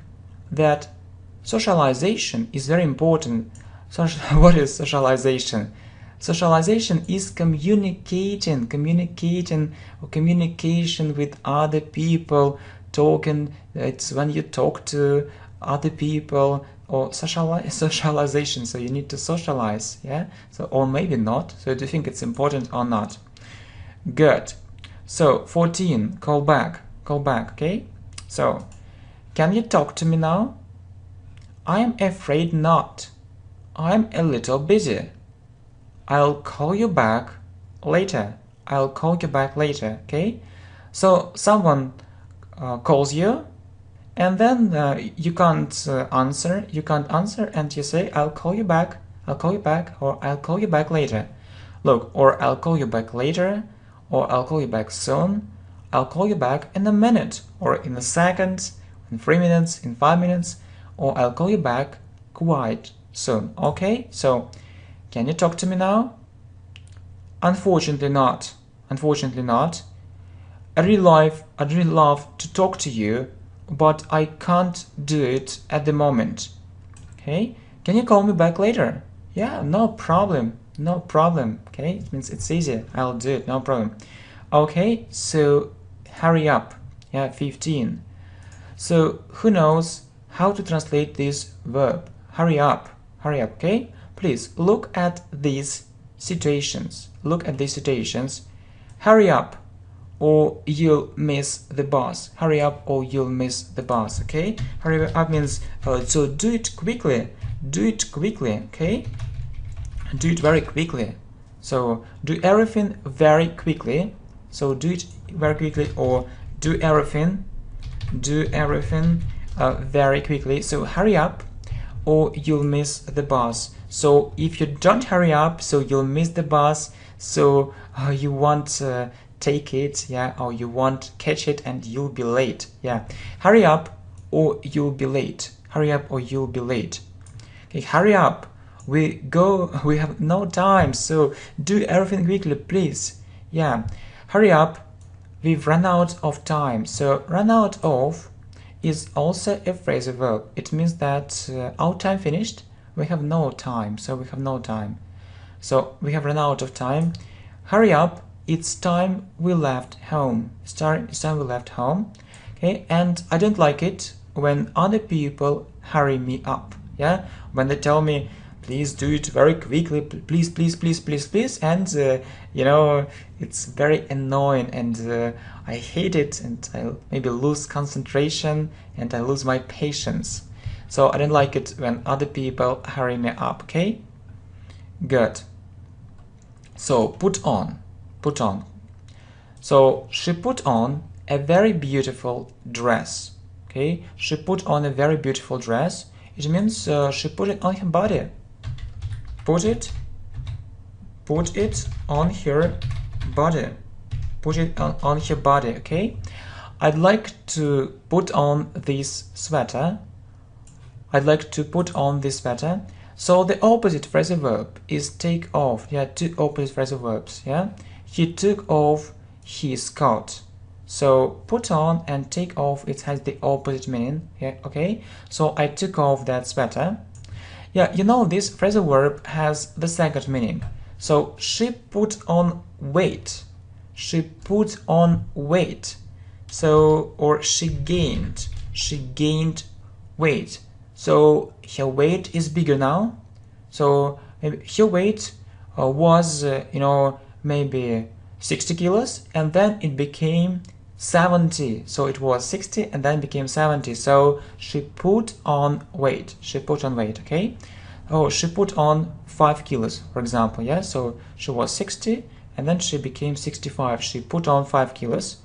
that socialization is very important? What is socialization? Socialization is communication with other people, talking. It's when you talk to other people, or socialization. So you need to socialize, yeah? So, or maybe not. So do you think it's important or not? Good. So 14, call back, okay? So, can you talk to me now? I'm afraid not. I'm a little busy. I'll call you back later. I'll call you back later, okay? So someone calls you, and then you can't answer, and you say, I'll call you back, or I'll call you back later. Look, or I'll call you back later, or I'll call you back soon, I'll call you back in a minute, or in a second, in 3 minutes, in 5 minutes, or I'll call you back quite soon, okay? So, can you talk to me now? Unfortunately not. I'd really love to talk to you, but I can't do it at the moment. Okay? Can you call me back later? Yeah, no problem. Okay? It means it's easy. I'll do it, no problem. Okay, so hurry up. Yeah, 15. So who knows how to translate this verb? Hurry up, okay? Please look at these situations. Hurry up, or you'll miss the bus. Hurry up, or you'll miss the bus. Okay? Hurry up means so do it quickly. Okay? Do it very quickly. So do everything very quickly. So do it very quickly, or do everything very quickly. So hurry up, or you'll miss the bus. So if you don't hurry up, so you'll miss the bus. So you won't take it, yeah, or you won't catch it, and you'll be late. Yeah, hurry up, or you'll be late. Okay, hurry up. We have no time, so do everything quickly, please. Yeah, hurry up. We've run out of time. So run out of is also a phrasal verb. It means that our time finished. We have no time, so we have no time. So we have run out of time. Hurry up, it's time we left home. It's time we left home. Okay, and I don't like it when other people hurry me up. Yeah, when they tell me, please do it very quickly, please, and you know, it's very annoying, and I hate it, and I maybe lose concentration, and I lose my patience. So I don't like it when other people hurry me up, okay? Good. So put on. put on. So she put on a very beautiful dress. Okay, she put on a very beautiful dress. It means she put it on her body. Put it on her body. Put it on her body. Okay, I'd like to put on this sweater. I'd like to put on this sweater. So the opposite phrasal verb is take off. Yeah, two opposite phrasal verbs. Yeah, he took off his coat. So put on and take off, it has the opposite meaning. Yeah, okay. So I took off that sweater. Yeah, you know, this phrasal verb has the second meaning. So she put on weight. She put on weight. So, or she gained weight. So her weight is bigger now. So maybe her weight was, maybe 60 kilos, and then it became 70. So it was 60 and then became 70. So she put on weight. She put on weight, okay? Oh, she put on 5 kilos, for example, yeah? So she was 60 and then she became 65. She put on 5 kilos.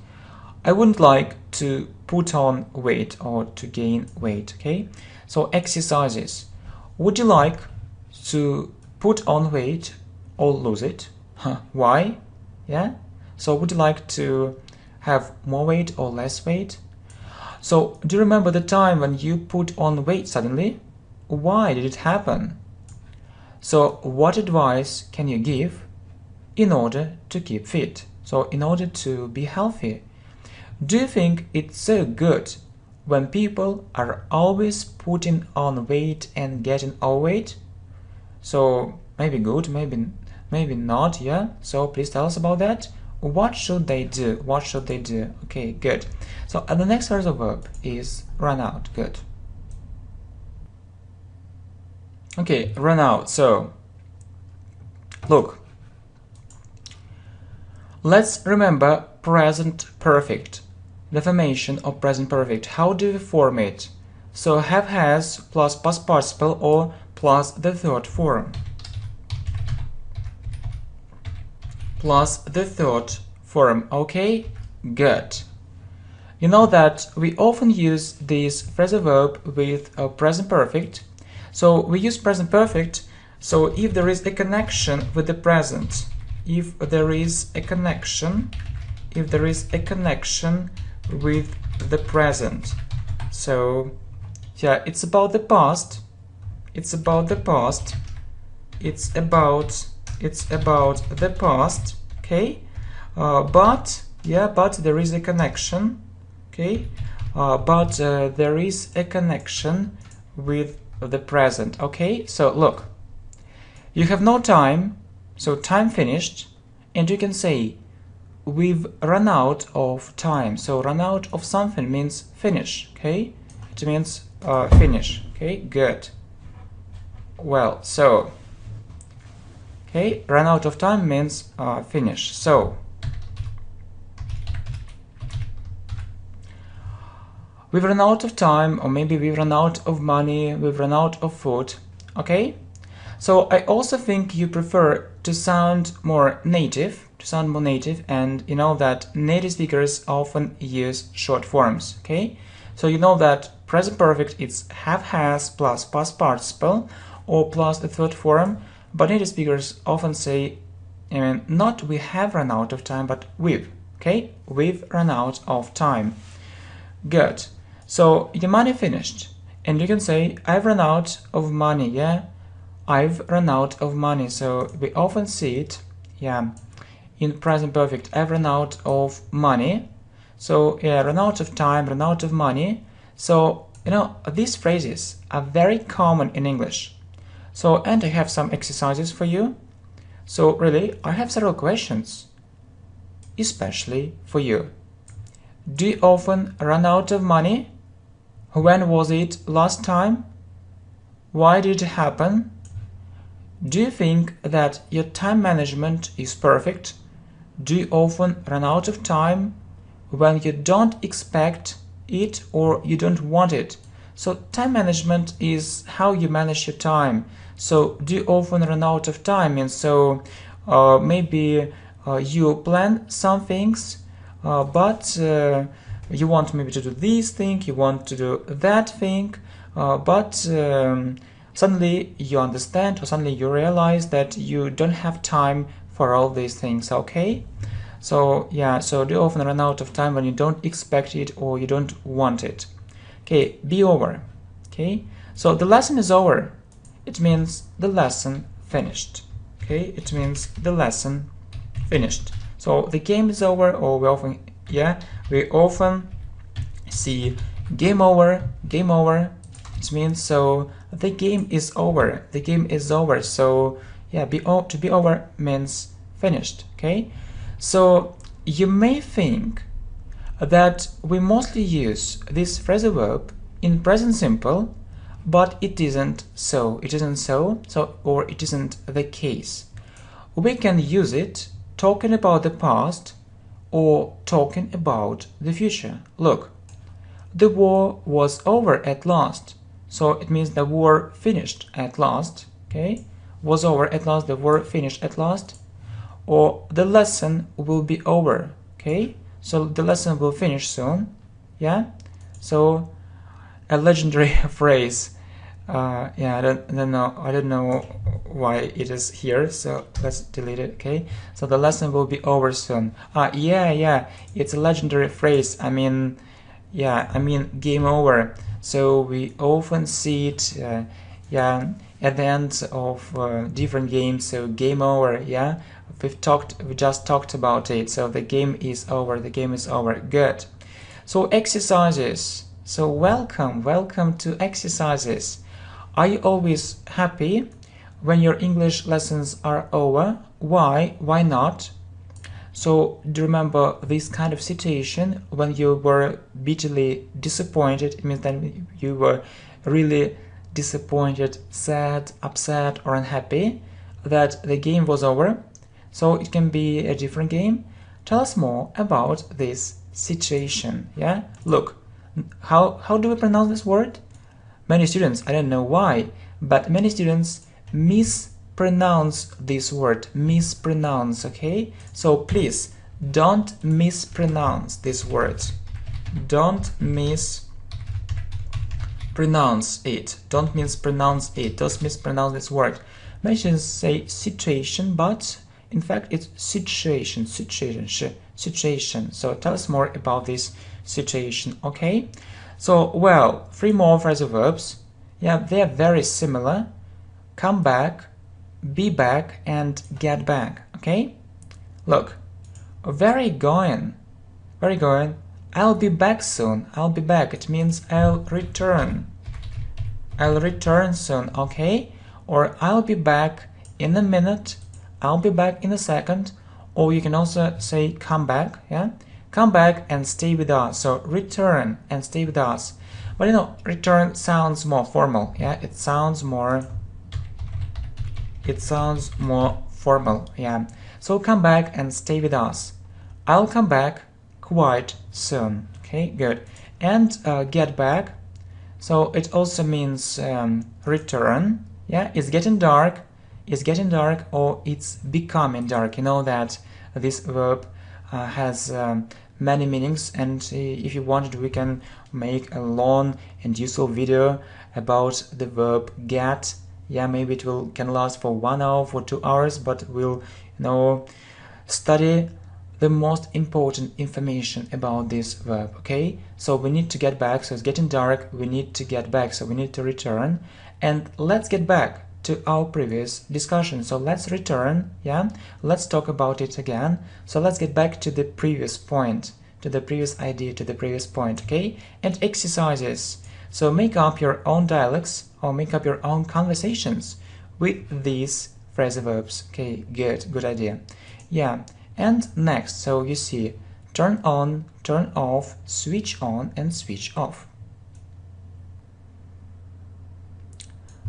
I wouldn't like to put on weight or to gain weight, okay? So exercises. Would you like to put on weight or lose it? Why? Yeah? So would you like to have more weight or less weight? So do you remember the time when you put on weight suddenly? Why did it happen? So what advice can you give in order to keep fit? So in order to be healthy? Do you think it's so good when people are always putting on weight and getting overweight? So maybe good, maybe not, yeah? So please tell us about that. What should they do? What should they do? Okay, good. So the next phrasal verb is run out. Good. Okay, run out. So look, let's remember present perfect. The formation of present perfect. How do we form it? So have, has plus past participle or plus the third form. Plus the third form. Okay, good. You know that we often use this phrasal verb with present perfect. So we use present perfect. So if there is a connection with the present, if there is a connection with the present. So yeah, it's about the past. It's about the past. It's about the past. Okay, but there is a connection. Okay, but there is a connection with the present. Okay, so look, you have no time, so time finished, and you can say we've run out of time. So run out of something means finish. Okay, it means finish. Okay, good. Well, so okay, run out of time means finish. So we've run out of time, or maybe we've run out of money, we've run out of food. Okay, so I also think you prefer to sound more native, and you know that native speakers often use short forms. Okay, so you know that present perfect it's have, has plus past participle or plus the third form, but native speakers often say not we have run out of time, but we've. Okay, we've run out of time. Good. So your money finished, and you can say I've run out of money. Yeah, I've run out of money. So we often see it, yeah, in present perfect. I've run out of money. So yeah, run out of time, run out of money. So you know these phrases are very common in English. So and I have some exercises for you. So really, I have several questions, especially for you. Do you often run out of money? When was it last time? Why did it happen? Do you think that your time management is perfect? Do you often run out of time when you don't expect it or you don't want it? So time management is how you manage your time. So do you often run out of time? And so maybe you plan some things, but you want maybe to do this thing, you want to do that thing, but suddenly you understand, or suddenly you realize that you don't have time for all these things. Okay, so yeah, so do often run out of time when you don't expect it or you don't want it. Okay, be over. Okay, so the lesson is over. It means the lesson finished. Okay, it means the lesson finished. So the game is over, or we often see game over, game over. It means so the game is over, the game is over. So yeah, to be over means finished. Okay, so you may think that we mostly use this phrasal verb in present simple, but it isn't so. It isn't so, or it isn't the case. We can use it talking about the past or talking about the future. Look, the war was over at last. So it means the war finished at last. Okay, was over at last, the war finished at last. Or the lesson will be over. Okay, so the lesson will finish soon. Yeah, so a legendary phrase. Yeah, I don't know why it is here, so let's delete it. Okay, so the lesson will be over soon. Yeah, it's a legendary phrase. I mean game over. So we often see it at the end of different games. So game over. Yeah, we just talked about it. So the game is over, the game is over. Good. So exercises. So welcome to exercises. Are you always happy when your English lessons are over? Why not? So do you remember this kind of situation when you were bitterly disappointed? It means that you were really disappointed, sad, upset, or unhappy that the game was over. So it can be a different game. Tell us more about this situation. Yeah, look, how do we pronounce this word? Many students, I don't know why, but many students mispronounce this word. Mispronounce. Okay, so please don't mispronounce this word. Don't mispronounce it. Don't mispronounce it. Don't mispronounce this word. Many students say situation, but in fact it's situation. So tell us more about this situation. Okay, so well, 3 more phrasal verbs. Yeah, they are very similar. Come back, be back, and get back. Okay, look, very going. I'll be back soon. I'll be back. It means I'll return soon. Okay, or I'll be back in a minute. I'll be back in a second. Or you can also say come back. Yeah, come back and stay with us. So return and stay with us. But you know, return sounds more formal. Yeah, it sounds more formal. Yeah, so come back and stay with us. I'll come back quite soon. Okay, good. And get back. So it also means return. Yeah, it's getting dark. Or it's becoming dark. You know that this verb has many meanings, and if you wanted, we can make a long and useful video about the verb get. Yeah, maybe it can last for 1 hour, for 2 hours, but we'll study the most important information about this verb. Okay, so we need to get back. So it's getting dark, we need to get back, so we need to return. And let's get back to our previous discussion. So let's return. Yeah, let's talk about it again. So let's get back to the previous point, to the previous idea, to the previous point. Okay, and exercises. So make up your own dialects or make up your own conversations with these phrasal verbs. Okay, good idea. Yeah, and next, so you see turn on, turn off, switch on, and switch off.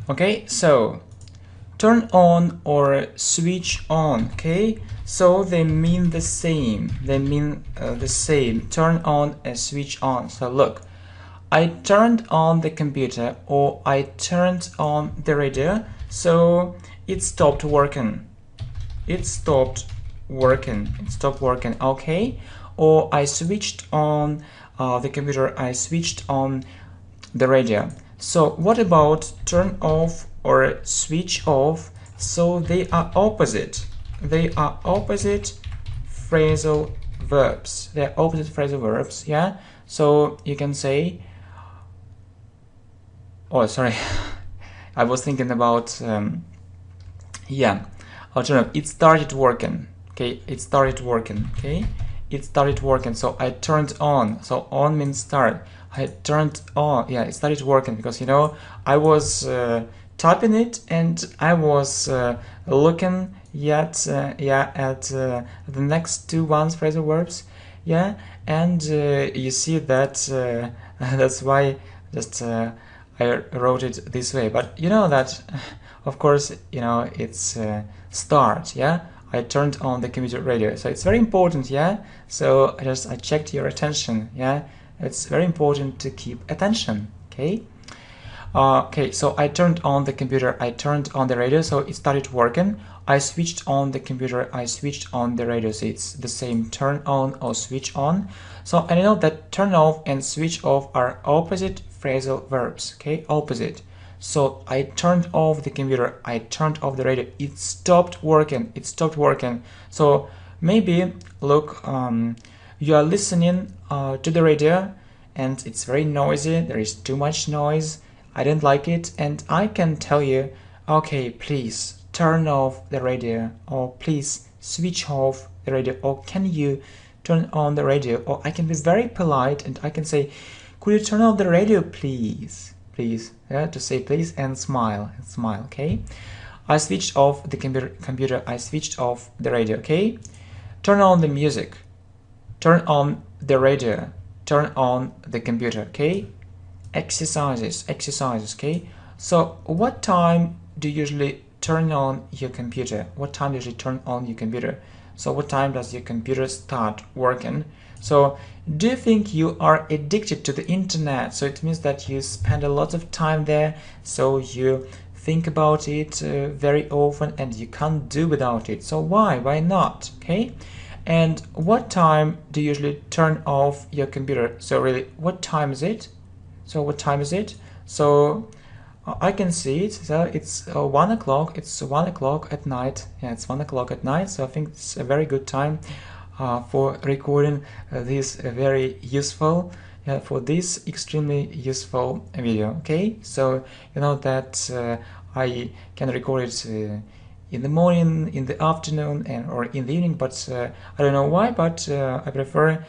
Okay, so turn on or switch on. Okay, so they mean the same. Turn on and switch on. So look, I turned on the computer or I turned on the radio, so it stopped working. It stopped working. It stopped working. Okay. Or I switched on the computer. I switched on the radio. So what about turn off or switch off? So they are opposite. They are opposite phrasal verbs. They are opposite phrasal verbs. Yeah. So you can say, oh sorry, I was thinking about yeah, alternative. It started working. Okay, it started working. Okay, it started working. So I turned on. So on means start. I turned on. Yeah, it started working because, you know, I was typing it and I was looking at the next two phrasal verbs. Yeah, and you see that that's why just I wrote it this way. But you know that, of course, you know, it's start. Yeah, I turned on the computer radio. So it's very important. Yeah, so I checked your attention. Yeah, it's very important to keep attention. Okay. Okay, so I turned on the computer, I turned on the radio, so it started working. I switched on the computer, I switched on the radio, so it's the same, turn on or switch on. So I know that turn off and switch off are opposite phrasal verbs, okay, opposite. So I turned off the computer, I turned off the radio, it stopped working, it stopped working. So maybe, look, you are listening to the radio and it's very noisy, there is too much noise. I don't like it, and I can tell you, okay, please turn off the radio, or please switch off the radio, or can you turn on the radio? Or I can be very polite and I can say, could you turn off the radio, please? Please, yeah, to say please and smile, okay? I switched off the computer, I switched off the radio, okay? Turn on the music, turn on the radio, turn on the computer, okay? Exercises, okay? So what time do you usually turn on your computer? What time do you usually turn on your computer? So what time does your computer start working? So do you think you are addicted to the internet? So it means that you spend a lot of time there, so you think about it very often and you can't do without it. So why not? Okay. And what time do you usually turn off your computer? So really, what time is it? So what time is it? So I can see it. So it's 1 o'clock. It's 1 o'clock at night. Yeah, it's 1 o'clock at night. So I think it's a very good time for recording this very useful, for this extremely useful video. Okay, so you know that I can record it in the morning, in the afternoon, or in the evening. But I don't know why. But I prefer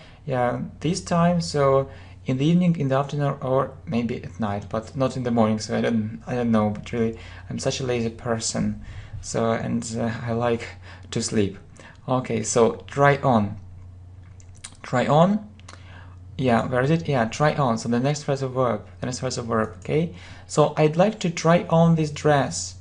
this time. So in the evening, in the afternoon, or maybe at night, but not in the morning. So I don't know. But really, I'm such a lazy person. So and I like to sleep. Okay, so try on. Yeah, where is it? Yeah, try on. So the next phrasal verb. Okay. So I'd like to try on this dress.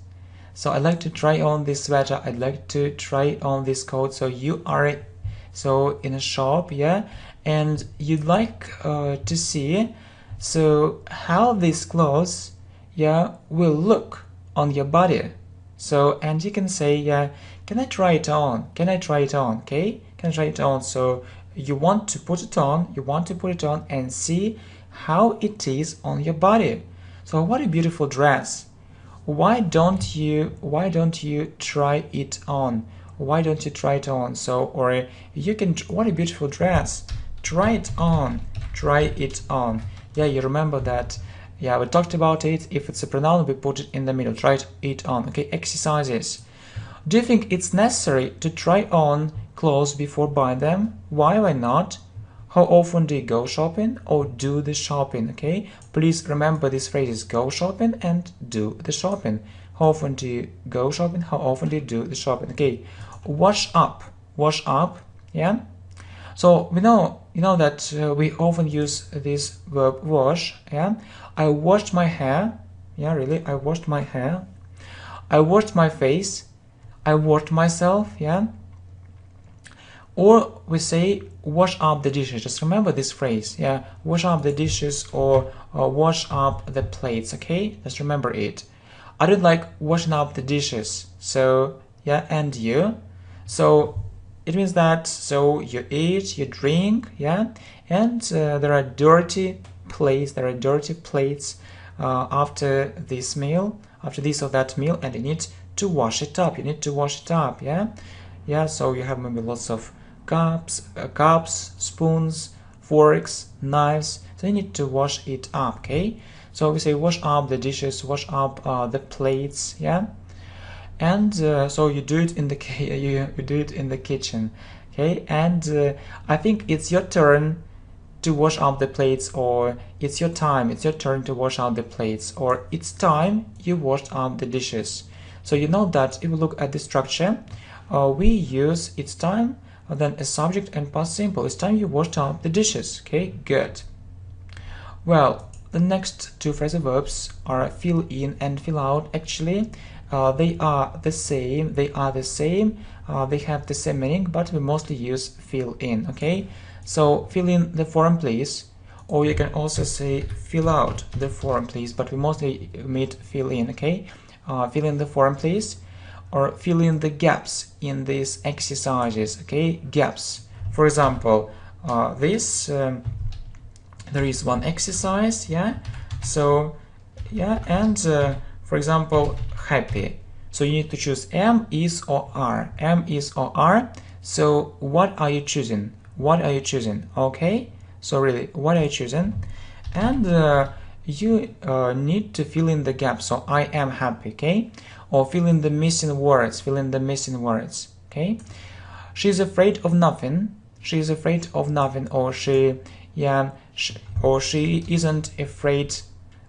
So I'd like to try on this sweater. I'd like to try on this coat. So you are in a shop, yeah, and you'd like to see so how these clothes, yeah, will look on your body. So and you can say, yeah, can I try it on? Can I try it on? Okay, can I try it on? So you want to put it on. You want to put it on and see how it is on your body. So what a beautiful dress. Why don't you try it on? Why don't you try it on? So, or you can, what a beautiful dress. Try it on. Yeah, you remember that. Yeah, we talked about it. If it's a pronoun, we put it in the middle. Try it on. Okay, exercises. Do you think it's necessary to try on clothes before buying them? Why not? How often do you go shopping or do the shopping? Okay, please remember these phrases: go shopping and do the shopping. How often do you go shopping? How often do you do the shopping? Okay, wash up. Yeah. So we know, that we often use this verb wash. Yeah, I washed my hair. Yeah, really, I washed my hair. I washed my face. I washed myself. Yeah. Or we say wash up the dishes. Just remember this phrase. Yeah, wash up the dishes or wash up the plates. Okay, just remember it. I don't like washing up the dishes. So yeah, and you. So it means that so you eat, you drink, yeah, and there are dirty plates, after this meal, after this or that meal, and you need to wash it up. Yeah. So you have maybe lots of cups, spoons, forks, knives. So you need to wash it up. Okay. So we say wash up the dishes, wash up the plates. Yeah. And so you do it in the you do it in the kitchen. Okay. And I think it's your turn to wash up the plates, or it's your turn to wash up the plates, or it's time you washed up the dishes. So you know that if we look at the structure, we use it's time, then a subject and past simple. It's time you washed up the dishes. Okay, good. Well, the next two phrasal verbs are fill in and fill out. Actually, they are the same. They have the same meaning, but we mostly use fill in. Okay. So fill in the form, please, or you can also say fill out the form, please, but we mostly meet fill in. Okay, fill in the form, please, or fill in the gaps in these exercises. Okay, gaps. For example, there is one exercise. Yeah. So yeah, and for example, happy. So you need to choose am, is, or are. Am, is, or are. So what are you choosing? What are you choosing? Okay, so really, what are you choosing? And you need to fill in the gaps. So I am happy. Okay, or fill in the missing words. Okay, she's afraid of nothing. She's afraid of nothing. Or she isn't afraid.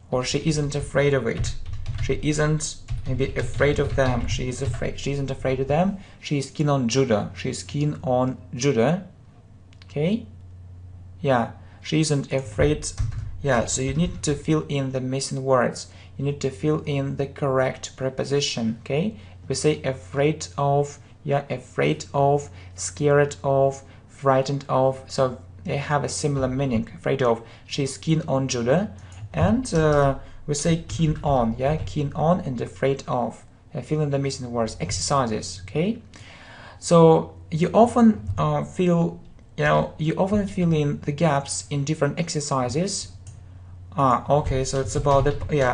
Or she isn't afraid of it. She isn't maybe afraid of them. She isn't afraid of them. She's keen on Judah. She's keen on Judah. Okay, yeah, she isn't afraid. Yeah, so you need to fill in the missing words. You need to fill in the correct preposition. Okay, we say afraid of, yeah, afraid of, scared of, frightened of. So they have a similar meaning. Afraid of, she's keen on Judah, and we say keen on, yeah, keen on and afraid of. Fill in the missing words. Exercises. Okay, so you often you often fill in the gaps in different exercises. Okay, so it's about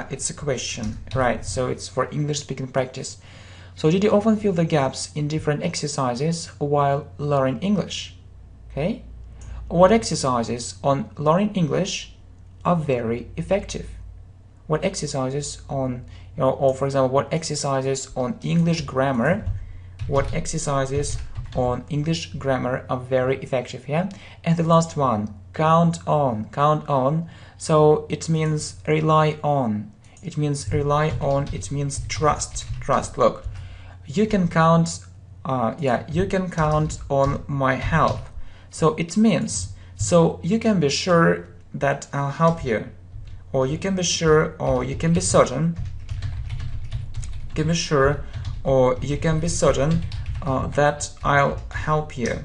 it's a question, right? So it's for English speaking practice. So did you often fill the gaps in different exercises while learning English? Okay, what exercises on learning English are very effective? What exercises on, or for example, what exercises on English grammar? What exercises on English grammar are very effective? Yeah. And the last one, count on. So it means rely on. It means trust. Look, you can count you can count on my help. So it means, so you can be sure that I'll help you, or you can be sure, or you can be certain. You can be sure, or you can be certain that I'll help you.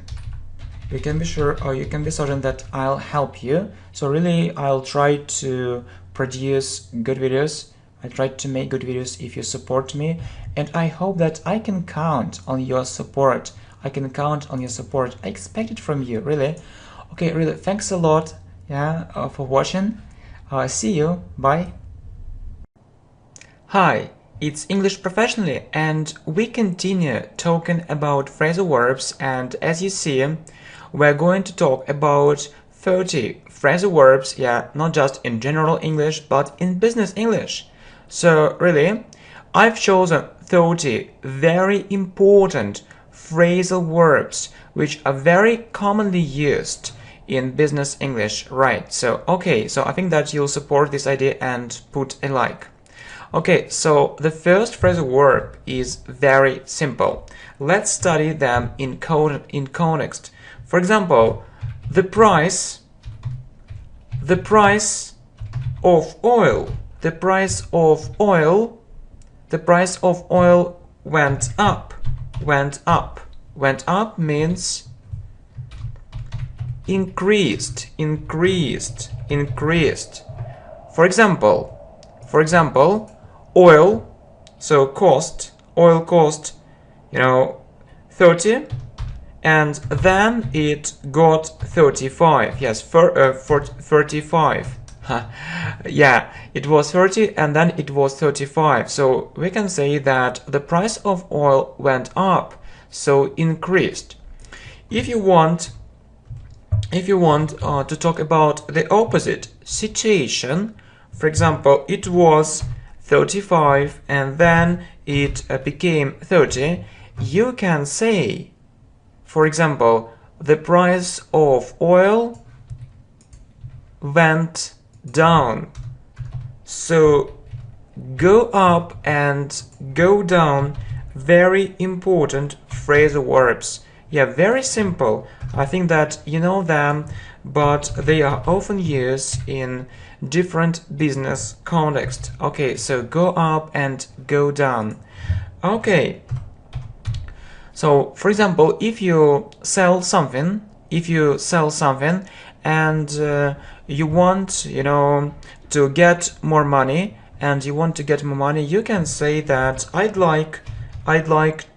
You can be sure, or you can be certain that I'll help you. So really, I'll try to produce good videos. I try to make good videos if you support me, and I hope that I can count on your support. I expect it from you, really. Okay, really, thanks a lot, for watching. See you. Bye. Hi. It's English Professionally, and we continue talking about phrasal verbs, and as you see, we're going to talk about 30 phrasal verbs, not just in general English, but in business English. So really, I've chosen 30 very important phrasal verbs which are very commonly used in business English, right? So, okay, so I think that you'll support this idea and put a like. Okay, so the first phrasal verb is very simple. Let's study them in context. For example, the price of oil. The price of oil went up. Went up means increased. For example, oil, so oil cost, 30, and then it got 35. Yes, for 35. Yeah, it was 30 and then it was 35. So we can say that the price of oil went up, so increased. If you want to talk about the opposite situation, for example, it was 35 and then it became 30, you can say, for example, the price of oil went down. So go up and go down, very important phrasal verbs. Yeah, very simple. I think that you know them, but they are often used in different business context. Okay, so go up and go down. Okay, so for example, if you sell something and you want, to get more money, you can say that I'd like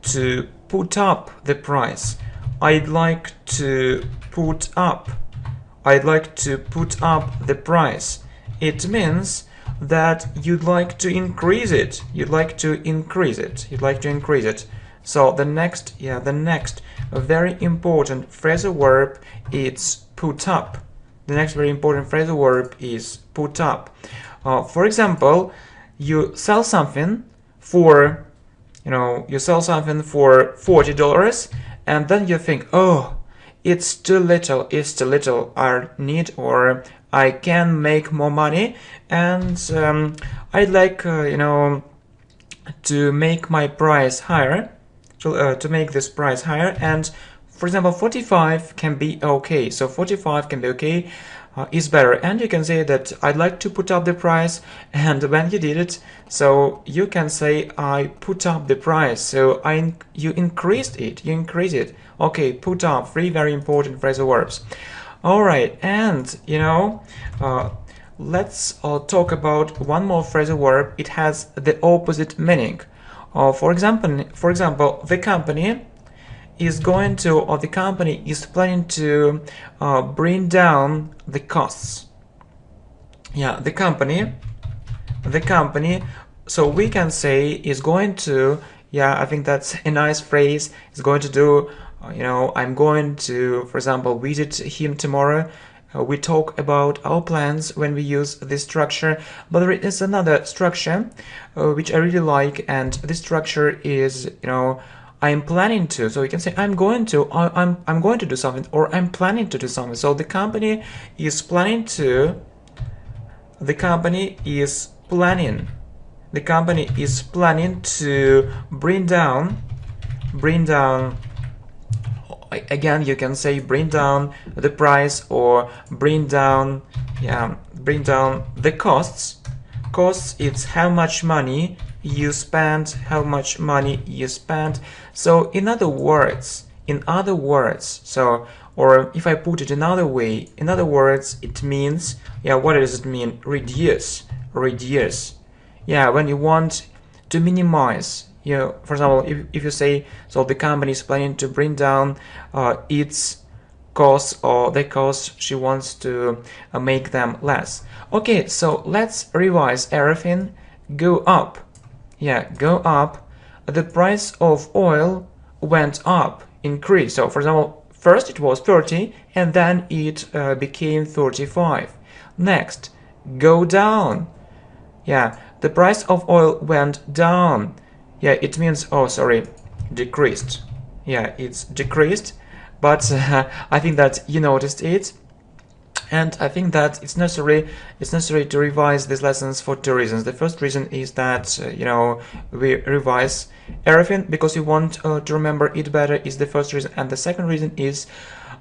to put up the price. I'd like to put up the price. It means that you'd like to increase it. So the next very important phrasal verb is put up. The next very important phrasal verb is put up. For example, you sell something for $40, and then you think, oh, it's too little, I need, or I can make more money, and I'd like to make my price higher, to make this price higher, and for example 45 can be okay. So 45 can be okay, is better, and you can say that I'd like to put up the price, and when you did it, so you can say I put up the price. So you increased it. Okay, put up, three very important phrasal verbs. Alright, and let's talk about one more phrasal verb. It has the opposite meaning. For example, the company is planning to bring down the costs. Yeah, the company, so we can say is going to, yeah, I think that's a nice phrase, is going to do, I'm going to, for example, visit him tomorrow. We talk about our plans when we use this structure, but there is another structure which I really like, and this structure is, I'm planning to. So you can say I'm going to do something, or I'm planning to do something. So the company is planning to bring down, again you can say bring down the price, or bring down the costs. It's how much money you spend. So in other words, so, or if I put it another way, in other words, it means, what does it mean? Reduce. Yeah, when you want to minimize, for example, if you say, so the company is planning to bring down its costs, or the costs, she wants to make them less. Okay, so let's revise everything. Go up. Yeah, go up. The price of oil went up, increased. So for example, first it was 30 and then it became 35. Next, go down. Yeah, the price of oil went down. Yeah, it means, decreased. Yeah, it's decreased, but I think that you noticed it. And I think that it's necessary to revise these lessons for two reasons. The first reason is that we revise everything because we want to remember it better, is the first reason. And the second reason is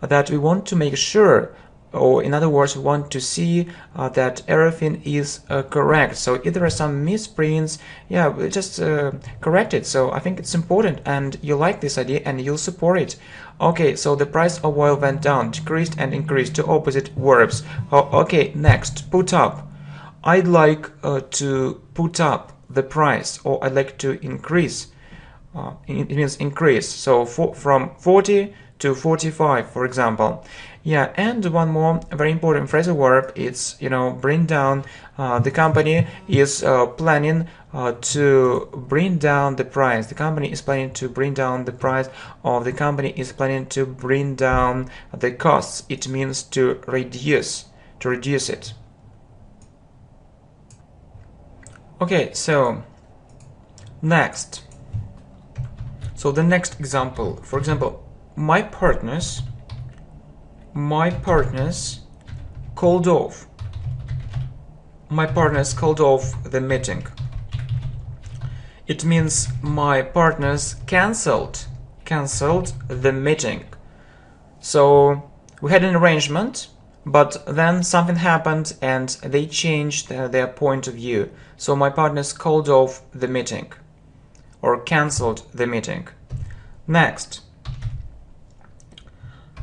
that we want to make sure, or in other words, we want to see that everything is correct. So if there are some misprints, yeah, we just correct it. So I think it's important, and you like this idea and you'll support it. Okay, so the price of oil went down, decreased and increased, two opposite verbs. Okay, next, put up. I'd like to put up the price, or I'd like to increase. it means increase. So from 40 to 45, for example. Yeah, and one more very important phrasal verb, it's, bring down. The company is planning to bring down the price. The company is planning to bring down the price, or the company is planning to bring down the costs. It means to reduce it. Okay, so next. So the next example, for example, my partners called off. My partners called off the meeting. It means my partners cancelled the meeting. So we had an arrangement, but then something happened and they changed their point of view. So my partners called off the meeting or cancelled the meeting. Next.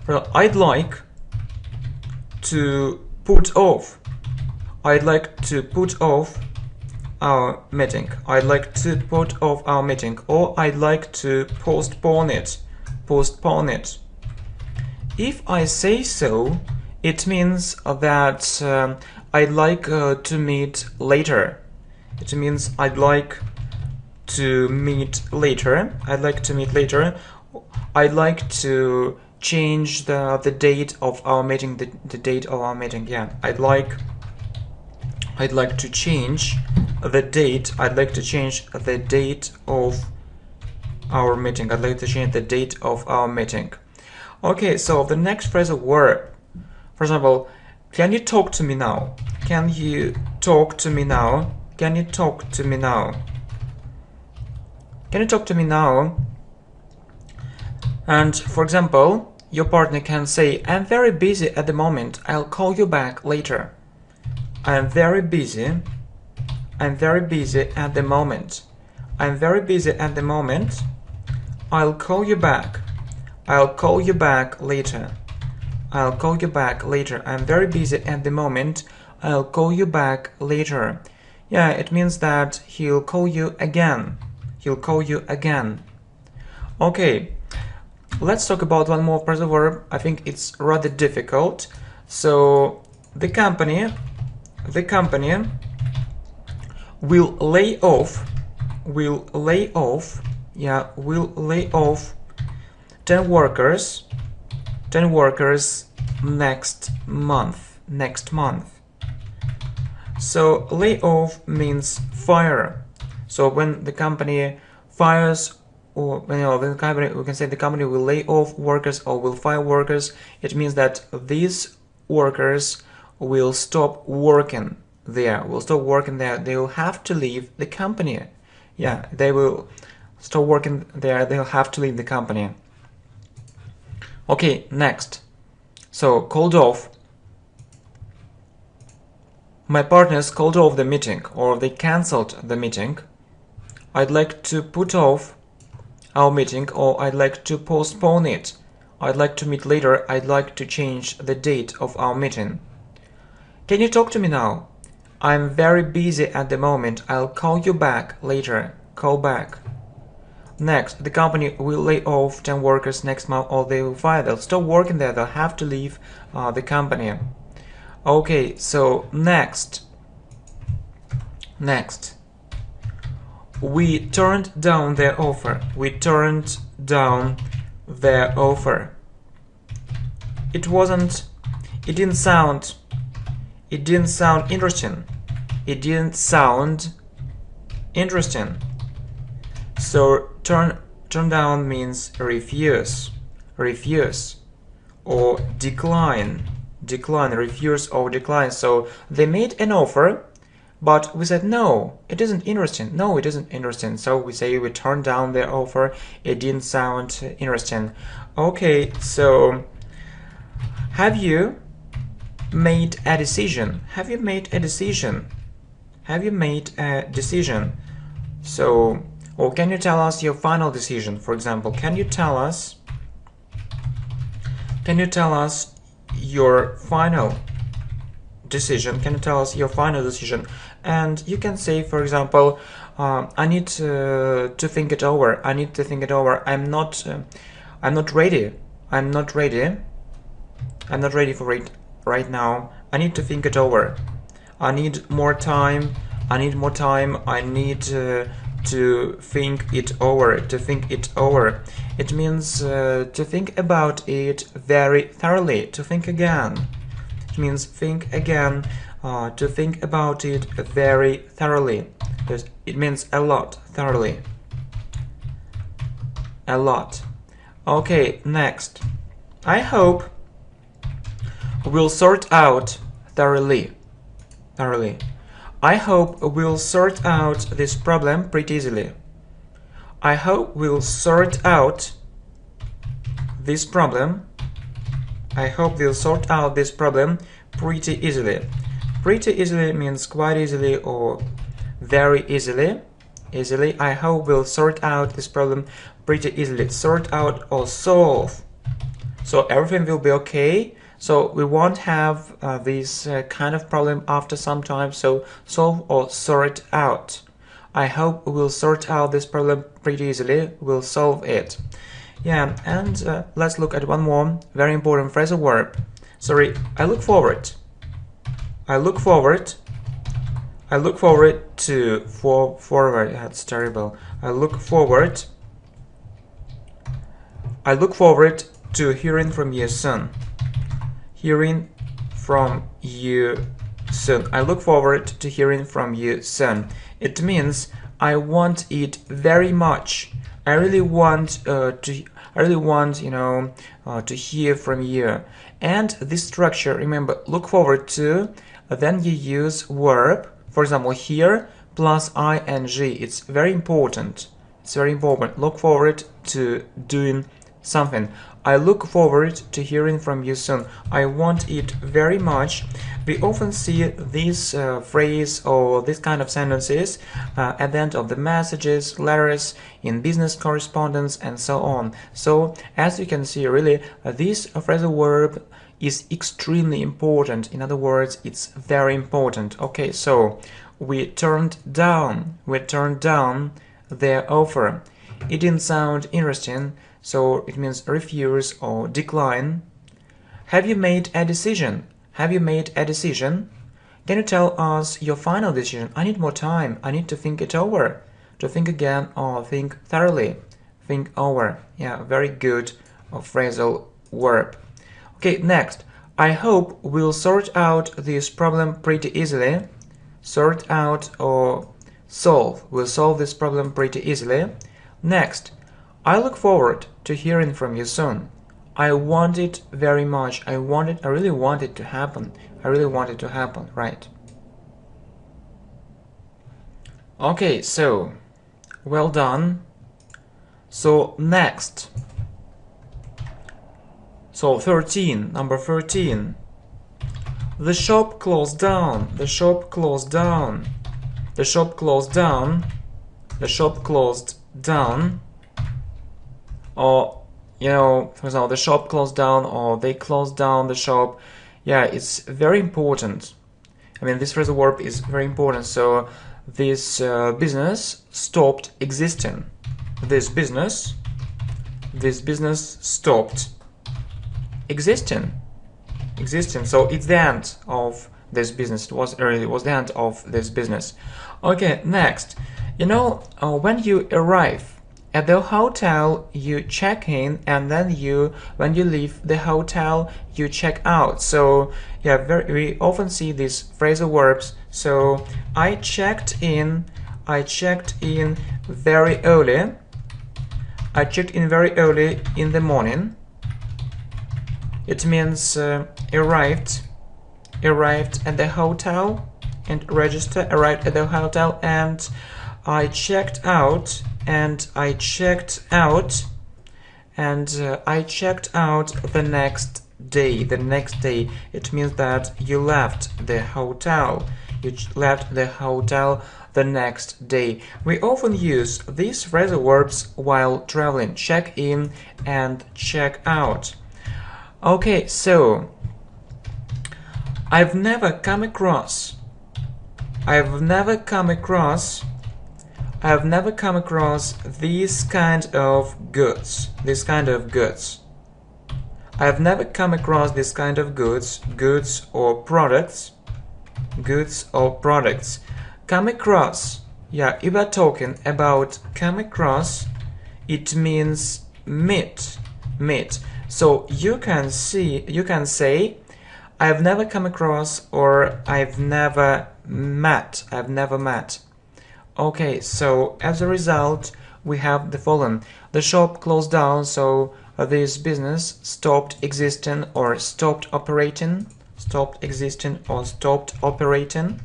Well, I'd like to put off our meeting. I'd like to put off our meeting, or I'd like to postpone it. If I say so, it means that I'd like to meet later. It means I'd like to meet later. I'd like to change the date of our meeting. The date of our meeting. Yeah, I'd like to change the date. I'd like to change the date of our meeting. I'd like to change the date of our meeting. Okay, so the next phrasal verb. For example, can you talk to me now? Can you talk to me now? Can you talk to me now? Can you talk to me now? And for example, your partner can say, I'm very busy at the moment. I'll call you back later. I'm very busy at the moment. I'm very busy at the moment. I'll call you back. I'll call you back later. I'll call you back later. I'm very busy at the moment. I'll call you back later. Yeah, it means that he'll call you again. He'll call you again. Okay, let's talk about one more phrasal verb. I think it's rather difficult. So the company will lay off 10 workers next month. So lay off means fire. So when the company fires, or we can say the company will lay off workers or will fire workers. It means that these workers will stop working there. They will have to leave the company. Yeah, they will stop working there. They'll have to leave the company. Okay, next. So called off. My partners called off the meeting, or they cancelled the meeting. I'd like to put off our meeting, or I'd like to postpone it. I'd like to meet later. I'd like to change the date of our meeting. Can you talk to me now? I'm very busy at the moment. I'll call you back later. Call back. Next, the company will lay off 10 workers next month, or they will fire. They'll stop working there. They'll have to leave the company. Okay, so next. We turned down their offer. It didn't sound interesting. So turn down means refuse or decline, refuse or decline. So they made an offer, but we said no, it isn't interesting. So we say we turned down their offer. It didn't sound interesting. Okay, so have you made a decision? So, or can you tell us your final decision? For example, can you tell us your final decision? And you can say, for example, I need to think it over. I need to think it over. I'm not ready. I'm not ready. I'm not ready for it right now. I need to think it over. I need more time. I need more time. I need to think it over. To think it over. It means to think about it very thoroughly. To think again. It means think again. To think about it very thoroughly. It means a lot. Thoroughly. A lot. Okay, next. I hope we'll sort out thoroughly. Thoroughly. I hope we'll sort out this problem pretty easily. I hope we'll sort out this problem. I hope we'll sort out this problem pretty easily. Pretty easily means quite easily or very easily. Easily. I hope we'll sort out this problem pretty easily. Sort out or solve. So everything will be okay. So we won't have this kind of problem after some time. So solve or sort out. I hope we'll sort out this problem pretty easily. We'll solve it. Yeah, and let's look at one more very important phrasal verb. Sorry, I look forward. I look forward. I look forward to forward. That's terrible. I look forward. I look forward to hearing from you soon. Hearing from you soon. I look forward to hearing from you soon. It means I want it very much. I really want to hear from you. And this structure, remember, look forward to. Then you use verb. For example, here plus ing. It's very important. It's very important. Look forward to doing something. I look forward to hearing from you soon. I want it very much. We often see this phrase or this kind of sentences at the end of the messages, letters, in business correspondence, and so on. So, as you can see, really, this phrasal verb is extremely important. In other words, it's very important. Okay, so we turned down their offer. It didn't sound interesting. So it means refuse or decline. Have you made a decision? Have you made a decision? Can you tell us your final decision? I need more time. I need to think it over. To think again or think thoroughly. Think over. Yeah, very good phrasal verb. Okay, next. I hope we'll sort out this problem pretty easily. Sort out or solve. We'll solve this problem pretty easily. Next. I look forward to hearing from you soon. I want it very much. I really want it to happen. I really want it to happen, right? Okay, so, well done. So, next. So, 13, number 13. The shop closed down. The shop closed down. The shop closed down. The shop closed down. Or, for example, the shop closed down or they closed down the shop. Yeah, it's very important. I mean, this phrasal verb is very important. So, this business stopped existing. This business stopped existing. So, it's the end of this business. It was the end of this business. Okay, next. When you arrive at the hotel, you check in, and then when you leave the hotel, you check out. So, yeah, we often see these phrasal verbs. So, I checked in very early. I checked in very early in the morning. It means arrived at the hotel and arrived at the hotel, and I checked out. And I checked out the next day. The next day, it means that you left the hotel. You left the hotel the next day. We often use these phrasal verbs while traveling. Check in and check out. Okay, so I've never come across I have never come across these kind of goods. This kind of goods. I have never come across this kind of goods, goods or products. Goods or products. Come across. Yeah, if we're talking about come across, it means meet. Meet. So you can say I've never come across or I've never met. I've never met. Okay, so as a result, we have the following. The shop closed down, so this business stopped existing or stopped operating. Stopped existing or stopped operating.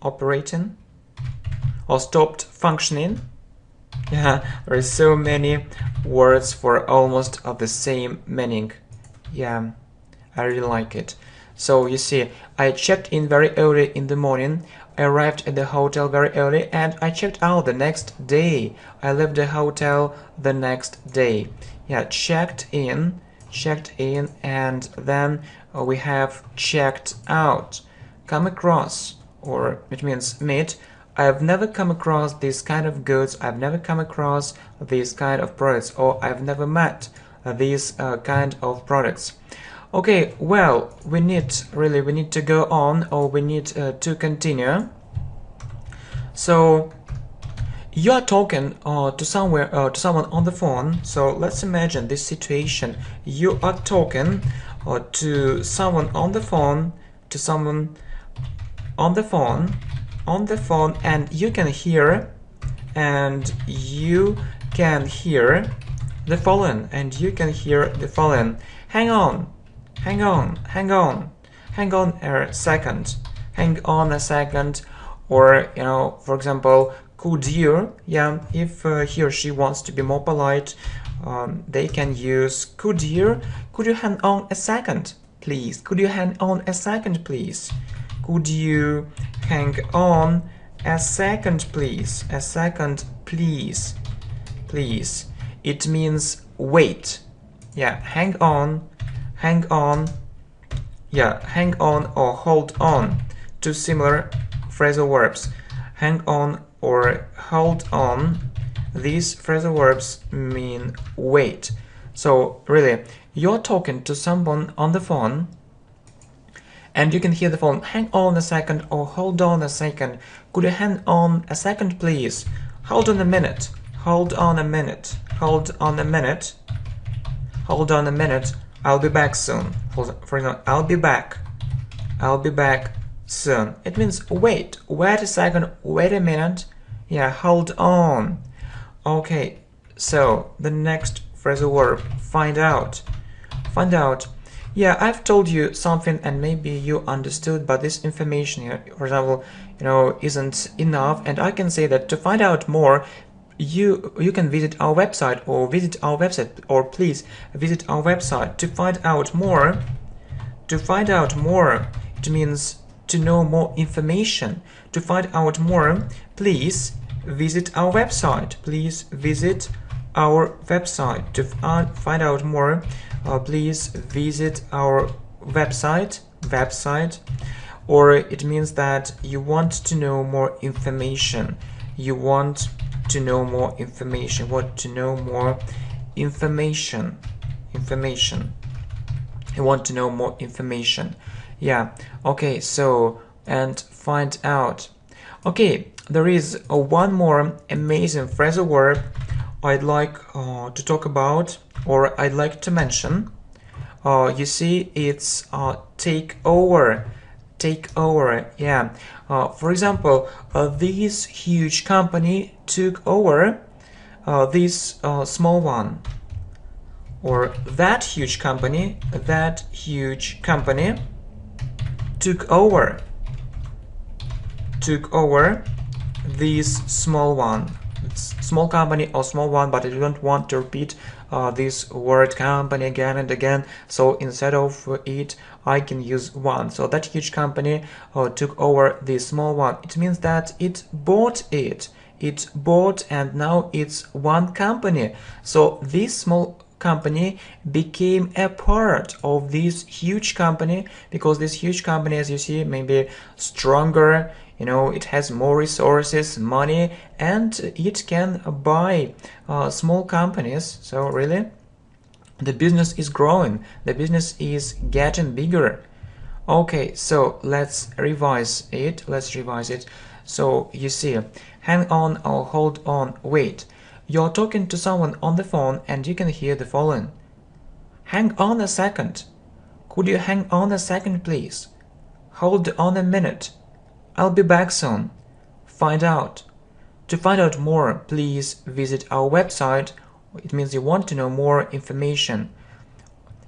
Operating. Or stopped functioning. Yeah, there are so many words for almost of the same meaning. Yeah, I really like it. So you see, I checked in very early in the morning. I arrived at the hotel very early and I checked out the next day. I left the hotel the next day. Yeah, checked in, and then we have checked out. Come across, or it means meet. I have never come across this kind of goods. I've never come across these kind of products, or I've never met these kind of products. Okay, well, we need to go on, or we need to continue. So you are talking to someone on the phone. So let's imagine this situation. You are talking to someone on the phone, and you can hear the following, hang on a second, or for example, could you, yeah, if he or she wants to be more polite, they can use could you hang on a second please, could you hang on a second please, could you hang on a second please, please. It means wait. Yeah, hang on, yeah, hang on or hold on. Two similar phrasal verbs, hang on or hold on. These phrasal verbs mean wait. So really, you're talking to someone on the phone and you can hear the phone, hang on a second or hold on a second. Could you hang on a second please? Hold on a minute. Hold on a minute. Hold on a minute. Hold on a minute. I'll be back soon. For example, I'll be back soon. It means wait a second, wait a minute. Yeah, hold on. Okay, so the next phrasal verb, find out. Yeah, I've told you something and maybe you understood, but this information here, for example, isn't enough, and I can say that to find out more, you can visit our website, or please visit our website to find out more. It means to know more information. To find out more, please visit our website. To find out more, please visit our website. Or it means that you want to know more information. You want to know more information. You want to know more information. Yeah. Okay. So, and find out. Okay. There is one more amazing phrasal verb I'd like to talk about, or I'd like to mention. You see, it's take over. Yeah. For example, this huge company took over this small one, or that huge company took over this small one. It's small company or small one, but I don't want to repeat this word company again and again, so instead of it I can use one. So that huge company took over this small one. It means that it bought and now it's one company. So this small company became a part of this huge company, because this huge company, as you see, maybe stronger, You know, it has more resources, money, and it can buy small companies. So really, the business is growing, the business is getting bigger. Okay, so let's revise it. So you see, hang on or hold on, wait. You're talking to someone on the phone and you can hear the following. Hang on a second. Could you hang on a second, please? Hold on a minute. I'll be back soon. Find out. To find out more, please visit our website. It means you want to know more information.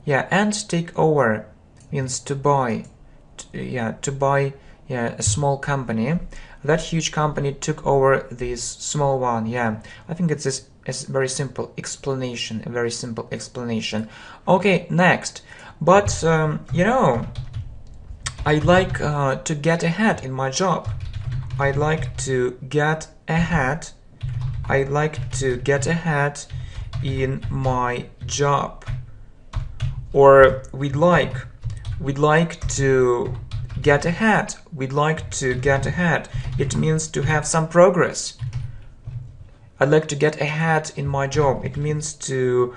Yeah, and take over means to buy. To buy a small company. That huge company took over this small one. Yeah, I think it's a very simple explanation. A very simple explanation. Okay, next. But you know, I'd like to get ahead in my job. I'd like to get ahead. I'd like to get ahead in my job. Or we'd like to get ahead. We'd like to get ahead. It means to have some progress. I'd like to get ahead in my job. It means to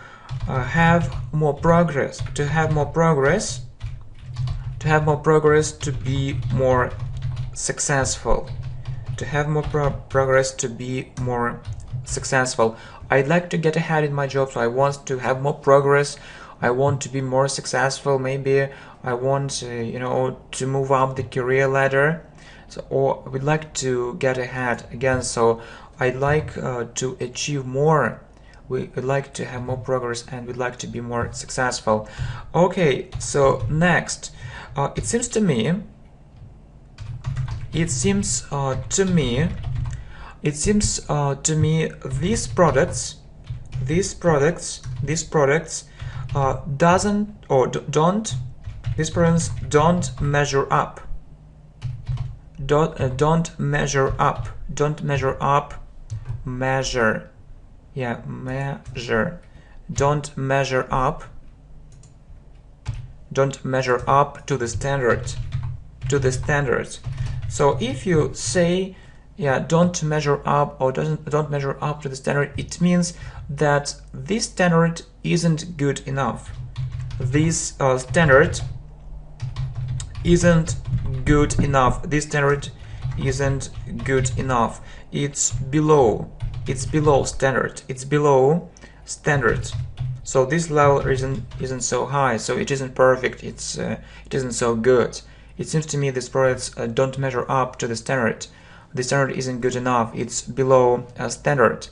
have more progress. To have more progress. To have more progress, to be more successful. To have more progress, to be more successful. I'd like to get ahead in my job, so I want to have more progress. I want to be more successful. Maybe I want, you know, to move up the career ladder. So, or we'd like to get ahead again. So I'd like to achieve more. We would like to have more progress, and we'd like to be more successful. Okay, so next. It seems to me these products don't measure up. Don't measure up. Don't measure up. Measure. Yeah, measure. Don't measure up. Don't measure up to the standard. To the standard. So if you say, yeah, don't measure up or don't measure up to the standard, it means that this standard isn't good enough. This standard isn't good enough. This standard isn't good enough. It's below standard. It's below standard. So this level isn't so high, so it isn't perfect. It isn't so good. It seems to me these products don't measure up to the standard. The standard isn't good enough. It's below standard.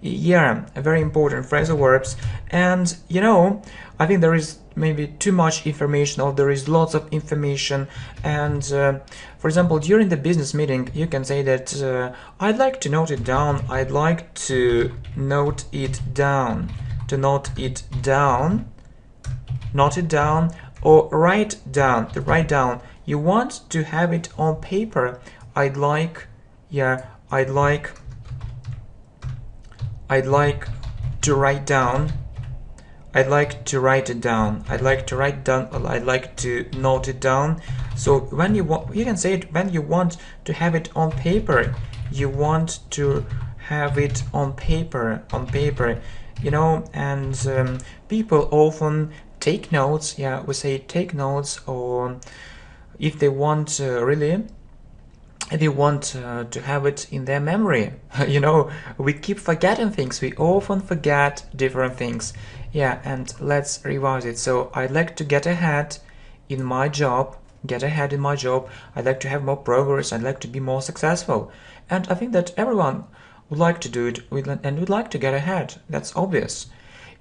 Yeah, very important phrasal verbs. And you know, I think there is maybe too much information, or there is lots of information. And for example, during the business meeting, you can say that I'd like to note it down. I'd like to note it down. To note it down, or write down. To write down. You want to have it on paper. I'd like to write down. I'd like to write it down. I'd like to write down, or I'd like to note it down. So when you want, you can say it when you want to have it on paper. You want to have it on paper. You know, and people often take notes. Yeah, we say take notes, or if they want to have it in their memory. You know, we keep forgetting things. We often forget different things. Yeah, and let's revise it. So I'd like to get ahead in my job. I'd like to have more progress. I'd like to be more successful. And I think that everyone would like to do it and would like to get ahead. That's obvious.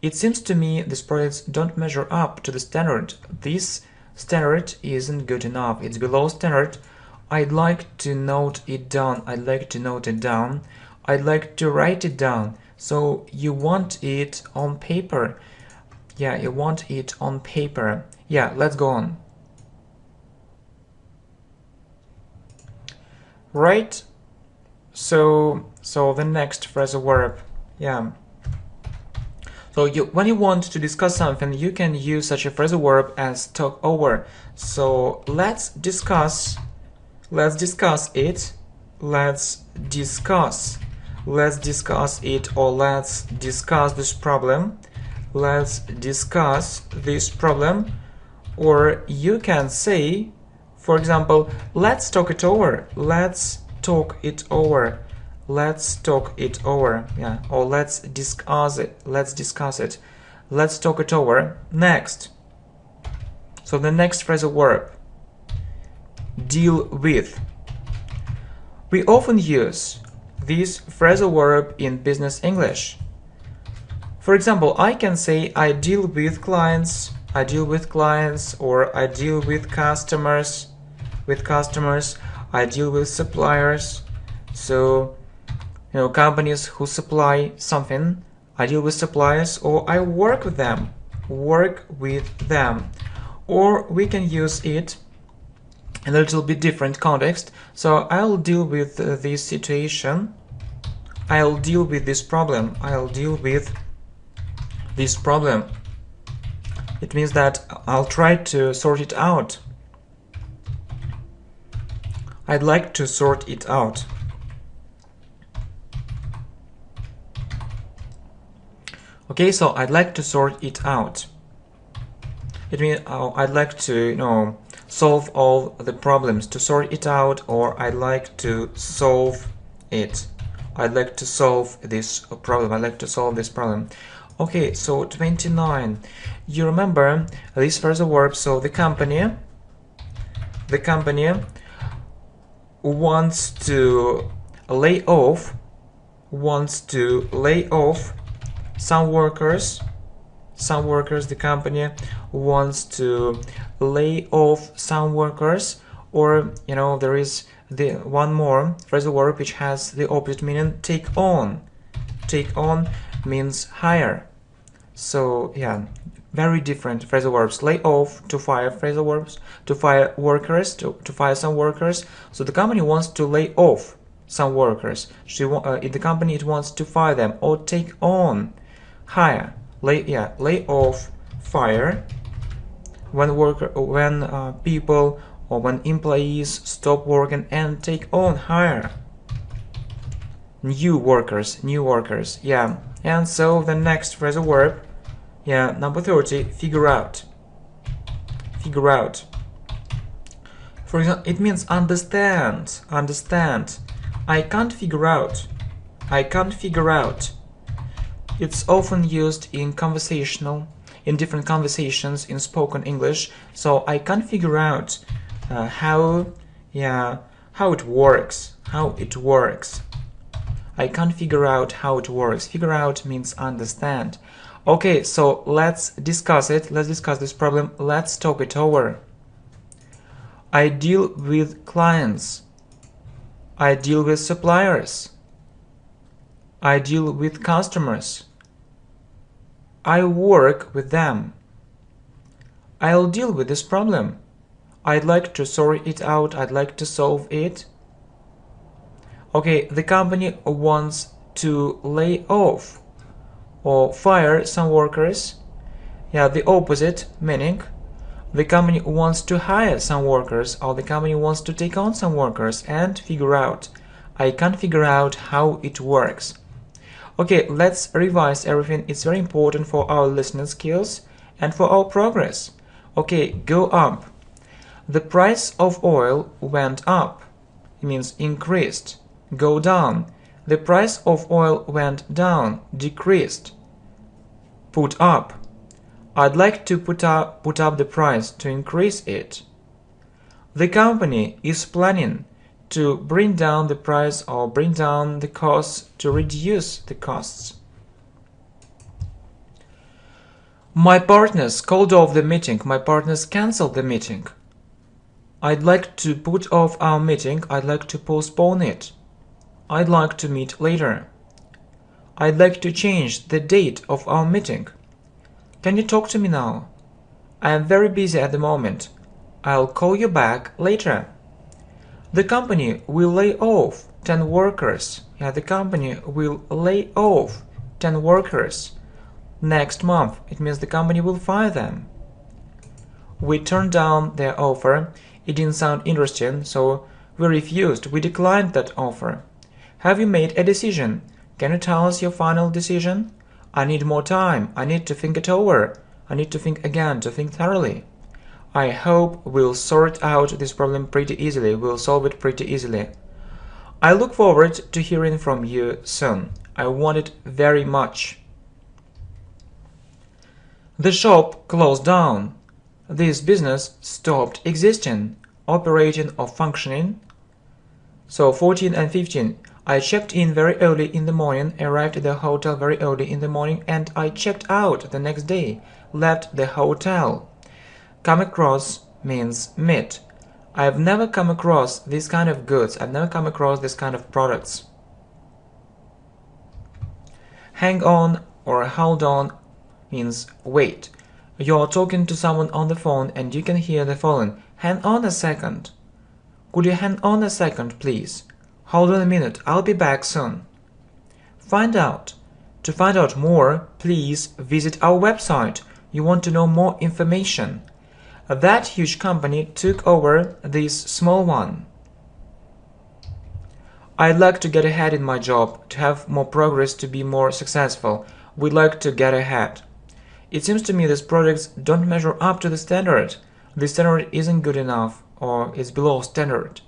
It seems to me these products don't measure up to the standard. This standard isn't good enough. It's below standard. I'd like to note it down. I'd like to note it down. I'd like to write it down. So you want it on paper. Yeah, you want it on paper. Yeah, let's go on. Right. So the next phrasal verb. Yeah. So when you want to discuss something, you can use such a phrasal verb as talk over. So let's discuss it. let's discuss it, or let's discuss this problem. Let's discuss this problem. Or you can say, for example, let's talk it over. Let's talk it over. Let's talk it over. Yeah. Or let's discuss it. Let's discuss it. Let's talk it over. Next. So the next phrasal verb. Deal with. We often use this phrasal verb in business English. For example, I can say I deal with clients, I deal with clients, or I deal with customers, I deal with suppliers. So, companies who supply something, I deal with suppliers, or I work with them, Or we can use it in a little bit different context. So I'll deal with this situation, I'll deal with this problem, I'll deal with this problem. It means that I'll try to sort it out. I'd like to sort it out. Okay, so I'd like to sort it out. It means I'd like to, solve all the problems, to sort it out, or I'd like to solve it. I'd like to solve this problem. I'd like to solve this problem. Okay, so 29. You remember this phrasal verb. So the company wants to lay off some workers. The company wants to lay off some workers. Or there is the one more phrasal verb which has the opposite meaning. Take on. Take on means hire. So yeah, very different phrasal verbs. Lay off, to fire, phrasal verbs, to fire workers, to fire some workers. So the company wants to lay off some workers. In the company it wants to fire them, or take on, hire. Lay off, fire. When people or when employees stop working, and take on, hire new workers. Yeah. And so the next phrasal verb, number 30, figure out. For example, it means understand. I can't figure out. It's often used in different conversations in spoken English. So I can't figure out how it works. I can't figure out how it works. Figure out means understand. Okay, so let's discuss it. Let's discuss this problem. Let's talk it over. I deal with clients. I deal with suppliers. I deal with customers. I work with them. I'll deal with this problem. I'd like to sort it out. I'd like to solve it. Okay, the company wants to lay off or fire some workers. Yeah, the opposite meaning. The company wants to hire some workers, or the company wants to take on some workers. And figure out. I can't figure out how it works. Okay, let's revise everything. It's very important for our listening skills and for our progress. Okay, go up. The price of oil went up. It means increased. Go down. The price of oil went down, decreased. Put up. I'd like to put up the price, to increase it. The company is planning to bring down the price or bring down the costs, to reduce the costs. My partners called off the meeting. My partners cancelled the meeting. I'd like to put off our meeting. I'd like to postpone it. I'd like to meet later. I'd like to change the date of our meeting. Can you talk to me now? I am very busy at the moment. I'll call you back later. The company will lay off 10 workers. Yeah, the company will lay off 10 workers next month. It means the company will fire them. We turned down their offer. It didn't sound interesting, so We refused. We declined that offer. Have you made a decision? Can you tell us your final decision? I need more time. I need to think it over. I need to think again, to think thoroughly. I hope we'll sort out this problem pretty easily. We'll solve it pretty easily. I look forward to hearing from you soon. I want it very much. The shop closed down. This business stopped existing, operating or functioning. So 14 and 15. I checked in very early in the morning, arrived at the hotel very early in the morning, and I checked out the next day, left the hotel. Come across means meet. I've never come across this kind of goods. I've never come across this kind of products. Hang on or hold on means wait. You're talking to someone on the phone and you can hear the following. Hang on a second. Could you hang on a second, please? Hold on a minute. I'll be back soon. Find out. To find out more, please visit our website. You want to know more information. That huge company took over this small one. I'd like to get ahead in my job, to have more progress, to be more successful. We'd like to get ahead. It seems to me these products don't measure up to the standard. The standard isn't good enough, or is below standard.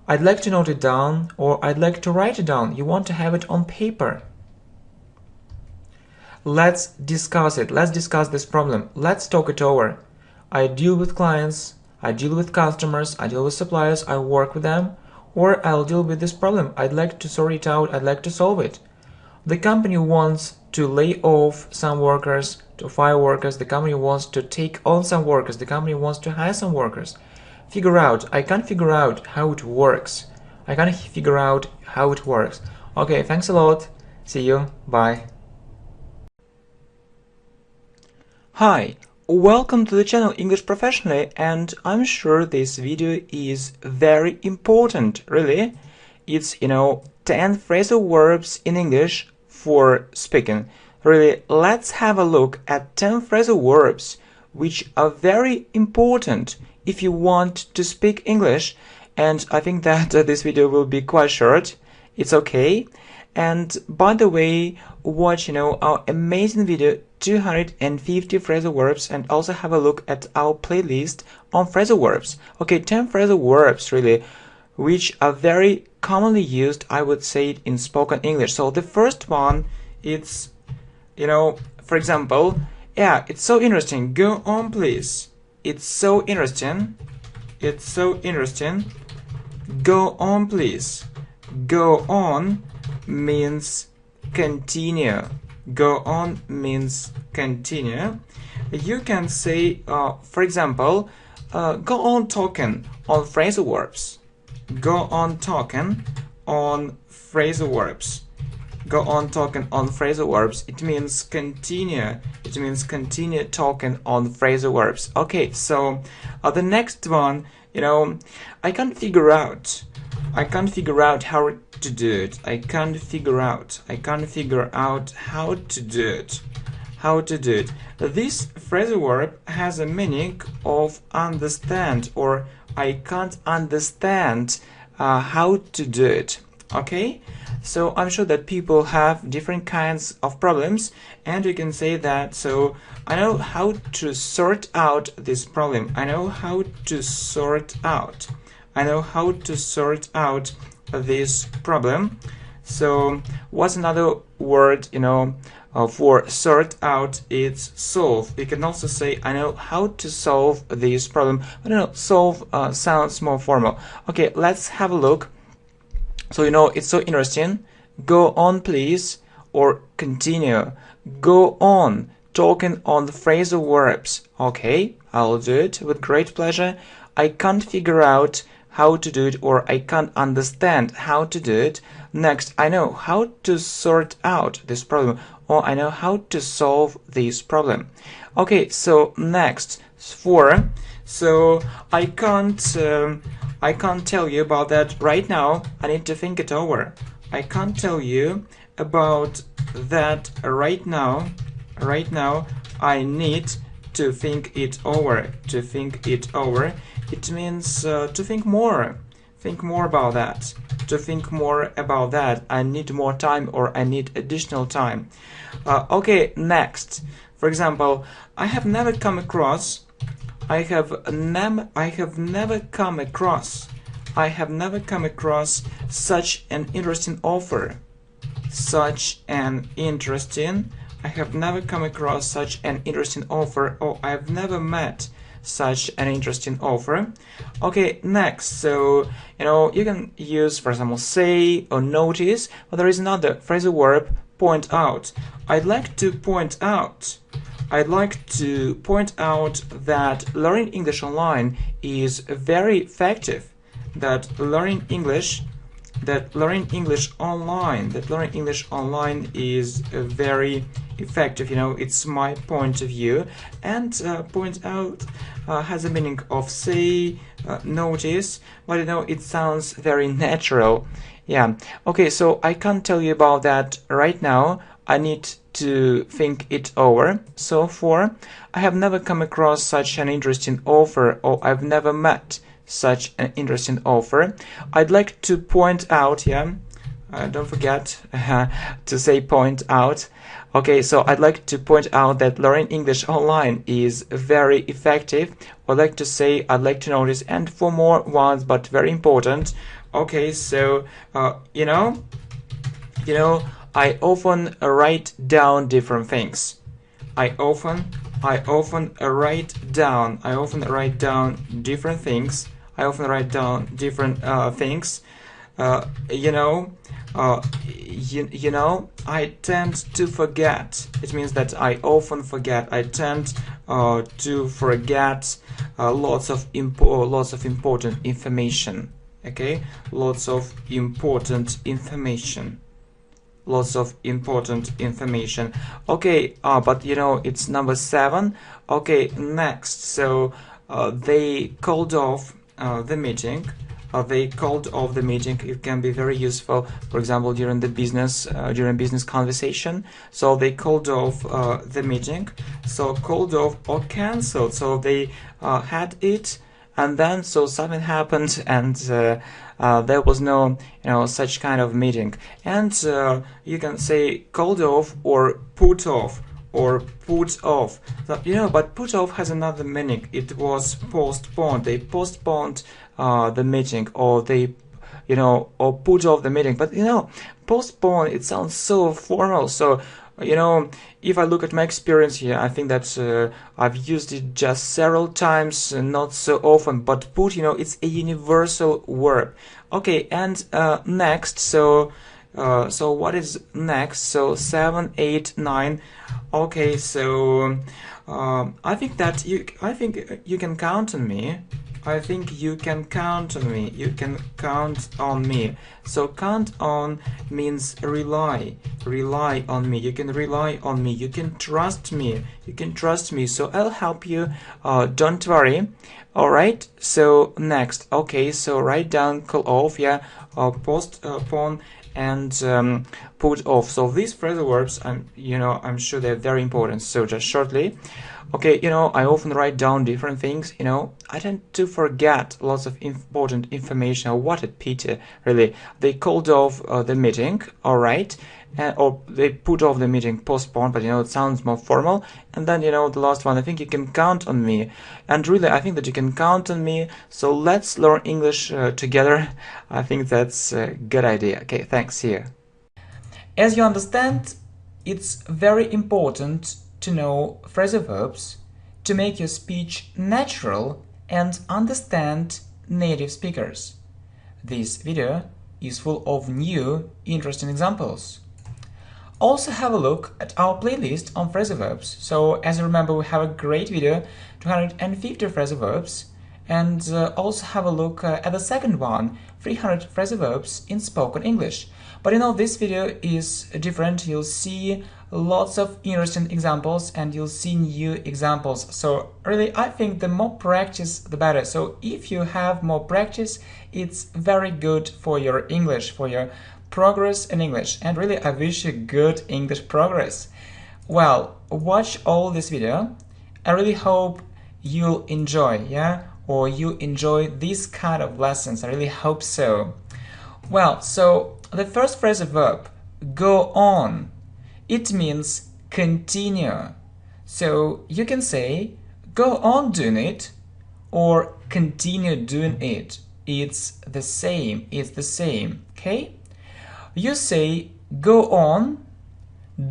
I'd like to note it down, or I'd like to write it down. You want to have it on paper. Let's discuss it. Let's discuss this problem. Let's talk it over. I deal with clients, I deal with customers, I deal with suppliers, I work with them, or I'll deal with this problem. I'd like to sort it out, I'd like to solve it. The company wants to lay off some workers, to fire workers, the company wants to take on some workers, the company wants to hire some workers. Figure out. I can't figure out how it works. I can't figure out how it works. Okay, thanks a lot. See you. Bye. Hi. Welcome to the channel English Professionally, and I'm sure this video is very important, really. It's, 10 phrasal verbs in English for speaking. Really, let's have a look at 10 phrasal verbs which are very important if you want to speak English, and I think that this video will be quite short. It's okay. And by the way, watch our amazing video 250 phrasal verbs, and also have a look at our playlist on phrasal verbs. Okay, 10 phrasal verbs really which are very commonly used, I would say, in spoken English. So the first one, it's for example, yeah, it's so interesting. Go on, please. It's so interesting. It's so interesting. Go on, please. Go on means continue. Go on means continue. You can say, for example, go on talking on phrasal verbs. Go on talking on phrasal verbs. Go on talking on phrasal verbs. It means continue. It means continue talking on phrasal verbs. Okay, so the next one, I can't figure out how to do it. I can't figure out how to do it. How to do it. This phrasal verb has a meaning of understand, or I can't understand how to do it. Okay, so I'm sure that people have different kinds of problems, and you can say that, so I know how to sort out this problem. I know how to sort out. I know how to sort out this problem. So what's another word, for sort out? It's solve. You can also say, I know how to solve this problem. I don't know, solve sounds more formal. Okay, let's have a look. So, it's so interesting. Go on, please, or continue. Go on, talking on the phrasal verbs. Okay, I'll do it with great pleasure. I can't figure out how to do it, or I can't understand how to do it. Next, I know how to sort out this problem, or I know how to solve this problem. Okay, so next, 4. So I can't tell you about that right now. I need to think it over. I can't tell you about that right now. Right now, I need to think it over. To think it over. It means to think more. think more about that. To think more about that, I need more time or I need additional time. Okay, next. For example, I have never come across such an interesting offer. I have never come across such an interesting offer, or I've never met such an interesting offer. Okay, next. So, you can use, for example, say or notice, but there is another phrasal verb, point out. I'd like to point out that learning English online is very effective. That learning English online is very effective. It's my point of view. And point out has a meaning of say, notice, but it sounds very natural. Yeah. Okay, so I can't tell you about that right now. I need to think it over. So for I have never come across such an interesting offer, or I've never met such an interesting offer, I'd like to point out, don't forget to say point out. Okay, so I'd like to point out that learning English online is very effective. I'd like to say, I'd like to notice, and four more ones, but very important. Okay, so I often write down different things. I often write down different things. I tend to forget. It means that I often forget. I tend to forget lots of important information. Okay, lots of important information. Okay, but it's number 7. Okay, next. So they called off the meeting. It can be very useful, for example, during business conversation. So they called off the meeting. So called off or cancelled. So they had it, and then so something happened, and there was no such kind of meeting. And you can say called off or put off. So, but put off has another meaning. It was postponed. They postponed the meeting, or they or put off the meeting. But postpone, it sounds so formal. So if I look at my experience here, I think that I've used it just several times, not so often. But put, it's a universal verb. Okay, and next. So what is next? So 7, 8, 9. Okay, so I think you can count on me. You can count on me. So count on means rely on me. You can rely on me. You can trust me. So I'll help you. Don't worry. All right. So next. Okay. So write down, call off. Postpone and put off. So these phrasal verbs, I'm sure they're very important. So just shortly. Okay, I often write down different things. I tend to forget lots of important information. What a pity, really. They called off the meeting, all right, or they put off the meeting, postponed, but it sounds more formal. And then the last one, I think you can count on me. And really, I think that you can count on me. So let's learn English together. I think that's a good idea. Okay, thanks. Here. As you understand, it's very important to know phrasal verbs to make your speech natural and understand native speakers. This video is full of new, interesting examples. Also have a look at our playlist on phrasal verbs. So as you remember, we have a great video, 250 phrasal verbs, and also have a look at the second one, 300 phrasal verbs in spoken English. But this video is different. You'll see lots of interesting examples and you'll see new examples. So really, I think the more practice, the better. So if you have more practice, it's very good for your English, for your progress in English. And really, I wish you good English progress. Well, watch all this video. I really hope you'll enjoy, or you enjoy this kind of lessons. I really hope so. Well, so the first phrasal verb, go on, it means continue. So you can say go on doing it or continue doing it. It's the same, okay? You say go on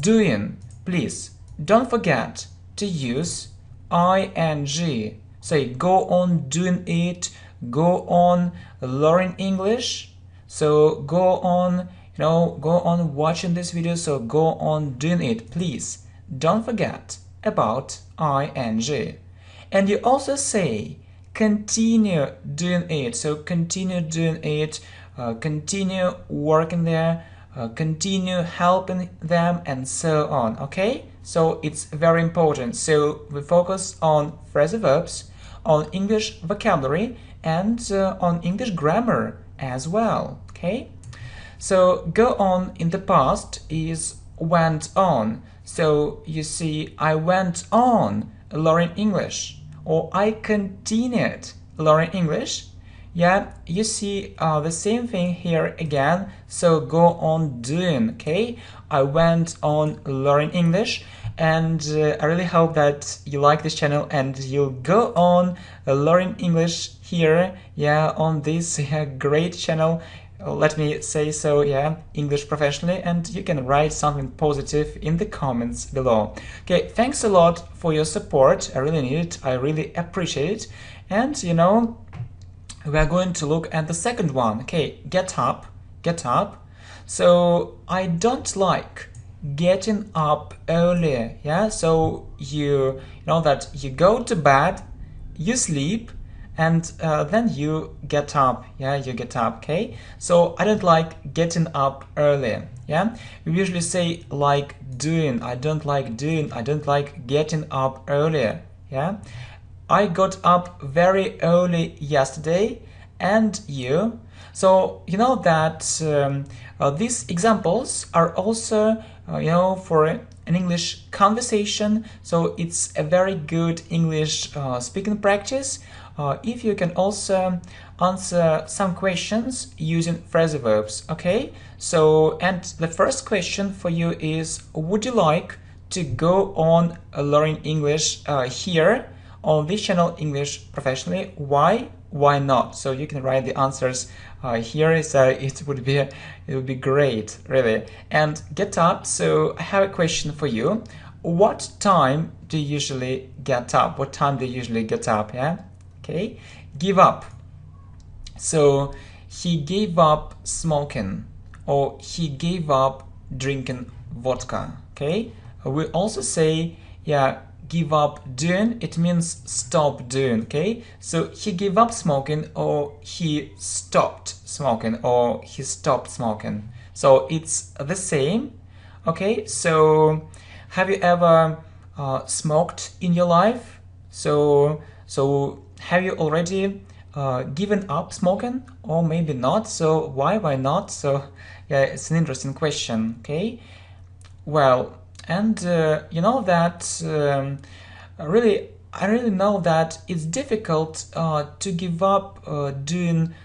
doing. Please don't forget to use ing. Say go on doing it, go on learning English. So go on, go on watching this video, so go on doing it. Please don't forget about ing. And you also say continue doing it. So continue doing it, continue working there, continue helping them, and so on. Okay, so it's very important. So we focus on phrasal verbs, on English vocabulary, and on English grammar as well. Okay, so go on in the past is went on. So you see, I went on learning English, or I continued learning English. Yeah, you see the same thing here again. So go on doing. Okay, I went on learning English, and I really hope that you like this channel and you'll go on learning English here, yeah, on this great channel. Let me say so, yeah, English professionally, and you can write something positive in the comments below. Okay, thanks a lot for your support. I really need it. I really appreciate it. And we are going to look at the second one. Okay, get up. So I don't like getting up early. Yeah, so you know that you go to bed, you sleep, and then you get up. Yeah, you get up. Okay, so I don't like getting up early. Yeah, we usually say like doing. I don't like doing. I don't like getting up early. Yeah, I got up very early yesterday, and you. So you know that these examples are also for an English conversation. So it's a very good English speaking practice. If you can also answer some questions using phrasal verbs. Okay, so and the first question for you is, would you like to go on learning English here on this channel, English Professionally? Why not? So you can write the answers here. So it would be great, really. And get up. So I have a question for you. What time do you usually get up? What time do you usually get up? Yeah. Okay. Give up. So he gave up smoking, or he gave up drinking vodka. Okay. We also say, yeah, give up doing. It means stop doing. Okay, so he gave up smoking, or he stopped smoking, or he stopped smoking. So it's the same. Okay, so have you ever smoked in your life? So have you already given up smoking, or maybe not? So why not? So yeah, it's an interesting question. Okay, well. And you know that I really know that it's difficult to give up doing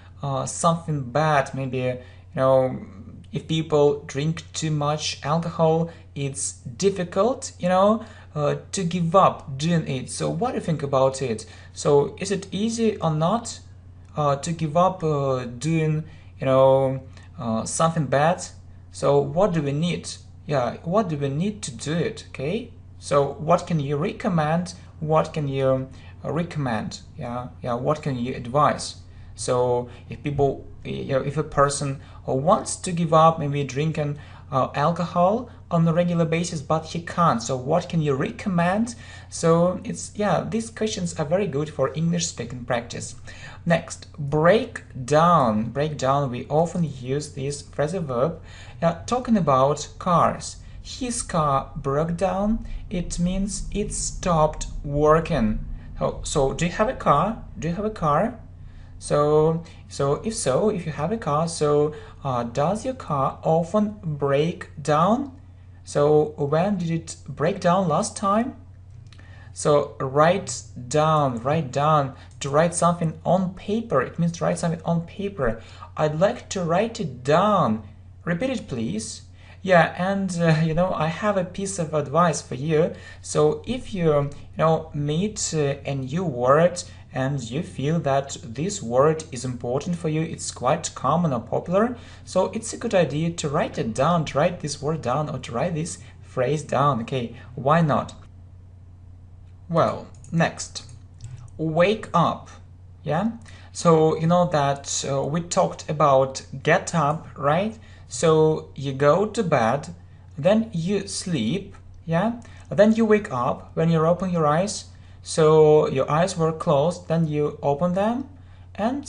something bad. Maybe if people drink too much alcohol, it's difficult to give up doing it. So what do you think about it? So is it easy or not to give up doing something bad? So what do we need? Yeah, what do we need to do it? Okay, so what can you recommend? What can you recommend? Yeah, what can you advise? So if people, if a person wants to give up maybe drinking alcohol on a regular basis, but he can't, so what can you recommend? So it's, yeah, these questions are very good for English speaking practice. Next, break down. Break down, we often use this phrasal verb talking about cars. His car broke down. It means it stopped working. So do you have a car? Do you have a car? So if you have a car, so does your car often break down? So when did it break down last time? So write down, to write something on paper. It means to write something on paper. I'd like to write it down. Repeat it, please. Yeah, and I have a piece of advice for you. So if you meet a new word and you feel that this word is important for you, it's quite common or popular, so it's a good idea to write it down, to write this word down, or to write this phrase down. Okay, why not? Well, next, wake up. Yeah, so you know that we talked about get up, right? So you go to bed, then you sleep, yeah, then you wake up when you open your eyes. So your eyes were closed, then you open them, and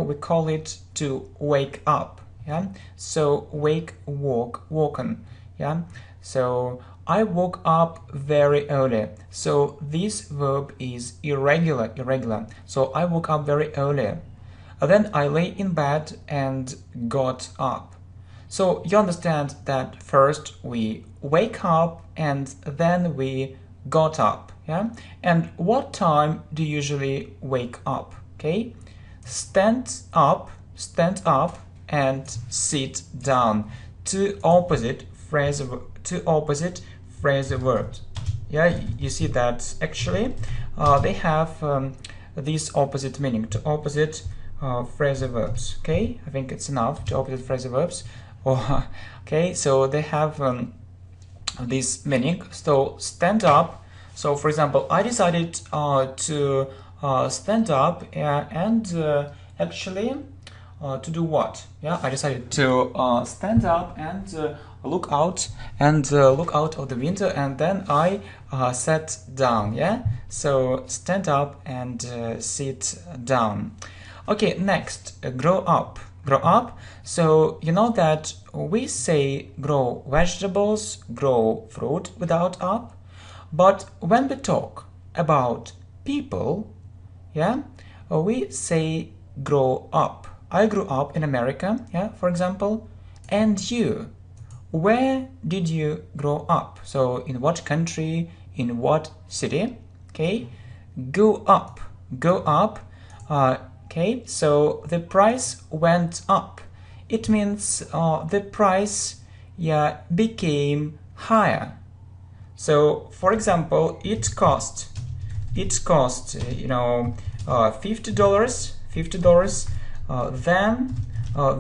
we call it to wake up. Yeah, so wake, walk, woken. Yeah, so I woke up very early. So this verb is irregular. So I woke up very early. Then I lay in bed and got up. So you understand that first we wake up and then we got up, yeah? And what time do you usually wake up, okay? Stand up and sit down. Two opposite phrasal verbs. Yeah, you see that actually they have this opposite meaning, two opposite phrasal verbs, okay? I think it's enough, two opposite phrasal verbs. Okay, so they have this meaning. So stand up. So for example, I decided to stand up and actually to do what? Yeah, I decided to stand up and look out of the window, and then I sat down. Yeah, so stand up and sit down. Okay, next, grow up. So you know that we say grow vegetables, grow fruit without up, but when we talk about people, yeah, we say grow up. I grew up in America, yeah, for example. And you, where did you grow up? So in what country, in what city? Okay, go up. Okay, so the price went up. It means the price, yeah, became higher. So for example, it cost $50.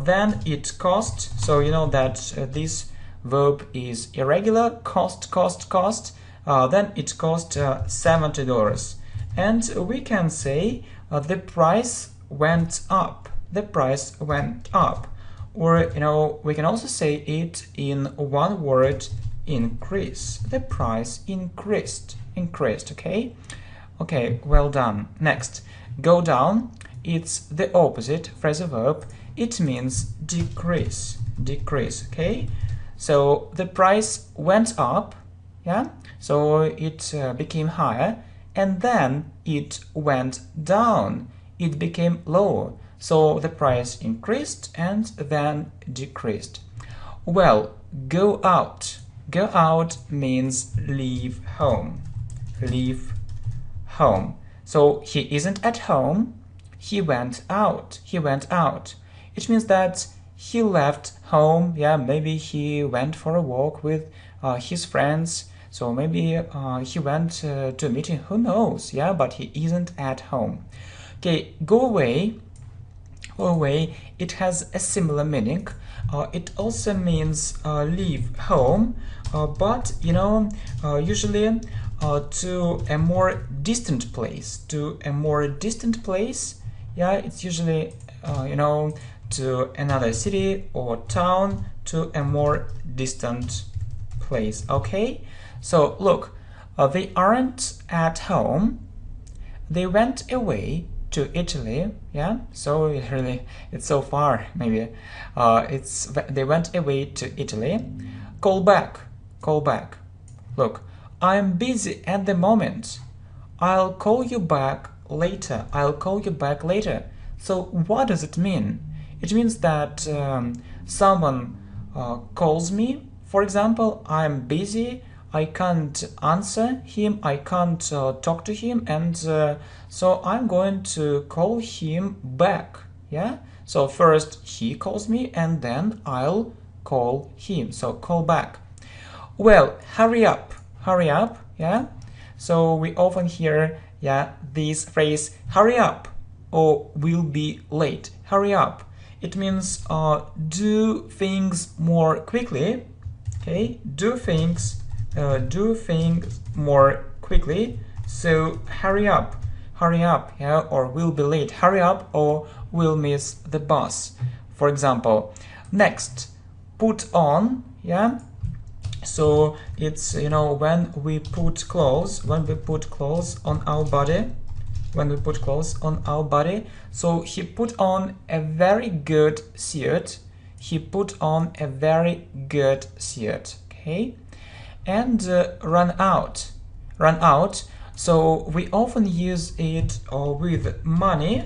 Then it cost. So you know that this verb is irregular. Cost. Then it cost $70, and we can say the price went up. Or we can also say it in one word, increase. The price increased. Okay, well done. Next, go down. It's the opposite phrasal verb. It means decrease. Okay, so the price went up, yeah, so it became higher, and then it went down. It became lower. So the price increased and then decreased. Well, go out. Go out means leave home. So he isn't at home. He went out. It means that he left home. Yeah, maybe he went for a walk with his friends. So maybe he went to a meeting. Who knows? Yeah, but he isn't at home. Okay, go away. It has a similar meaning. It also means leave home, but usually to a more distant place. Yeah, it's usually to another city or town, to a more distant place. Okay, so look, they aren't at home. They went away to Italy. Yeah, so it's so far. Maybe they went away to Italy. Call back. Look, I'm busy at the moment. I'll call you back later. So what does it mean? It means that someone calls me. For example, I'm busy. I can't answer him, I can't talk to him, and so I'm going to call him back. Yeah, so first he calls me and then I'll call him, so call back. Well, hurry up, yeah. So we often hear, yeah, this phrase, hurry up, or we'll be late. Hurry up. It means do things more quickly. Okay, do things more quickly. So hurry up, yeah, or we'll be late. Hurry up, or we'll miss the bus. For example, next, put on, yeah. So it's, you know, when we put clothes on our body, so he put on a very good suit. Okay, and run out. So we often use it with money.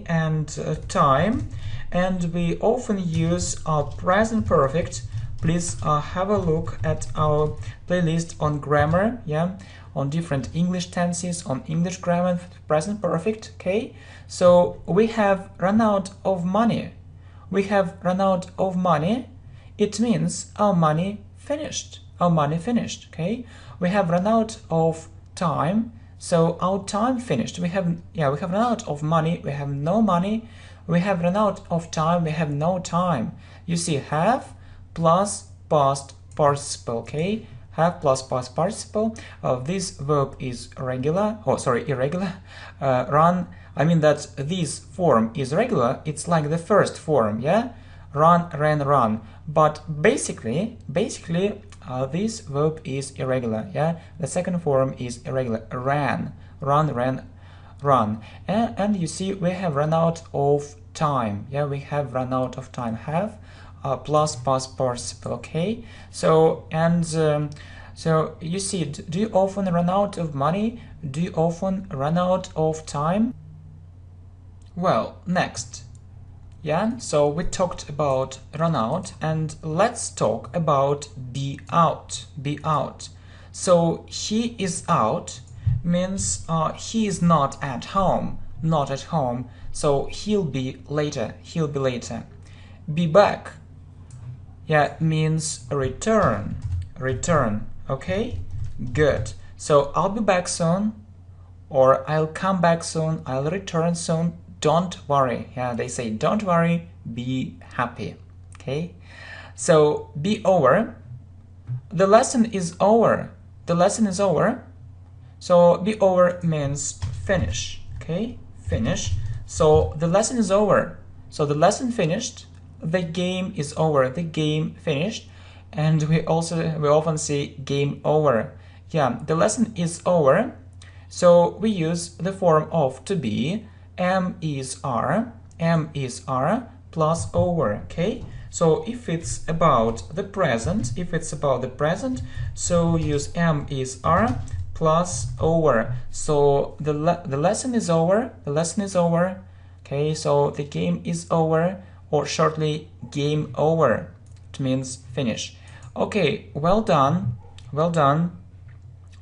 And time, and we often use present perfect. Please have a look at our playlist on grammar, yeah, on different English tenses, on English grammar, present perfect. Okay, so we have run out of money. It means our money finished. Okay, we have run out of time, so our time finished. We have run out of money, we have no money. We have run out of time, we have no time. You see, have plus past participle. Okay, have plus past participle. This verb is irregular. Run, I mean that this form is regular. It's like the first form, yeah. Run, ran, run. But basically, this verb is irregular. Yeah, the second form is irregular. Ran, ran. And you see, we have run out of time. Yeah, we have run out of time. Have plus past participle. Okay, so so you see, do you often run out of money? Do you often run out of time? Well, next. Yeah, so we talked about run out, and let's talk about be out. So he is out means he is not at home, so he'll be later. Be back, yeah, means return. Okay, good. So I'll be back soon, or I'll come back soon, I'll return soon. Don't worry. Yeah, they say don't worry, be happy. Okay, so be over. The lesson is over. So be over means finish. Okay, finish. So the lesson is over. So the lesson finished. The game is over. The game finished. And we often say game over. Yeah, the lesson is over. So we use the form of to be. M is R plus over. Okay, so if it's about the present, so use M is R plus over. So the lesson is over. Okay, so the game is over, or shortly game over. It means finish. Okay, well done.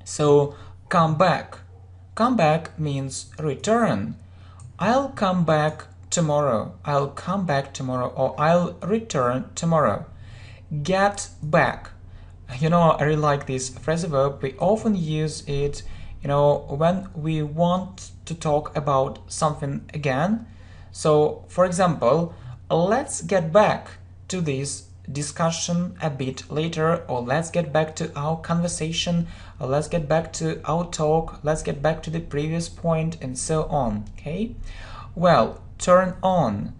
So come back means return. I'll come back tomorrow, or I'll return tomorrow. Get back. You know, I really like this phrasal verb. We often use it, you know, when we want to talk about something again. So, for example, let's get back to this discussion a bit later, or let's get back to our conversation, or let's get back to our talk, let's get back to the previous point, and so on. Okay, well, turn on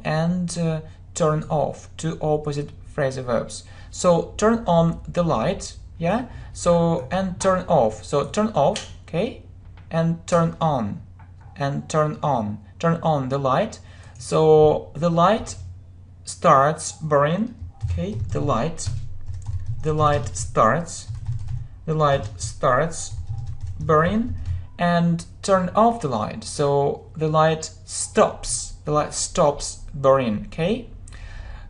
and turn off, two opposite phrasal verbs. So turn on the light, yeah, so, and turn off, so turn off, okay, and turn on the light. So the light starts burning. Okay, the light starts burning, and turn off the light. So the light stops burning. Okay,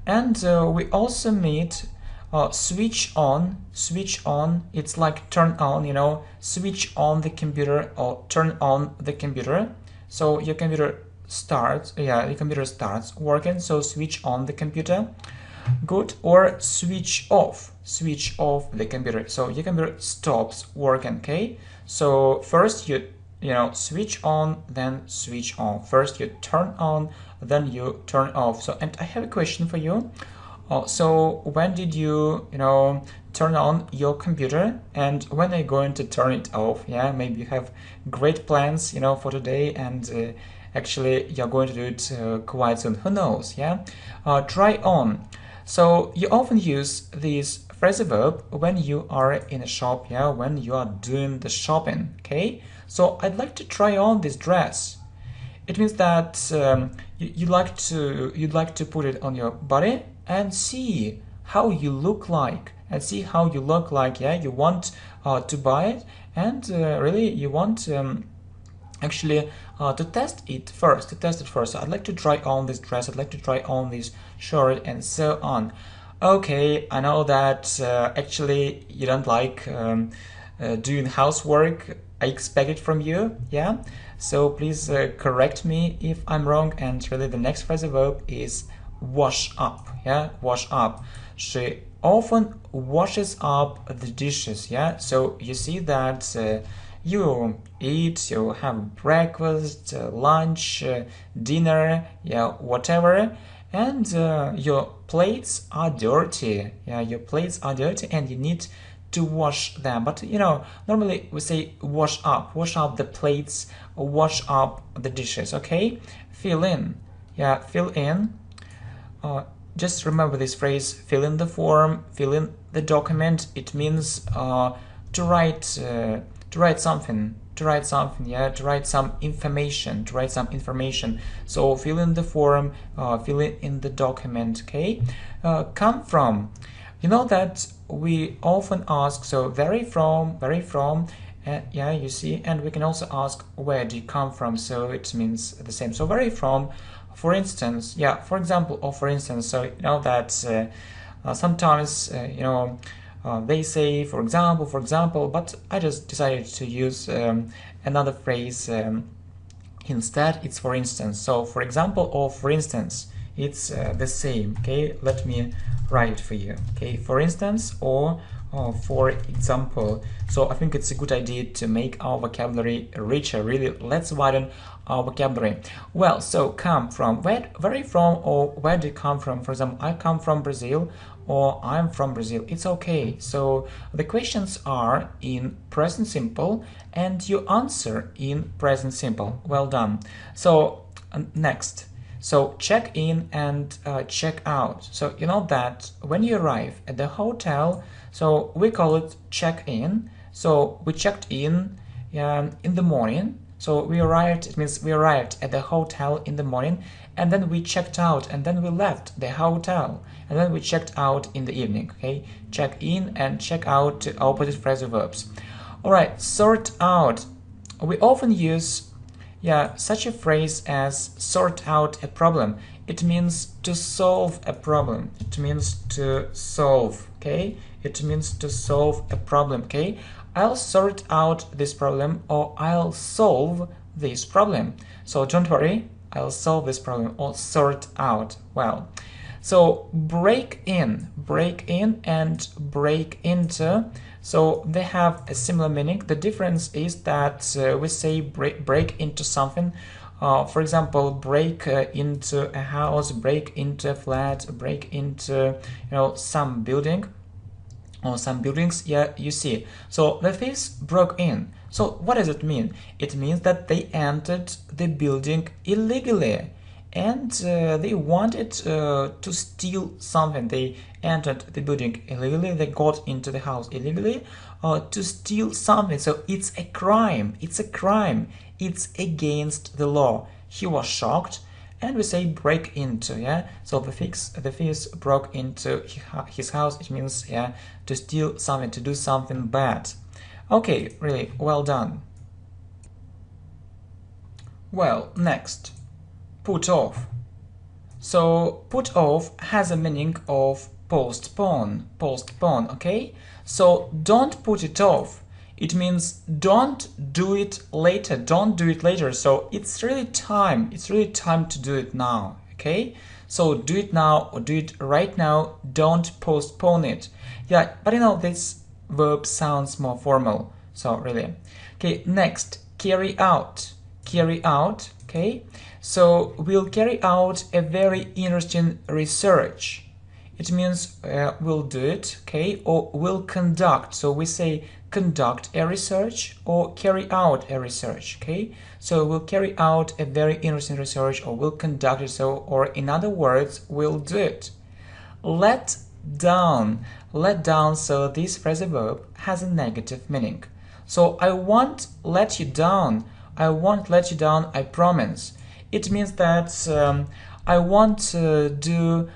and we also meet Switch on, it's like turn on, you know, switch on the computer or turn on the computer. So your computer starts, your computer starts working, so switch on the computer. Good. Or switch off the computer, so your computer stops working. Okay, so first you switch on, then switch off. First you turn on, then you turn off. So, and I have a question for you. So when did you turn on your computer, and when are you going to turn it off? Yeah, maybe you have great plans for today, and actually you're going to do it quite soon, who knows. Yeah, try on. So you often use this phrasal verb when you are in a shop, yeah, when you are doing the shopping. Okay, so I'd like to try on this dress. It means that you'd like to put it on your body and see how you look like, yeah. You want to buy it, and really you want actually to test it first. So I'd like to try on this dress, I'd like to try on this shirt, and so on. Okay, I know that actually you don't like doing housework. I expect it from you, yeah. So please correct me if I'm wrong. And really, the next phrasal verb is wash up. Yeah, wash up. She often washes up the dishes. Yeah. So you see that you eat, you have breakfast, lunch, dinner, yeah, whatever, and your plates are dirty. Yeah, your plates are dirty, and you need to wash them. But normally we say wash up the plates, wash up the dishes. Okay, fill in. Yeah, fill in. Just remember this phrase: fill in the form, fill in the document. It means to write something. Yeah, to write some information. So fill in the form, fill it in the document. Okay, come from. You know that we often ask, so very from, yeah, you see, and we can also ask where do you come from, so it means the same. So very from, for instance, yeah, for example, or for instance. So you know that sometimes they say for example, but I just decided to use another phrase instead. It's for instance. So for example or for instance, it's the same. Okay, let me write it for you. Okay, for instance or for example. So I think it's a good idea to make our vocabulary richer. Really, let's widen our vocabulary. Well, so come from, where from, or where do you come from? For example, I come from Brazil, or I'm from Brazil. It's okay. So the questions are in present simple, and you answer in present simple. Well done. So next. So check in and check out. So you know that when you arrive at the hotel, so we call it check in. So we checked in the morning. So we arrived, it means we arrived at the hotel in the morning, and then we checked out, and then we left the hotel, and then we checked out in the evening. Okay, check in and check out, opposite phrasal verbs. All right, sort out. We often use such a phrase as sort out a problem. It means to solve a problem. It means to solve. Okay, it means to solve a problem. Okay, I'll sort out this problem, or I'll solve this problem. So don't worry, I'll solve this problem, or sort out. Well, so break in and break into. So they have a similar meaning. The difference is that we say break into something. For example, break into a house, break into a flat, break into some building or some buildings. Yeah, you see. So the thief broke in. So what does it mean? It means that they entered the building illegally, and they wanted to steal something. They entered the building illegally, they got into the house illegally to steal something. So it's a crime, it's against the law. He was shocked, and we say break into. Yeah, so the thieves broke into his house. It means to steal something, to do something bad. Okay, really well done. Well, next, put off. So put off has a meaning of postpone, postpone, okay? So don't put it off. It means don't do it later, don't do it later. So it's really time to do it now, okay? So do it now or do it right now, don't postpone it. Yeah, but you know, this verb sounds more formal, so really. Okay, next, carry out, okay? So we'll carry out a very interesting research. It means we'll do it, okay, or we'll conduct. So we say conduct a research or carry out a research, okay? So we'll carry out a very interesting research or we'll conduct it, so, or in other words, we'll do it. Let down, so this phrasal verb has a negative meaning. So I won't let you down, I promise. It means that I won't do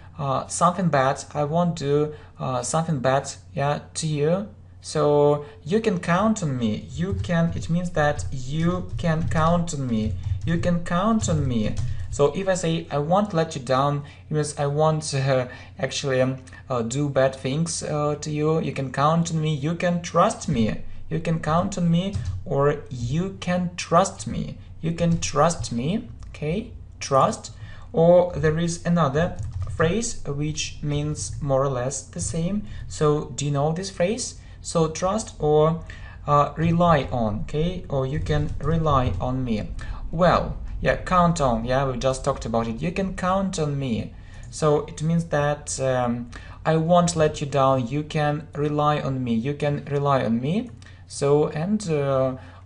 something bad, I won't do something bad, yeah, to you. So you can count on me. It means that you can count on me. You can count on me. So if I say I won't let you down, it means I won't actually do bad things to you. You can count on me. You can trust me. You can count on me, or you can trust me. You can trust me. Okay, trust. Or there is another phrase which means more or less the same. So do you know this phrase? So trust or rely on, okay? Or you can rely on me. Well, yeah, count on, yeah, we just talked about it. You can count on me. So it means that I won't let you down. You can rely on me. You can rely on me. So, and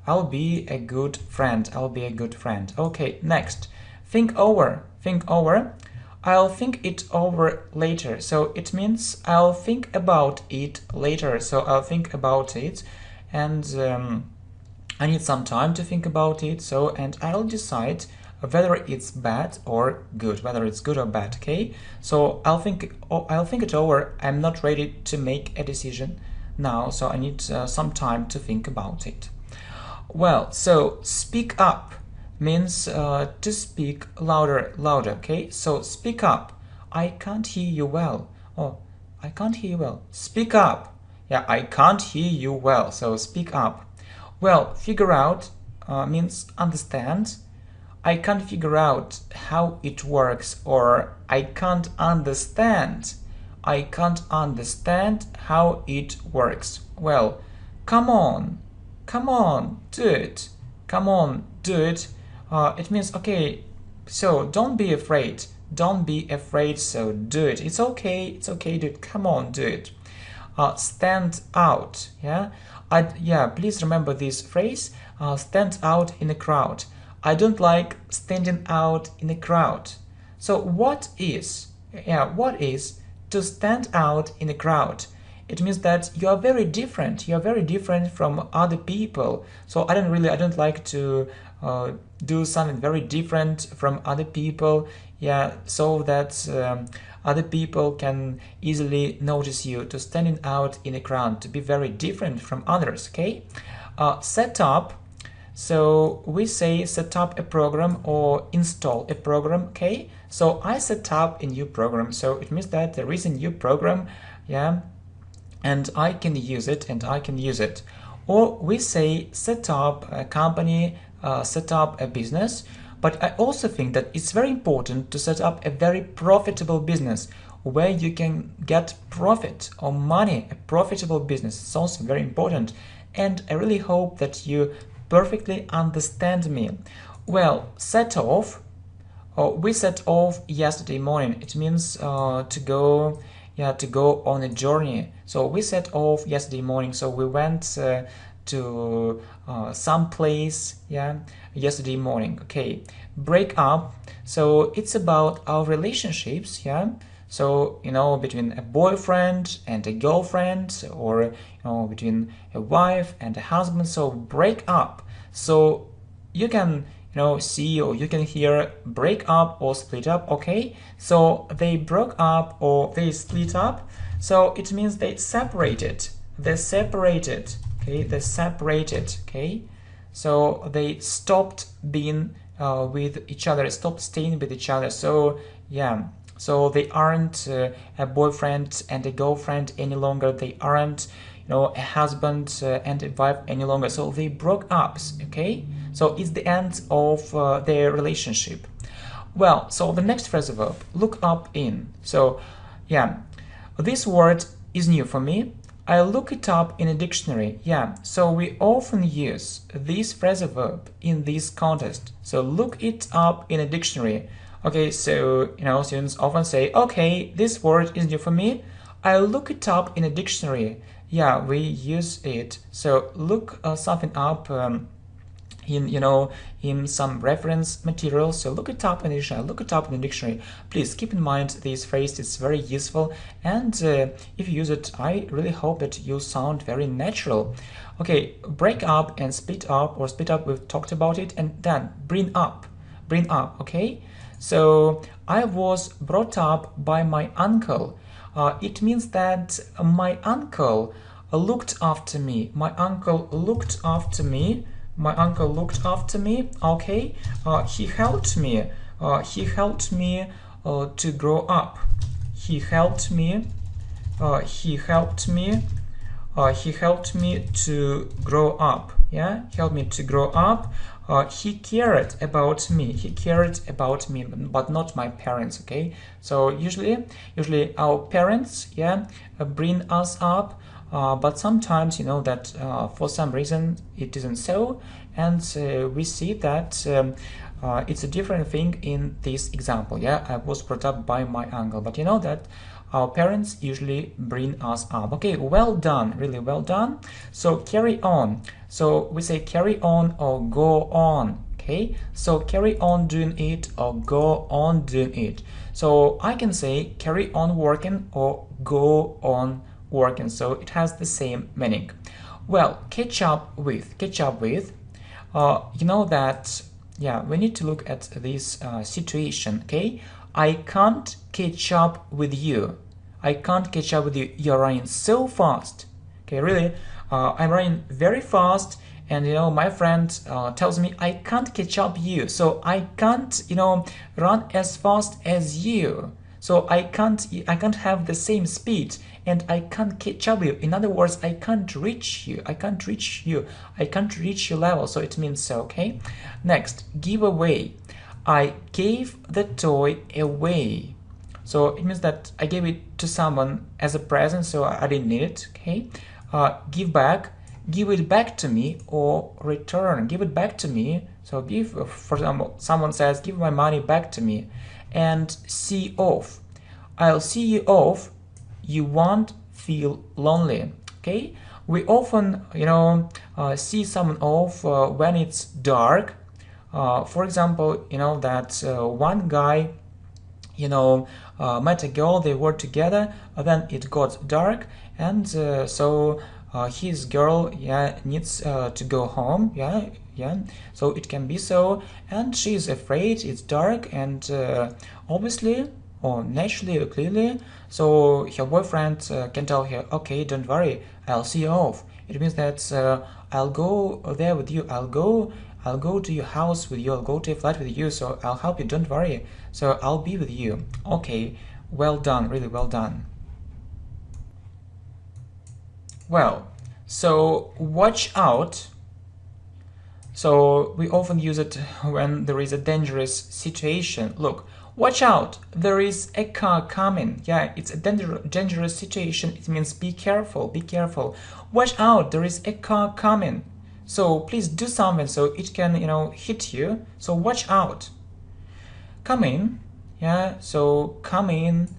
I'll be a good friend. I'll be a good friend. Okay, next. Think over. Think over. I'll think it over later. So it means I'll think about it later. So I'll think about it, and I need some time to think about it. So, and I'll decide whether it's bad or good, whether it's good or bad. Okay. So I'll think it over. I'm not ready to make a decision now. So I need some time to think about it. Well, so speak up means to speak louder, okay? So speak up. I can't hear you well. Oh, I can't hear you well. Speak up. Yeah, I can't hear you well. So speak up. Well, figure out means understand. I can't figure out how it works, or I can't understand. I can't understand how it works. Well, come on, do it. Come on, do it. It means, okay, so don't be afraid. Don't be afraid, so do it. It's okay, do it. Come on, do it. Stand out, yeah? Please remember this phrase, stand out in a crowd. I don't like standing out in a crowd. So what is to stand out in a crowd? It means that you are very different. You are very different from other people. So I don't like to do something very different from other people. Yeah, so that other people can easily notice you. To standing out in a crowd, to be very different from others. Okay. Set up. So we say set up a program or install a program. Okay. So I set up a new program. So it means that there is a new program. Yeah. And I can use it, Or we say set up a company, set up a business. But I also think that it's very important to set up a very profitable business where you can get profit or money. A profitable business is also very important. And I really hope that you perfectly understand me. Well, set off. We set off yesterday morning. It means to go on a journey. So we set off yesterday morning. So we went to some place, yesterday morning. Okay. Break up. So it's about our relationships, So, between a boyfriend and a girlfriend, or, between a wife and a husband. So break up. So you can, see or you can hear break up or split up, okay? So they broke up or they split up. So it means they separated. They separated, okay? They separated, okay? So they stopped being with each other, stopped staying with each other. So, So they aren't a boyfriend and a girlfriend any longer. They aren't, a husband and a wife any longer. So they broke up, okay? So it's the end of their relationship. Well, so the next phrasal verb, look up in. So, yeah, this word is new for me. I look it up in a dictionary. Yeah, so we often use this phrasal verb in this context. So look it up in a dictionary. Okay, so, students often say, okay, this word is new for me. I'll look it up in a dictionary. Yeah, we use it. So look something up in some reference material. So look it up in the dictionary. Look it up in the dictionary. Please keep in mind this phrase. It's very useful, and if you use it, I really hope that you sound very natural. Okay, break up and split up, or split up, we've talked about it, and then bring up. Okay, so I was brought up by my uncle. It means that my uncle looked after me. My uncle looked after me. My uncle looked after me. Okay, he helped me. He helped me to grow up. He helped me. He helped me. He helped me to grow up. Yeah, helped me to grow up. He cared about me. He cared about me, but not my parents. Okay, so usually our parents, yeah, bring us up. But sometimes that for some reason it isn't so, and we see that it's a different thing in this example. Yeah, I was brought up by my uncle, but that our parents usually bring us up. Okay, well done, really well done. So carry on. So we say carry on or go on. Okay, so carry on doing it or go on doing it. So I can say carry on working or go on working, so it has the same meaning. Well, catch up with. That, yeah, we need to look at this situation. Okay, I can't catch up with you. I can't catch up with you. You're running so fast. Okay, really, I'm running very fast, and my friend tells me I can't catch up you. So I can't, run as fast as you. So I can't have the same speed, and I can't catch up with you. In other words, I can't reach you. I can't reach your level. So it means so. Okay. Next, give away. I gave the toy away. So it means that I gave it to someone as a present, so I didn't need it. Okay. Give back. Give it back to me, or return. Give it back to me. So give, for example, someone says, give my money back to me. And see off. I'll see you off. You won't feel lonely. Okay, we often see someone off when it's dark. For example, that one guy met a girl, they were together, then it got dark, and so his girl, yeah, needs to go home. Yeah, so it can be so, and she is afraid, it's dark, and obviously, or naturally or clearly, so her boyfriend can tell her, okay, don't worry, I'll see you off. It means that I'll go there with you, I'll go to your house with you, I'll go to a flat with you, so I'll help you, don't worry, so I'll be with you. Okay, well done, really well done. Well, so watch out. So we often use it when there is a dangerous situation. Look, watch out, there is a car coming. Yeah, it's a dangerous situation. It means be careful, be careful. Watch out, there is a car coming. So please do something so it can, hit you. So watch out. Come in. Yeah, so come in.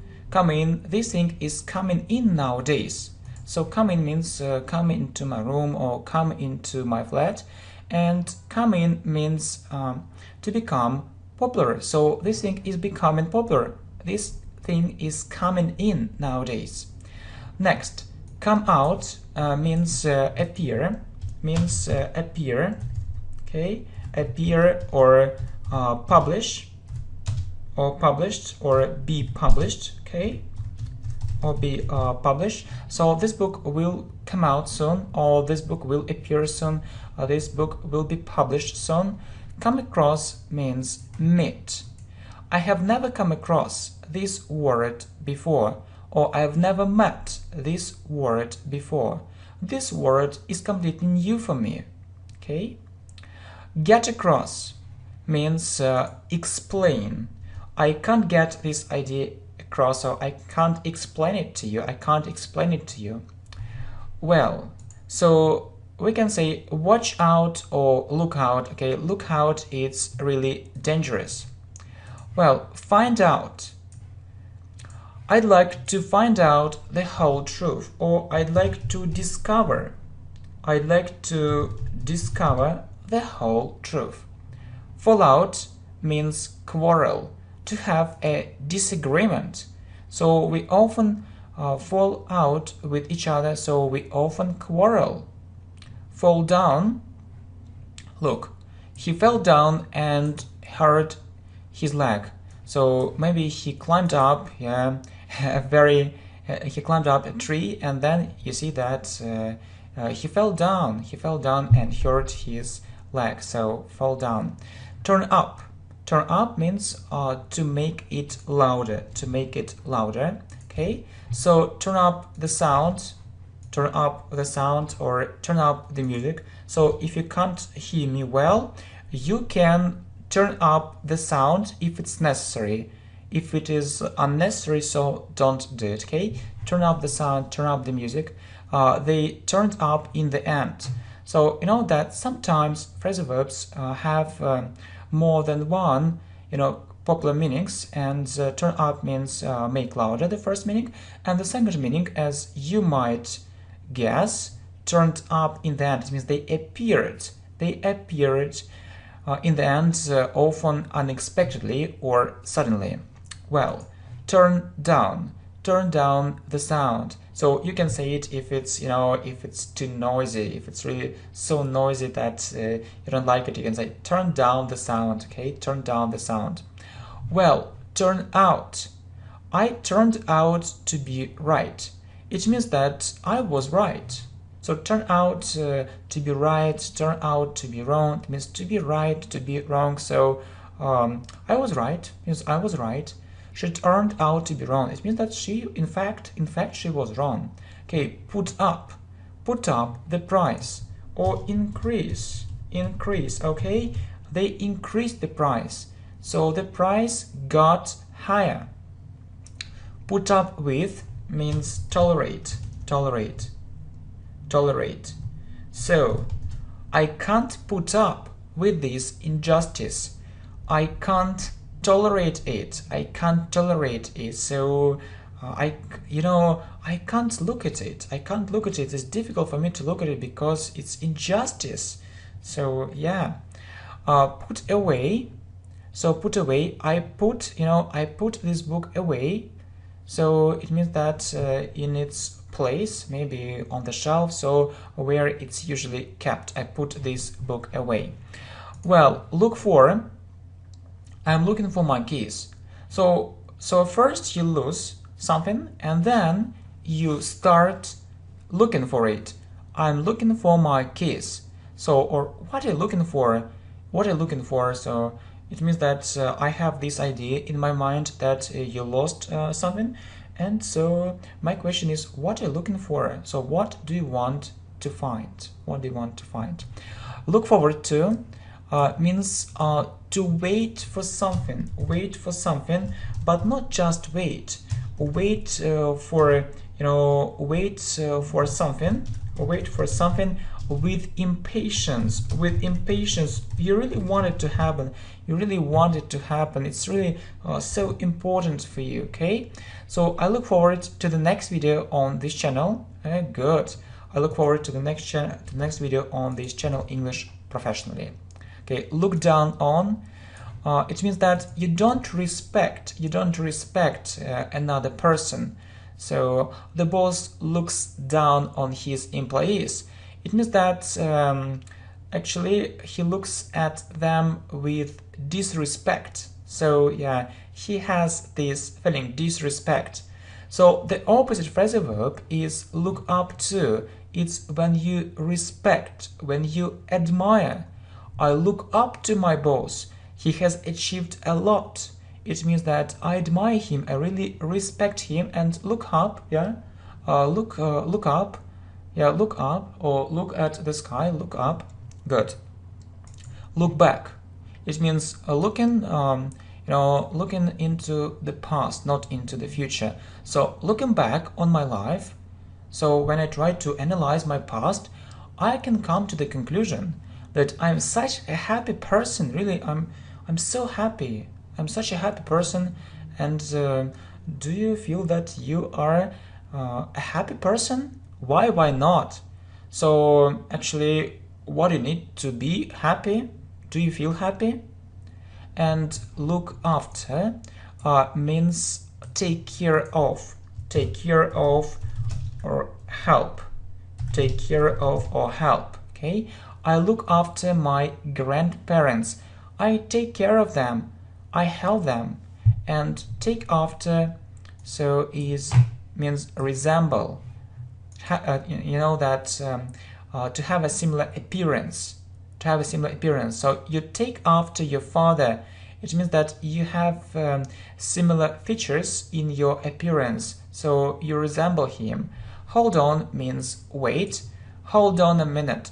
This thing is coming in nowadays. So come in means come into my room or come into my flat. And come in means to become popular. So this thing is becoming popular. This thing is coming in nowadays. Next, come out means appear. Okay, appear or publish, or published, or be published. Okay, or be published. So this book will come out soon, or this book will appear soon, this book will be published soon. Come across means meet. I have never come across this word before, or I have never met this word before. This word is completely new for me. Okay? Get across means explain. I can't get this idea across, or I can't explain it to you. I can't explain it to you. Well, so we can say watch out or look out. Okay, look out, it's really dangerous. Well, find out. I'd like to find out the whole truth, or I'd like to discover. I'd like to discover the whole truth. Fall out means quarrel, to have a disagreement. So we often fall out with each other, so we often quarrel. Fall down. Look, he fell down and hurt his leg. So maybe he climbed up, yeah, he climbed up a tree, and then you see that he fell down and hurt his leg. So fall down. Turn up. Turn up means to make it louder, okay? So turn up the sound, or turn up the music. So if you can't hear me well, you can turn up the sound if it's necessary. If it is unnecessary, so don't do it, okay? Turn up the sound, turn up the music. They turned up in the end. So you know that sometimes phrasal verbs have more than one, popular meanings, and turn up means make louder, the first meaning, and the second meaning, as you might guess, turned up in the end. It means they appeared in the end, often unexpectedly or suddenly. Well, turn down the sound. So you can say it if it's, if it's too noisy, if it's really so noisy that you don't like it, you can say turn down the sound, okay? Turn down the sound. Well, turn out. I turned out to be right. It means that I was right. So turn out to be right, turn out to be wrong. It means to be right, to be wrong. So I was right, means I was right. She turned out to be wrong. It means that she, in fact, she was wrong. Okay, put up the price, or increase, okay? They increased the price, so the price got higher. Put up with means tolerate. So, I can't put up with this injustice. I can't tolerate it. So I can't look at it. It's difficult for me to look at it because it's injustice. So yeah. Put away. So put away. I put this book away. So it means that in its place, maybe on the shelf, so where it's usually kept. I put this book away. Well, look for. I'm looking for my keys. So first you lose something, and then you start looking for it. I'm looking for my keys. So, or what are you looking for? So it means that I have this idea in my mind that you lost something, and so my question is, what are you looking for? So what do you want to find? Look forward to means to wait for something, but not just wait for something with impatience. You really want it to happen. It's really so important for you. Okay, so I look forward to the next video on this channel. Good. I look forward to the next video on this channel, English Professionally. Okay, look down on. It means that you don't respect another person. So the boss looks down on his employees. It means that actually he looks at them with disrespect. So yeah, he has this feeling, disrespect. So the opposite phrasal verb is look up to. It's when you respect, when you admire. I look up to my boss. He has achieved a lot. it means that I admire him, I really respect him, and look up, yeah, look up, yeah, look up, or look at the sky, look up. Good. Look back, it means looking, looking into the past, not into the future. So looking back on my life, so when I try to analyze my past, I can come to the conclusion that I'm such a happy person. Really, I'm so happy. I'm such a happy person. And do you feel that you are a happy person? Why not? So actually, what do you need to be happy? Do you feel happy? And look after means take care of, or help, take care of or help. Okay, I look after my grandparents, I take care of them, I help them. And take after, so is means resemble, you know that to have a similar appearance, so you take after your father, it means that you have similar features in your appearance, so you resemble him. Hold on means wait, hold on a minute,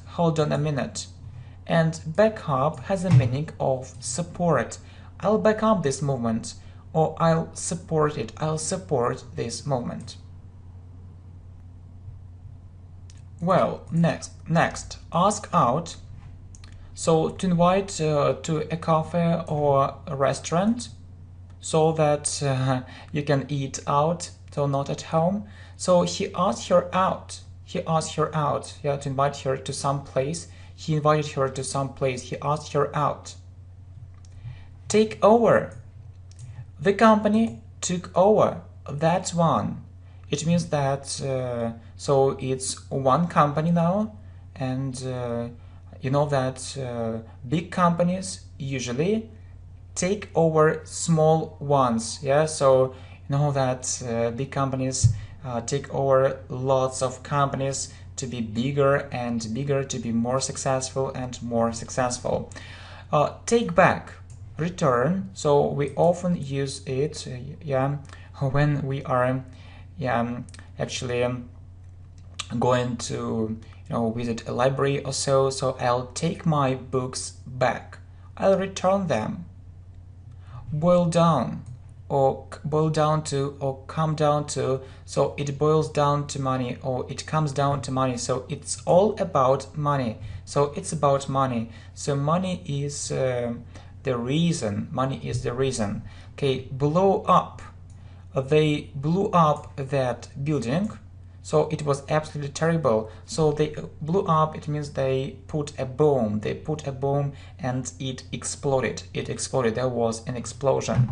and back up has a meaning of support. I'll back up this movement, or I'll support it, I'll support this movement. Well, next, ask out. So to invite to a cafe or a restaurant, so that you can eat out, so not at home. So he asked her out. Yeah, to invite her to some place. He invited her to some place. He asked her out. Take over. The company took over. That's one. It means that so it's one company now, and you know that big companies usually take over small ones. Yeah, so you know that big companies take over lots of companies to be bigger and bigger, to be more successful and more successful. Take back, return. So we often use it, yeah, when we are, yeah, actually going to visit a library or so. So I'll take my books back. I'll return them. Boil down, or boil down to, or come down to. So it boils down to money, or it comes down to money. So it's all about money. So it's about money. So money is the reason. Money is the reason. Okay, blow up. They blew up that building. So it was absolutely terrible. So they blew up, it means they put a bomb. They put a bomb and it exploded. There was an explosion.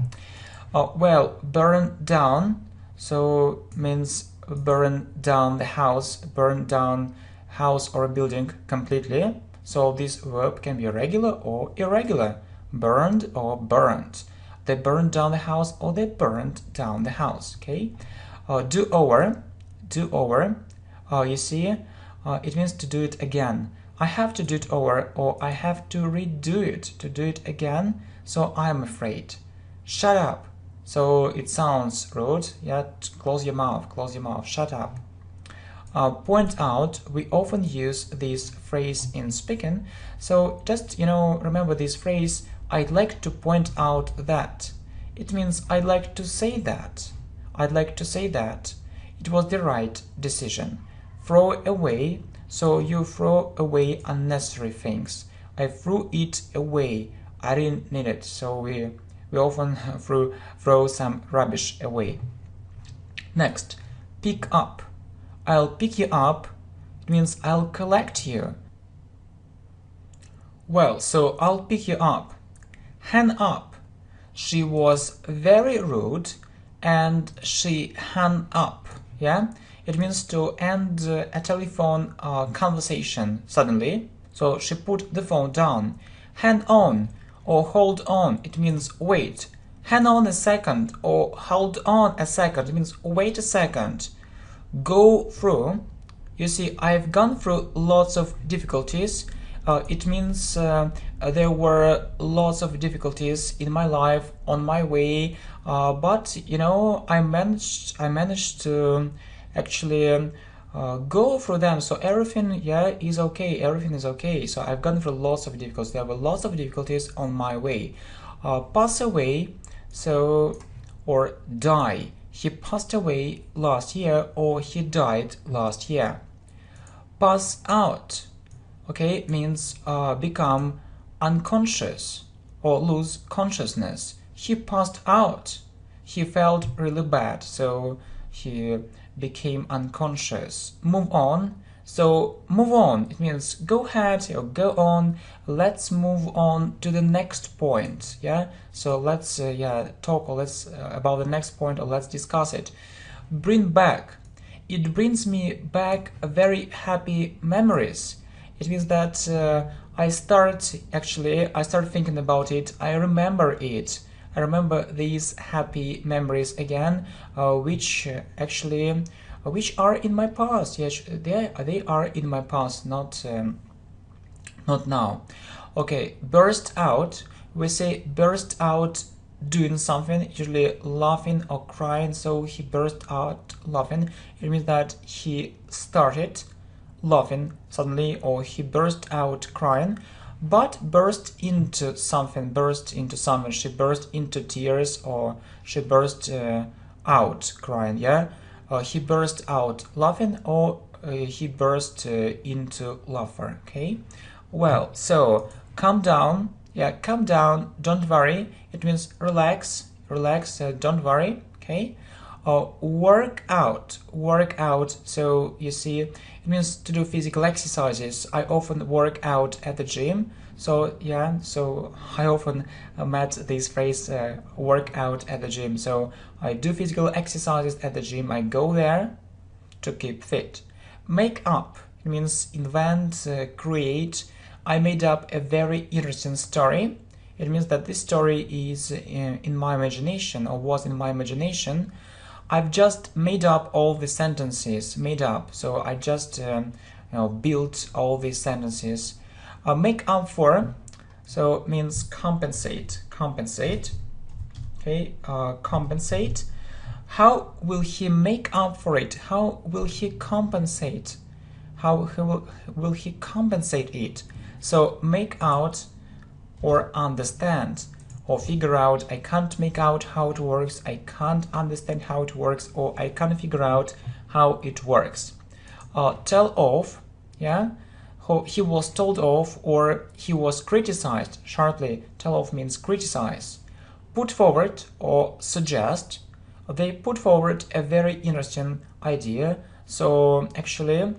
Well, burn down, so means burn down the house, burn down house or a building completely. So this verb can be regular or irregular. Burned or burnt. They burned down the house, or they burned down the house. Okay. Do over. You see, it means to do it again. I have to do it over, or I have to redo it, to do it again. So I'm afraid. Shut up. So it sounds rude. Yeah, close your mouth, shut up. Point out, we often use this phrase in speaking. So just, remember this phrase, I'd like to point out that. It means I'd like to say that. It was the right decision. Throw away, so you throw away unnecessary things. I threw it away. I didn't need it. So we often throw some rubbish away. Next, pick up. I'll pick you up. It means I'll collect you. Well, so I'll pick you up. Hang up. She was very rude and she hung up. Yeah, it means to end a telephone conversation suddenly. So she put the phone down. Hang on or hold on, it means wait. Hang on a second or hold on a second, it means wait a second. Go through. You see, I've gone through lots of difficulties. It means there were lots of difficulties in my life on my way, but you know, I managed to actually go through them. So everything, yeah, is okay. Everything is okay. So I've gone through lots of difficulties. There were lots of difficulties on my way. Pass away, so, or die. He passed away last year, or he died last year. Pass out, okay, means become unconscious or lose consciousness. He passed out. He felt really bad, so he became unconscious. Move on. So move on, it means go ahead or go on. Let's move on to the next point. Yeah, so let's talk, or let's about the next point, or let's discuss it. Bring back. It brings me back very happy memories. It means that I start thinking about it. I remember it. I remember these happy memories again, which are in my past. Yes, they are in my past, not now. Okay, burst out. We say burst out doing something, usually laughing or crying. So he burst out laughing. It means that he started laughing suddenly, or he burst out crying. But burst into something, she burst into tears, or she burst out crying. Yeah, he burst out laughing, or he burst into laughter. Okay, well, so calm down. Yeah, calm down, don't worry. It means relax, don't worry. Okay, work out. So you see, it means to do physical exercises. I often work out at the gym. So yeah, so I often met this phrase, work out at the gym. So I do physical exercises at the gym. I go there to keep fit. Make up, it means invent, create. I made up a very interesting story. It means that this story is in my imagination, or was in my imagination. I've just made up all the sentences, so I just built all these sentences. Make up for, so means compensate. Okay, compensate. How will he make up for it? How will he compensate? Will he compensate it? So make out or understand or figure out. I can't make out how it works, I can't understand how it works, or I can't figure out how it works. Tell off, yeah, he was told off, or he was criticized sharply. Tell off means criticize. Put forward or suggest. They put forward a very interesting idea. So actually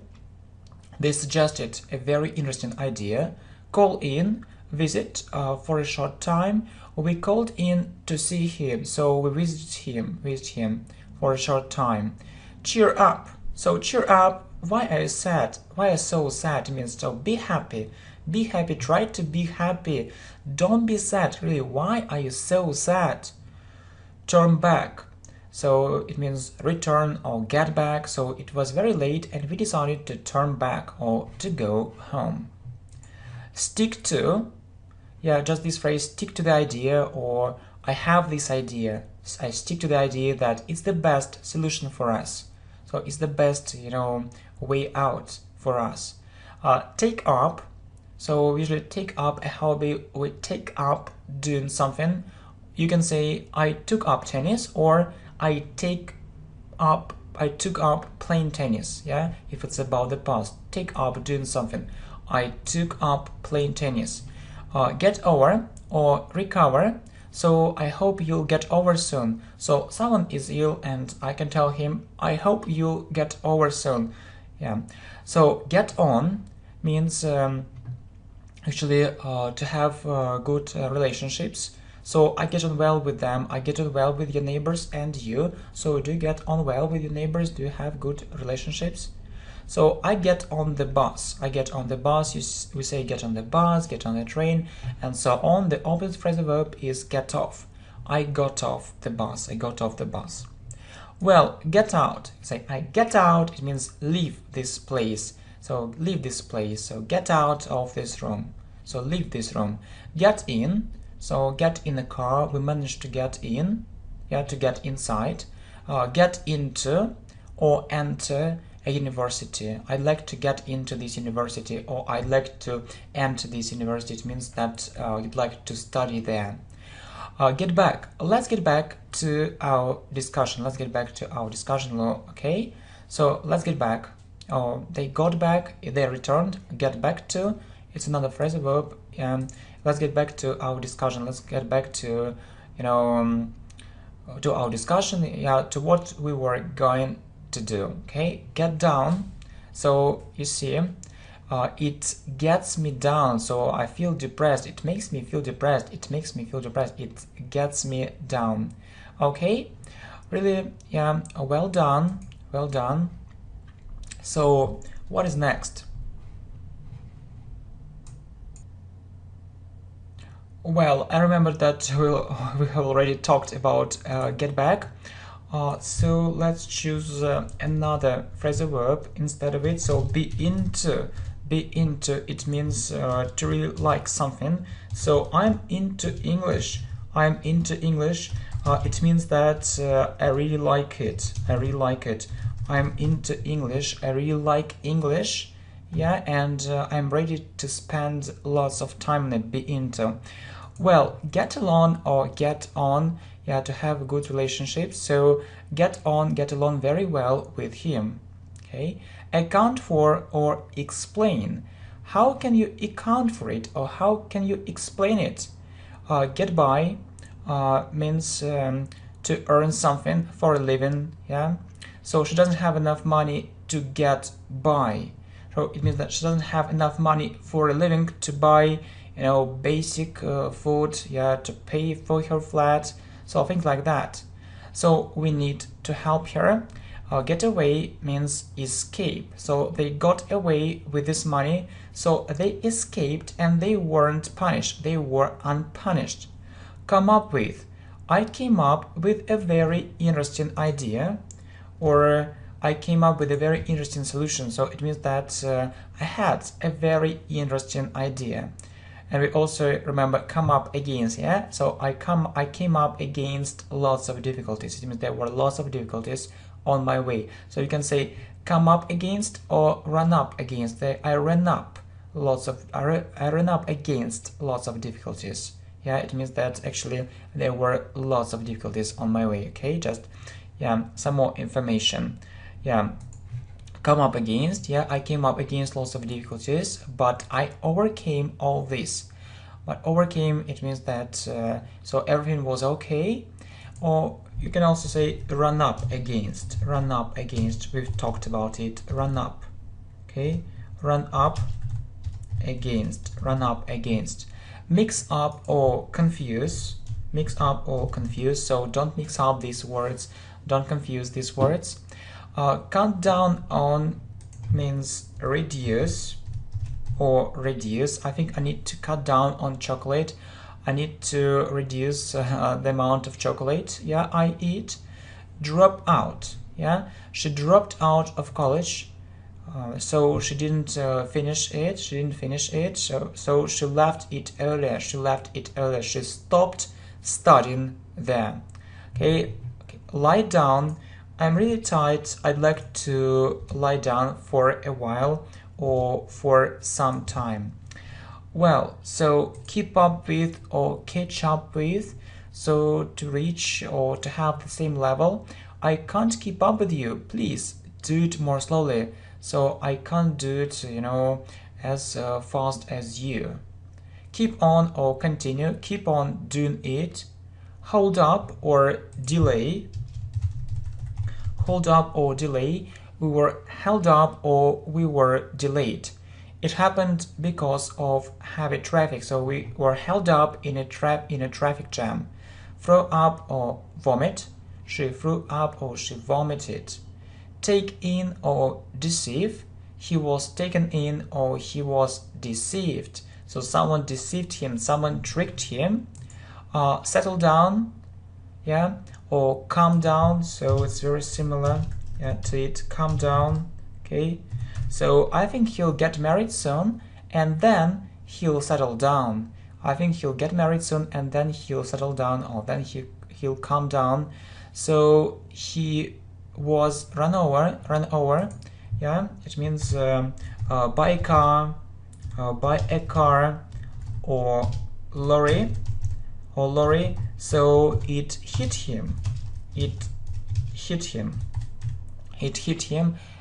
they suggested a very interesting idea. Call in, visit for a short time. We called in to see him, so we visited him for a short time. Cheer up. So cheer up. Why are you sad? Why are you so sad? It means so be happy. Be happy. Try to be happy. Don't be sad. Really, why are you so sad? Turn back. So it means return or get back. So it was very late and we decided to turn back or to go home. Stick to, yeah, just this phrase, stick to the idea, or I have this idea. I stick to the idea that it's the best solution for us. So it's the best, way out for us. Take up. So we usually take up a hobby. We take up doing something. You can say I took up tennis, or I took up playing tennis. Yeah, if it's about the past, take up doing something. I took up playing tennis. Get over or recover. So I hope you'll get over soon. So someone is ill and I can tell him, I hope you'll get over soon. Yeah. So get on means actually to have good relationships. So I get on well with them. I get on well with your neighbors and you. So do you get on well with your neighbors? Do you have good relationships? So I get on the bus. I get on the bus. We say get on the bus, get on the train, and so on. The opposite phrasal verb is get off. I got off the bus. I got off the bus. Well, get out. Say I get out. It means leave this place. So leave this place. So get out of this room. So leave this room. Get in. So get in a car. We managed to get in. Yeah, to get inside. Get into or enter a university. I'd like to get into this university, or I'd like to enter this university. It means that you'd like to study there. Get back. Let's get back to our discussion. Okay? So let's get back. They got back. They returned. Get back to. It's another phrasal verb. Let's get back to our discussion. Let's get back to, to our discussion. Yeah, to what we were going to do. Okay? Get down. So you see, it gets me down, so I feel depressed. It makes me feel depressed. It makes me feel depressed. It gets me down. Okay, really, yeah, well done, well done. So what is next? Well, I remember that we have already talked about get back. So let's choose another phrasal verb instead of it. So be into. Be into, it means to really like something. So I'm into English. I'm into English. It means that I really like it. I really like it. I'm into English. I really like English. Yeah, and I'm ready to spend lots of time on it. Be into. Well, get along or get on. Yeah, to have a good relationship. So get on, get along very well with him. Okay. Account for or explain. How can you account for it, or how can you explain it? Get by means to earn something for a living. Yeah, so she doesn't have enough money to get by. So it means that she doesn't have enough money for a living to buy, basic food. Yeah, to pay for her flat. So things like that. So we need to help her. Get away means escape. So they got away with this money. So they escaped and they weren't punished. They were unpunished. Come up with. I came up with a very interesting idea, or I came up with a very interesting solution. So it means that I had a very interesting idea. And we also remember come up against, yeah? So I came up against lots of difficulties. It means there were lots of difficulties on my way. So you can say come up against or run up against. I ran up against lots of difficulties. Yeah, it means that actually there were lots of difficulties on my way. Okay, just some more information. Yeah, come up against. Yeah, I came up against lots of difficulties, but I overcame all this. But overcame, it means that so everything was okay. Or you can also say run up against. Run up against. We've talked about it. Run up. Okay, run up against. Run up against. Mix up or confuse. Mix up or confuse. So don't mix up these words. Don't confuse these words. Cut down on means reduce or reduce. I think I need to cut down on chocolate. I need to reduce the amount of chocolate, yeah, I eat. Drop out, yeah. She dropped out of college, so she didn't finish it. So she left it earlier. She stopped studying there. Okay. Lie down. I'm really tired. I'd like to lie down for a while or for some time. Well, so keep up with or catch up with, so to reach or to have the same level. I can't keep up with you. Please do it more slowly. So I can't do it, as fast as you. Keep on or continue. Keep on doing it. Hold up or delay. Hold up or delay. We were held up or we were delayed. It happened because of heavy traffic, so we were held up in a traffic jam. Throw up or vomit. She threw up or she vomited. Take in or deceive. He was taken in or he was deceived. So someone deceived him, someone tricked him. Settle down, yeah, or calm down. So it's very similar, yeah, to it. Calm down, okay. So I think he'll get married soon and then he'll settle down. I think he'll get married soon and then he'll settle down, or then he'll calm down. So he was run over. Yeah, it means by a car, or lorry. So it hit him.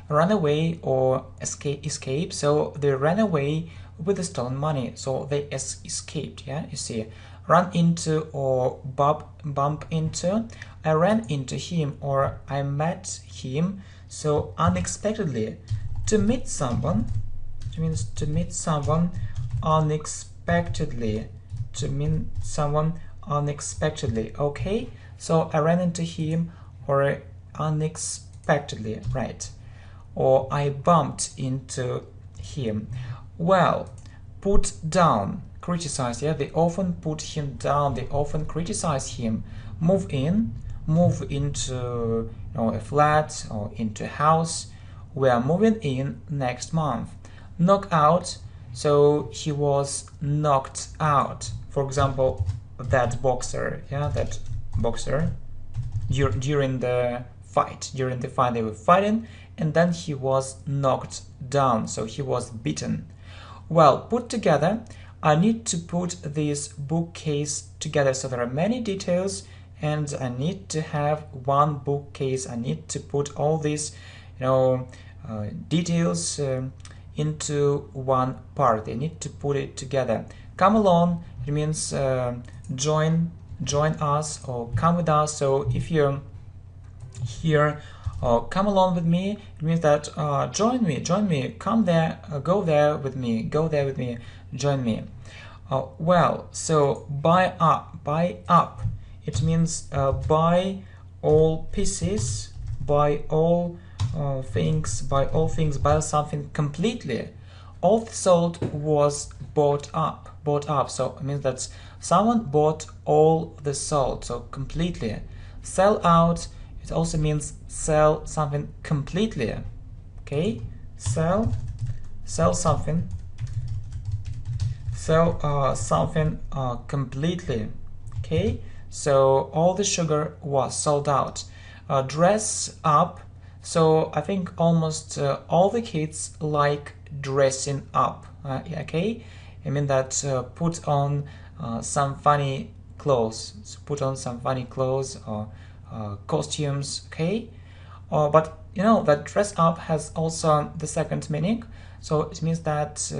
Run away or escape. So they ran away with the stolen money. So they escaped. Yeah, you see, run into or bump into. I ran into him or I met him. So unexpectedly, to meet someone. It means to meet someone unexpectedly. To meet someone unexpectedly. Okay, so I ran into him or unexpectedly, right? Or I bumped into him. Well, put down, criticize. Yeah, they often put him down. They often criticize him. Move into a flat or into a house. We are moving in next month. Knock out. So he was knocked out. For example, that boxer. Yeah, that boxer. During the fight they were fighting, and then he was knocked down, so he was beaten. Well, put together. I need to put this bookcase together. So there are many details and I need to have one bookcase. I need to put all these details into one part. I need to put it together. Come along, it means join us or come with us. So if you're here, come along with me, it means that join me, come there, go there with me, join me. Well, so buy up, it means buy all pieces, buy all things, buy something completely. All the salt was bought up. So it means that someone bought all the salt, so completely. Sell out, it also means sell something completely. Okay, sell something, something completely. Okay, so all the sugar was sold out. Dress up. So I think almost all the kids like dressing up. Okay, I mean that put on some funny clothes. So put on some funny clothes or costumes. Okay, but you know that dress up has also the second meaning. So it means that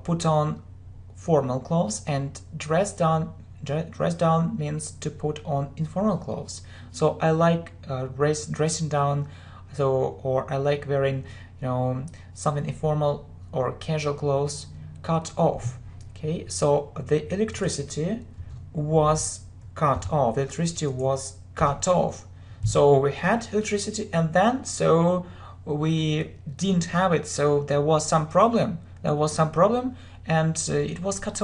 put on formal clothes, and dress down means to put on informal clothes. So I like dressing down, or I like wearing something informal or casual clothes. Cut off. Okay, so the electricity was cut off. So we had electricity and then so we didn't have it. So there was some problem. And it was cut off.